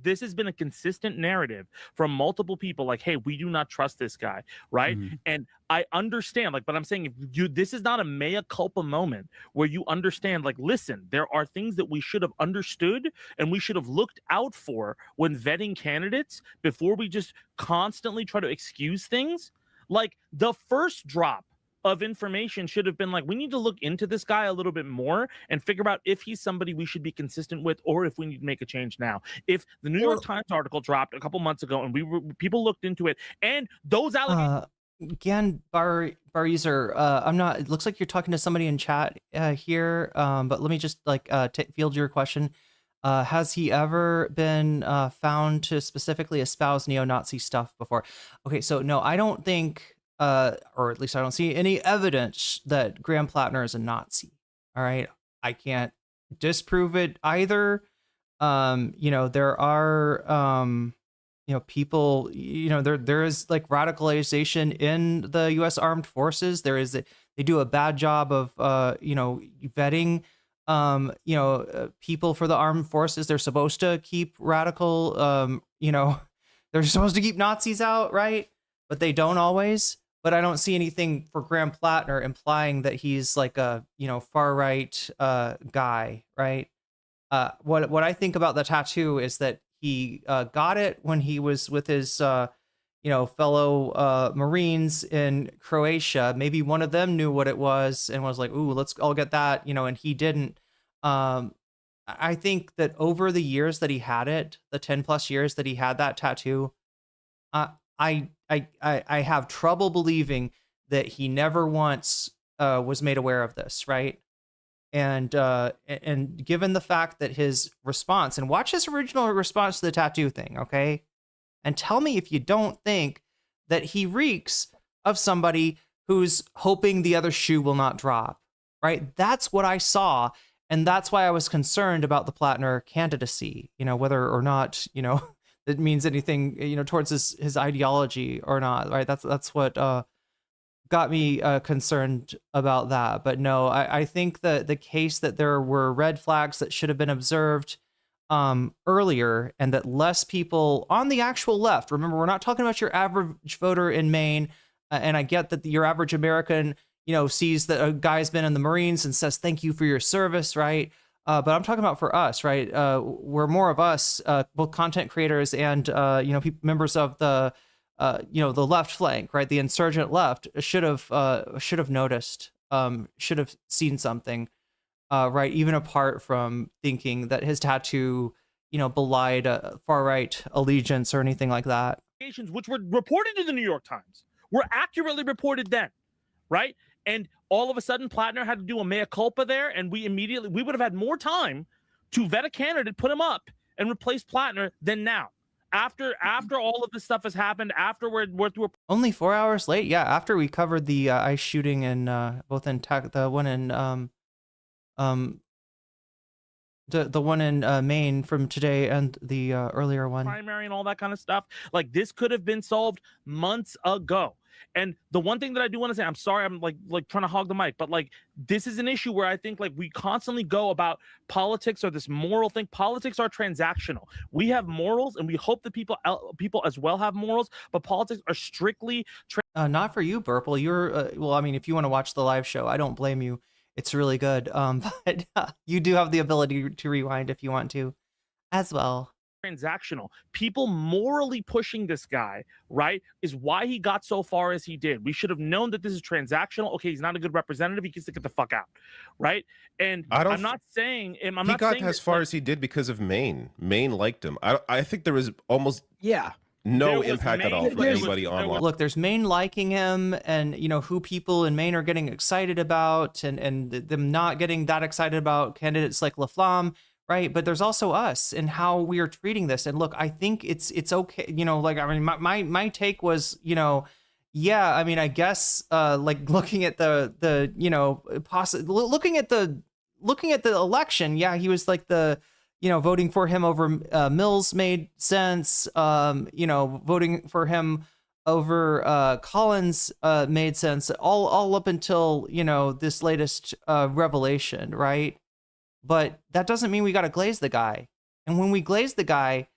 This has been a consistent narrative from multiple people. Like, hey, we do not trust this guy, right? And I understand, like, but I'm saying this is not a mea culpa moment where you understand, like, listen, there are things that we should have understood and we should have looked out for when vetting candidates before we just constantly try to excuse things. Like the first drop of information should have been like, we need to look into this guy a little bit more and figure out if he's somebody we should be consistent with or if we need to make a change now. If the New York Times article dropped a couple months ago and people looked into it and those allegations. Gan Barizer, I'm not. It looks like you're talking to somebody in chat here. But let me just like field your question. Has he ever been found to specifically espouse neo-Nazi stuff before? Okay, so no, I don't think. Or at least I don't see any evidence that Graham Platner is a Nazi. All right. I can't disprove it either. You know, there are, you know, people, you know, there is like radicalization in the U.S. Armed Forces. They do a bad job of, you know, vetting, you know, people for the armed forces. They're supposed to keep radical, you know, they're supposed to keep Nazis out, right? But they don't always. But I don't see anything for Graham Platner implying that he's like a, you know, far right guy, right? What I think about the tattoo is that he got it when he was with his, you know, fellow Marines in Croatia. Maybe one of them knew what it was and was like, "Ooh, let's all get that," you know, and he didn't. I think that over the years that he had it, the 10+ years that he had that tattoo, I have trouble believing that he never once was made aware of this, right? And given the fact that his response, and watch his original response to the tattoo thing, okay? And tell me if you don't think that he reeks of somebody who's hoping the other shoe will not drop, right? That's what I saw, and that's why I was concerned about the Platner candidacy, you know, whether or not, you know, it means anything, you know, towards his ideology or not, right? That's what got me concerned about that. But no, I think that the case that there were red flags that should have been observed earlier, and that less people on the actual left. Remember, we're not talking about your average voter in Maine, and I get that your average American, you know, sees that a guy's been in the Marines and says thank you for your service, right? But I'm talking about for us, right? We're more of us, both content creators and you know, members of the you know, the left flank, right? The insurgent left should have noticed, should have seen something, right? Even apart from thinking that his tattoo, you know, belied far right allegiance or anything like that. Which were reported in the New York Times were accurately reported then, right? And all of a sudden, Platner had to do a mea culpa there, and we would have had more time to vet a candidate, put him up, and replace Platner than now. After all of this stuff has happened, after we're through only 4 hours late, yeah. After we covered the ICE shooting in both in the one in the one in Maine from today and the earlier one. Primary and all that kind of stuff. Like this could have been solved months ago. And the one thing that I do want to say, I'm sorry, I'm like trying to hog the mic, but like this is an issue where I think like we constantly go about politics or this moral thing. Politics are transactional. We have morals, and we hope that people as well have morals, but politics are strictly not for you, Burple. You're well, I mean, if you want to watch the live show, I don't blame you. It's really good. But you do have the ability to rewind if you want to as well. Transactional. People morally pushing this guy, right, is why he got so far as he did. We should have known that this is transactional. Okay, he's not a good representative. He gets to get the fuck out, right? And I'm not saying he got as far as he did because of Maine. Maine liked him. I think there was almost no impact at all for anybody online. Look, there's Maine liking him, and you know who people in Maine are getting excited about, and them not getting that excited about candidates like LaFlamme. Right, but there's also us and how we are treating this. And look, I think it's okay. You know, like I mean, my take was, you know, yeah. I mean, I guess like looking at the you know, looking at the election. Yeah, he was like voting for him over Mills made sense. You know, voting for him over Collins made sense. All up until this latest revelation, right? But that doesn't mean we got to glaze the guy. And when we glaze the guy,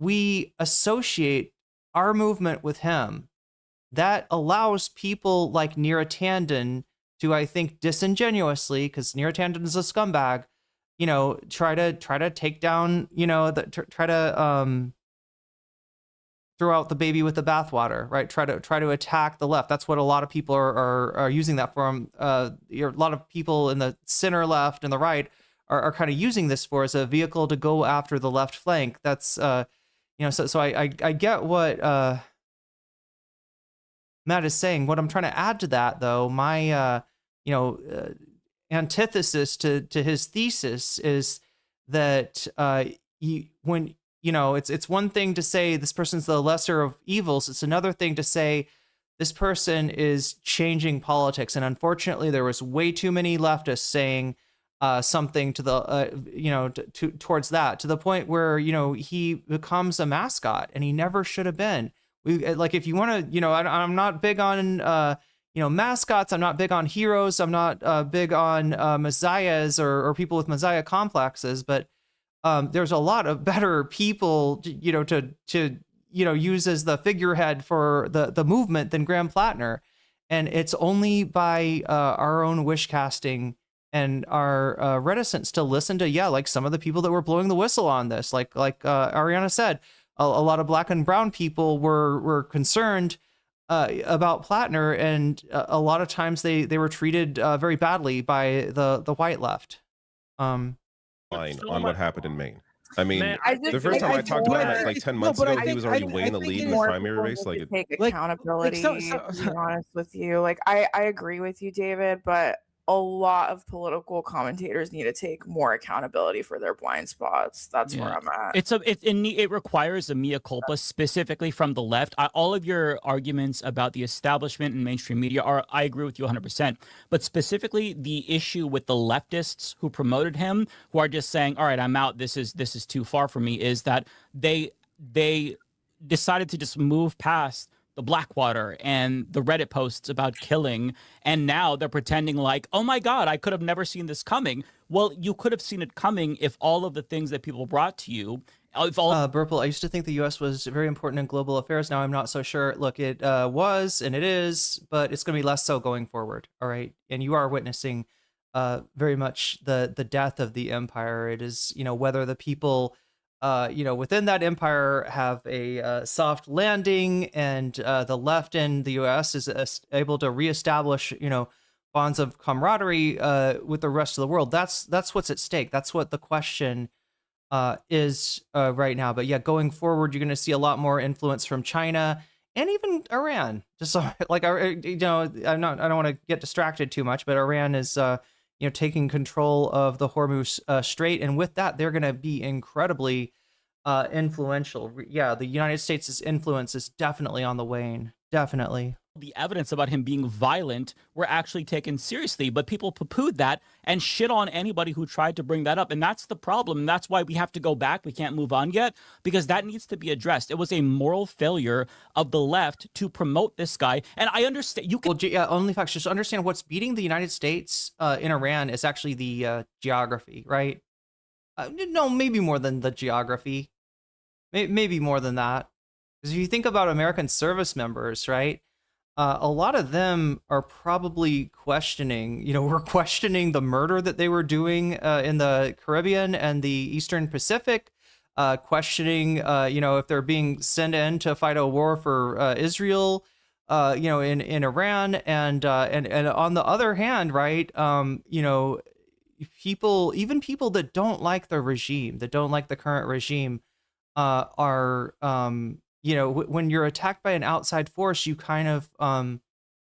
we associate our movement with him. That allows people like Neera Tanden to, I think, disingenuously, because Neera Tanden is a scumbag, try to take down, try to throw out the baby with the bathwater, right? Try to attack the left. That's what a lot of people are using that for. A lot of people in the center left and the right are kind of using this for as a vehicle to go after the left flank. That's so I get what Matt is saying. What I'm trying to add to that, though, my antithesis to his thesis is that it's one thing to say this person's the lesser of evils. It's another thing to say this person is changing politics. And unfortunately, there was way too many leftists saying something to the towards that, to the point where he becomes a mascot, and he never should have been. If you want to, I'm not big on mascots. I'm not big on heroes. I'm not big on messiahs or people with messiah complexes. But there's a lot of better people to use as the figurehead for the movement than Graham Platner, and it's only by our own wish casting and our reticence to listen to some of the people that were blowing the whistle on this, like Ariana said, a lot of Black and brown people were concerned about Platner, and a lot of times they were treated very badly by the white left. On what happened in Maine. I mean, the first time I talked about him like 10 months ago, he was already way in the lead in the primary race. Like, take accountability. To be honest with you, I agree with you, David, but a lot of political commentators need to take more accountability for their blind spots. That's where I'm at. It requires a mea culpa, specifically from the left. All of your arguments about the establishment and mainstream media I agree with you 100%. But specifically, the issue with the leftists who promoted him, who are just saying, "All right, I'm out. This is too far for me," is that they decided to just move past the Blackwater and the Reddit posts about killing, and now they're pretending like, oh my God, I could have never seen this coming. Well, you could have seen it coming if all of the things that people brought to you. Burple, I used to think the U.S. was very important in global affairs. Now I'm not so sure. Look, it was and it is, but it's going to be less so going forward. All right, and you are witnessing very much the death of the empire. It is whether the people within that empire have a soft landing, and the left in the U.S. is able to reestablish, bonds of camaraderie with the rest of the world. That's what's at stake. That's what the question is right now. But yeah, going forward, you're going to see a lot more influence from China and even Iran. Just like I don't want to get distracted too much, but Iran is taking control of the Hormuz Strait, and with that, they're going to be incredibly influential. Yeah, the United States' influence is definitely on the wane. Definitely. the evidence about him being violent were actually taken seriously, but people poo-pooed that and shit on anybody who tried to bring that up. And that's the problem. And that's why we have to go back. We can't move on yet, because that needs to be addressed. It was a moral failure of the left to promote this guy. And I understand you can. Well, only facts. Just understand what's beating the United States in Iran is actually the geography, right? No, maybe more than the geography. Maybe more than that. Because if you think about American service members, right? A lot of them are probably questioning, we're questioning the murder that they were doing in the Caribbean and the Eastern Pacific, questioning, if they're being sent in to fight a war for Israel, in Iran. And on the other hand, right, even people that don't like the regime, that don't like the current regime, are when you're attacked by an outside force, you kind of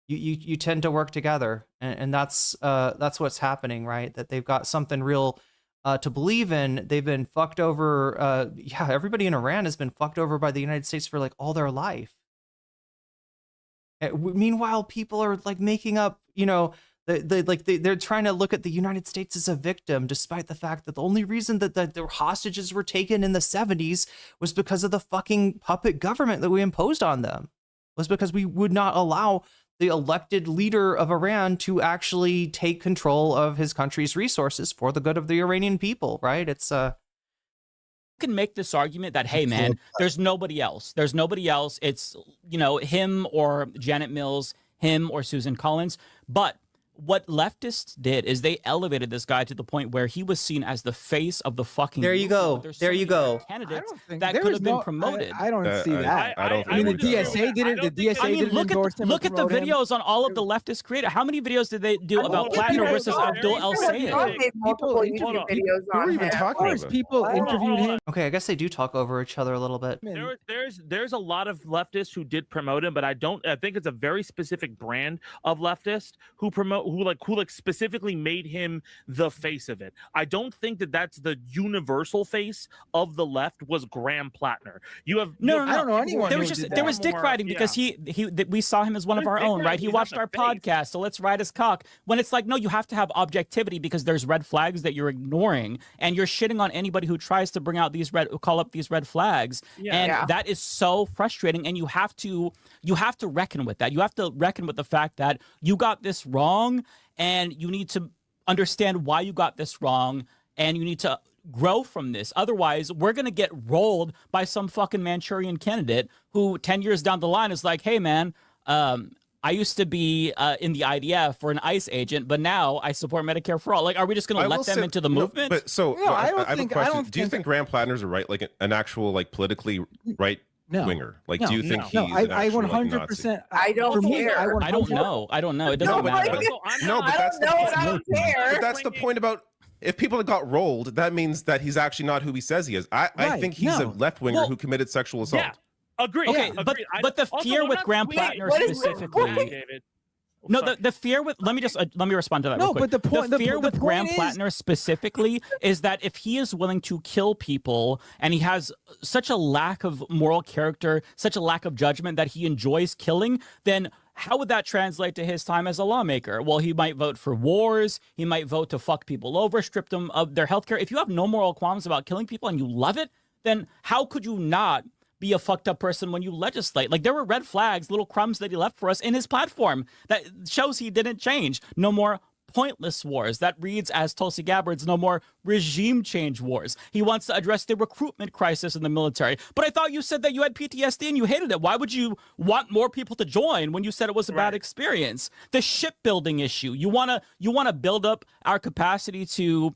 you tend to work together, and that's what's happening, right? That they've got something real to believe in. They've been fucked over. Everybody in Iran has been fucked over by the United States for like all their life. Meanwhile, people are like making up, they're trying to look at the United States as a victim, despite the fact that the only reason that the hostages were taken in the 70s was because of the fucking puppet government that we imposed on them. Was because we would not allow the elected leader of Iran to actually take control of his country's resources for the good of the Iranian people, right? It's can make this argument that, hey man, there's nobody else. There's nobody else. It's, him or Janet Mills, him or Susan Collins. But what leftists did is they elevated this guy to the point where he was seen as the face of the fucking. There you go. There you go. Candidates that could have been promoted. I don't see that. I mean, the DSA didn't. The DSA didn't endorse him. Look at the videos on all of the leftist creators. How many videos did they do about Platner versus Abdul El Sayed? Multiple YouTube videos on him. People interviewed him. Okay, I guess they do talk over each other a little bit. There's a lot of leftists who did promote him, but I think it's a very specific brand of leftist who specifically made him the face of it. I don't think that's the universal face of the left was Graham Platner. No, I don't know anyone. There was dick riding because we saw him as one of our own, right? He watched our podcast, so let's ride his cock. When it's like, no, you have to have objectivity because there's red flags that you're ignoring, and you're shitting on anybody who tries to call up these red flags, and that is so frustrating. And you have to reckon with that. You have to reckon with the fact that you got this wrong. And you need to understand why you got this wrong, and you need to grow from this. Otherwise, we're going to get rolled by some fucking Manchurian candidate who 10 years down the line is like, hey, man, I used to be in the IDF for an ICE agent, but now I support Medicare for all. Like, are we just going to let them into the movement? But I have a question. Do you think Graham Platner's an actual politically right winger? Like, do you think he's an actual 100%. I don't care. I don't know. It doesn't matter. I don't care. But that's the point about if people got rolled, that means that he's actually not who he says he is. I think he's a left winger who committed sexual assault. Yeah. Agree. Okay, but the fear with Graham Platner specifically. No, the fear with let me respond to that. real quick. But the fear with Graham Platner specifically is that if he is willing to kill people and he has such a lack of moral character, such a lack of judgment that he enjoys killing, then how would that translate to his time as a lawmaker? Well, he might vote for wars. He might vote to fuck people over, strip them of their health care. If you have no moral qualms about killing people and you love it, then how could you not be a fucked up person when you legislate? Like, there were red flags, little crumbs that he left for us in his platform that shows he didn't change. No more pointless wars. That reads as Tulsi Gabbard's no more regime change wars. He wants to address the recruitment crisis in the military. But I thought you said that you had PTSD and you hated it. Why would you want more people to join when you said it was a bad experience? The shipbuilding issue. You wanna build up our capacity to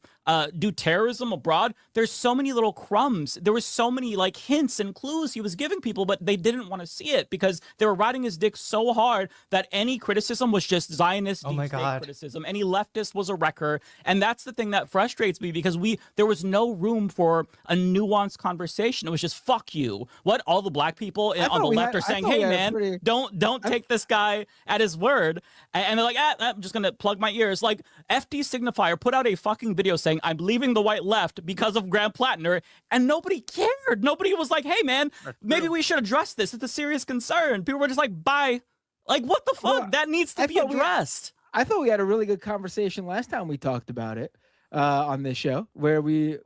do terrorism abroad. There's so many little crumbs. There was so many like hints and clues he was giving people, but they didn't want to see it because they were riding his dick so hard that any criticism was just Zionist deep state criticism. Any leftist was a wrecker. And that's the thing that frustrates me because there was no room for a nuanced conversation. It was just fuck you. What all the black people on the left are saying, hey man, don't take this guy at his word. And they're like, I'm just gonna plug my ears. Like FD Signifier put out a fucking video saying I'm leaving the white left because of Graham Platner, and nobody cared. Nobody was like, hey man, maybe we should address this. It's a serious concern. People were just like, bye. Like, what the fuck? Well, that needs to be addressed. I thought we had a really good conversation last time we talked about it on this show, where we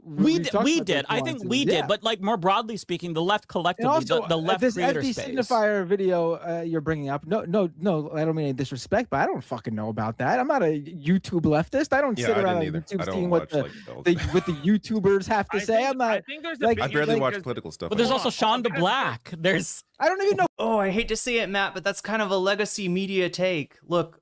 did. I think we did. But like more broadly speaking, the left collectively, also, the left this creator FD space. signifier video you're bringing up. No, I don't mean any disrespect, but I don't fucking know about that. I'm not a YouTube leftist. I don't sit around on YouTube seeing what the YouTubers have to say. I'm not. I barely watch political stuff. But there's also Shonda Black. There's. I don't even know. Oh, I hate to say it, Matt, but that's kind of a legacy media take. Look.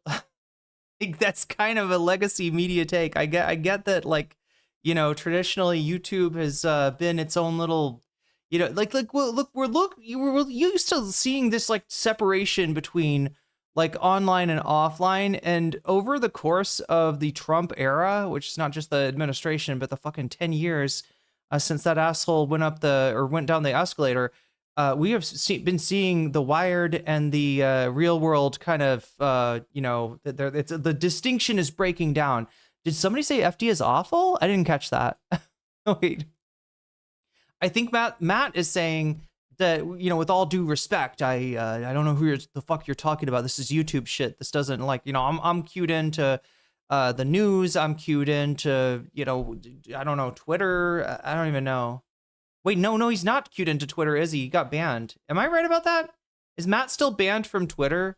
That's kind of a legacy media take. I get that, like, you know, traditionally YouTube has been its own little, you know, we're used to seeing this like separation between like online and offline, and over the course of the Trump era, which is not just the administration but the fucking 10 years since that asshole went down the escalator. We have been seeing the Wired and the real world kind of, you know, the distinction is breaking down. Did somebody say FD is awful? I didn't catch that. Wait. I think Matt is saying that, you know, with all due respect, I don't know who the fuck you're talking about. This is YouTube shit. This doesn't, like, you know, I'm cued into the news. I'm cued into, you know, I don't know, Twitter. I don't even know. Wait, no, he's not cued into Twitter, is he? He got banned. Am I right about that? Is Matt still banned from Twitter?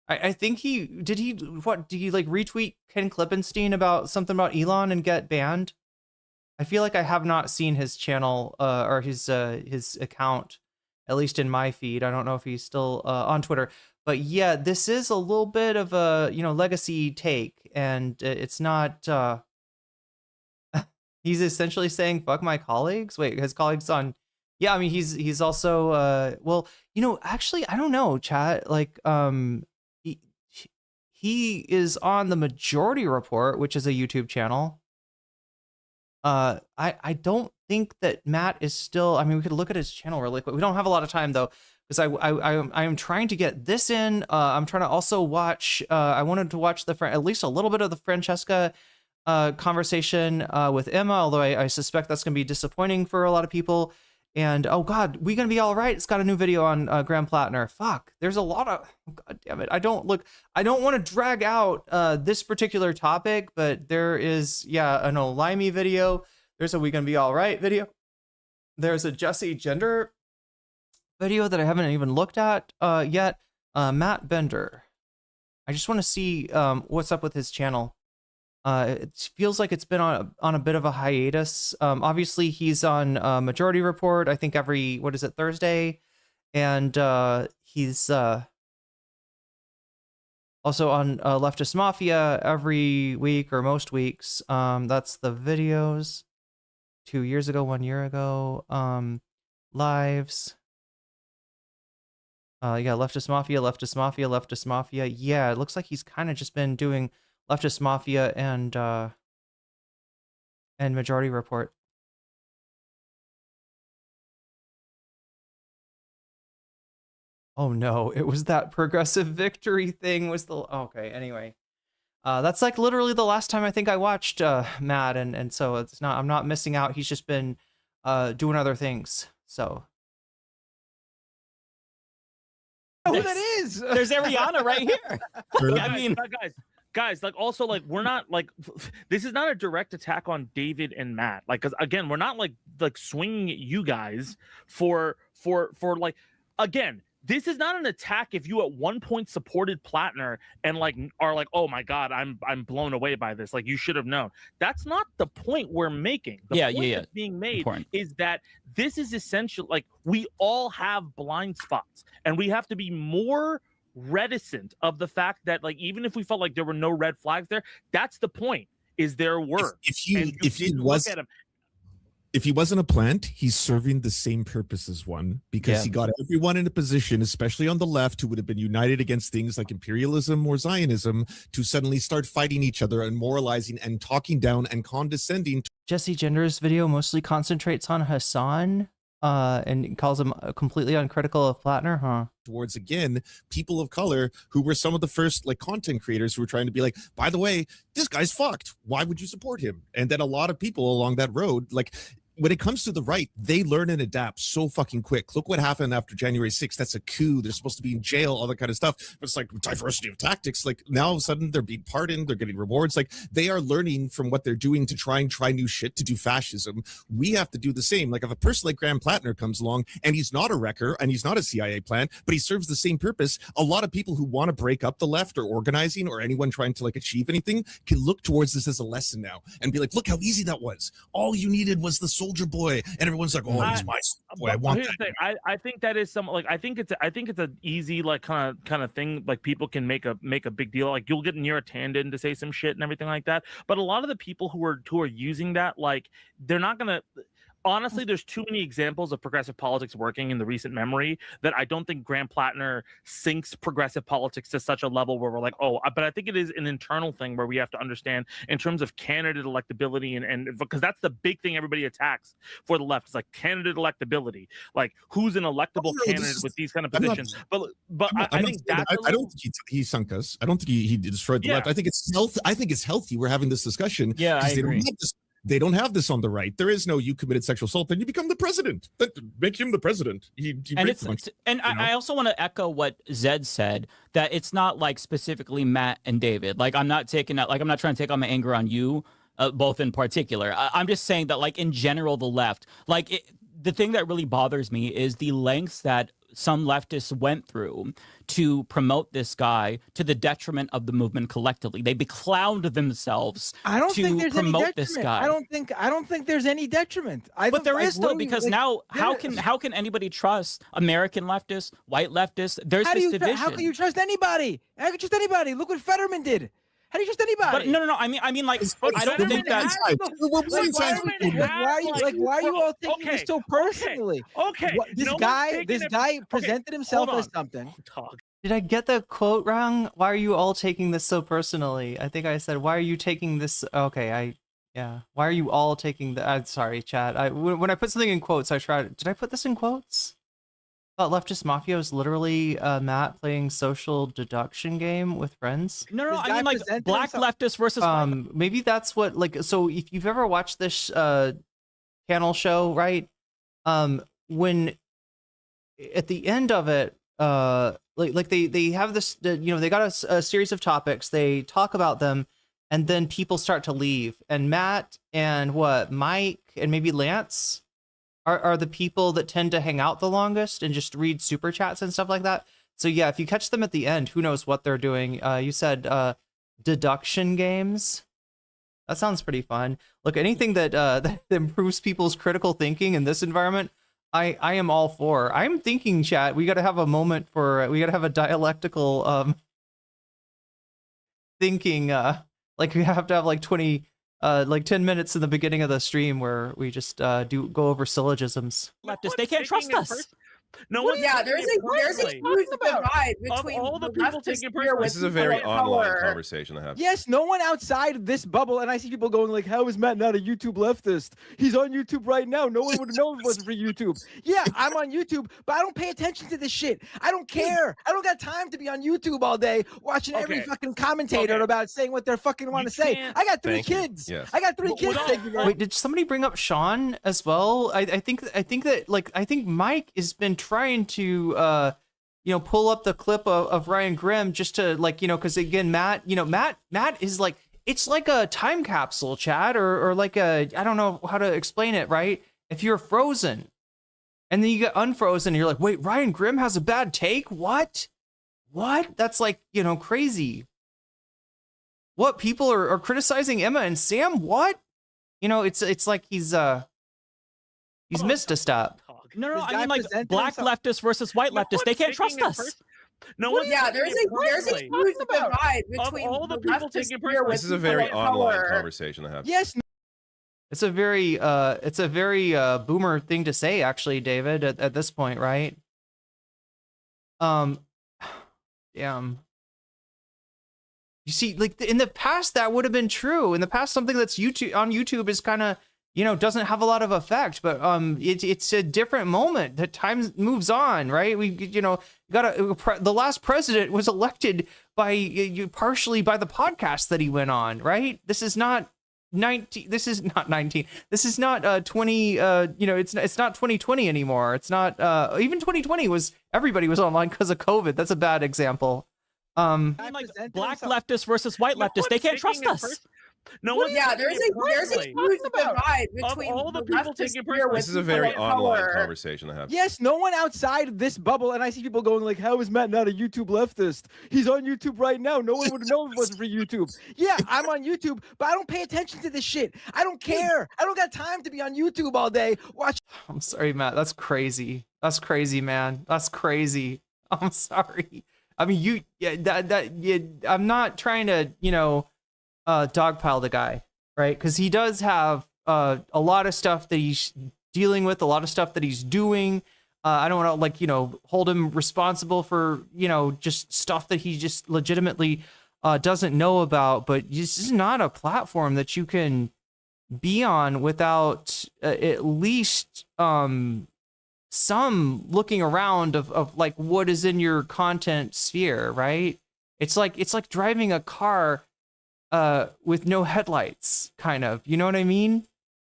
I think did he like retweet Ken Klippenstein about something about Elon and get banned? I feel like I have not seen his channel or his account, at least in my feed. I don't know if he's still on Twitter. But yeah, this is a little bit of a, you know, legacy take, and it's not he's essentially saying fuck my colleagues. Wait, his colleagues on, yeah, I mean he's also well, you know, actually I don't know, chat, like he is on the Majority Report, which is a YouTube channel. I don't think that Matt is still, I mean, we could look at his channel really quick. We don't have a lot of time though, because I am trying to get this in. I'm trying to also watch, I wanted to watch at least a little bit of the Francesca conversation with Emma, although I suspect that's going to be disappointing for a lot of people. And oh god, We Gonna Be All Right, it's got a new video on Graham Platner. Fuck, there's a lot of, god damn it, I don't want to drag out this particular topic, but there is, yeah, an Olimey video, there's a We Gonna Be All Right video, there's a Jesse Gender video that I haven't even looked at yet. Matt Bender, I just want to see what's up with his channel. It feels like it's been on a bit of a hiatus. Obviously he's on Majority Report, I think every, what is it, Thursday? And he's also on Leftist Mafia every week or most weeks. That's the videos. 2 years ago, 1 year ago. Lives. Yeah, Leftist Mafia. Yeah, it looks like he's kind of just been doing Leftist Mafia and Majority Report. Oh no, it was that progressive victory thing was the, okay, anyway. That's like literally the last time I think I watched Matt, and so it's not, I'm not missing out. He's just been doing other things. So who that is? There's Ariana right here. I mean, guys, like, also, like, we're not, like, this is not a direct attack on David and Matt, like, because again, we're not like swinging at you guys for like, again, this is not an attack if you at one point supported Platner and like are like, oh my god, I'm blown away by this, like, you should have known. That's not the point we're making. The point that's being made is that this is essential, like, we all have blind spots and we have to be more reticent of the fact that, like, even if we felt like there were no red flags there, that's the point, is there were. If he wasn't a plant, he's serving the same purpose as one, because he got everyone in a position, especially on the left, who would have been united against things like imperialism or Zionism, to suddenly start fighting each other and moralizing and talking down and condescending. Jesse Gender's video mostly concentrates on Hassan and calls him completely uncritical of Platner, huh? Towards, again, people of color who were some of the first, like, content creators who were trying to be like, by the way, this guy's fucked. Why would you support him? And then a lot of people along that road, like, when it comes to the right, they learn and adapt so fucking quick. Look what happened after January 6th. That's a coup. They're supposed to be in jail, all that kind of stuff. But it's like diversity of tactics. Like now all of a sudden they're being pardoned. They're getting rewards. Like they are learning from what they're doing to try new shit to do fascism. We have to do the same. Like if a person like Graham Platner comes along and he's not a wrecker and he's not a CIA plant, but he serves the same purpose, a lot of people who want to break up the left or organizing or anyone trying to like achieve anything can look towards this as a lesson now and be like, look how easy that was. All you needed was the soldier boy, and everyone's like, oh, he's my soldier boy. I want that. I think that is some like I think it's an easy like kind of thing like people can make a big deal. Like you'll get Neera Tanden to say some shit and everything like that. But a lot of the people who are using that, like they're not gonna. Honestly, there's too many examples of progressive politics working in the recent memory that I don't think Graham Platner sinks progressive politics to such a level where we're like, oh, but I think it is an internal thing where we have to understand in terms of candidate electability and because that's the big thing everybody attacks for the left. It's like candidate electability, like who's an electable candidate with these kind of positions. I think I don't think he sunk us. I don't think he destroyed the left. I think it's healthy. I think it's healthy. We're having this discussion. Yeah, I agree. They don't have this on the right. There is no you committed sexual assault, then you become the president. Make him the president. I also want to echo what Zed said, that it's not like specifically Matt and David. Like I'm not trying to take all my anger on you, both in particular. I'm just saying that like in general, the left, the thing that really bothers me is the lengths that some leftists went through to promote this guy to the detriment of the movement collectively. They beclowned themselves to promote this guy. I don't think there's any detriment. But there is though, because now how can anybody trust American leftists, white leftists? There's this division. How can you trust anybody? How can you trust anybody? Look what Fetterman did. How do you trust anybody? But no. I mean, like, I don't think that. Why are you all taking this so personally? Okay. This guy presented himself as something. Did I get the quote wrong? Why are you all taking this so personally? I think I said, why are you taking this? Okay, yeah. Why are you all taking the? I'm sorry, chat. When I put something in quotes, I tried. Did I put this in quotes? Leftist Mafia is literally Matt playing social deduction game with friends. No, I mean like black leftists versus maybe that's what so if you've ever watched this panel show, right? When at the end of it, they have this, they got a series of topics, they talk about them, and then people start to leave. And Matt and Mike and maybe Lance are the people that tend to hang out the longest and just read super chats and stuff like that. So yeah, if you catch them at the end, who knows what they're doing. You said deduction games. That sounds pretty fun. Look, anything that improves people's critical thinking in this environment, I am all for. I'm thinking, chat, we got to have a moment we got to have a dialectical thinking. Like we have to have like 10 minutes in the beginning of the stream where we just go over syllogisms. Leftists, they can't trust us. There's a huge divide between all the people taking part. This is a very online conversation to have. Yes, no one outside of this bubble, and I see people going like, how is Matt not a YouTube leftist? He's on YouTube right now. No one would have known if it wasn't for YouTube. Yeah, I'm on YouTube, but I don't pay attention to this shit. I don't care. I don't got time to be on YouTube all day watching every fucking commentator about saying what they fucking want to say. I got 3 kids. Yes. I got 3 kids. Wait, did somebody bring up Sean as well? I think Mike has been trying to pull up the clip of Ryan Grim just to because again Matt is like, it's like a time capsule, chat, or like I don't know how to explain it, right? If you're frozen and then you get unfrozen and you're like, wait, Ryan Grim has a bad take? What? That's like, crazy. What, people are criticizing Emma and Sam? What? It's like he's missed a step. No, I mean like black leftists versus white leftists. They can't trust us. There's a huge divide between all the people taking part. This is a very online conversation to have. Yes. It's a very boomer thing to say, actually, David, at this point, right? Damn. You see, like in the past, that would have been true. In the past, something that's on YouTube is kind of, doesn't have a lot of effect, but it's a different moment. The time moves on, right? We, the last president was elected by partially by the podcast that he went on, right? This is not, 19. This is not 19. This is not 20. It's not 2020 anymore. It's not even 2020 was everybody was online because of COVID. That's a bad example. Like black leftists versus white leftists, they can't trust us. No one. Yeah, there's a huge divide between all the the people leftists taking here with This is a people very of online color. conversation to have. Yes, no one outside of this bubble, and I see people going like, how is Matt not a YouTube leftist? He's on YouTube right now. No one would know if it wasn't for YouTube. Yeah, I'm on YouTube, but I don't pay attention to this shit. I don't care. I don't got time to be on YouTube all day. Watch. I'm sorry, Matt. That's crazy. That's crazy, man. That's crazy. I'm sorry. I mean, I'm not trying to, dogpile the guy, right? Because he does have a lot of stuff that he's dealing with, a lot of stuff that he's doing. I don't want to hold him responsible for, just stuff that he just legitimately doesn't know about. But this is not a platform that you can be on without at least some looking around of like what is in your content sphere, right? It's like driving a car with no headlights, kind of. You know what I mean?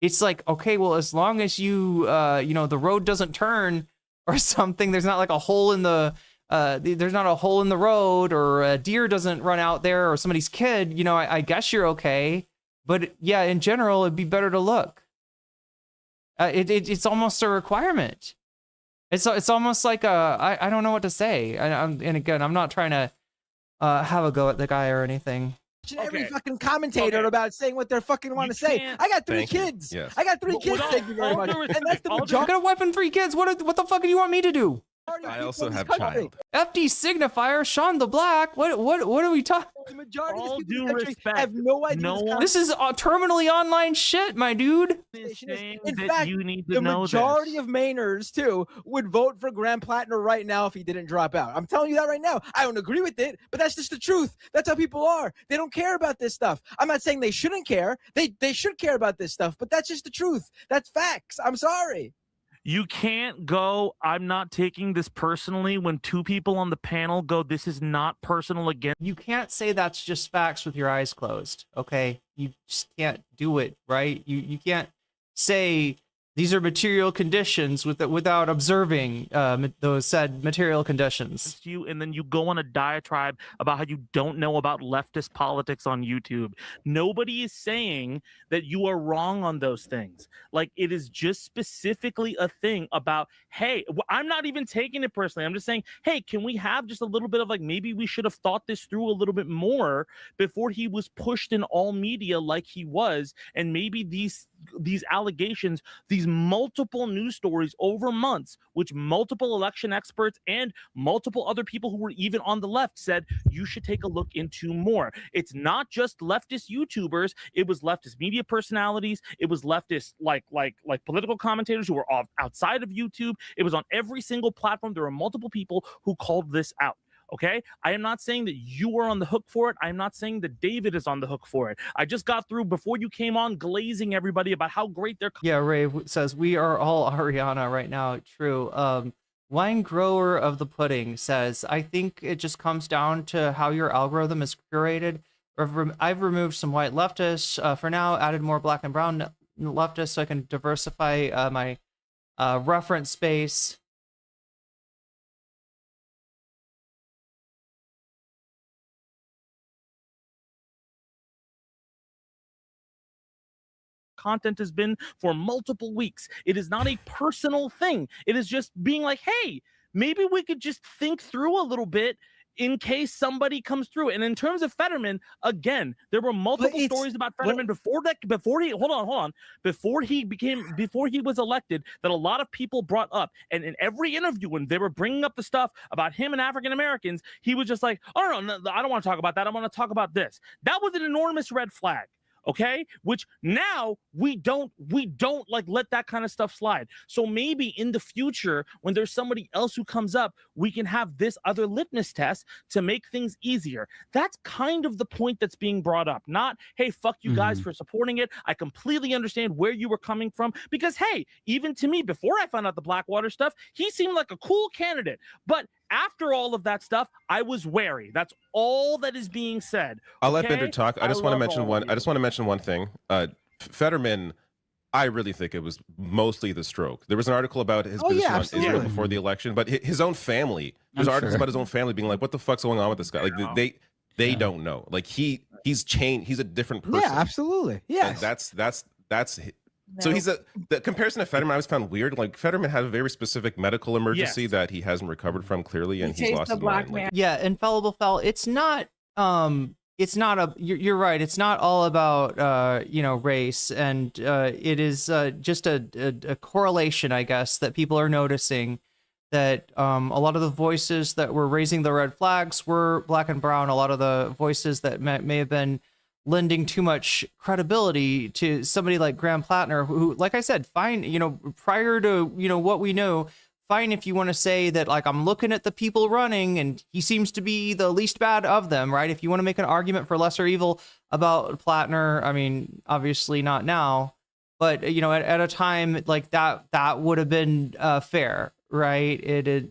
It's like, okay, well, as long as you the road doesn't turn or something, there's not like a hole in the there's not a hole in the road, or a deer doesn't run out there, or somebody's kid, I guess you're okay. But yeah, in general, it'd be better to look. It's almost a requirement. It's almost like I don't know what to say. And again, I'm not trying to have a go at the guy or anything. Every fucking commentator about saying what they fucking want to say. I got 3 kids. Yes. I got 3 kids. Thank you very much. And that's the I majority. got a wife and 3 kids. What the fuck do you want me to do? I also have child. FD signifier, Sean the Black. What are we talking? The majority All of people due in the country respect, have no idea. no one- This is terminally online shit, my dude. In that fact, you need to the know majority this. of Mainers too would vote for Graham Platner right now if he didn't drop out. I'm telling you that right now. I don't agree with it, but that's just the truth. That's how people are. They don't care about this stuff. I'm not saying they shouldn't care. They should care about this stuff, but that's just the truth. That's facts. I'm sorry. You can't go, I'm not taking this personally, when 2 people on the panel go, this is not personal again. You can't say that's just facts with your eyes closed, okay? You just can't do it, right? You can't say these are material conditions without observing those said material conditions. And then you go on a diatribe about how you don't know about leftist politics on YouTube. Nobody is saying that you are wrong on those things. Like, it is just specifically a thing about, hey, I'm not even taking it personally. I'm just saying, hey, can we have just a little bit of like, maybe we should have thought this through a little bit more before he was pushed in all media like he was. And maybe these allegations, these multiple news stories over months, which multiple election experts and multiple other people who were even on the left said you should take a look into more. It's not just leftist YouTubers. It was leftist media personalities. It was leftist like political commentators who were outside of YouTube. It was on every single platform. There were multiple people who called this out. Okay, I am not saying that you are on the hook for it. I am not saying that David is on the hook for it. I just got through before you came on glazing everybody about how great they're. Yeah, Ray says we are all Ariana right now. True. Wine grower of the pudding says, I think it just comes down to how your algorithm is curated. I've removed some white leftists for now, added more black and brown leftists so I can diversify my reference space. Content has been for multiple weeks. It is not a personal thing. It is just being like, hey, maybe we could just think through a little bit in case somebody comes through. And in terms of Fetterman, again, there were multiple stories about Fetterman before he was elected that a lot of people brought up. And in every interview, when they were bringing up the stuff about him and African Americans, he was just like, oh, no, I don't want to talk about that. I want to talk about this. That was an enormous red flag. Okay, which now we don't like let that kind of stuff slide. So maybe in the future, when there's somebody else who comes up, we can have this other litmus test to make things easier. That's kind of the point that's being brought up. Not, hey, fuck you guys for supporting it. I completely understand where you were coming from, because hey, even to me, before I found out the Blackwater stuff, he seemed like a cool candidate. But after all of that stuff, I was wary. That's all that is being said. I'll let okay? Bender talk. I just want to mention one. I just want to mention one thing. Fetterman, I really think it was mostly the stroke. There was an article about his position on Israel before the election, but his own family. There's articles about his own family being like, "What the fuck's going on with this guy?" Like they don't know. Like he's changed. He's a different person. Yeah, absolutely. Yeah, that's. So he's the comparison to Fetterman I always found weird. Like Fetterman had a very specific medical emergency that he hasn't recovered from clearly, and he's lost his mind. Like, yeah, Infallible Fel. It's not you're right. It's not all about race, and it is just a correlation, I guess, that people are noticing that a lot of the voices that were raising the red flags were black and brown. A lot of the voices that may have been lending too much credibility to somebody like Graham Platner, who, like I said, fine, prior to, what we know, fine if you want to say that, like, I'm looking at the people running and he seems to be the least bad of them, right? If you want to make an argument for lesser evil about Platner, I mean, obviously not now, but, at a time like that would have been fair, right?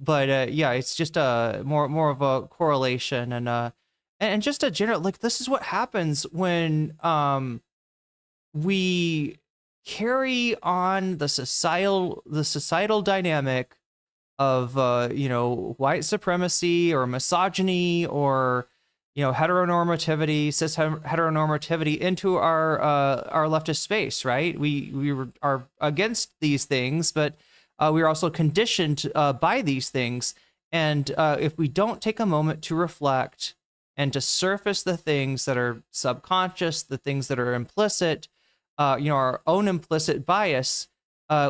But yeah, it's just more of a correlation and just a general, like, this is what happens when we carry on the societal dynamic of white supremacy or misogyny or heteronormativity, cis heteronormativity into our leftist space, right? We are against these things, but we are also conditioned by these things. And if we don't take a moment to reflect and to surface the things that are subconscious, the things that are implicit, our own implicit bias,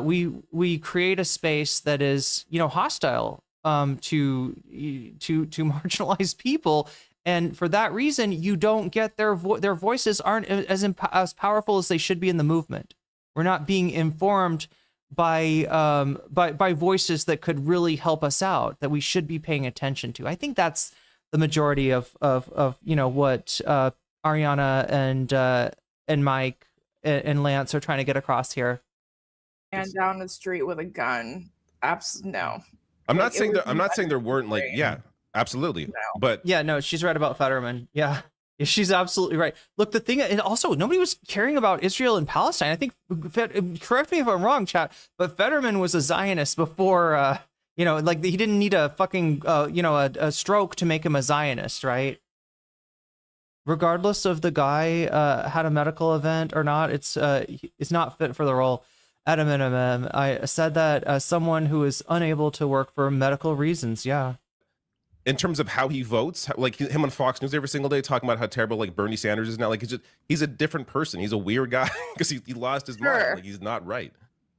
we create a space that is, hostile to marginalized people. And for that reason, you don't get their voices aren't as powerful as they should be in the movement. We're not being informed by voices that could really help us out, that we should be paying attention to. I think that's the majority of what Ariana and Mike and Lance are trying to get across here. And down the street with a gun. No. I'm not saying there weren't, like, yeah, absolutely. No. But yeah, no, she's right about Fetterman. Yeah. She's absolutely right. Look, the thing, and also nobody was caring about Israel and Palestine. I think, correct me if I'm wrong, chat, but Fetterman was a Zionist before, like, he didn't need a fucking, a stroke to make him a Zionist, right? Regardless of the guy had a medical event or not, it's not fit for the role. At a minimum, I said that as someone who is unable to work for medical reasons. Yeah. In terms of how he votes, like him on Fox News every single day talking about how terrible, like, Bernie Sanders is now, like, he's a different person. He's a weird guy because he lost his mind. Like, he's not right.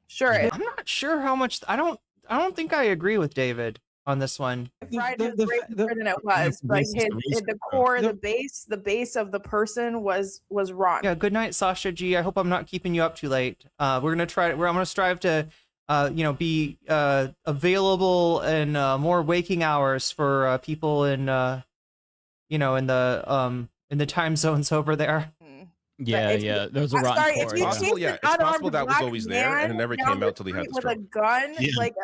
Sure. I'm not sure how much. I don't think I agree with David on this one. Right, than it was, but the core, the base of the person was rotten. Yeah. Good night, Sasha G. I hope I'm not keeping you up too late. I'm gonna strive to be available in more waking hours for people in in the time zones over there. Yeah, there was a rotten sorry, if you it's possible that was always there and it never came out till he had the with stroke. a gun, like,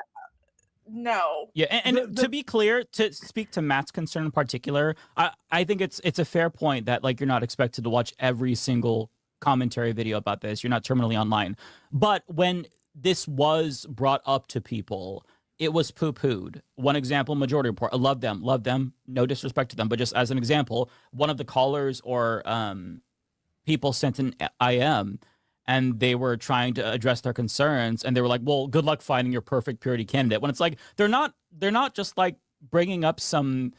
no. Yeah, and to be clear, to speak to Matt's concern in particular, I think it's a fair point that, like, you're not expected to watch every single commentary video about this. You're not terminally online. But when this was brought up to people, it was poo-pooed. One example, Majority Report. I love them. No disrespect to them, but just as an example, one of the callers or people sent an IM, and they were trying to address their concerns, and they were like, well, good luck finding your perfect purity candidate. When it's like, they're not just, like, bringing up some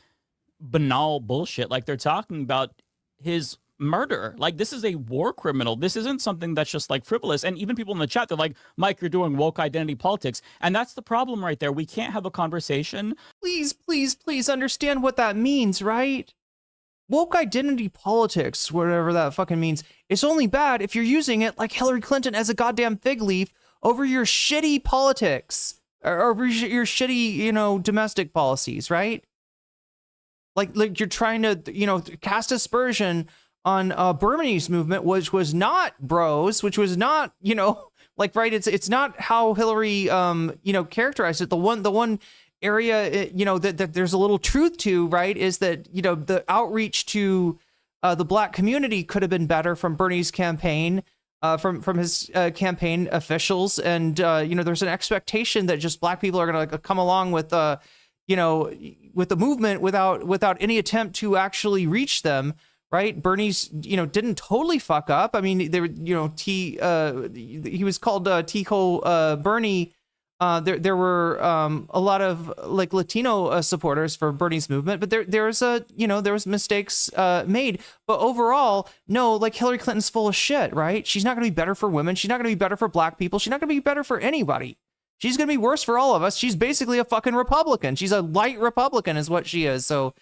banal bullshit. Like, they're talking about his murder. Like, this is a war criminal. This isn't something that's just, like, frivolous. And even people in the chat, they're like, Mike, you're doing woke identity politics. And that's the problem right there. We can't have a conversation. Please understand what that means, right? Woke identity politics, whatever that fucking means, it's only bad if you're using it like Hillary Clinton as a goddamn fig leaf over your shitty politics or over your shitty, domestic policies, right? Like you're trying to, cast aspersion on Burmese movement, which was not bros, which was not, like, right, it's not how Hillary characterized it. The one area that there's a little truth to, right, is that the outreach to the Black community could have been better from Bernie's campaign, from his campaign officials, and there's an expectation that just Black people are going to come along with with the movement without any attempt to actually reach them. Right, Bernie's didn't totally fuck up. I mean, there he was called Tico Bernie. There were a lot of like Latino supporters for Bernie's movement, but there was mistakes made. But overall, no, like Hillary Clinton's full of shit, right? She's not going to be better for women. She's not going to be better for Black people. She's not going to be better for anybody. She's going to be worse for all of us. She's basically a fucking Republican. She's a light Republican, is what she is. So.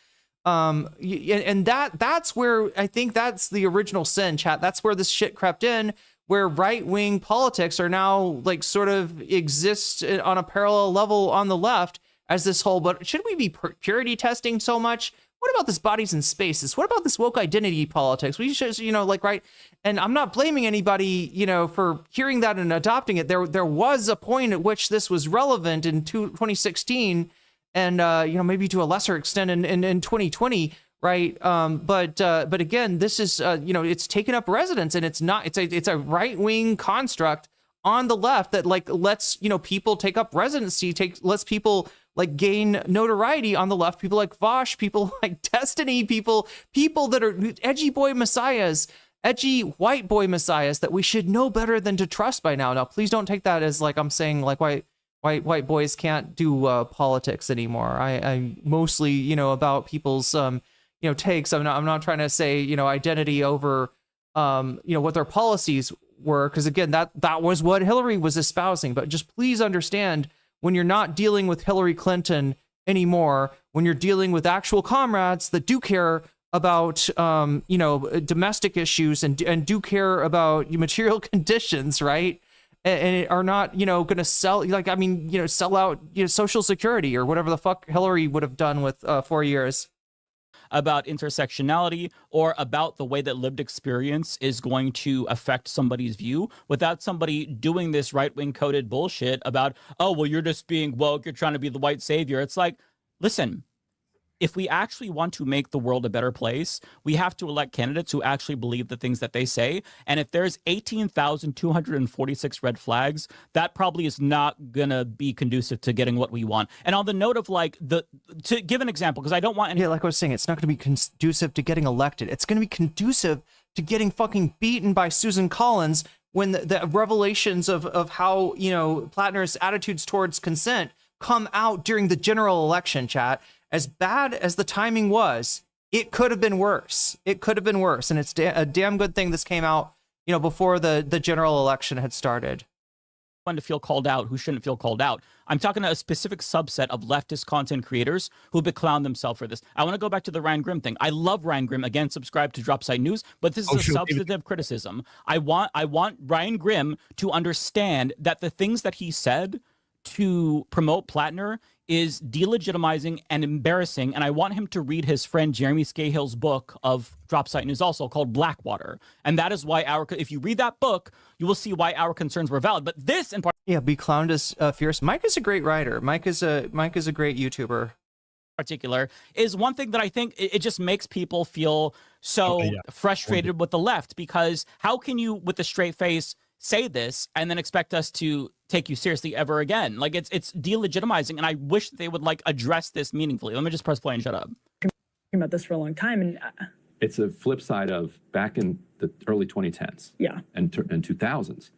And that's where I think that's the original sin, chat. That's where this shit crept in, where right-wing politics are now like sort of exist on a parallel level on the left as this whole, but should we be purity testing so much? What about this bodies and spaces? What about this woke identity politics? We should, right. And I'm not blaming anybody, for hearing that and adopting it. There was a point at which this was relevant in 2016. And maybe to a lesser extent in 2020, right? But again, this is it's taken up residence, and it's a right wing construct on the left that like lets people take up residency, lets people like gain notoriety on the left. People like Vosh, people like Destiny, people that are edgy boy messiahs, edgy white boy messiahs that we should know better than to trust by now. Now, please don't take that as like I'm saying like white boys can't do politics anymore. I mostly, about people's, takes. I'm not trying to say, identity over, what their policies were. Because again, that was what Hillary was espousing. But just please understand, when you're not dealing with Hillary Clinton anymore, when you're dealing with actual comrades that do care about, domestic issues and do care about material conditions, right? And are not, going to sell, sell out, Social Security or whatever the fuck Hillary would have done with 4 years. About intersectionality or about the way that lived experience is going to affect somebody's view without somebody doing this right-wing coded bullshit about, oh, well, you're just being woke, you're trying to be the white savior. It's like, listen, if we actually want to make the world a better place, we have to elect candidates who actually believe the things that they say. And if there's 18,246 red flags, that probably is not going to be conducive to getting what we want. And on the note of like to give an example, because I don't want any. Yeah, like I was saying, it's not going to be conducive to getting elected. It's going to be conducive to getting fucking beaten by Susan Collins when the revelations of how, Platner's attitudes towards consent come out during the general election, chat. As bad as the timing was, it could have been worse. It could have been worse. And it's a damn good thing this came out, before the general election had started. To feel called out, who shouldn't feel called out. I'm talking to a specific subset of leftist content creators who beclown themselves for this. I want to go back to the Ryan Grim thing. I love Ryan Grim. Again, subscribe to Dropsite News, but this is a substantive criticism. I want Ryan Grim to understand that the things that he said to promote Platner is delegitimizing and embarrassing, and I want him to read his friend Jeremy Scahill's book of Dropsite News, also called Blackwater, and that is why if you read that book, you will see why our concerns were valid. But this, in part, be clowned as fierce. Mike is a great writer. Mike is a great YouTuber. Particular is one thing that I think it just makes people feel so frustrated with the left, because how can you, with a straight face, say this and then expect us to take you seriously ever again? Like it's delegitimizing, and I wish they would like address this meaningfully. Let me just press play and shut up. About this for a long time, and it's a flip side of back in the early 2010s, and 2000s,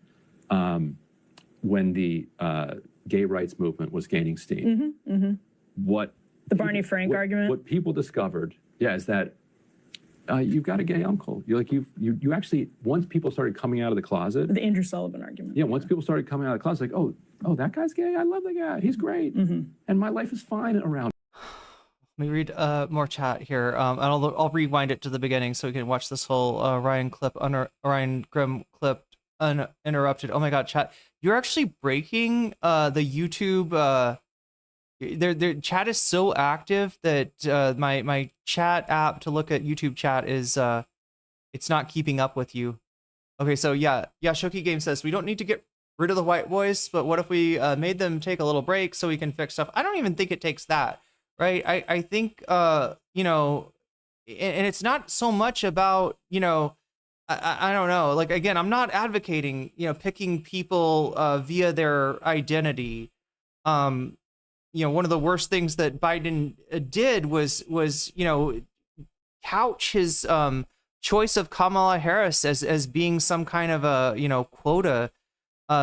when the gay rights movement was gaining steam. What the Barney Frank argument? What people discovered, is that you've got a gay uncle. You actually, once people started coming out of the closet. The Andrew Sullivan argument. Yeah, once people started coming out of the closet, like, oh, that guy's gay. I love that guy. He's great, and my life is fine around. Let me read more chat here. And I'll rewind it to the beginning so we can watch this whole Ryan Grim clip uninterrupted. Oh my God, chat! You're actually breaking the YouTube. Their chat is so active that my chat app to look at YouTube chat is it's not keeping up with you. Okay, so yeah, Shoki Game says we don't need to get rid of the white voice, but what if we made them take a little break so we can fix stuff? I don't even think it takes that, right? I think, you know, and it's not so much about, you know, I don't know. Like, again, I'm not advocating, you know, picking people via their identity. You know, one of the worst things that Biden did was, you know, couch his choice of Kamala Harris as being some kind of a, you know, quota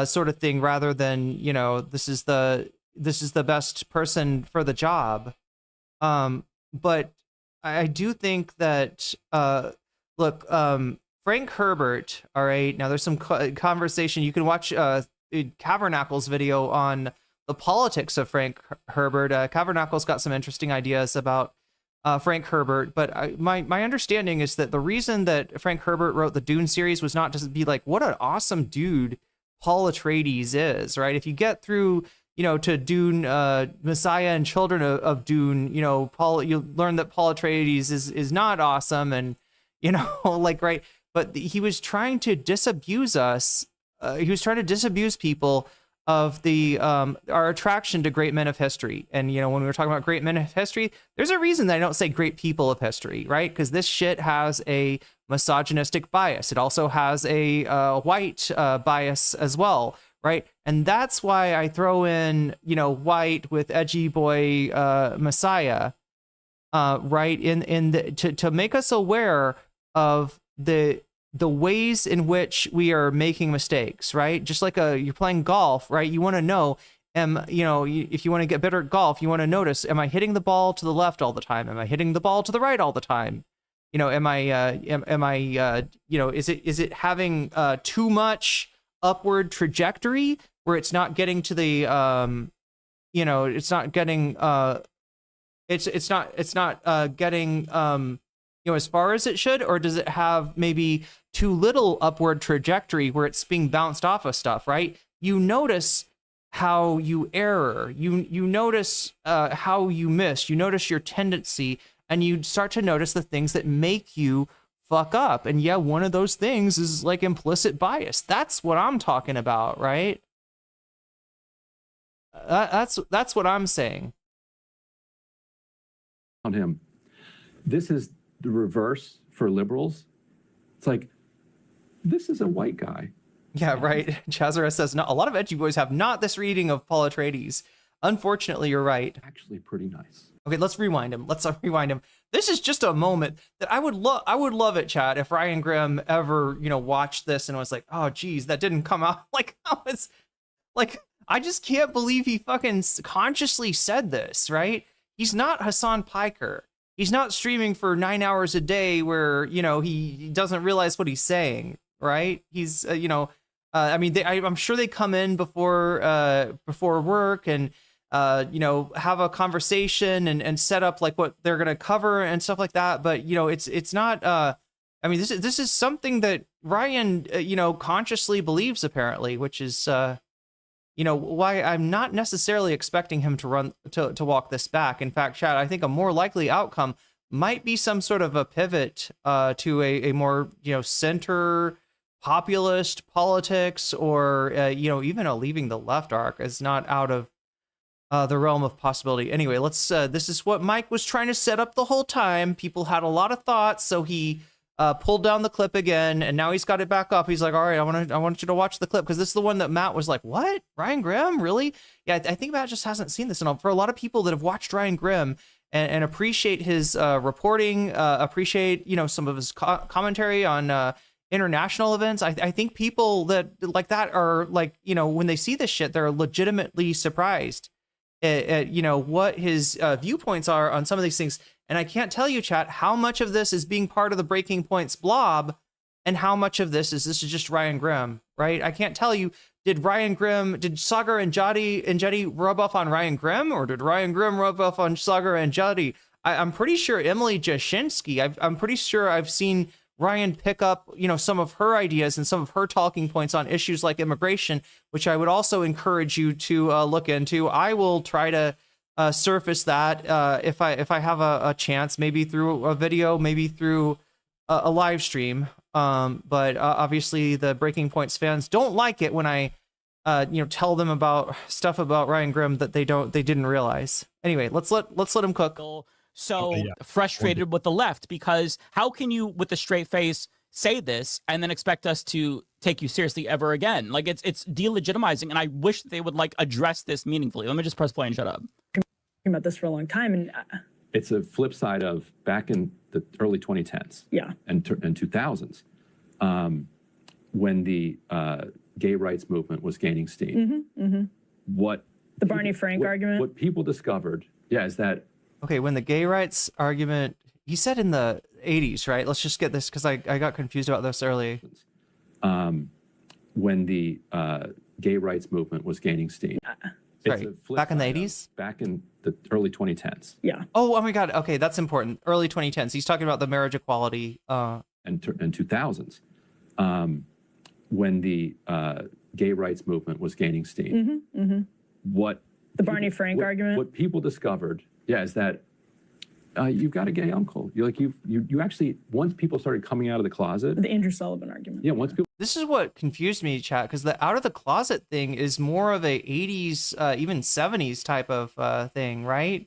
sort of thing, rather than, you know, this is the best person for the job. But I do think that look, Frank Herbert, all right, now there's some conversation. You can watch Cavernacle's video on the politics of Frank Herbert. Cavernacle's got some interesting ideas about Frank Herbert, but my understanding is that the reason that Frank Herbert wrote the Dune series was not to be like, what an awesome dude Paul Atreides is, right? If you get through, you know, to Dune, Messiah and Children of Dune, you know, you learn that Paul Atreides is not awesome, and, you know, like, right, but he was trying to disabuse us. He was trying to disabuse people of the our attraction to great men of history. And, you know, when we were talking about great men of history, there's a reason that I don't say great people of history, right? Because this shit has a misogynistic bias. It also has a white bias as well, right? And that's why I throw in, you know, white with edgy boy Messiah, right? To make us aware of the ways in which we are making mistakes, right? Just like you're playing golf, right? You want to know, you know, if you want to get better at golf, you want to notice, am I hitting the ball to the left all the time? Am I hitting the ball to the right all the time? You know, am I, you know, is it having too much upward trajectory where it's not getting to the, you know, it's not getting, it's not getting, you know, as far as it should, or does it have maybe too little upward trajectory where it's being bounced off of stuff, right? You notice how you error, you notice how you miss, you notice your tendency, and you start to notice the things that make you fuck up. And yeah, one of those things is like implicit bias. That's what I'm talking about, right? That's what I'm saying. On him, this is the reverse for liberals. It's like, this is a white guy. Yeah, right. Chazara says, no, a lot of edgy boys have not this reading of Paul Atreides. Unfortunately, you're right. Actually pretty nice. Okay, let's rewind him. Let's rewind him. This is just a moment that I would love it, Chad, if Ryan Grim ever, you know, watched this and was like, oh, geez, that didn't come out. Like, I just can't believe he fucking consciously said this, right? He's not Hassan Piker. He's not streaming for 9 hours a day where, you know, he doesn't realize what he's saying, right? He's, you know, I mean, I'm sure they come in before work and, you know, have a conversation and set up like what they're going to cover and stuff like that. But, you know, it's not, I mean, this is something that Ryan, you know, consciously believes apparently, which is, you know, why I'm not necessarily expecting him to walk this back. In fact, Chad, I think a more likely outcome might be some sort of a pivot to a more, you know, center populist politics, or, you know, even a leaving the left arc is not out of the realm of possibility. Anyway, let's, this is what Mike was trying to set up the whole time. People had a lot of thoughts, so he pulled down the clip again, and now he's got it back up. He's like, all right, I want you to watch the clip, because this is the one that Matt was like, what? Ryan Grim? Really? Yeah, I think Matt just hasn't seen this. And for a lot of people that have watched Ryan Grim and appreciate his reporting, appreciate, you know, some of his commentary on international events, I think people that like that are like, you know, when they see this shit, they're legitimately surprised at you know, what his viewpoints are on some of these things. And I can't tell you, chat, how much of this is being part of the Breaking Points blob and how much of this is just Ryan Grim, right? I can't tell you, did Sagar and Jetty rub off on Ryan Grim, or did Ryan Grim rub off on Sagar and Jetty? I'm pretty sure Emily Jashinsky, I'm pretty sure I've seen Ryan pick up, you know, some of her ideas and some of her talking points on issues like immigration, which I would also encourage you to look into. I will try to surface that if I have a chance, maybe through a video, maybe through a live stream. But obviously the Breaking Points fans don't like it when I tell them about stuff about Ryan Grim that they didn't realize. Anyway, let's let him cook. So frustrated with the left, because how can you, with a straight face, say this and then expect us to take you seriously ever again? Like, it's delegitimizing, and I wish they would like address this meaningfully. Let me just press play and shut up. About this for a long time, and it's a flip side of back in the early 2010s, and 2000s, when the gay rights movement was gaining steam. What the Barney Frank argument? What people discovered, is that okay, when the gay rights argument, he said in the 80s, right? Let's just get this because I got confused about this early. When the gay rights movement was gaining steam. Sorry, back in the 80s? Back in the early 2010s. Oh my God. Okay, that's important. Early 2010s. He's talking about the marriage equality. And 2000s. When the gay rights movement was gaining steam. What the Barney Frank argument? What people discovered, is that you've got a gay uncle. You actually, once people started coming out of the closet. The Andrew Sullivan argument. Once people. This is what confused me, chat, because the out of the closet thing is more of a 80s, even 70s type of thing, right?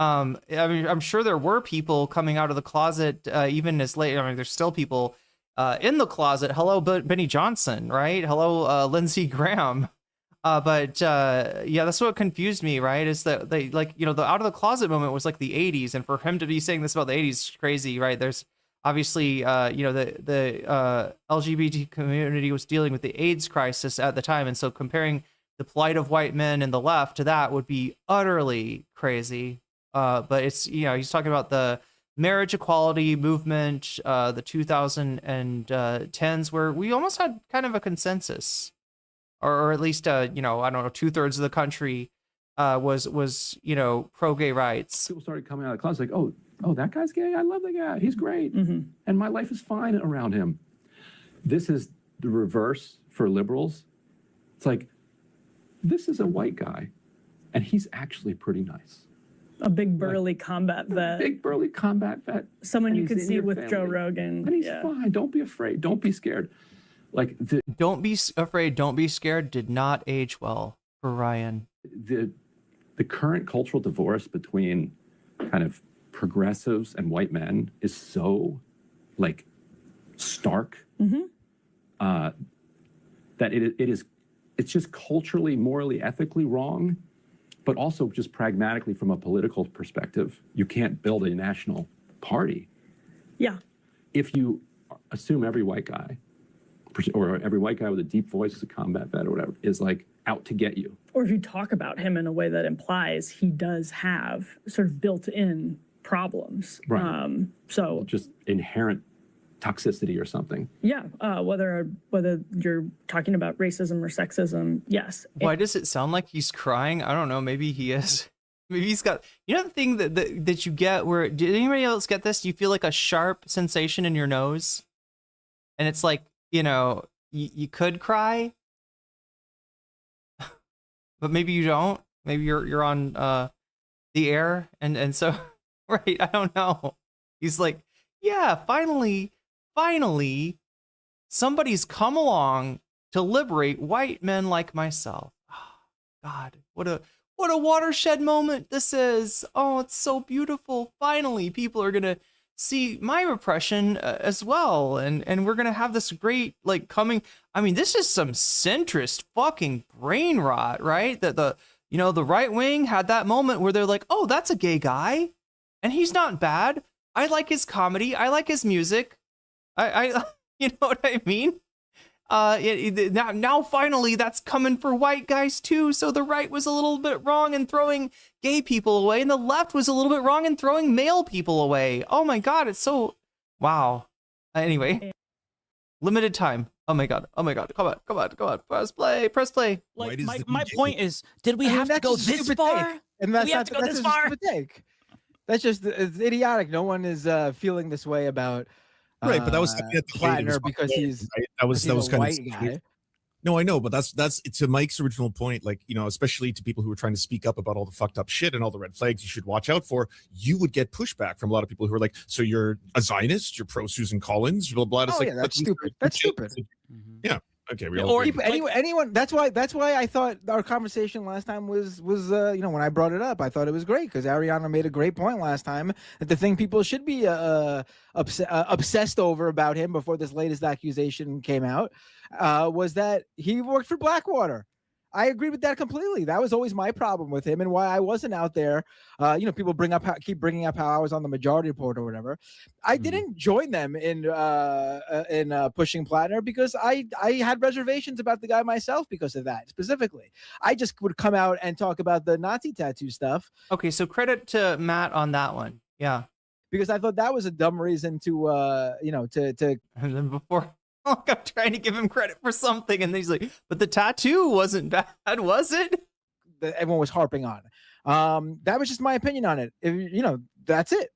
I mean, I'm sure there were people coming out of the closet even as late. I mean, there's still people in the closet. Hello, Benny Johnson, right? Hello, Lindsey Graham. But that's what confused me, right? Is that they the out of the closet moment was like the 80s, and for him to be saying this about the 80s is crazy, right? There's obviously the LGBT community was dealing with the AIDS crisis at the time, and so comparing the plight of white men in the left to that would be utterly crazy. But it's he's talking about the marriage equality movement, the 2010s, where we almost had kind of a consensus. Or at least, I don't know, 2/3 of the country was pro gay rights. People started coming out of the closet like, oh, that guy's gay. I love that guy. He's great, and my life is fine around him. This is the reverse for liberals. It's like, this is a white guy, and he's actually pretty nice. A big burly combat vet. Big burly combat vet. Someone you could see with Joe Rogan. And he's fine. Don't be afraid. Don't be scared. Don't be afraid, don't be scared did not age well for Ryan. The current cultural divorce between kind of progressives and white men is so stark that it's just culturally, morally, ethically wrong, but also just pragmatically from a political perspective. You can't build a national party. If you assume every white guy or every white guy with a deep voice as a combat vet or whatever is out to get you. Or if you talk about him in a way that implies he does have sort of built-in problems. Right. So just inherent toxicity or something. Whether you're talking about racism or sexism, yes. Why does it sound like he's crying? I don't know. Maybe he is. Maybe he's got, the thing that you get where, did anybody else get this? Do you feel like a sharp sensation in your nose? And it's like, you could cry, but maybe you don't. Maybe you're on the air, and so right. I don't know. He's like, finally, somebody's come along to liberate white men like myself. Oh, God, what a watershed moment this is. Oh, it's so beautiful. Finally, people are gonna see my repression as well, and we're gonna have this great coming. I mean, this is some centrist fucking brain rot, right? That the right wing had that moment where they're like, oh, that's a gay guy, and he's not bad. I like his comedy. I like his music. I you know what I mean? Now finally that's coming for white guys too. So the right was a little bit wrong in throwing gay people away, and the left was a little bit wrong in throwing male people away. Oh my God, it's so wow. Anyway, limited time. Oh my God. Come on. Press play. My point is, did we have to go this far? And that's not this far. That's just it's idiotic. No one is feeling this way about. Right, but that was Platner because he's right? that was kind white of guy. No, I know, but that's to Mike's original point. Especially to people who were trying to speak up about all the fucked up shit and all the red flags you should watch out for. You would get pushback from a lot of people who are like, "So you're a Zionist? You're pro Susan Collins? Blah blah." It's that's stupid. That's stupid. Yeah, Okay, anyone. That's why I thought our conversation last time was when I brought it up, I thought it was great because Ariana made a great point last time that the thing people should be obsessed over about him before this latest accusation came out was that he worked for Blackwater. I agree with that completely. That was always my problem with him and why I wasn't out there. People keep bringing up how I was on the Majority Report or whatever. I didn't join them in pushing Platner because I had reservations about the guy myself because of that specifically. I just would come out and talk about the Nazi tattoo stuff. Okay, so credit to Matt on that one. Yeah, because I thought that was a dumb reason to and then before. Like I'm trying to give him credit for something, and then he's like, "But the tattoo wasn't bad, was it?" That everyone was harping on. That was just my opinion on it. That's it.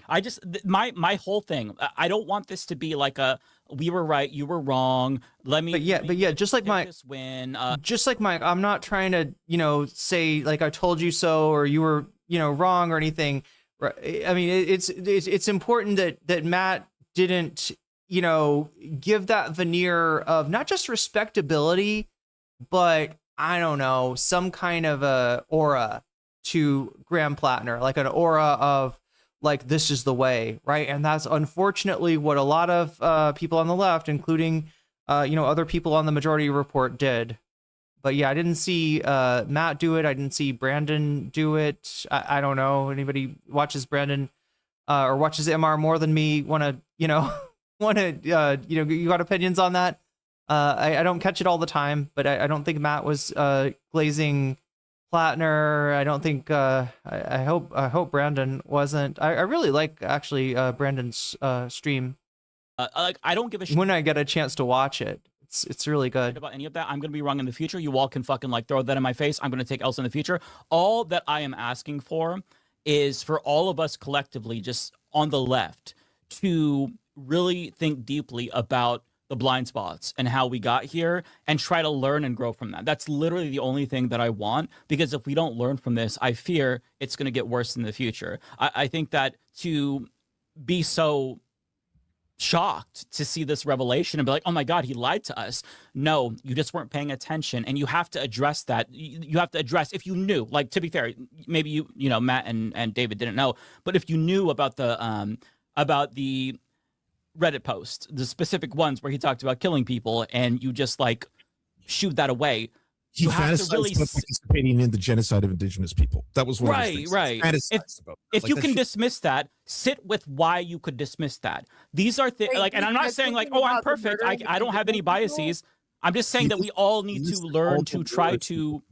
I just my whole thing. I don't want this to be like a we were right, you were wrong. But yeah, just like my win. Just like Mike, I'm not trying to say like I told you so or you were wrong or anything. I mean, it's important that Matt didn't give that veneer of not just respectability, but I don't know, some kind of a aura to Graham Platner, like an aura of like, this is the way, right? And that's unfortunately what a lot of people on the left, including, other people on the Majority Report did. But yeah, I didn't see Matt do it. I didn't see Brandon do it. I don't know. Anybody watches Brandon or watches MR more than me you got opinions on that? I don't catch it all the time, but I don't think Matt was glazing Platner. I don't think I hope Brandon wasn't. I really like actually Brandon's stream. I don't give a shit when I get a chance to watch it. It's really good. About any of that, I'm gonna be wrong in the future. You all can fucking like throw that in my face. I'm gonna take Elsa in the future. All that I am asking for is for all of us collectively, just on the left, to really think deeply about the blind spots and how we got here and try to learn and grow from that. That's literally the only thing that I want, because if we don't learn from this, I fear it's going to get worse in the future. I think that to be so shocked to see this revelation and be like, oh my God, he lied to us. No, you just weren't paying attention, and you have to address that. You have to address, if you knew, like, to be fair, maybe Matt and David didn't know, but if you knew about the Reddit post, the specific ones where he talked about killing people, and you just like shoot that away. He fantasized about participating in the genocide of indigenous people. That was one of his things. Right. If you can dismiss that, sit with why you could dismiss that. These are things like, and I'm not saying like, oh, I'm perfect. I don't have any biases. I'm just saying that we all need to learn to try to.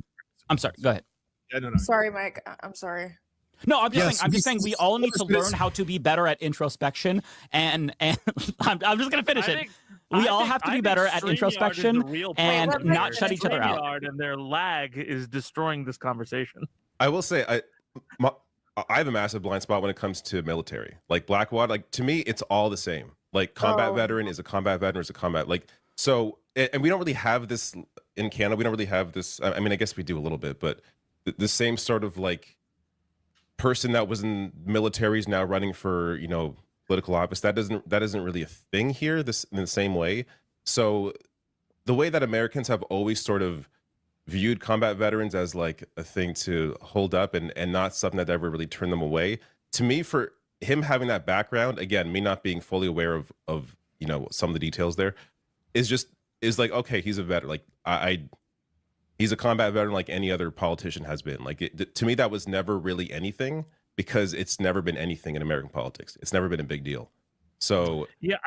I'm sorry. Go ahead. No. Sorry, Mike. I'm sorry. No, I'm just saying we all need to learn how to be better at introspection, and I'm just gonna finish it. We all have to be better at introspection and not shut each other out. And their lag is destroying this conversation. I will say I have a massive blind spot when it comes to military. Like Blackwater, like to me, it's all the same. Like combat veteran is a combat veteran is a combat so, and we don't really have this in Canada. We don't really have this. I mean, I guess we do a little bit, but the same sort of like person that was in military is now running for political office. That isn't really a thing here in the same way. So the way that Americans have always sort of viewed combat veterans as like a thing to hold up and not something that ever really turned them away, to me, for him having that background, again, me not being fully aware of some of the details there, is like, okay, he's a veteran. Like he's a combat veteran like any other politician has been. Like to me, that was never really anything, because it's never been anything in American politics. It's never been a big deal. So yeah,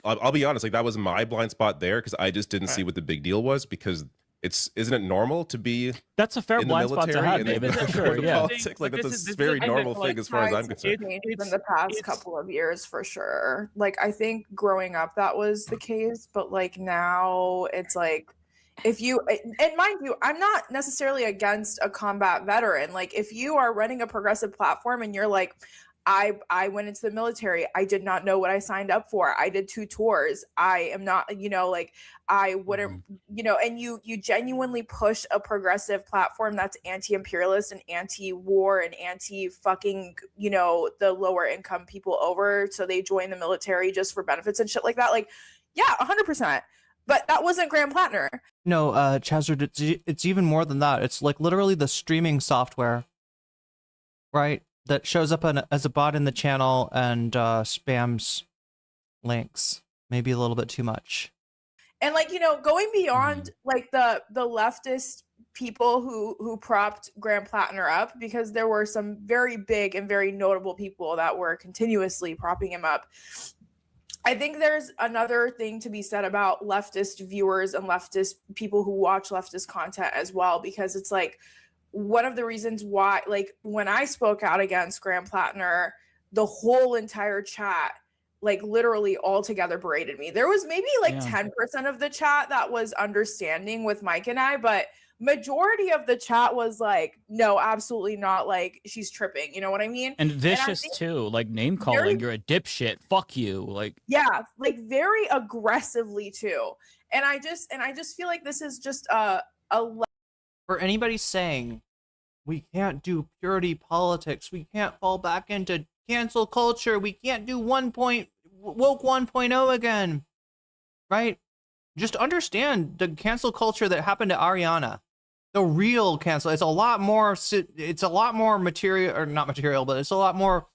I'll be honest, like that was my blind spot there, because I just didn't see what the big deal was, because isn't it normal to be that's a fair blind spot to have, David, for sure. Yeah. Politics? Like that's a very normal thing as far as I'm concerned. It's in the past couple of years for sure. Like I think growing up that was the case, but like now it's like, if you, and mind you, I'm not necessarily against a combat veteran. Like if you are running a progressive platform and you're like, I went into the military, I did not know what I signed up for. I did 2 tours. I am not, like I wouldn't, and you genuinely push a progressive platform that's anti-imperialist and anti-war and anti-fucking, the lower income people over, so they join the military just for benefits and shit like that. Like, yeah, 100%. But that wasn't Graham Platner. No, Chazard, it's even more than that. It's like literally the streaming software, right? That shows up as a bot in the channel and spams links. Maybe a little bit too much. And like, you know, going beyond like the leftist people who propped Graham Platner up, because there were some very big and very notable people that were continuously propping him up. I think there's another thing to be said about leftist viewers and leftist people who watch leftist content as well, because it's like one of the reasons why, like when I spoke out against Graham Platner, the whole entire chat like literally all together berated me. There was maybe like 10% of the chat that was understanding with Mike and I, but majority of the chat was like, no, absolutely not. Like she's tripping. You know what I mean? And vicious too, like name calling. You're a dipshit. Fuck you. Like yeah, like very aggressively too. And I just feel like this is just for anybody saying we can't do purity politics, we can't fall back into cancel culture, we can't do woke 1.0 again, right? Just understand the cancel culture that happened to Ariana. The real cancel, it's a lot more material, or not material, but it's a lot more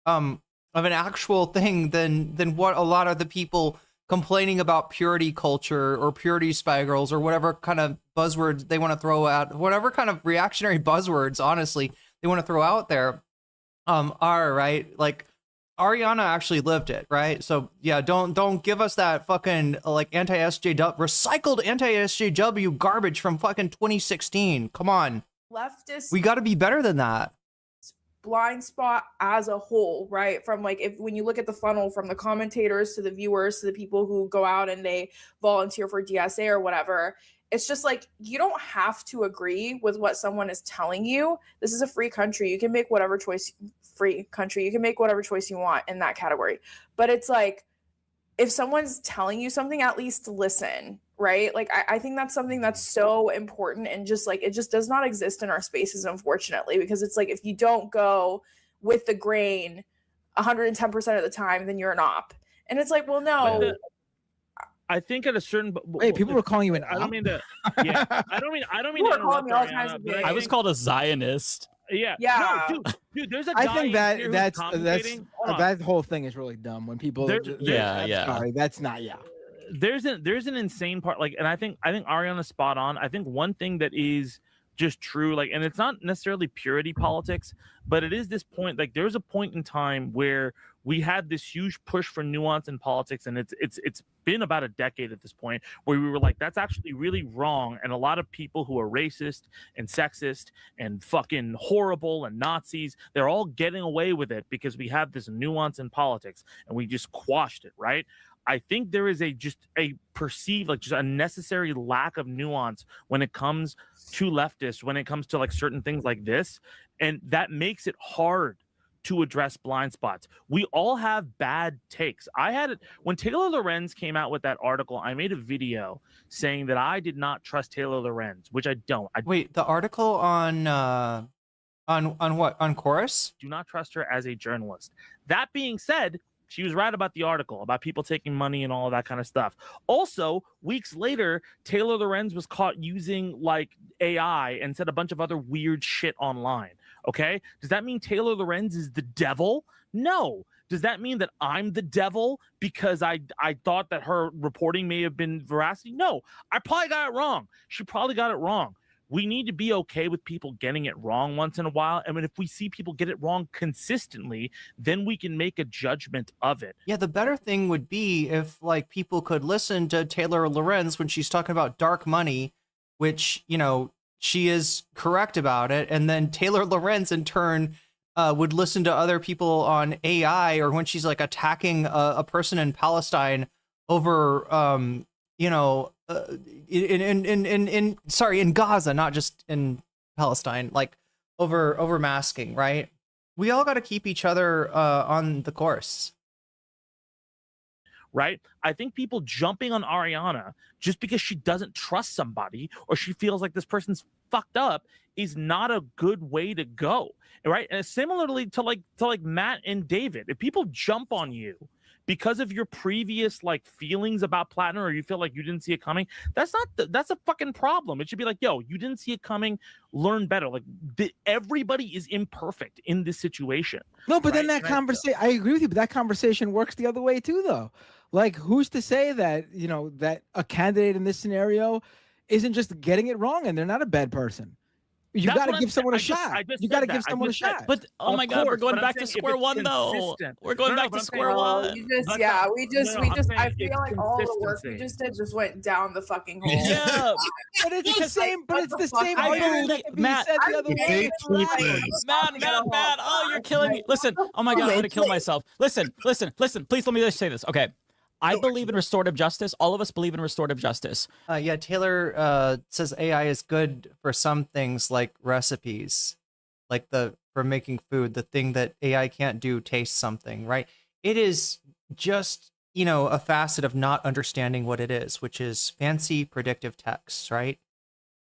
of an actual thing than what a lot of the people complaining about purity culture or purity spy girls or whatever kind of buzzwords they want to throw out, whatever kind of reactionary buzzwords, honestly, they want to throw out there are, right? Like Ariana actually lived it, right? So yeah, don't give us that fucking like recycled anti-SJW garbage from fucking 2016. Come on. Leftist. We got to be better than that. Blind spot as a whole, right? From like, when you look at the funnel from the commentators to the viewers to the people who go out and they volunteer for DSA or whatever, it's just like, you don't have to agree with what someone is telling you. This is a free country. You can make whatever choice, you can make whatever choice you want in that category. But it's like, if someone's telling you something, at least listen, right? Like, I think that's something that's so important, and just like, it just does not exist in our spaces, unfortunately, because it's like, if you don't go with the grain 110% of the time, then you're an op. And it's like, well, no. I think at a certain wait, people were calling you an op? I don't mean to. Yeah, I don't mean People to are calling interrupt me all kinds of Ariana, but I was called a Zionist. Yeah. Yeah. No, dude, there's a I guy think in here that's who's commentating- that whole thing is really dumb when people sorry, that's not there's an insane part, like, and I think Ariana's spot on. I think one thing that is just true, like, and it's not necessarily purity politics, but it is this point, like there's a point in time where we had this huge push for nuance in politics, and it's been about a decade at this point where we were like, that's actually really wrong, and a lot of people who are racist and sexist and fucking horrible and Nazis, they're all getting away with it because we have this nuance in politics and we just quashed it, right? I think there is just a perceived, like, just a necessary lack of nuance when it comes to leftists, when it comes to like certain things like this, and that makes it hard to address blind spots. We all have bad takes. I had it when Taylor Lorenz came out with that article. I made a video saying that I did not trust Taylor Lorenz, which I don't. Wait, the article on what? On Chorus? Do not trust her as a journalist. That being said, she was right about the article, about people taking money and all of that kind of stuff. Also, weeks later, Taylor Lorenz was caught using like AI and said a bunch of other weird shit online. Okay? Does that mean Taylor Lorenz is the devil? No. Does that mean that I'm the devil because I thought that her reporting may have been veracity? No. I probably got it wrong. She probably got it wrong. We need to be okay with people getting it wrong once in a while. I mean, if we see people get it wrong consistently, then we can make a judgment of it. Yeah, the better thing would be if like people could listen to Taylor Lorenz when she's talking about dark money, which, you know, she is correct about it. And then Taylor Lorenz in turn would listen to other people on AI, or when she's like attacking a person in Palestine over, you know, in Gaza, not just in Palestine, like over masking, right? We all got to keep each other on the course. Right? I think people jumping on Ariana just because she doesn't trust somebody or she feels like this person's fucked up is not a good way to go. Right? And similarly to like Matt and David, if people jump on you because of your previous like feelings about Platner, or you feel like you didn't see it coming. That's a fucking problem. It should be like, yo, you didn't see it coming. Learn better. Like everybody is imperfect in this situation. No, but then that conversation, I agree with you, but that conversation works the other way too, though. Like, who's to say that, you know, that a candidate in this scenario isn't just getting it wrong and they're not a bad person? You got to give someone a shot. You got to give someone a shot. But oh my God, we're going back to square one though. We're going back to square one. I feel like all the work we just did just went down the fucking hole. Yeah, but it's the same. But it's the same. Matt, Matt, oh, you're killing me. Listen, oh my God, I'm gonna kill myself. Listen. Please let me just say this. Okay. I believe in restorative justice. All of us believe in restorative justice. Yeah, Taylor says AI is good for some things like recipes, like for making food. The thing that AI can't do, taste something, right? It is just, you know, a facet of not understanding what it is, which is fancy predictive text, right?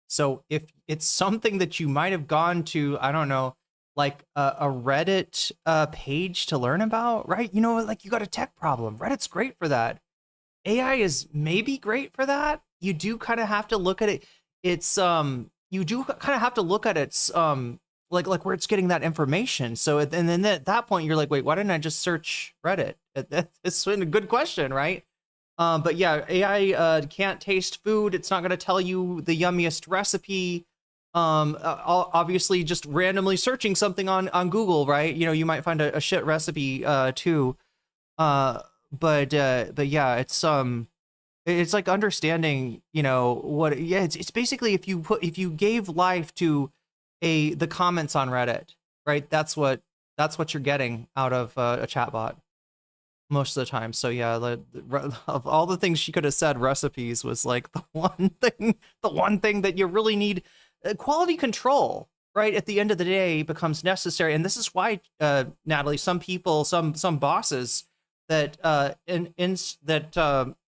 So if it's something that you might have gone to, I don't know, like a Reddit page to learn about, right? You know, like you got a tech problem. Reddit's great for that. AI is maybe great for that. You do kind of have to look at it. It's you do kind of have to look at its like where it's getting that information. So and then at that point you're like, wait, why didn't I just search Reddit? It's a good question, right? But yeah, AI can't taste food. It's not going to tell you the yummiest recipe. Obviously just randomly searching something on Google, right? You know, you might find a shit recipe too. But yeah, it's like understanding, you know, what, yeah, it's basically if you gave life to the comments on Reddit, right? That's what you're getting out of a chatbot most of the time. So yeah, of all the things she could have said, recipes was like the one thing that you really need. Quality control, right, at the end of the day becomes necessary. And this is why, Natalie, some people, some bosses that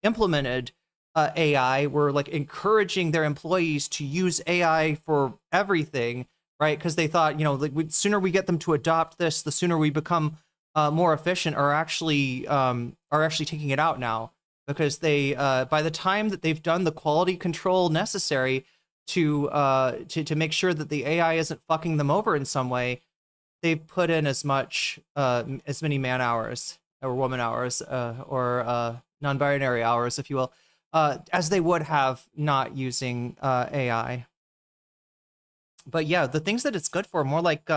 implemented AI were like encouraging their employees to use AI for everything, right? Because they thought, you know, like the sooner we get them to adopt this, the sooner we become more efficient, are actually taking it out now, because they by the time that they've done the quality control necessary to make sure that the AI isn't fucking them over in some way, they've put in as many man hours or woman hours or non-binary hours, if you will, as they would have not using AI. But yeah, the things that it's good for, more like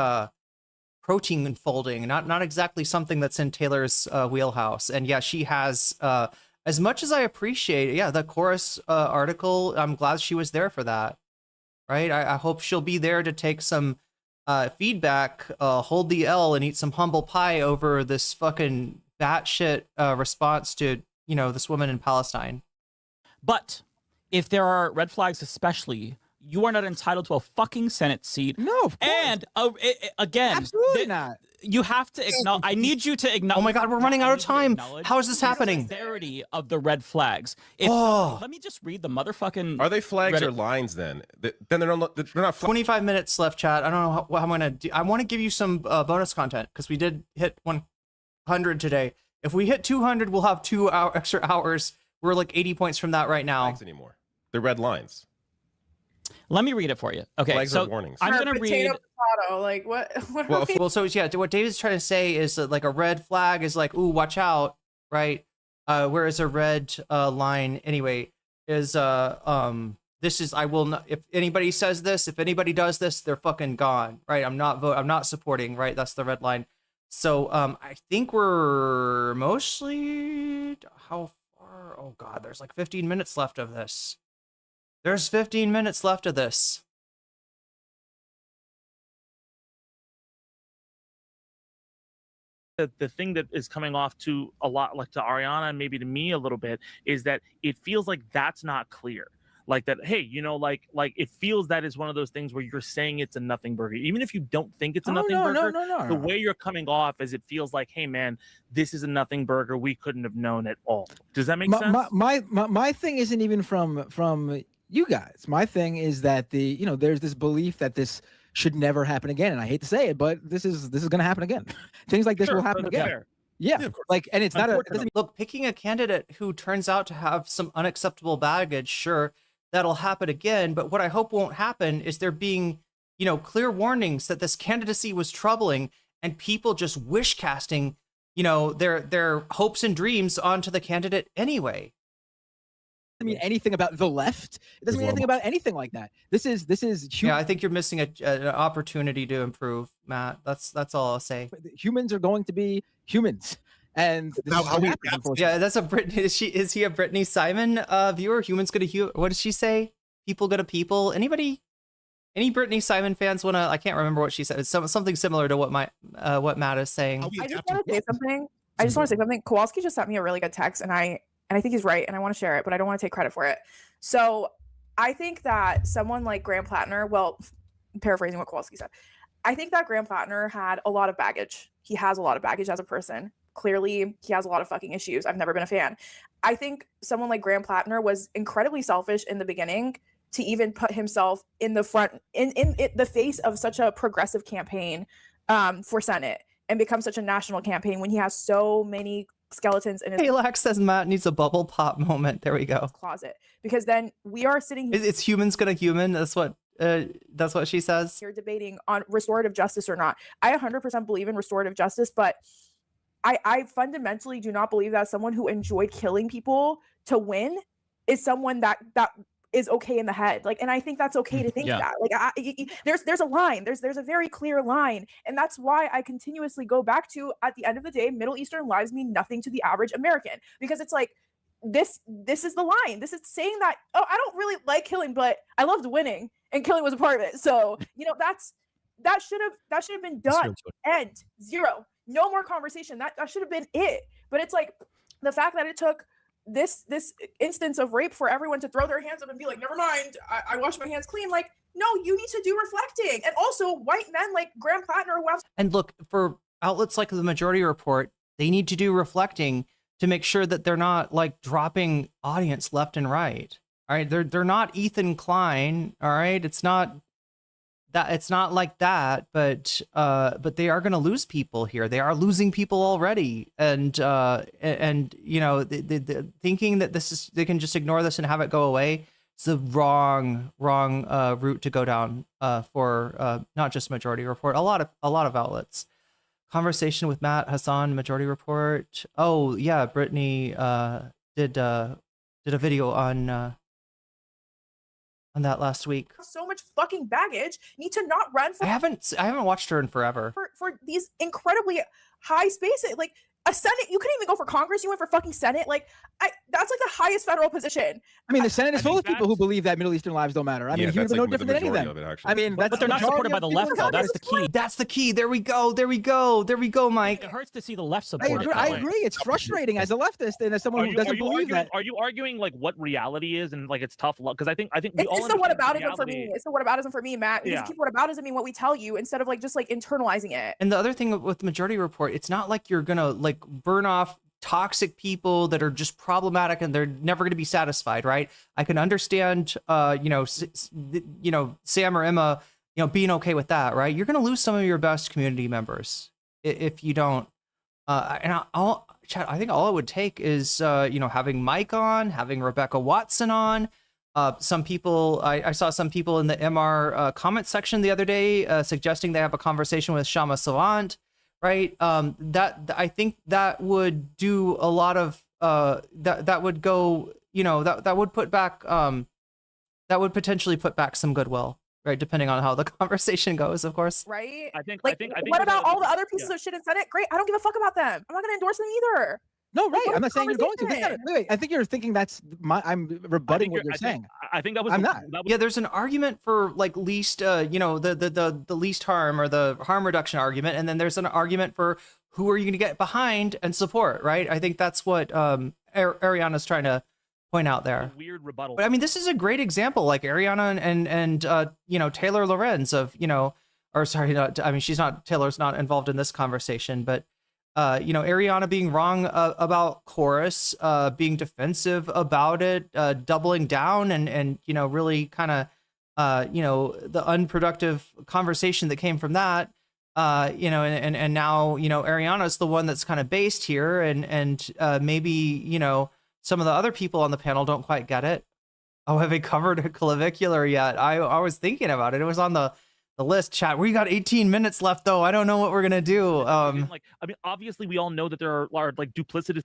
protein unfolding, not exactly something that's in Taylor's wheelhouse. And yeah, she has, as much as I appreciate, yeah, the Chorus article, I'm glad she was there for that. Right? I hope she'll be there to take some feedback, hold the L, and eat some humble pie over this fucking batshit response to, you know, this woman in Palestine. But if there are red flags, especially, you are not entitled to a fucking Senate seat. No, of course. And again, absolutely not. You have to acknowledge. I need you to acknowledge. Oh my God, we're running out of time. How is this happening? The severity of the red flags. Let me just read the motherfucking. Are they flags or lines then? Then they're not. 25 minutes left, chat. I don't know what I'm gonna do. I want to give you some bonus content because we did hit 100 today. If we hit 200, we'll have 2 extra hours. We're like 80 points from that right now. Flags anymore. They're red lines. Let me read it for you. Okay, flags so are warnings. I'm gonna read. Potato, like what? Well, so yeah, what David's trying to say is that like a red flag is like, ooh, watch out, right? Whereas a red line, anyway, is this is, I will not. If anybody says this, if anybody does this, they're fucking gone, right? I'm not supporting, right? That's the red line. So I think we're mostly how far? Oh God, there's like 15 minutes left of this. There's 15 minutes left of this. The thing that is coming off to a lot, like to Ariana and maybe to me a little bit, is that it feels like that's not clear. Like that, hey, you know, like it feels that is one of those things where you're saying it's a nothing burger, even if you don't think it's a nothing burger. No. The way you're coming off is it feels like, hey, man, this is a nothing burger. We couldn't have known at all. Does that make sense? My thing isn't even from you guys. My thing is that there's this belief that this should never happen again, and I hate to say it, but this is going to happen again. Things like this will happen again. Yeah, like, and it's not a. It doesn't Look, picking a candidate who turns out to have some unacceptable baggage, sure, that'll happen again. But what I hope won't happen is there being, clear warnings that this candidacy was troubling and people just wish casting, their hopes and dreams onto the candidate anyway. mean anything about the left. It doesn't mean anything about anything like that. This is Yeah, I think you're missing an opportunity to improve, Matt. That's all I'll say. Humans are going to be humans, and yeah, that's a Britney. Is he a Brittany Simon viewer? Humans gonna what does she say? People gonna people. Any Brittany Simon fans wanna? I can't remember what she said. It's something similar to what Matt is saying. I just want to say something. Kowalski just sent me a really good text, and I think he's right, and I want to share it, but I don't want to take credit for it. So I think that someone like Graham Platner, well, paraphrasing what Kowalski said, I think that Graham Platner had a lot of baggage. He has a lot of baggage as a person. Clearly, he has a lot of fucking issues. I've never been a fan. I think someone like Graham Platner was incredibly selfish in the beginning to even put himself in the front, in the face of such a progressive campaign for Senate and become such a national campaign when he has so many skeletons in his Alax says Matt needs a bubble pop moment. There we go. Closet, because then we are sitting here. It's humans gonna human. That's what she says. You're debating on restorative justice or not. I 100% believe in restorative justice, but I fundamentally do not believe that someone who enjoyed killing people to win is someone that is okay in the head. Like, and I think that's okay to think that. Like, there's a line. There's a very clear line, and that's why I continuously go back to, at the end of the day, Middle Eastern lives mean nothing to the average American, because it's like this is the line. This is saying that, oh, I don't really like killing, but I loved winning, and killing was a part of it. So that should have been done. End. Zero. No more conversation. That should have been it. But it's like the fact that it took this instance of rape for everyone to throw their hands up and be like, never mind, I washed my hands clean. Like, no, you need to do reflecting. And also white men like Graham Platner who have— And look, for outlets like the Majority Report, they need to do reflecting to make sure that they're not like dropping audience left and right. All right, they're not Ethan Klein. All right, it's not like that, but they are going to lose people here. They are losing people already, and the thinking that they can just ignore this and have it go away is the wrong route to go down for not just Majority Report, a lot of outlets. Conversation with Matt Hassan, Majority Report. Oh yeah, Brittany did a video on that last week. So much fucking baggage. Need to not run for— I haven't watched her in forever. For these incredibly high spaces, like a Senate. You couldn't even go for Congress. You went for fucking Senate. Like, that's like the highest federal position. I mean, the Senate is full of people who believe that Middle Eastern lives don't matter. I mean, humans are no different than any of them. I mean, but they're not supported by the left, though. That's the key. That's the key. There we go, Mike. It hurts to see the left support. I agree. It's frustrating as a leftist and as someone who doesn't believe that. Are you arguing like what reality is and like it's tough love? Because I think we all— It's the whataboutism for me. It's the whataboutism for me, Matt. Because keep whataboutism mean what we tell you instead of like just like internalizing it. And the other thing with Majority Report, it's not like you're gonna like burn off toxic people that are just problematic and they're never going to be satisfied, right? I can understand, Sam or Emma, being okay with that, right? You're going to lose some of your best community members if you don't. And I think all it would take is, having Mike on, having Rebecca Watson on. Some people, I saw some people in the MR comment section the other day suggesting they have a conversation with Shama Savant. Right. That I think that would do a lot of that would go, that would put back that would potentially put back some goodwill, right? Depending on how the conversation goes, of course. Right. I think what about all the other pieces of shit in Senate? Great. I don't give a fuck about them. I'm not going to endorse them either. No, right. I'm not saying you're going to. Wait. I think you're thinking I'm rebutting what you're saying. I think that was. I'm not. Yeah, there's an argument for like least, the least harm or the harm reduction argument, and then there's an argument for who are you going to get behind and support, right? I think that's what Ariana's trying to point out there. Weird rebuttal. But I mean, this is a great example, like Ariana and Taylor Lorenz of Taylor's not involved in this conversation, but. Ariana being wrong about chorus, being defensive about it, doubling down and really kind of, the unproductive conversation that came from that. You know, and now, you know, Ariana's the one that's kind of based here, and maybe, you know, some of the other people on the panel don't quite get it. Oh, have they covered a clavicular yet? I was thinking about it. It was on the list, chat. We got 18 minutes left, though. I don't know what we're gonna do. Like, I mean, obviously, we all know that there are like duplicitous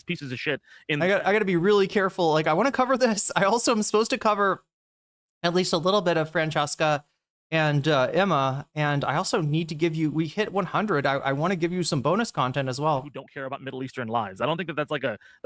pieces of shit. I got to be really careful. Like, I want to cover this. I also am supposed to cover at least a little bit of Francesca and Emma, and I also need to give you. We hit 100. I want to give you some bonus content as well. Who don't care about Middle Eastern lives. I don't think that that's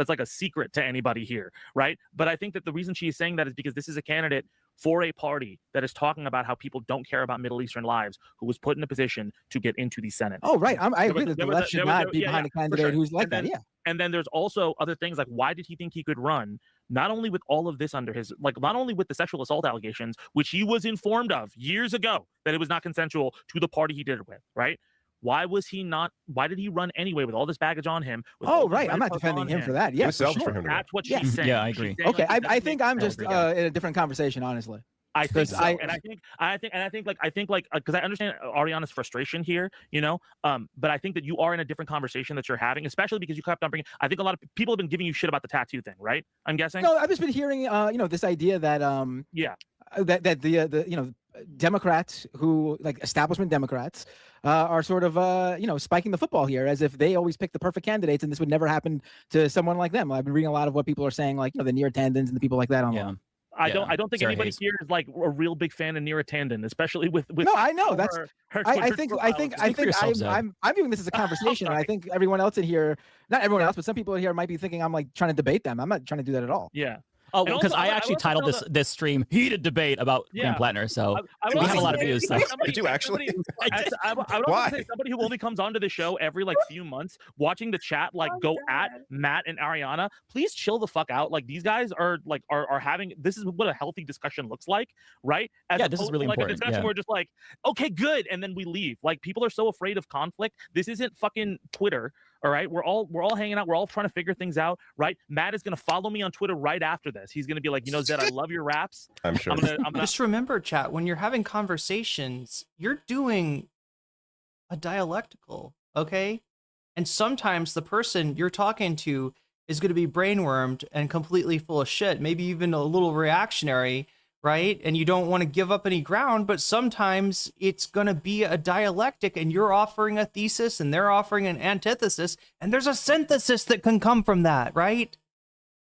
like a secret to anybody here, right? But I think that the reason she is saying that is because this is a candidate for a party that is talking about how people don't care about Middle Eastern lives, who was put in a position to get into the Senate. Oh, right. I agree that the left should not be behind a candidate who's like that. Yeah. And then there's also other things like, why did he think he could run? Not only with all of this under his, like, not only with the sexual assault allegations, which he was informed of years ago that it was not consensual to the party he did it with, right? Why did he run anyway with all this baggage on him? Oh, right. I'm not defending him for that. Yeah, for sure. That's what she's saying. Yeah, I agree. Okay, I think I'm just in a different conversation, honestly. I think so. And I think because I understand Ariana's frustration here, you know, but I think that you are in a different conversation that you're having, especially because you kept on bringing. I think a lot of people have been giving you shit about the tattoo thing, right? I'm guessing. No, I've just been hearing, you know, this idea that that the you know, Democrats who, like, establishment Democrats are sort of you know, spiking the football here, as if they always pick the perfect candidates and this would never happen to someone like them. I've been reading a lot of what people are saying, like, you know, the Neera Tandons and the people like that online. Yeah. I don't think anybody here is like a real big fan of Neera Tandon, especially with no, I know that's her I think I'm viewing this as a conversation, and I think everyone else in here, not everyone else, but some people in here might be thinking I'm like trying to debate them. I'm not trying to do that at all. Yeah. Oh, because I actually titled this stream "Heated Debate About Graham Platner," so we had a lot of views. So. Did you actually? I would also say somebody who only comes onto the show every like few months, watching the chat like go at Matt and Ariana. Please chill the fuck out. Like, these guys are having, this is what a healthy discussion looks like, right? As this is really like important. A discussion where we're just like, okay, good, and then we leave. Like, people are so afraid of conflict. This isn't fucking Twitter. All right, we're all hanging out. We're all trying to figure things out, right? Matt is gonna follow me on Twitter right after this. He's gonna be like, you know, Zed, I love your raps. I'm sure. Just remember, chat, when you're having conversations, you're doing a dialectical, okay? And sometimes the person you're talking to is going to be brainwormed and completely full of shit, maybe even a little reactionary, right? And you don't want to give up any ground, but sometimes it's going to be a dialectic, and you're offering a thesis and they're offering an antithesis, and there's a synthesis that can come from that, right?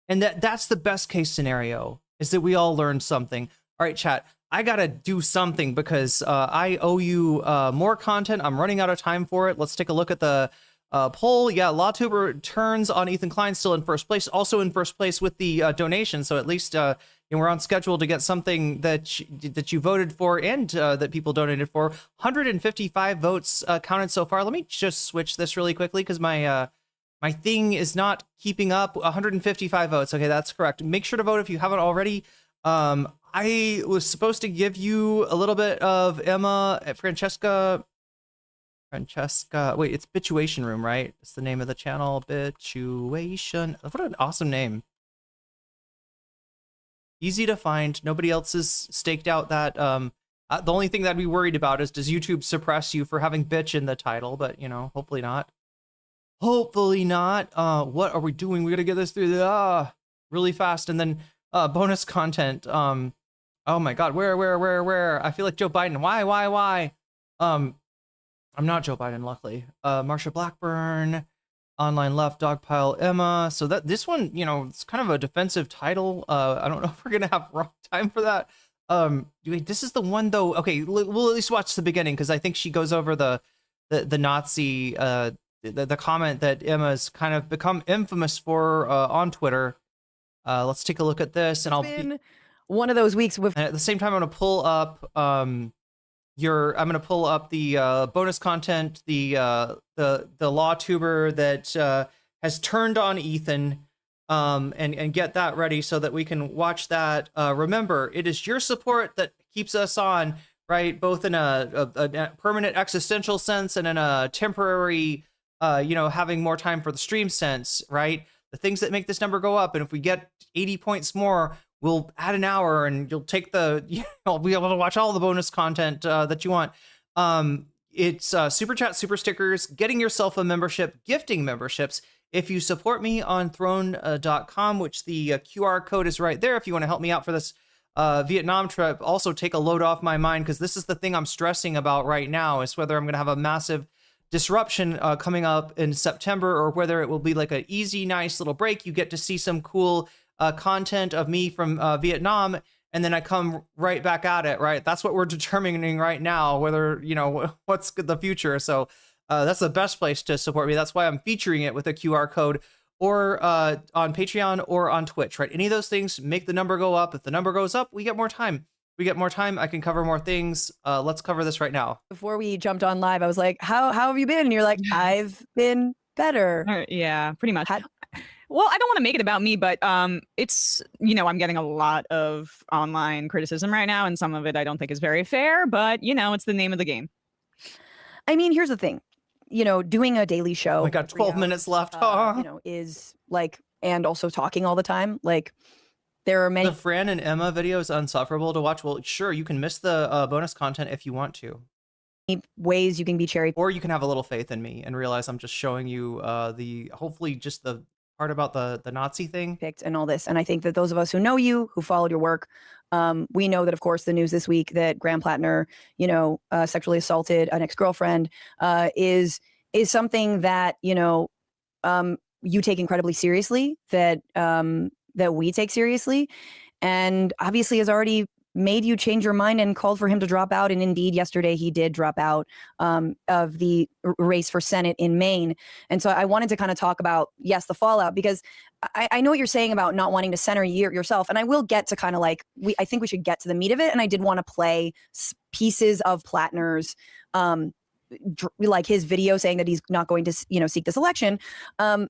And that's the best case scenario, is that we all learn something. All right, chat, I got to do something because I owe you more content. I'm running out of time for it. Let's take a look at the poll. Yeah, LawTuber turns on Ethan Klein, still in first place, also in first place with the donation. So at least we're on schedule to get something that you voted for and that people donated for. 155 votes counted so far. Let me just switch this really quickly because my thing is not keeping up. 155 votes. Okay, that's correct. Make sure to vote if you haven't already. I was supposed to give you a little bit of Emma, Francesca. Wait, it's Bituation Room, right? It's the name of the channel. Bituation. What an awesome name. Easy to find. Nobody else has staked out that. The only thing that I'd be worried about is, does YouTube suppress you for having bitch in the title? But, you know, hopefully not. Hopefully not. What are we doing? We gotta get this through really fast. And then bonus content. Oh my God, where? I feel like Joe Biden. Why? I'm not Joe Biden, luckily. Marsha Blackburn, Online Left, Dogpile Emma. So that this one, you know, it's kind of a defensive title. I don't know if we're gonna have time for that. This is the one though. Okay, we'll at least watch the beginning because I think she goes over the Nazi the comment that Emma's kind of become infamous for on Twitter. Let's take a look at this, and I'll be one of those weeks with. And at the same time, I'm gonna pull up I'm gonna pull up the bonus content, the LawTuber that has turned on Ethan, and get that ready so that we can watch that. Remember, it is your support that keeps us on, right? Both in a permanent existential sense and in a temporary, having more time for the stream sense, right? The things that make this number go up, and if we get 80 points more, we'll add an hour, and you'll take the, you'll be able to watch all the bonus content that you want. It's super chat, super stickers, getting yourself a membership, gifting memberships. If you support me on throne.com, which the QR code is right there if you want to help me out for this Vietnam trip, also take a load off my mind, because this is the thing I'm stressing about right now, is whether I'm going to have a massive disruption coming up in September, or whether it will be like an easy, nice little break. You get to see some cool content of me from Vietnam, and then I come right back at it, right? That's what we're determining right now, whether, you know, what's the future. So that's the best place to support me. That's why I'm featuring it with a QR code, or on Patreon or on Twitch, right? Any of those things make the number go up. If the number goes up, we get more time. We get more time. I can cover more things. Let's cover this right now. Before we jumped on live, I was like, how have you been? And you're like, I've been better. Yeah, pretty much. Well, I don't want to make it about me, but it's, you know, I'm getting a lot of online criticism right now, and some of it I don't think is very fair, but, you know, it's the name of the game. I mean, here's the thing. You know, doing a daily show. We got 12 minutes left. You know, is like, and also talking all the time. Like, there are many. The Fran and Emma video is insufferable to watch. Well, sure, you can miss the bonus content if you want to. Ways you can be cherry. Or you can have a little faith in me and realize I'm just showing you hopefully just the part about the Nazi thing. Picked and all this. And I think that those of us who know you, who followed your work, we know that, of course, the news this week that Graham Platner, you know, sexually assaulted an ex-girlfriend is something that, you know, you take incredibly seriously, that that we take seriously, and obviously has already made you change your mind and called for him to drop out. And indeed, yesterday he did drop out of the race for Senate in Maine. And so I wanted to kind of talk about, yes, the fallout, because I know what you're saying about not wanting to center yourself. And I will get to kind of like, I think we should get to the meat of it. And I did want to play pieces of Platner's, like his video saying that he's not going to, you know, seek this election. But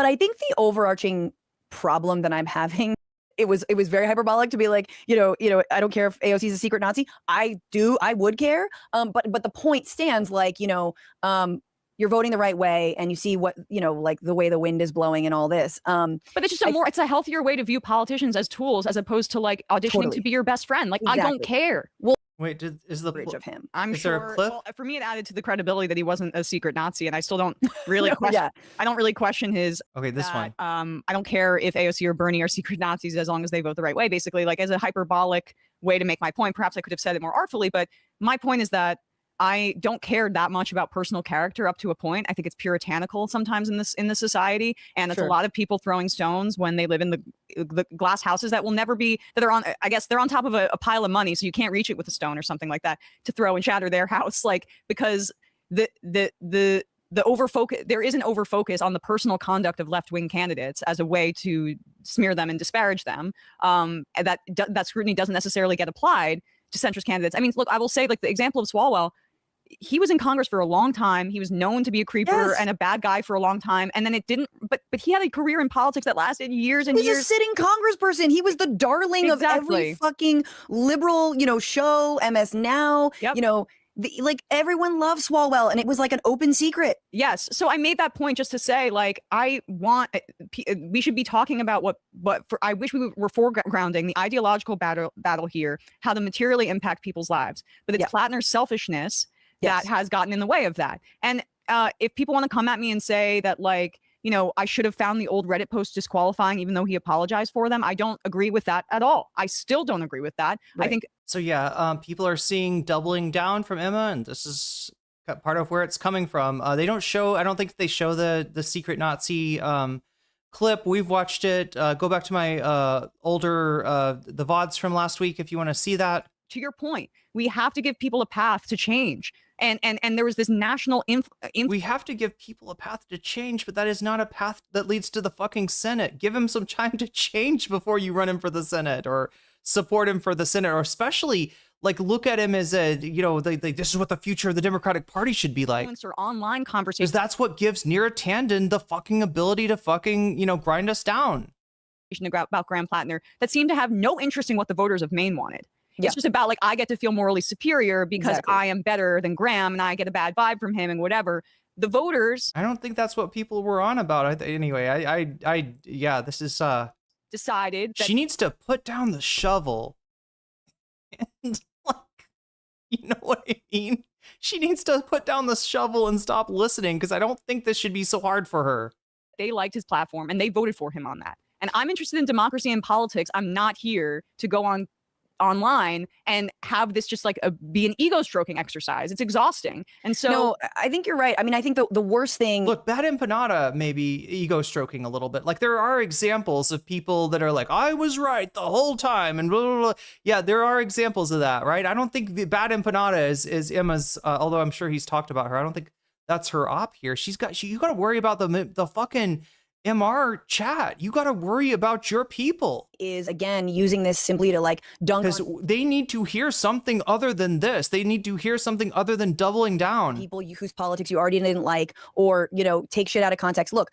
I think the overarching problem that I'm having, it was very hyperbolic to be like, you know, I don't care if AOC is a secret Nazi. I would care. But the point stands, like, you know, you're voting the right way, and you see what, you know, like the way the wind is blowing and all this. But it's just it's a healthier way to view politicians as tools, as opposed to like auditioning to be your best friend. Like, exactly. I don't care. Well, wait, is the bridge of him? I'm is sure. there a clip? Well, for me, it added to the credibility that he wasn't a secret Nazi, and I still don't really question. I don't really question his. Okay, this one. I don't care if AOC or Bernie are secret Nazis as long as they vote the right way. Basically, like, as a hyperbolic way to make my point. Perhaps I could have said it more artfully, but my point is that I don't care that much about personal character up to a point. I think it's puritanical sometimes in this society, and it's a lot of people throwing stones when they live in the glass houses that will never be, that are on, I guess they're on top of a pile of money, so you can't reach it with a stone or something like that to throw and shatter their house, like, because the overfocus, there is an overfocus on the personal conduct of left-wing candidates as a way to smear them and disparage them. And that scrutiny doesn't necessarily get applied to centrist candidates. I mean, look, I will say, like, the example of Swalwell, he was in Congress for a long time. He was known to be a creeper and a bad guy for a long time. And then it didn't, but he had a career in politics that lasted years and years. He was a sitting congressperson. He was the darling of every fucking liberal, you know, show, MS Now, you know, like, everyone loves Swalwell, and it was like an open secret. Yes. So I made that point just to say, like, we should be talking about I wish we were foregrounding the ideological battle here, how to materially impact people's lives. But it's Platner's selfishness that has gotten in the way of that. And if people want to come at me and say that, like, you know, I should have found the old Reddit post disqualifying, even though he apologized for them, I don't agree with that at all. I still don't agree with that. I think. So yeah, people are seeing doubling down from Emma, and this is part of where it's coming from. They don't show, I don't think they show the secret Nazi clip. We've watched it. Go back to my older, the VODs from last week if you want to see that. To your point, we have to give people a path to change. And there was this national we have to give people a path to change, but that is not a path that leads to the fucking Senate. Give him some time to change before you run him for the Senate, or support him for the Senate, or especially, like, look at him as a, you know, this is what the future of the Democratic Party should be like. Or online conversations. Because that's what gives Neera Tanden the fucking ability to fucking, you know, grind us down. About Graham Platner that seemed to have no interest in what the voters of Maine wanted. It's just about, like, I get to feel morally superior because I am better than Graham and I get a bad vibe from him and whatever. The voters. I don't think that's what people were on about. Anyway, yeah, this is decided that she needs to put down the shovel. And, like, you know what I mean? She needs to put down the shovel and stop listening, because I don't think this should be so hard for her. They liked his platform and they voted for him on that. And I'm interested in democracy and politics. I'm not here to go online and have this just like be an ego stroking exercise. It's exhausting. And so no, I think you're right. I mean, I think the worst thing. Look, Bad Empanada may be ego stroking a little bit. Like, there are examples of people that are like, I was right the whole time, and blah, blah, blah. Yeah, there are examples of that, right? I don't think the Bad Empanada is Emma's, although I'm sure he's talked about her. I don't think that's her op here. You got to worry about the fucking MR chat. You got to worry about your people. Is again using this simply to like dunk, because they need to hear something other than this. They need to hear something other than doubling down. People whose politics you already didn't like, or take shit out of context. Look,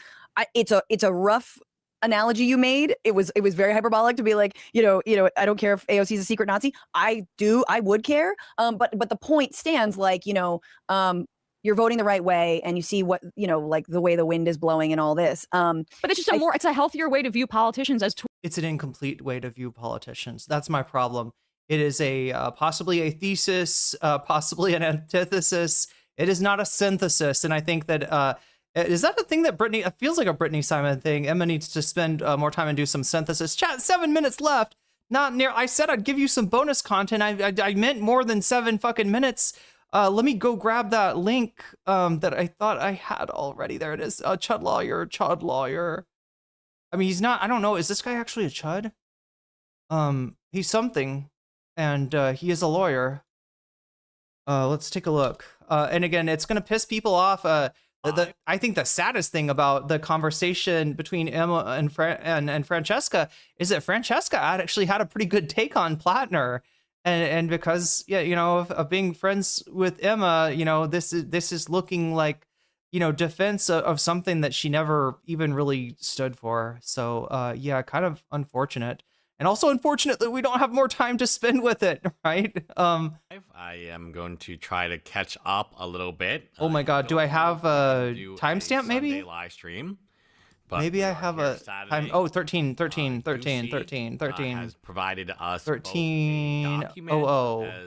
it's a rough analogy you made. It was very hyperbolic to be like, I don't care if AOC is a secret Nazi. I would care. But the point stands, like, you're voting the right way, and you see what, like the way the wind is blowing and all this. But it's just it's a healthier way to view politicians as it's an incomplete way to view politicians. That's my problem. It is possibly a thesis, possibly an antithesis. It is not a synthesis. And I think that, is that a thing that it feels like a Brittany Simon thing. Emma needs to spend more time and do some synthesis. Chat, 7 minutes left. Not near. I said I'd give you some bonus content. I meant more than 7 fucking minutes. Let me go grab that link that I thought I had already. There it is. Chud lawyer. I mean, he's not. I don't know. Is this guy actually a chud? He's something, and he is a lawyer. Let's take a look. And again, it's gonna piss people off. I think the saddest thing about the conversation between Emma and Francesca is that Francesca actually had a pretty good take on Platner. And because, of being friends with Emma, this is looking like, defense of something that she never even really stood for. So, yeah, kind of unfortunate. And also unfortunate that we don't have more time to spend with it, right? I am going to try to catch up a little bit. Oh my God, do I have a timestamp maybe? Sunday live stream. But maybe I have a time. Oh, 13. Has provided us 13. both a document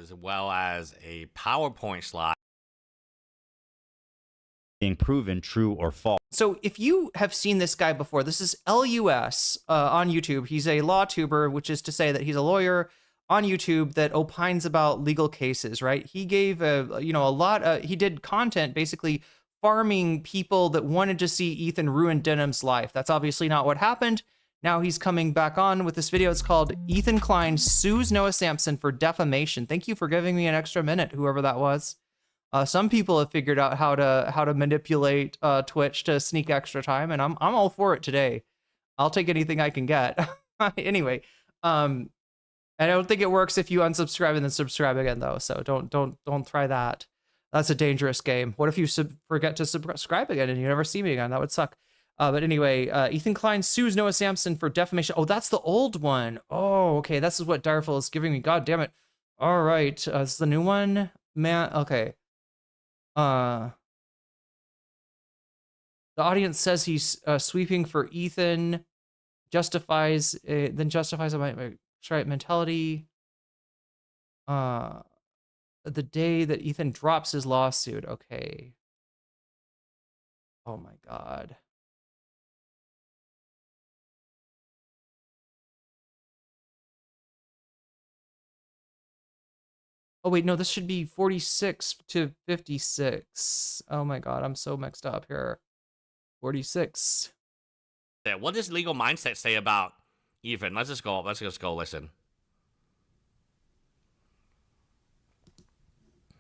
as well as a PowerPoint slide. Being proven true or false. So if you have seen this guy before, this is LUS on YouTube. He's a law tuber, which is to say that he's a lawyer on YouTube that opines about legal cases, right? He gave he did content basically farming people that wanted to see Ethan ruin Denham's life. That's obviously not what happened. Now he's coming back on with this video. It's called Ethan Klein Sues Noah Sampson for Defamation. Thank you for giving me an extra minute, whoever that was. Some people have figured out how to manipulate Twitch to sneak extra time, and I'm all for it today. I'll take anything I can get. Anyway, and I don't think it works if you unsubscribe and then subscribe again though. So don't try that. That's a dangerous game. What if you forget to subscribe again and you never see me again? That would suck. But anyway, Ethan Klein sues Noah Sampson for defamation. Oh, that's the old one. Oh, okay. This is what Direful is giving me. God damn it. All right. It's the new one. Man, okay. The audience says he's sweeping for Ethan. Justifies my right mentality. The day that Ethan drops his lawsuit. Okay. Oh my God. Oh wait, no, this should be 46 to 56. Oh my God, I'm so mixed up here. 46. Yeah, what does legal mindset say about Ethan? Let's just go listen.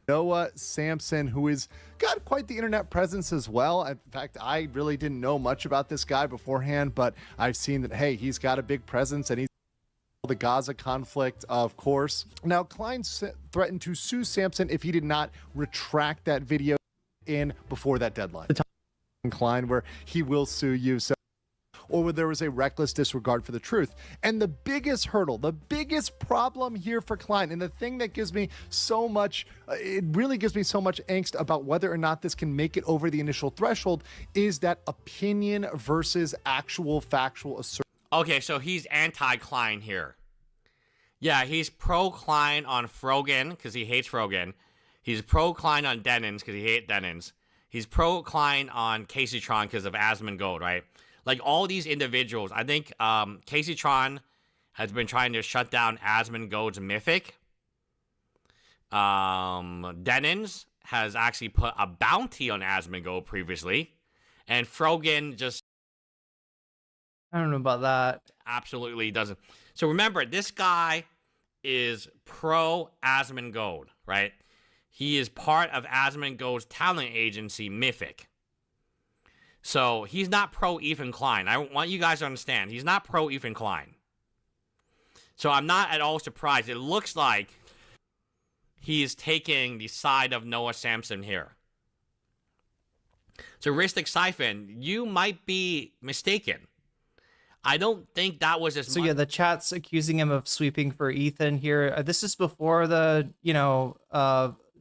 Noah Sampson, who has got quite the internet presence as well. In fact, I really didn't know much about this guy beforehand, but I've seen that, hey, he's got a big presence and he's the Gaza conflict, of course. Now, Klein threatened to sue Sampson if he did not retract that video in before that deadline. Klein, where he will sue you. So, or where there was a reckless disregard for the truth. And the biggest hurdle, the biggest problem here for Klein, and the thing that gives me so much, it really gives me so much angst about whether or not this can make it over the initial threshold, is that opinion versus actual factual assertion. Okay, so he's anti-Klein here. Yeah, he's pro-Klein on Frogan, because he hates Frogan. He's pro Klein on Denins because he hates Denins. He's pro Klein on Casey Tron because of Asmongold, right? Like all these individuals, I think Casey Tron has been trying to shut down Asmongold's Mythic. Denins has actually put a bounty on Asmongold previously. And Frogan just... I don't know about that. Absolutely doesn't. So remember, this guy is pro Asmongold, right? He is part of Asmongold's talent agency, Mythic. So he's not pro Ethan Klein. I want you guys to understand. He's not pro Ethan Klein. So I'm not at all surprised. It looks like he is taking the side of Noah Samson here. So Ristic Siphon, you might be mistaken. I don't think that was as So much. yeah, the chat's accusing him of sweeping for Ethan here. This is before the,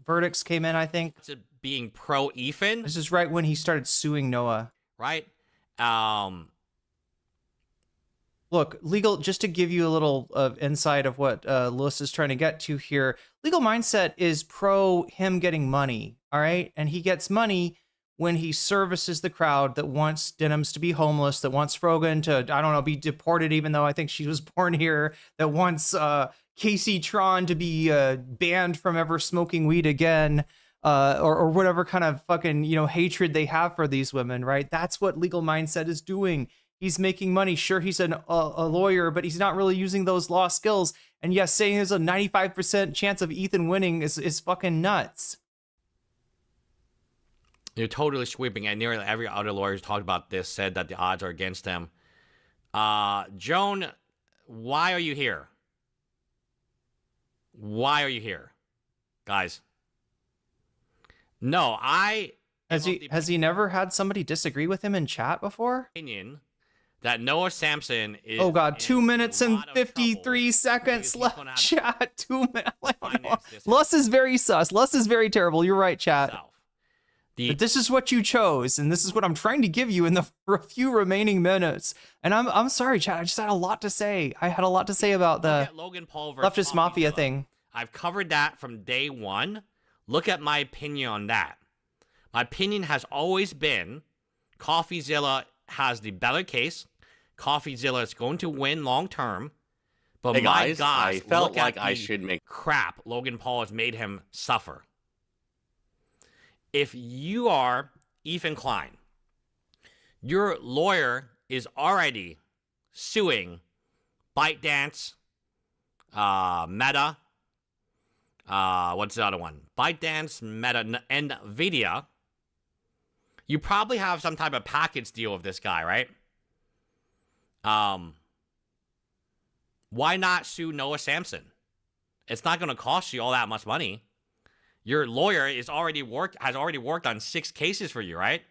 verdicts came in, I think. It's being pro Ethan. This is right when he started suing Noah. Right? Look, legal, just to give you a little insight of what Lewis is trying to get to here, Legal Mindset is pro him getting money, all right? And he gets money when he services the crowd that wants Denims to be homeless, that wants Frogan to, I don't know, be deported, even though I think she was born here, that wants Casey Tron to be banned from ever smoking weed again, or whatever kind of fucking, hatred they have for these women, right? That's what Legal Mindset is doing. He's making money. Sure, he's a lawyer, but he's not really using those law skills. And yes, saying there's a 95% chance of Ethan winning is fucking nuts. You're totally sweeping, and nearly every other lawyer who's talked about this said that the odds are against him. Joan, why are you here? Why are you here? Guys. No, Has he never had somebody disagree with him in chat before? Opinion that Noah Samson is... Oh god, 2 minutes and 53 seconds left, chat. 2 minutes. Lus is very sus. Lus is very terrible. You're right, chat. But this is what you chose, and this is what I'm trying to give you in the few remaining minutes. And I'm sorry, chat. I just had a lot to say. I had a lot to say about the Logan Paul versus Leftist Mafia thing. I've covered that from day one. Look at my opinion on that. My opinion has always been CoffeeZilla has the better case. CoffeeZilla is going to win long term. But Hey my guys, God, I felt look like at I the should make crap Logan Paul has made him suffer. If you are Ethan Klein, your lawyer is already suing ByteDance, Meta, what's the other one? ByteDance, Meta, and Nvidia. You probably have some type of package deal with this guy, right? Why not sue Noah Samson? It's not going to cost you all that much money. Your lawyer has already worked on 6 cases for you, right?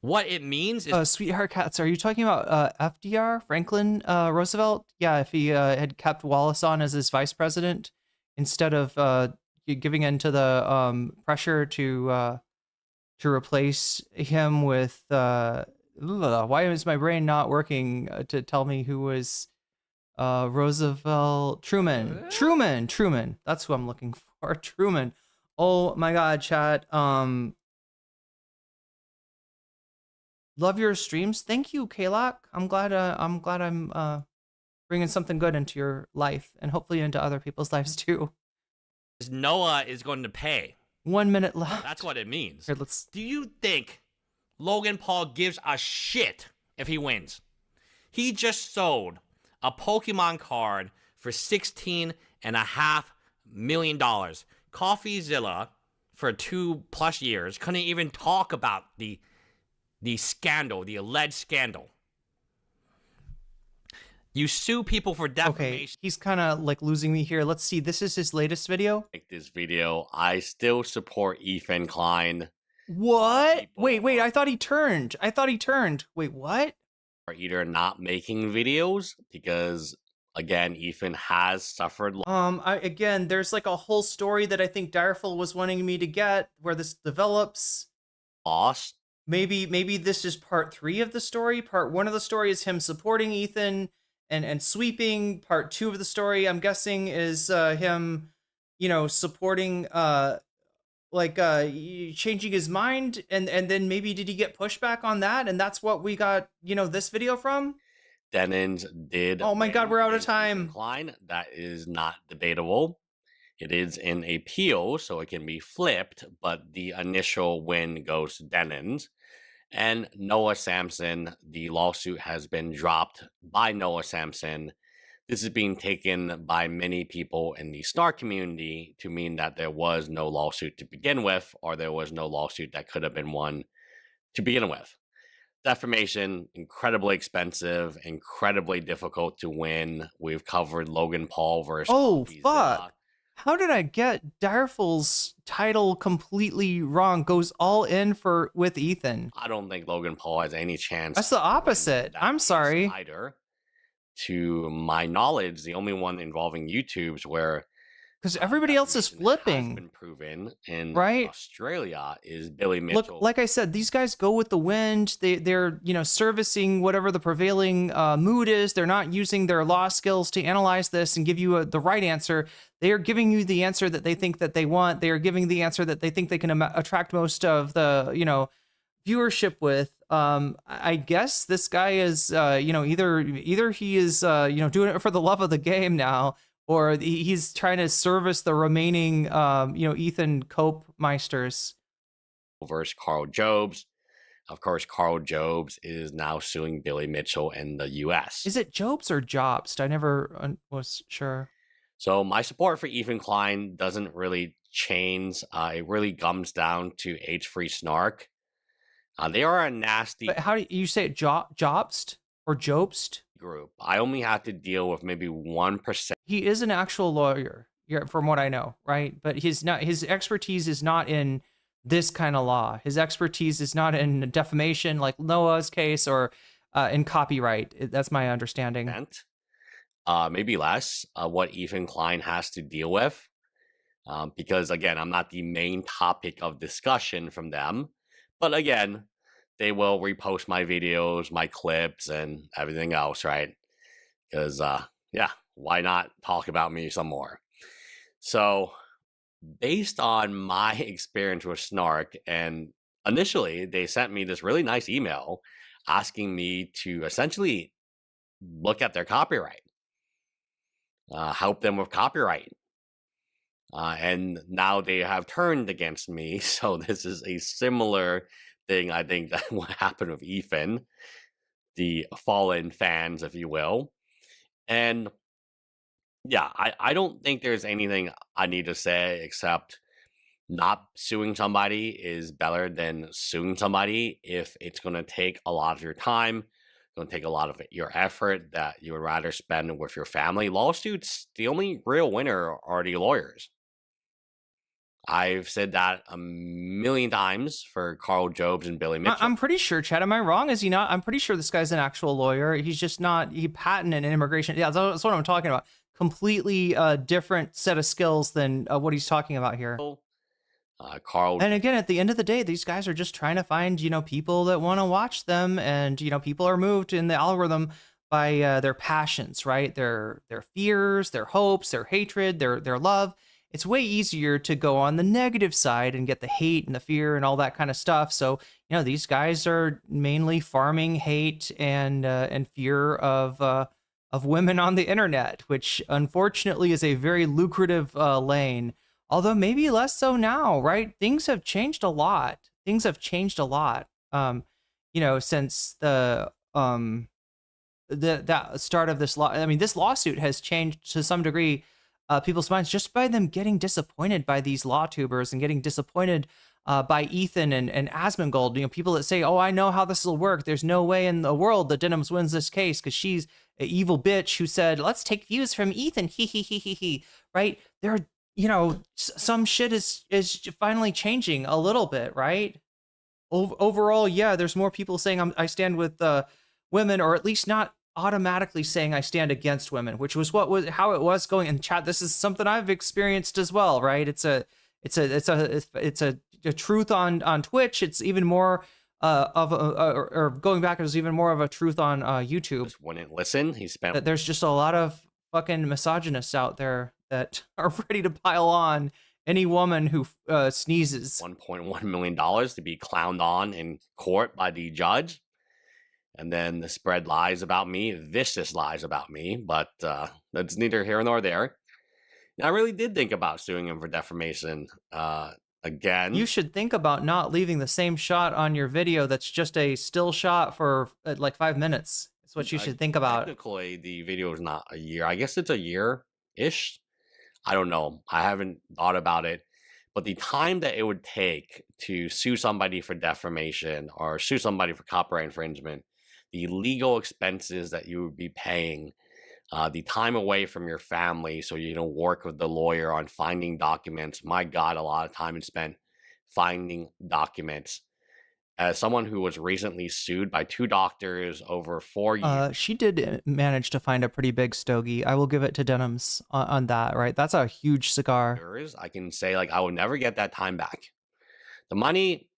What it means is... Sweetheart Cats, are you talking about FDR, Franklin Roosevelt? Yeah, if he had kept Wallace on as his vice president instead of giving in to the pressure to replace him with... why is my brain not working to tell me who was... Roosevelt, Truman. That's who I'm looking for. Truman. Oh my God, chat. Love your streams. Thank you, Kalak. I'm glad I'm bringing something good into your life and hopefully into other people's lives too. Noah is going to pay. 1 minute left. That's what it means. Here, let's... Do you think Logan Paul gives a shit if he wins? He just sold a Pokemon card for $16.5 million. CoffeeZilla for 2+ years couldn't even talk about the scandal, the alleged scandal. You sue people for defamation. Okay, he's kind of like losing me here. Let's see. This is his latest video. make this video. I still support Ethan Klein. What? Wait. I thought he turned. Wait, what? Are either not making videos because again, Ethan has suffered. Again, there's like a whole story that I think Direful was wanting me to get where this develops. Lost. Maybe this is part 3 of the story. Part 1 of the story is him supporting Ethan and sweeping. Part 2 of the story, I'm guessing, is him you know, supporting changing his mind, and then maybe did he get pushback on that, and that's what we got, you know, this video from? Denens did. Oh my God, we're out of time. Klein. That is not debatable. It is an appeal, so it can be flipped, but the initial win goes to Denens. And Noah Samsen, the lawsuit has been dropped by Noah Samsen. This is being taken by many people in the Snark community to mean that there was no lawsuit to begin with, or there was no lawsuit that could have been won to begin with. Defamation, incredibly expensive, incredibly difficult to win. We've covered Logan Paul versus... Oh, fuck. How did I get Direful's title completely wrong? Goes all in with Ethan. I don't think Logan Paul has any chance. That's the opposite. I'm sorry. To my knowledge, the only one involving YouTube's where... Because everybody else is flipping. Has been proven in right? Australia is Billy Mitchell. Look, like I said, these guys go with the wind. They're you know, servicing whatever the prevailing mood is. They're not using their law skills to analyze this and give you the right answer. They are giving you the answer that they think that they want. They are giving the answer that they think they can attract most of the, you know, viewership with. I guess this guy is you know, either he is you know, doing it for the love of the game now, or he's trying to service the remaining you know, Ethan Cope Meisters versus Carl Jobs. Of course, Carl Jobs is now suing Billy Mitchell in the US. Is it Jobs or Jobst? I never was sure. So my support for Ethan Klein doesn't really change. It really comes down to H-Free Snark. They are a nasty... But how do you say it? Jobst or Jobst? Group. I only have to deal with maybe 1%. He is an actual lawyer, from what I know, right? But his expertise is not in this kind of law. His expertise is not in defamation, like Noah's case, or in copyright. That's my understanding. Maybe less what Ethan Klein has to deal with, because again, I'm not the main topic of discussion from them. But again, they will repost my videos, my clips, and everything else, right? Because, yeah, why not talk about me some more? So, based on my experience with Snark, and initially they sent me this really nice email asking me to essentially look at their copyright, help them with copyright. And now they have turned against me. So this is a similar thing, I think, that what happened with Ethan, the fallen fans, if you will. And yeah, I don't think there's anything I need to say except not suing somebody is better than suing somebody if it's going to take a lot of your time, going to take a lot of your effort that you would rather spend with your family. Lawsuits, the only real winner are the lawyers. I've said that a million times for Carl Jobs and Billy Mitchell. I'm pretty sure, Chad, am I wrong? Is he not? I'm pretty sure this guy's an actual lawyer. He's just not, he patent and immigration. Yeah, that's what I'm talking about. Completely different set of skills than what he's talking about here. Carl. And again, at the end of the day, these guys are just trying to find, you know, people that want to watch them. And, you know, people are moved in the algorithm by their passions, right? Their fears, their hopes, their hatred, their love. It's way easier to go on the negative side and get the hate and the fear and all that kind of stuff. So, you know, these guys are mainly farming hate and fear of women on the internet, which unfortunately is a very lucrative lane. Although maybe less so now, right? Things have changed a lot. Things have changed a lot. You know, since the start of this law. I mean, this lawsuit has changed to some degree people's minds just by them getting disappointed by these law tubers and getting disappointed by Ethan and Asmongold. You know, people that say, "Oh, I know how this will work. There's no way in the world that Denims wins this case because she's an evil bitch who said, let's take views from Ethan." He. Right? There are, you know, some shit is finally changing a little bit, right? Overall, yeah, there's more people saying I stand with women, or at least not automatically saying I stand against women, which was how it was going in chat. This is something I've experienced as well, right? It's a truth on Twitch. It's even more or going back, it was even more of a truth on YouTube. Just wouldn't listen. He spent. There's just a lot of fucking misogynists out there that are ready to pile on any woman who sneezes. $1.1 million to be clowned on in court by the judge, and then spread lies about me, vicious lies about me, but that's neither here nor there. I really did think about suing him for defamation again. You should think about not leaving the same shot on your video that's just a still shot for like 5 minutes. That's what you should think about. Technically, the video is not a year. I guess it's a year-ish. I don't know. I haven't thought about it. But the time that it would take to sue somebody for defamation or sue somebody for copyright infringement, the legal expenses that you would be paying, the time away from your family so you don't work with the lawyer on finding documents. My God, a lot of time is spent finding documents. As someone who was recently sued by 2 doctors over 4 years. She did manage to find a pretty big stogie. I will give it to Denims on that, right? That's a huge cigar. I can say, like, I will never get that time back. The money,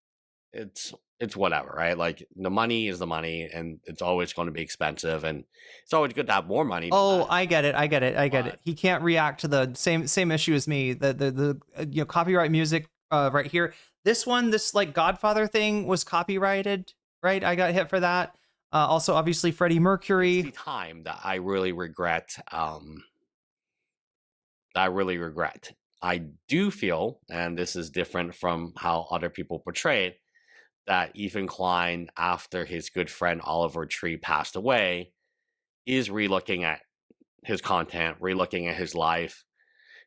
it's whatever, right? Like, the money is the money, and it's always going to be expensive, and it's always good to have more money. Oh, I get it. He can't react to the same issue as me. The copyright music right here. This like Godfather thing was copyrighted, right? I got hit for that. Also, obviously, Freddie Mercury. It's the time that I really regret. I do feel, and this is different from how other people portray it, that Ethan Klein, after his good friend Oliver Tree passed away, is relooking at his content, relooking at his life.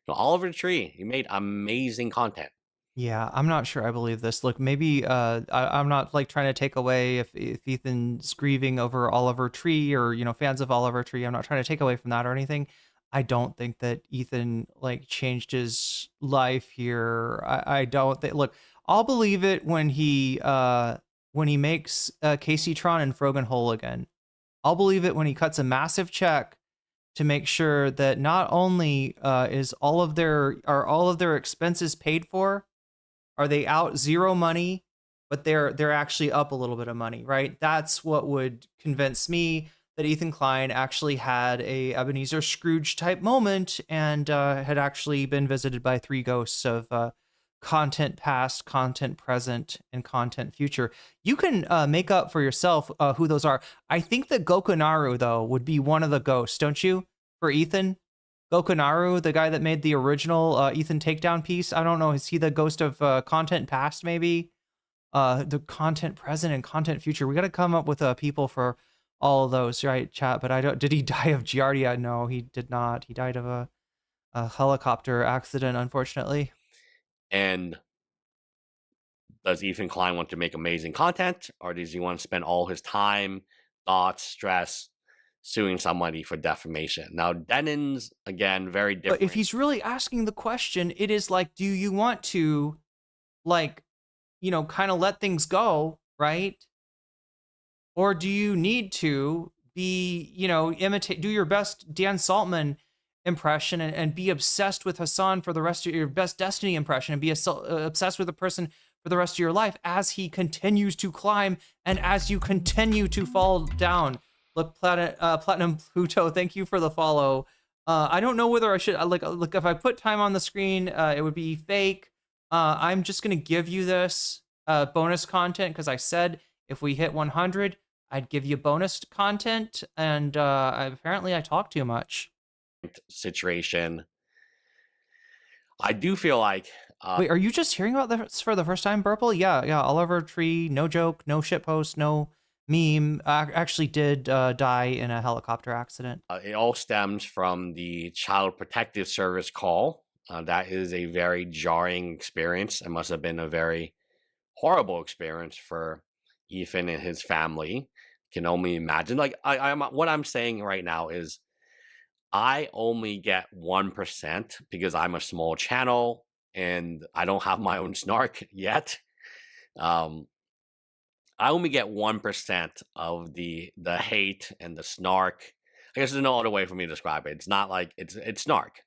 Oliver Tree, he made amazing content. Yeah, I'm not sure I believe this. Look, maybe I'm not like trying to take away if Ethan's grieving over Oliver Tree or, fans of Oliver Tree. I'm not trying to take away from that or anything. I don't think that Ethan like changed his life here. I don't think. Look, I'll believe it when he makes Casey Tron and Frogan whole again. I'll believe it when he cuts a massive check to make sure that not only are all of their expenses paid for. Are they out zero money, but they're actually up a little bit of money, right? That's what would convince me that Ethan Klein actually had a Ebenezer Scrooge type moment and had actually been visited by 3 ghosts of content past, content present, and content future. You can make up for yourself who those are. I think that Gokunaru, though, would be one of the ghosts, don't you, for Ethan? Gokunaru, the guy that made the original Ethan takedown piece. I don't know. Is he the ghost of content past, maybe? The content present and content future. We got to come up with people for all of those, right, chat? But I don't. Did he die of Giardia? No, he did not. He died of a helicopter accident, unfortunately. And does Ethan Klein want to make amazing content, or does he want to spend all his time, thoughts, stress suing somebody for defamation? Now, Denon's, again, very different. But if he's really asking the question, it is like, do you want to, like, kind of let things go, right? Or do you need to be, do your best Dan Saltman impression and be obsessed with Hassan for the rest of your best Destiny impression and be obsessed with a person for the rest of your life as he continues to climb and as you continue to fall down? Look, Platinum Pluto, thank you for the follow. I don't know whether I should look if I put time on the screen, it would be fake. I'm just gonna give you this bonus content because I said if we hit 100, I'd give you bonus content, and apparently I talk too much. Situation. I do feel like. Wait, are you just hearing about this for the first time, Burple? Yeah. Oliver Tree, no joke, no shitpost, no meme, actually did die in a helicopter accident. It all stems from the Child Protective Service call. That is a very jarring experience. It must have been a very horrible experience for Ethan and his family. Can only imagine. Like what I'm saying right now is, I only get 1% because I'm a small channel and I don't have my own snark yet. I only get 1% of the hate and the snark. I guess there's no other way for me to describe it. It's not like it's snark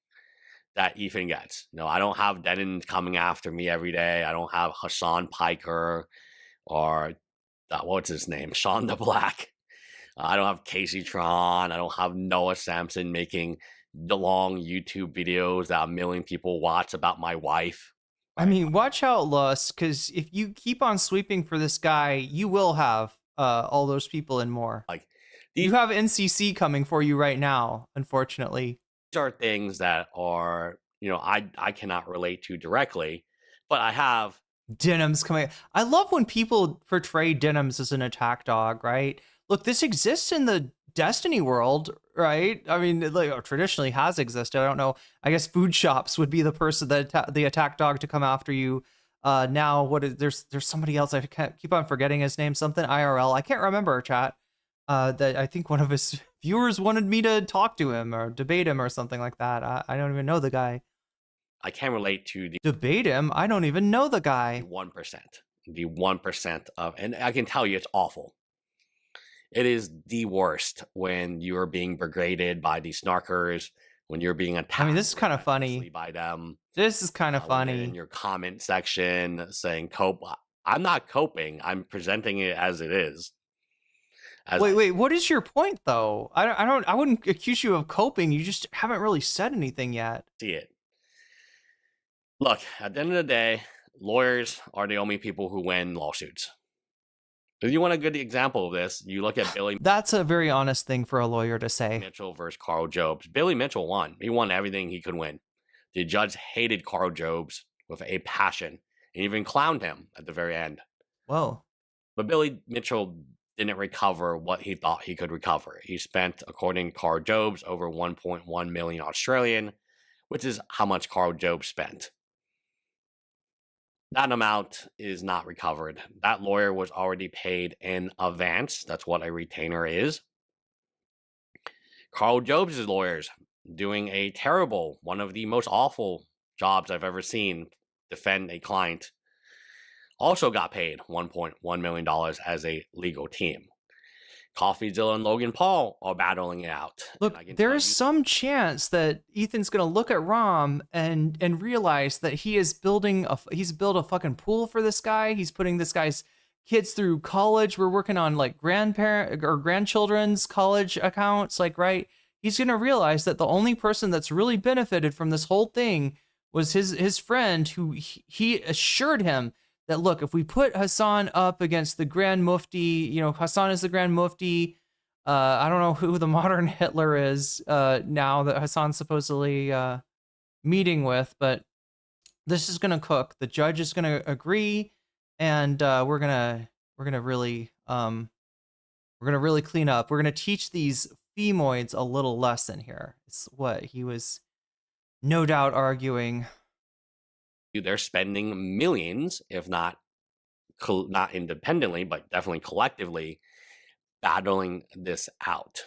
that Ethan gets. I don't have Denon coming after me every day. I don't have Hassan Piker or what's his name, Sean the Black. I don't have Casey Tron. I don't have Noah Sampson making the long YouTube videos that 1 million people watch about my wife. I mean, watch out, Lust, because if you keep on sweeping for this guy, you will have all those people and more. Like, you have NCC coming for you right now, unfortunately. These are things that are, you know, I cannot relate to directly, but I have Denim's coming. I love when people portray Denims as an attack dog, right? Look, this exists in the Destiny world, right? I mean, like, traditionally has existed. I don't know. I guess food shops would be the person that the attack dog to come after you. Now, there's somebody else. I can't keep on forgetting his name. Something IRL. I can't remember, chat. That I think one of his viewers wanted me to talk to him or debate him or something like that. I don't even know the guy. I can relate to the debate him. I don't even know the guy. 1%. The 1% of, and I can tell you it's awful. It is the worst when you're being brigaded by these snarkers, when you're being attacked. I mean, this is kind of funny by them. This is kind of funny. In your comment section saying cope. I'm not coping. I'm presenting it as it is. Wait, what is your point though? I wouldn't accuse you of coping. You just haven't really said anything yet. See it. Look, at the end of the day, lawyers are the only people who win lawsuits. If you want a good example of this, you look at Billy. That's a very honest thing for a lawyer to say. Mitchell versus Carl Jobs. Billy Mitchell won. He won everything he could win. The judge hated Carl Jobs with a passion and even clowned him at the very end. Whoa. But Billy Mitchell didn't recover what he thought he could recover. He spent, according to Carl Jobs, over 1.1 million Australian, which is how much Carl Jobs spent. That amount is not recovered. That lawyer was already paid in advance. That's what a retainer is. Carl Jobs' lawyers doing a terrible, one of the most awful jobs I've ever seen defend a client, also got paid $1.1 million as a legal team. CoffeeZilla and Logan Paul are battling it out. Look, there is some chance that Ethan's gonna look at Rom and realize that he's built a fucking pool for this guy. He's putting this guy's kids through college. We're working on like grandparent or grandchildren's college accounts, like, right? He's gonna realize that the only person that's really benefited from this whole thing was his friend, who he assured him that, look, if we put Hassan up against the Grand Mufti, you know, Hassan is the Grand Mufti. I don't know who the modern Hitler is now that Hassan's supposedly meeting with, but this is gonna cook. The judge is gonna agree, and we're gonna really clean up. We're gonna teach these femoids a little lesson here. It's what he was no doubt arguing. They're spending millions, if not independently, but definitely collectively, battling this out.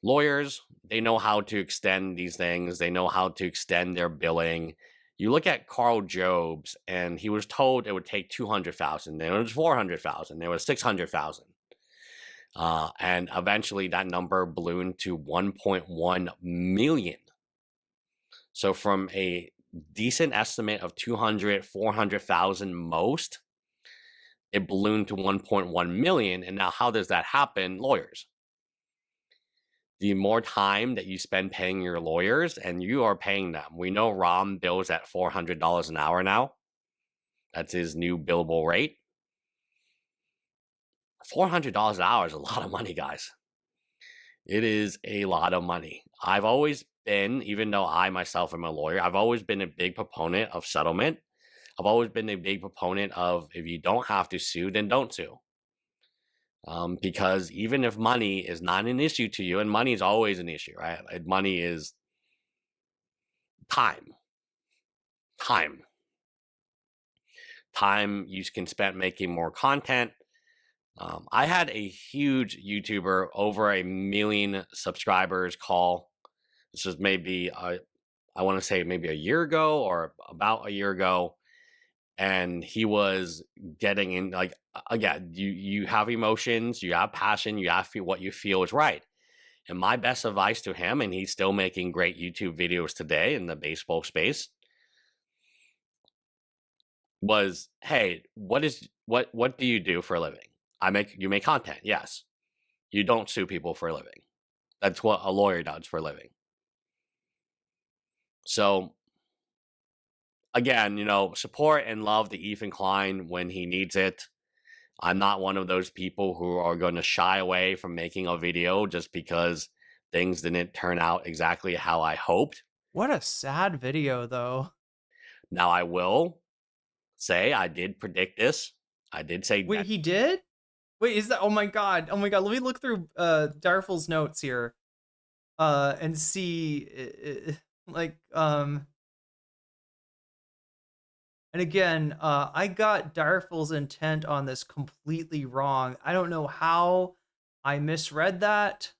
Lawyers, they know how to extend these things. They know how to extend their billing. You look at Carl Jobs, and he was told it would take 200,000. Then it was 400,000. There was 600,000. And eventually that number ballooned to 1.1 million. So from a decent estimate of 200, 400,000 most, it ballooned to 1.1 million. And now how does that happen? Lawyers. The more time that you spend paying your lawyers, and you are paying them. We know Rom bills at $400 an hour now. That's his new billable rate. $400 an hour is a lot of money, guys. It is a lot of money. I've always been, even though I myself am a lawyer, I've always been a big proponent of settlement. I've always been a big proponent of, if you don't have to sue, then don't sue. Because even if money is not an issue to you, and money is always an issue, right? Money is time. Time you can spend making more content. I had a huge YouTuber, over 1 million subscribers, call. This was maybe, I want to say maybe a year ago, or about a year ago. And he was getting in, like, again, you have emotions, you have passion, you have what you feel is right. And my best advice to him, and he's still making great YouTube videos today in the baseball space, was, hey, what do you do for a living? You make content, yes. You don't sue people for a living. That's what a lawyer does for a living. So again, you know, support and love to Ethan Klein when he needs it. I'm not one of those people who are going to shy away from making a video just because things didn't turn out exactly how I hoped. What a sad video, though. Now, I will say I did predict this. I did say... Wait, he did? Wait, is that... Oh my god. Oh my god. Let me look through Darful's notes here and see... And again, I got Darful's intent on this completely wrong. I don't know how I misread that.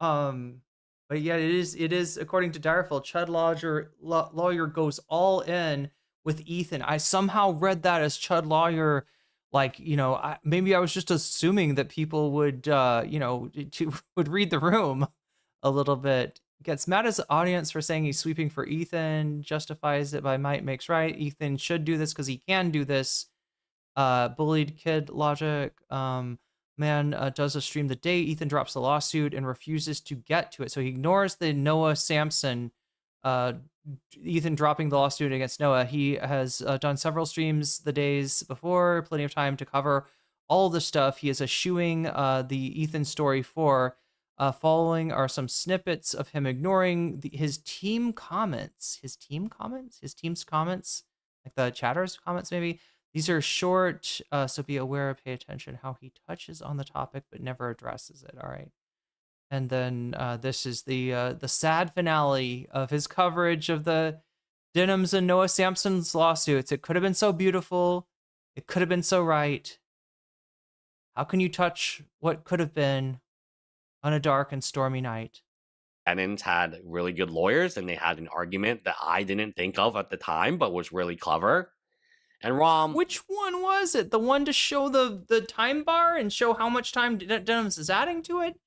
But yeah, it is according to Darful, Chud Lawyer goes all in with Ethan. I somehow read that as Chud Lawyer, like, you know, maybe I was just assuming that people would, you know, would read the room a little bit. Gets mad at the audience for saying he's sweeping for Ethan, justifies it by might makes right. Ethan should do this because he can do this. Bullied kid logic. Man does a stream the day Ethan drops the lawsuit and refuses to get to it. So he ignores the Noah Sampson, Ethan dropping the lawsuit against Noah. He has done several streams the days before, plenty of time to cover all the stuff. He is eschewing the Ethan story for. Following are some snippets of him ignoring his team's comments, like the chatters comments maybe. These are short, so be aware, pay attention how he touches on the topic but never addresses it. All right. And then this is the sad finale of his coverage of the Denham's and Noah Sampson's lawsuits. It could have been so beautiful. It could have been so right. How can you touch what could have been on a dark and stormy night? Defendants had really good lawyers, and they had an argument that I didn't think of at the time, but was really clever. And Rom... Which one was it? The one to show the time bar and show how much time Denham's is adding to it?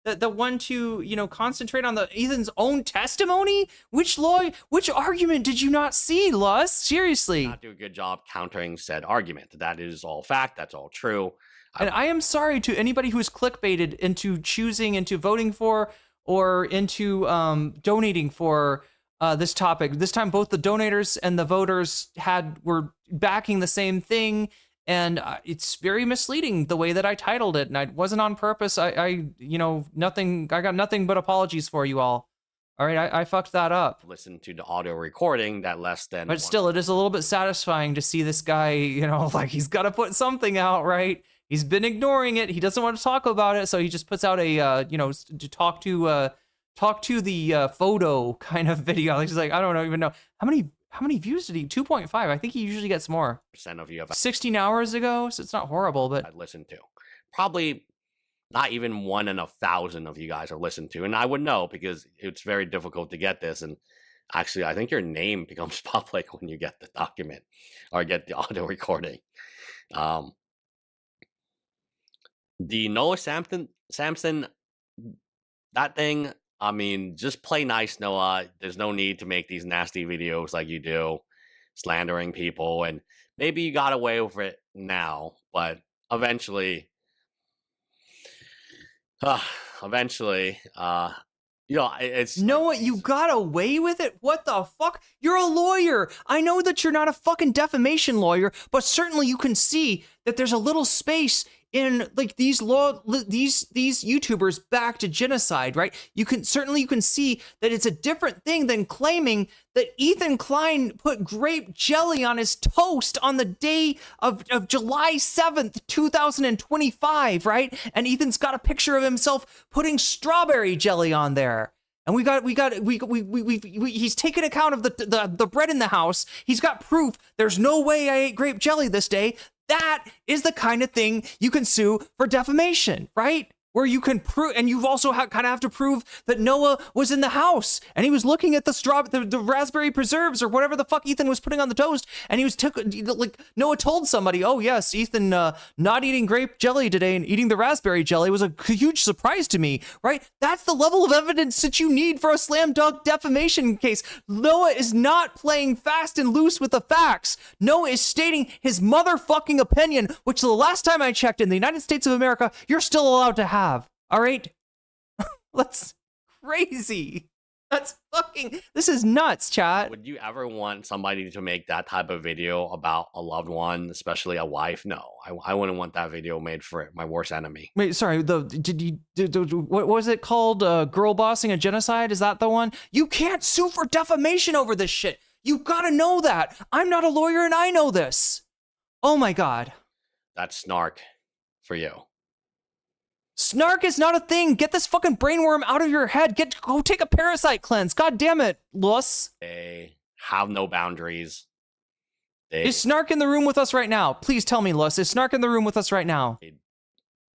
The one to, you know, concentrate on the Ethan's own testimony? Which argument did you not see, Lus? Seriously. Not do a good job countering said argument. That is all fact. That's all true. And I am sorry to anybody who's clickbaited into choosing, into voting for, or into donating for this topic. This time, both the donators and the voters were backing the same thing, and it's very misleading the way that I titled it. And it wasn't on purpose. I got nothing but apologies for you all. All right, I fucked that up. Listen to the audio recording that less than... But still, it is a little bit satisfying to see this guy, you know, like he's got to put something out, right? He's been ignoring it. He doesn't want to talk about it, so he just puts out a, you know, to talk to the photo kind of video. He's like, I don't even know how many views did he? 2.5. I think he usually gets more. Percent of you have 16 hours ago, so it's not horrible, but I'd listen to. Probably not even 1 in 1,000 of you guys have listened to, and I would know because it's very difficult to get this. And actually, I think your name becomes public when you get the document or get the audio recording. The Noah Sampson, that thing, I mean, just play nice, Noah. There's no need to make these nasty videos like you do, slandering people. And maybe you got away with it now, but eventually, you know, it's... Noah, you got away with it? What the fuck? You're a lawyer. I know that you're not a fucking defamation lawyer, but certainly you can see that there's a little space in like these YouTubers back to genocide, right? You can see that it's a different thing than claiming that Ethan Klein put grape jelly on his toast on the day of July 7th, 2025, right? And Ethan's got a picture of himself putting strawberry jelly on there. And he's taken account of the bread in the house. He's got proof. There's no way I ate grape jelly this day. That is the kind of thing you can sue for defamation, right? Where you can prove, and you've also kind of have to prove that Noah was in the house and he was looking at the raspberry preserves or whatever the fuck Ethan was putting on the toast, and he was like Noah told somebody, oh yes, Ethan not eating grape jelly today and eating the raspberry jelly was a huge surprise to me, right? That's the level of evidence that you need for a slam dunk defamation case. Noah is not playing fast and loose with the facts. Noah is stating his motherfucking opinion, which the last time I checked in the United States of America, you're still allowed to have. All right, that's crazy. This is nuts, chat. Would you ever want somebody to make that type of video about a loved one, especially a wife? No, I wouldn't want that video made for my worst enemy. Wait, sorry. What was it called? Girl bossing a genocide? Is that the one? You can't sue for defamation over this shit. You gotta know that. I'm not a lawyer and I know this. Oh my God. That's snark for you. Snark is not a thing. Get this fucking brainworm out of your head. Go take a parasite cleanse. God damn it, Luss. They have no boundaries. Is Snark in the room with us right now? Please tell me, Luss. Is Snark in the room with us right now?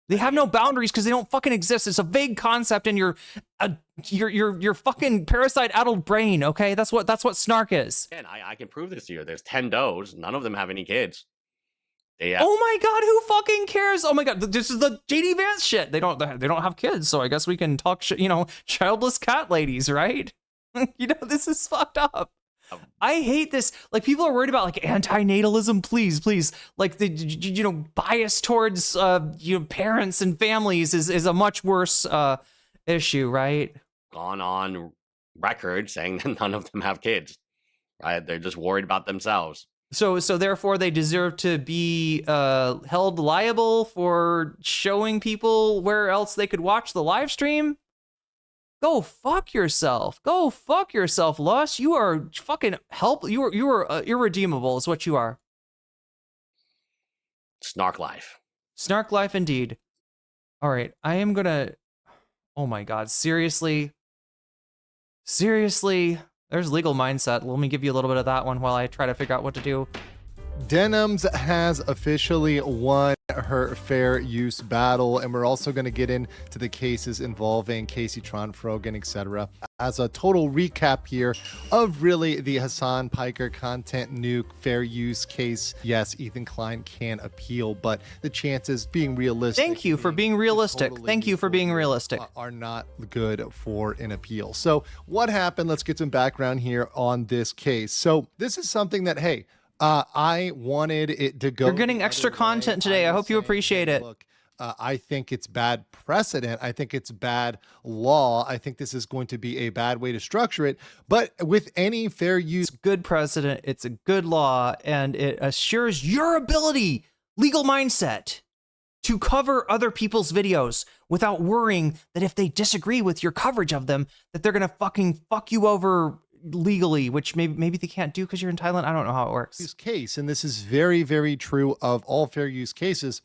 They have no boundaries because they don't fucking exist. It's a vague concept in your fucking parasite-addled brain. Okay, that's what Snark is. And I can prove this to you. There's 10 does. None of them have any kids. Oh my God, who fucking cares? Oh my God, this is the JD Vance shit. They don't have kids, so I guess we can talk shit. Childless cat ladies, right? This is fucked up. I hate this. Like, people are worried about like anti-natalism. Please, like the bias towards parents and families is a much worse issue, right? Gone on record saying that none of them have kids, right? They're just worried about themselves. So therefore they deserve to be held liable for showing people where else they could watch the live stream? Go fuck yourself. Go fuck yourself, Luss. You are fucking You are irredeemable is what you are. Snark life. Snark life indeed. All right, I am gonna... Oh my God, seriously? Seriously? There's legal mindset. Let me give you a little bit of that one while I try to figure out what to do. Denims has officially won her fair use battle, and we're also going to get into the cases involving Casey Tron-Frogan, etc. As a total recap here of really the Hassan Piker content nuke fair use case, yes, Ethan Klein can appeal, but the chances, being realistic... Thank you for being realistic. Thank you for being realistic. ...are not good for an appeal. So what happened? Let's get some background here on this case. So this is something that, hey, I wanted it to go... You're getting extra content today. I hope you appreciate it. Look, I think it's bad precedent. I think it's bad law. I think this is going to be a bad way to structure it. But with any fair use... It's good precedent. It's a good law. And it assures your ability, legal mindset, to cover other people's videos without worrying that if they disagree with your coverage of them, that they're going to fucking fuck you over legally, which maybe they can't do because you're in Thailand. I don't know how it works. This case, and this is very, very true of all fair use cases,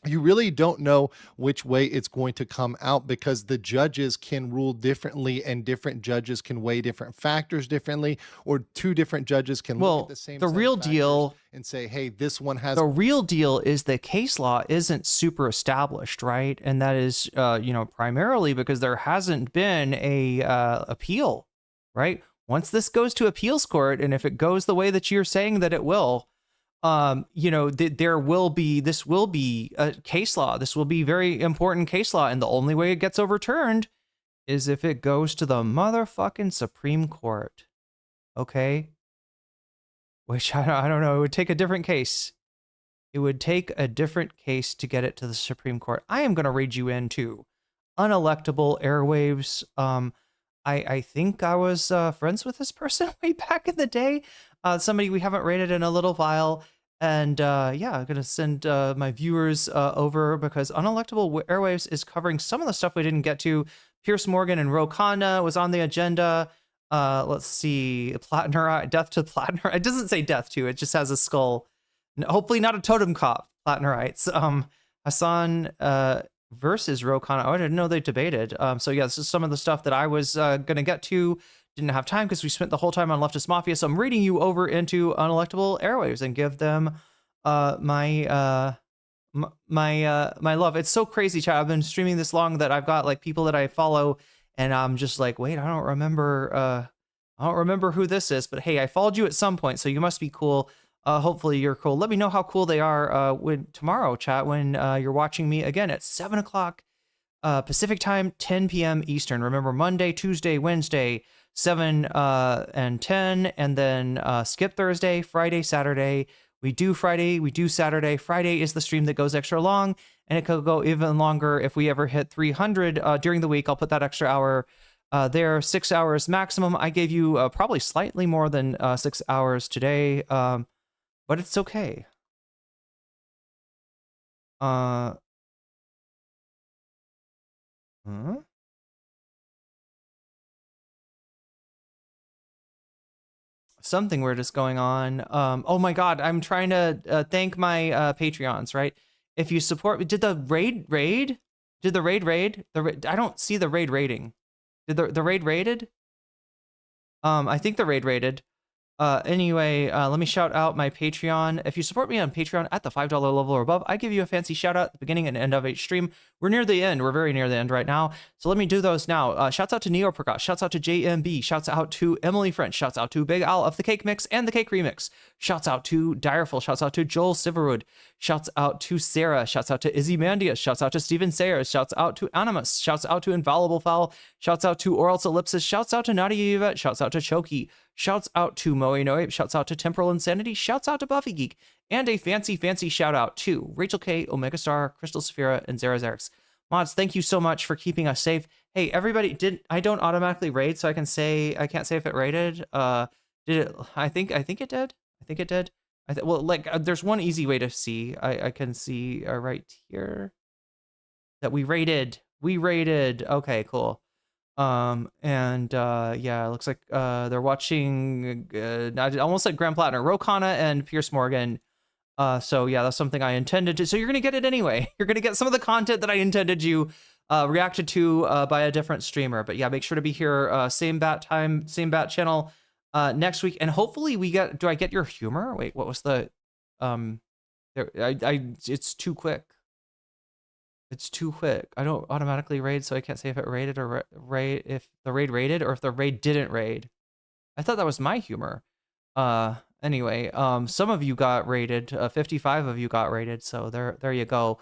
you really don't know which way it's going to come out because the judges can rule differently and different judges can weigh different factors differently, or two different judges can look at the same the real deal and say, hey, this one has... The real deal is the case law isn't super established, right? And that is, primarily because there hasn't been a appeal, right? Once this goes to appeals court, and if it goes the way that you're saying that it will, this will be a case law. This will be very important case law. And the only way it gets overturned is if it goes to the motherfucking Supreme Court. Okay? Which I don't know. It would take a different case. It would take a different case to get it to the Supreme Court. I am going to read you into unelectable airwaves. I think I was friends with this person way back in the day. Somebody we haven't rated in a little while. And I'm going to send my viewers over because Unelectable Airwaves is covering some of the stuff we didn't get to. Pierce Morgan and Ro Khanna was on the agenda. Let's see. Platner, death to Platner. It doesn't say death to, it just has a skull. Hopefully not a totem cop, Platnerites. Hassan versus Ro Khanna. Oh, I didn't know they debated. So yeah, this is some of the stuff that I was going to get to. Didn't have time because we spent the whole time on Leftist Mafia. So I'm reading you over into Unelectable Airwaves and give them my love. It's so crazy, chat. I've been streaming this long that I've got like people that I follow, and I'm just like, wait, I don't remember who this is. But hey, I followed you at some point, so you must be cool. Hopefully you're cool. Let me know how cool they are when tomorrow, chat, when you're watching me again at 7 o'clock Pacific time, 10 p.m. Eastern. Remember, Monday, Tuesday, Wednesday, 7 and 10, and then skip Thursday, Friday, Saturday. We do Friday, we do Saturday. Friday is the stream that goes extra long, and it could go even longer if we ever hit 300 during the week. I'll put that extra hour They're 6 hours maximum. I gave you probably slightly more than 6 hours today, but it's okay. Huh? Something weird is going on. Oh my God, I'm trying to thank my Patreons, right? If you support, did the raid? Did the raid raid? I don't see the raid rating. Did the raid raided? I think the raid raided. Anyway, let me shout out my Patreon. If you support me on Patreon at the $5 level or above, I give you a fancy shout out at the beginning and end of each stream. We're near the end. We're very near the end right now. So let me do those now. Shouts out to Neo Prakash. Shouts out to JMB. Shouts out to Emily French. Shouts out to Big Al of the Cake Mix and the Cake Remix. Shouts out to Direful. Shouts out to Joel Siverwood. Shouts out to Sarah. Shouts out to Izzy Mandius. Shouts out to Steven Sayers. Shouts out to Animus. Shouts out to Infallible Fowl. Shouts out to Orals Ellipsis. Shouts out to Nadia Yvette. Shouts out to Choki. Shouts out to Moe Noe. Shouts out to Temporal Insanity. Shouts out to Buffy Geek. And a fancy shout out to Rachel K, Omega Star, Crystal Saphira, and Zara Zarix. Mods, thank you so much for keeping us safe. Hey, everybody, I don't automatically raid, so I can't say if it raided. Did it? I think it did. I think it did. Well, like, there's one easy way to see. I can see right here that we raided. Okay, cool. Yeah, it looks like they're watching. I almost said Graham Platner, Ro Khanna, and Pierce Morgan. So yeah, that's something I intended to. So you're gonna get it anyway. You're gonna get some of the content that I intended you reacted to by a different streamer. But yeah, make sure to be here same bat time, same bat channel next week, and hopefully we get. Do I get your humor? Wait, what was the? It's too quick. It's too quick. I don't automatically raid, so I can't say if it raided or if the raid raided or if the raid didn't raid. I thought that was my humor. Anyway, some of you got raided. 55 of you got raided. So there you go.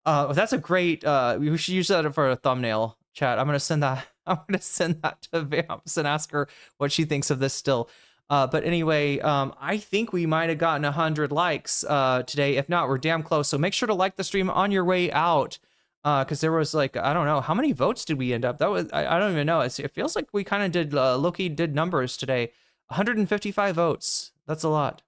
That's a great. We should use that for a thumbnail, chat. I'm gonna send that. I'm gonna send that to Vamps and ask her what she thinks of this still. But anyway, I think we might have gotten 100 likes today. If not, we're damn close. So make sure to like the stream on your way out, because there was like, I don't know, how many votes did we end up? That was, I don't even know. It feels like we kind of did, Loki did numbers today. 155 votes. That's a lot.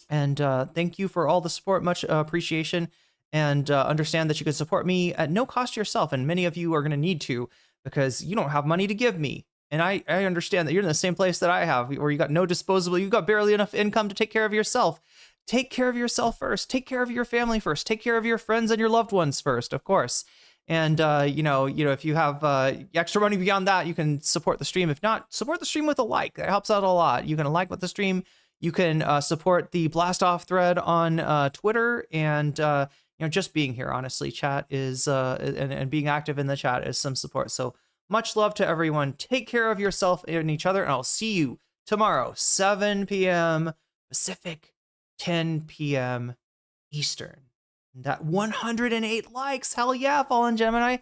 And thank you for all the support. Much appreciation. And understand that you can support me at no cost to yourself. And many of you are going to need to, because you don't have money to give me. And I understand that you're in the same place that I have, where you got no disposable, you've got barely enough income to take care of yourself. Take care of yourself first. Take care of your family first. Take care of your friends and your loved ones first, of course. And you know, if you have extra money beyond that, you can support the stream. If not, support the stream with a like. That helps out a lot. You can like with the stream. You can support the Blast Off thread on Twitter, and just being here, honestly, chat is and being active in the chat is some support. So much love to everyone. Take care of yourself and each other, and I'll see you tomorrow, 7 p.m. Pacific, 10 p.m. Eastern. That 108 likes. Hell yeah, Fallen Gemini.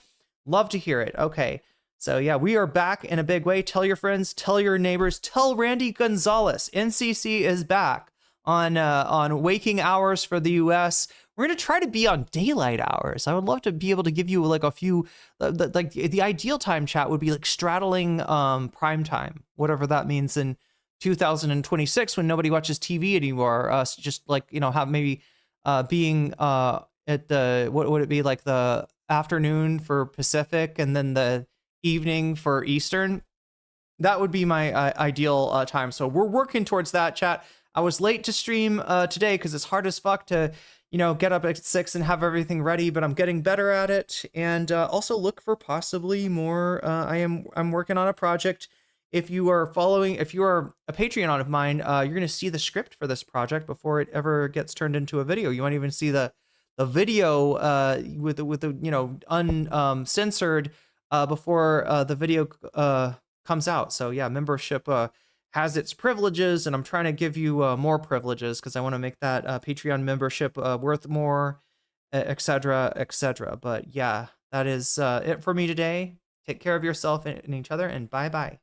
Love to hear it. Okay. So yeah, we are back in a big way. Tell your friends, tell your neighbors, tell Randy Gonzalez. NCC is back on waking hours for the US. We're going to try to be on daylight hours. I would love to be able to give you like a few, like the ideal time, chat, would be like straddling prime time, whatever that means in 2026 when nobody watches TV anymore. Just like, have maybe being at the, what would it be, like the afternoon for Pacific and then the evening for Eastern. That would be my ideal time. So we're working towards that, chat. I was late to stream today because it's hard as fuck to get up at 6 and have everything ready, but I'm getting better at it. And also look for possibly more. I'm working on a project. If you are a Patreon of mine, you're going to see the script for this project before it ever gets turned into a video. You won't even see the video with the uncensored before the video comes out. So yeah, membership has its privileges, and I'm trying to give you more privileges because I want to make that Patreon membership worth more, etc., etc. But yeah, that is it for me today. Take care of yourself and each other, and bye-bye.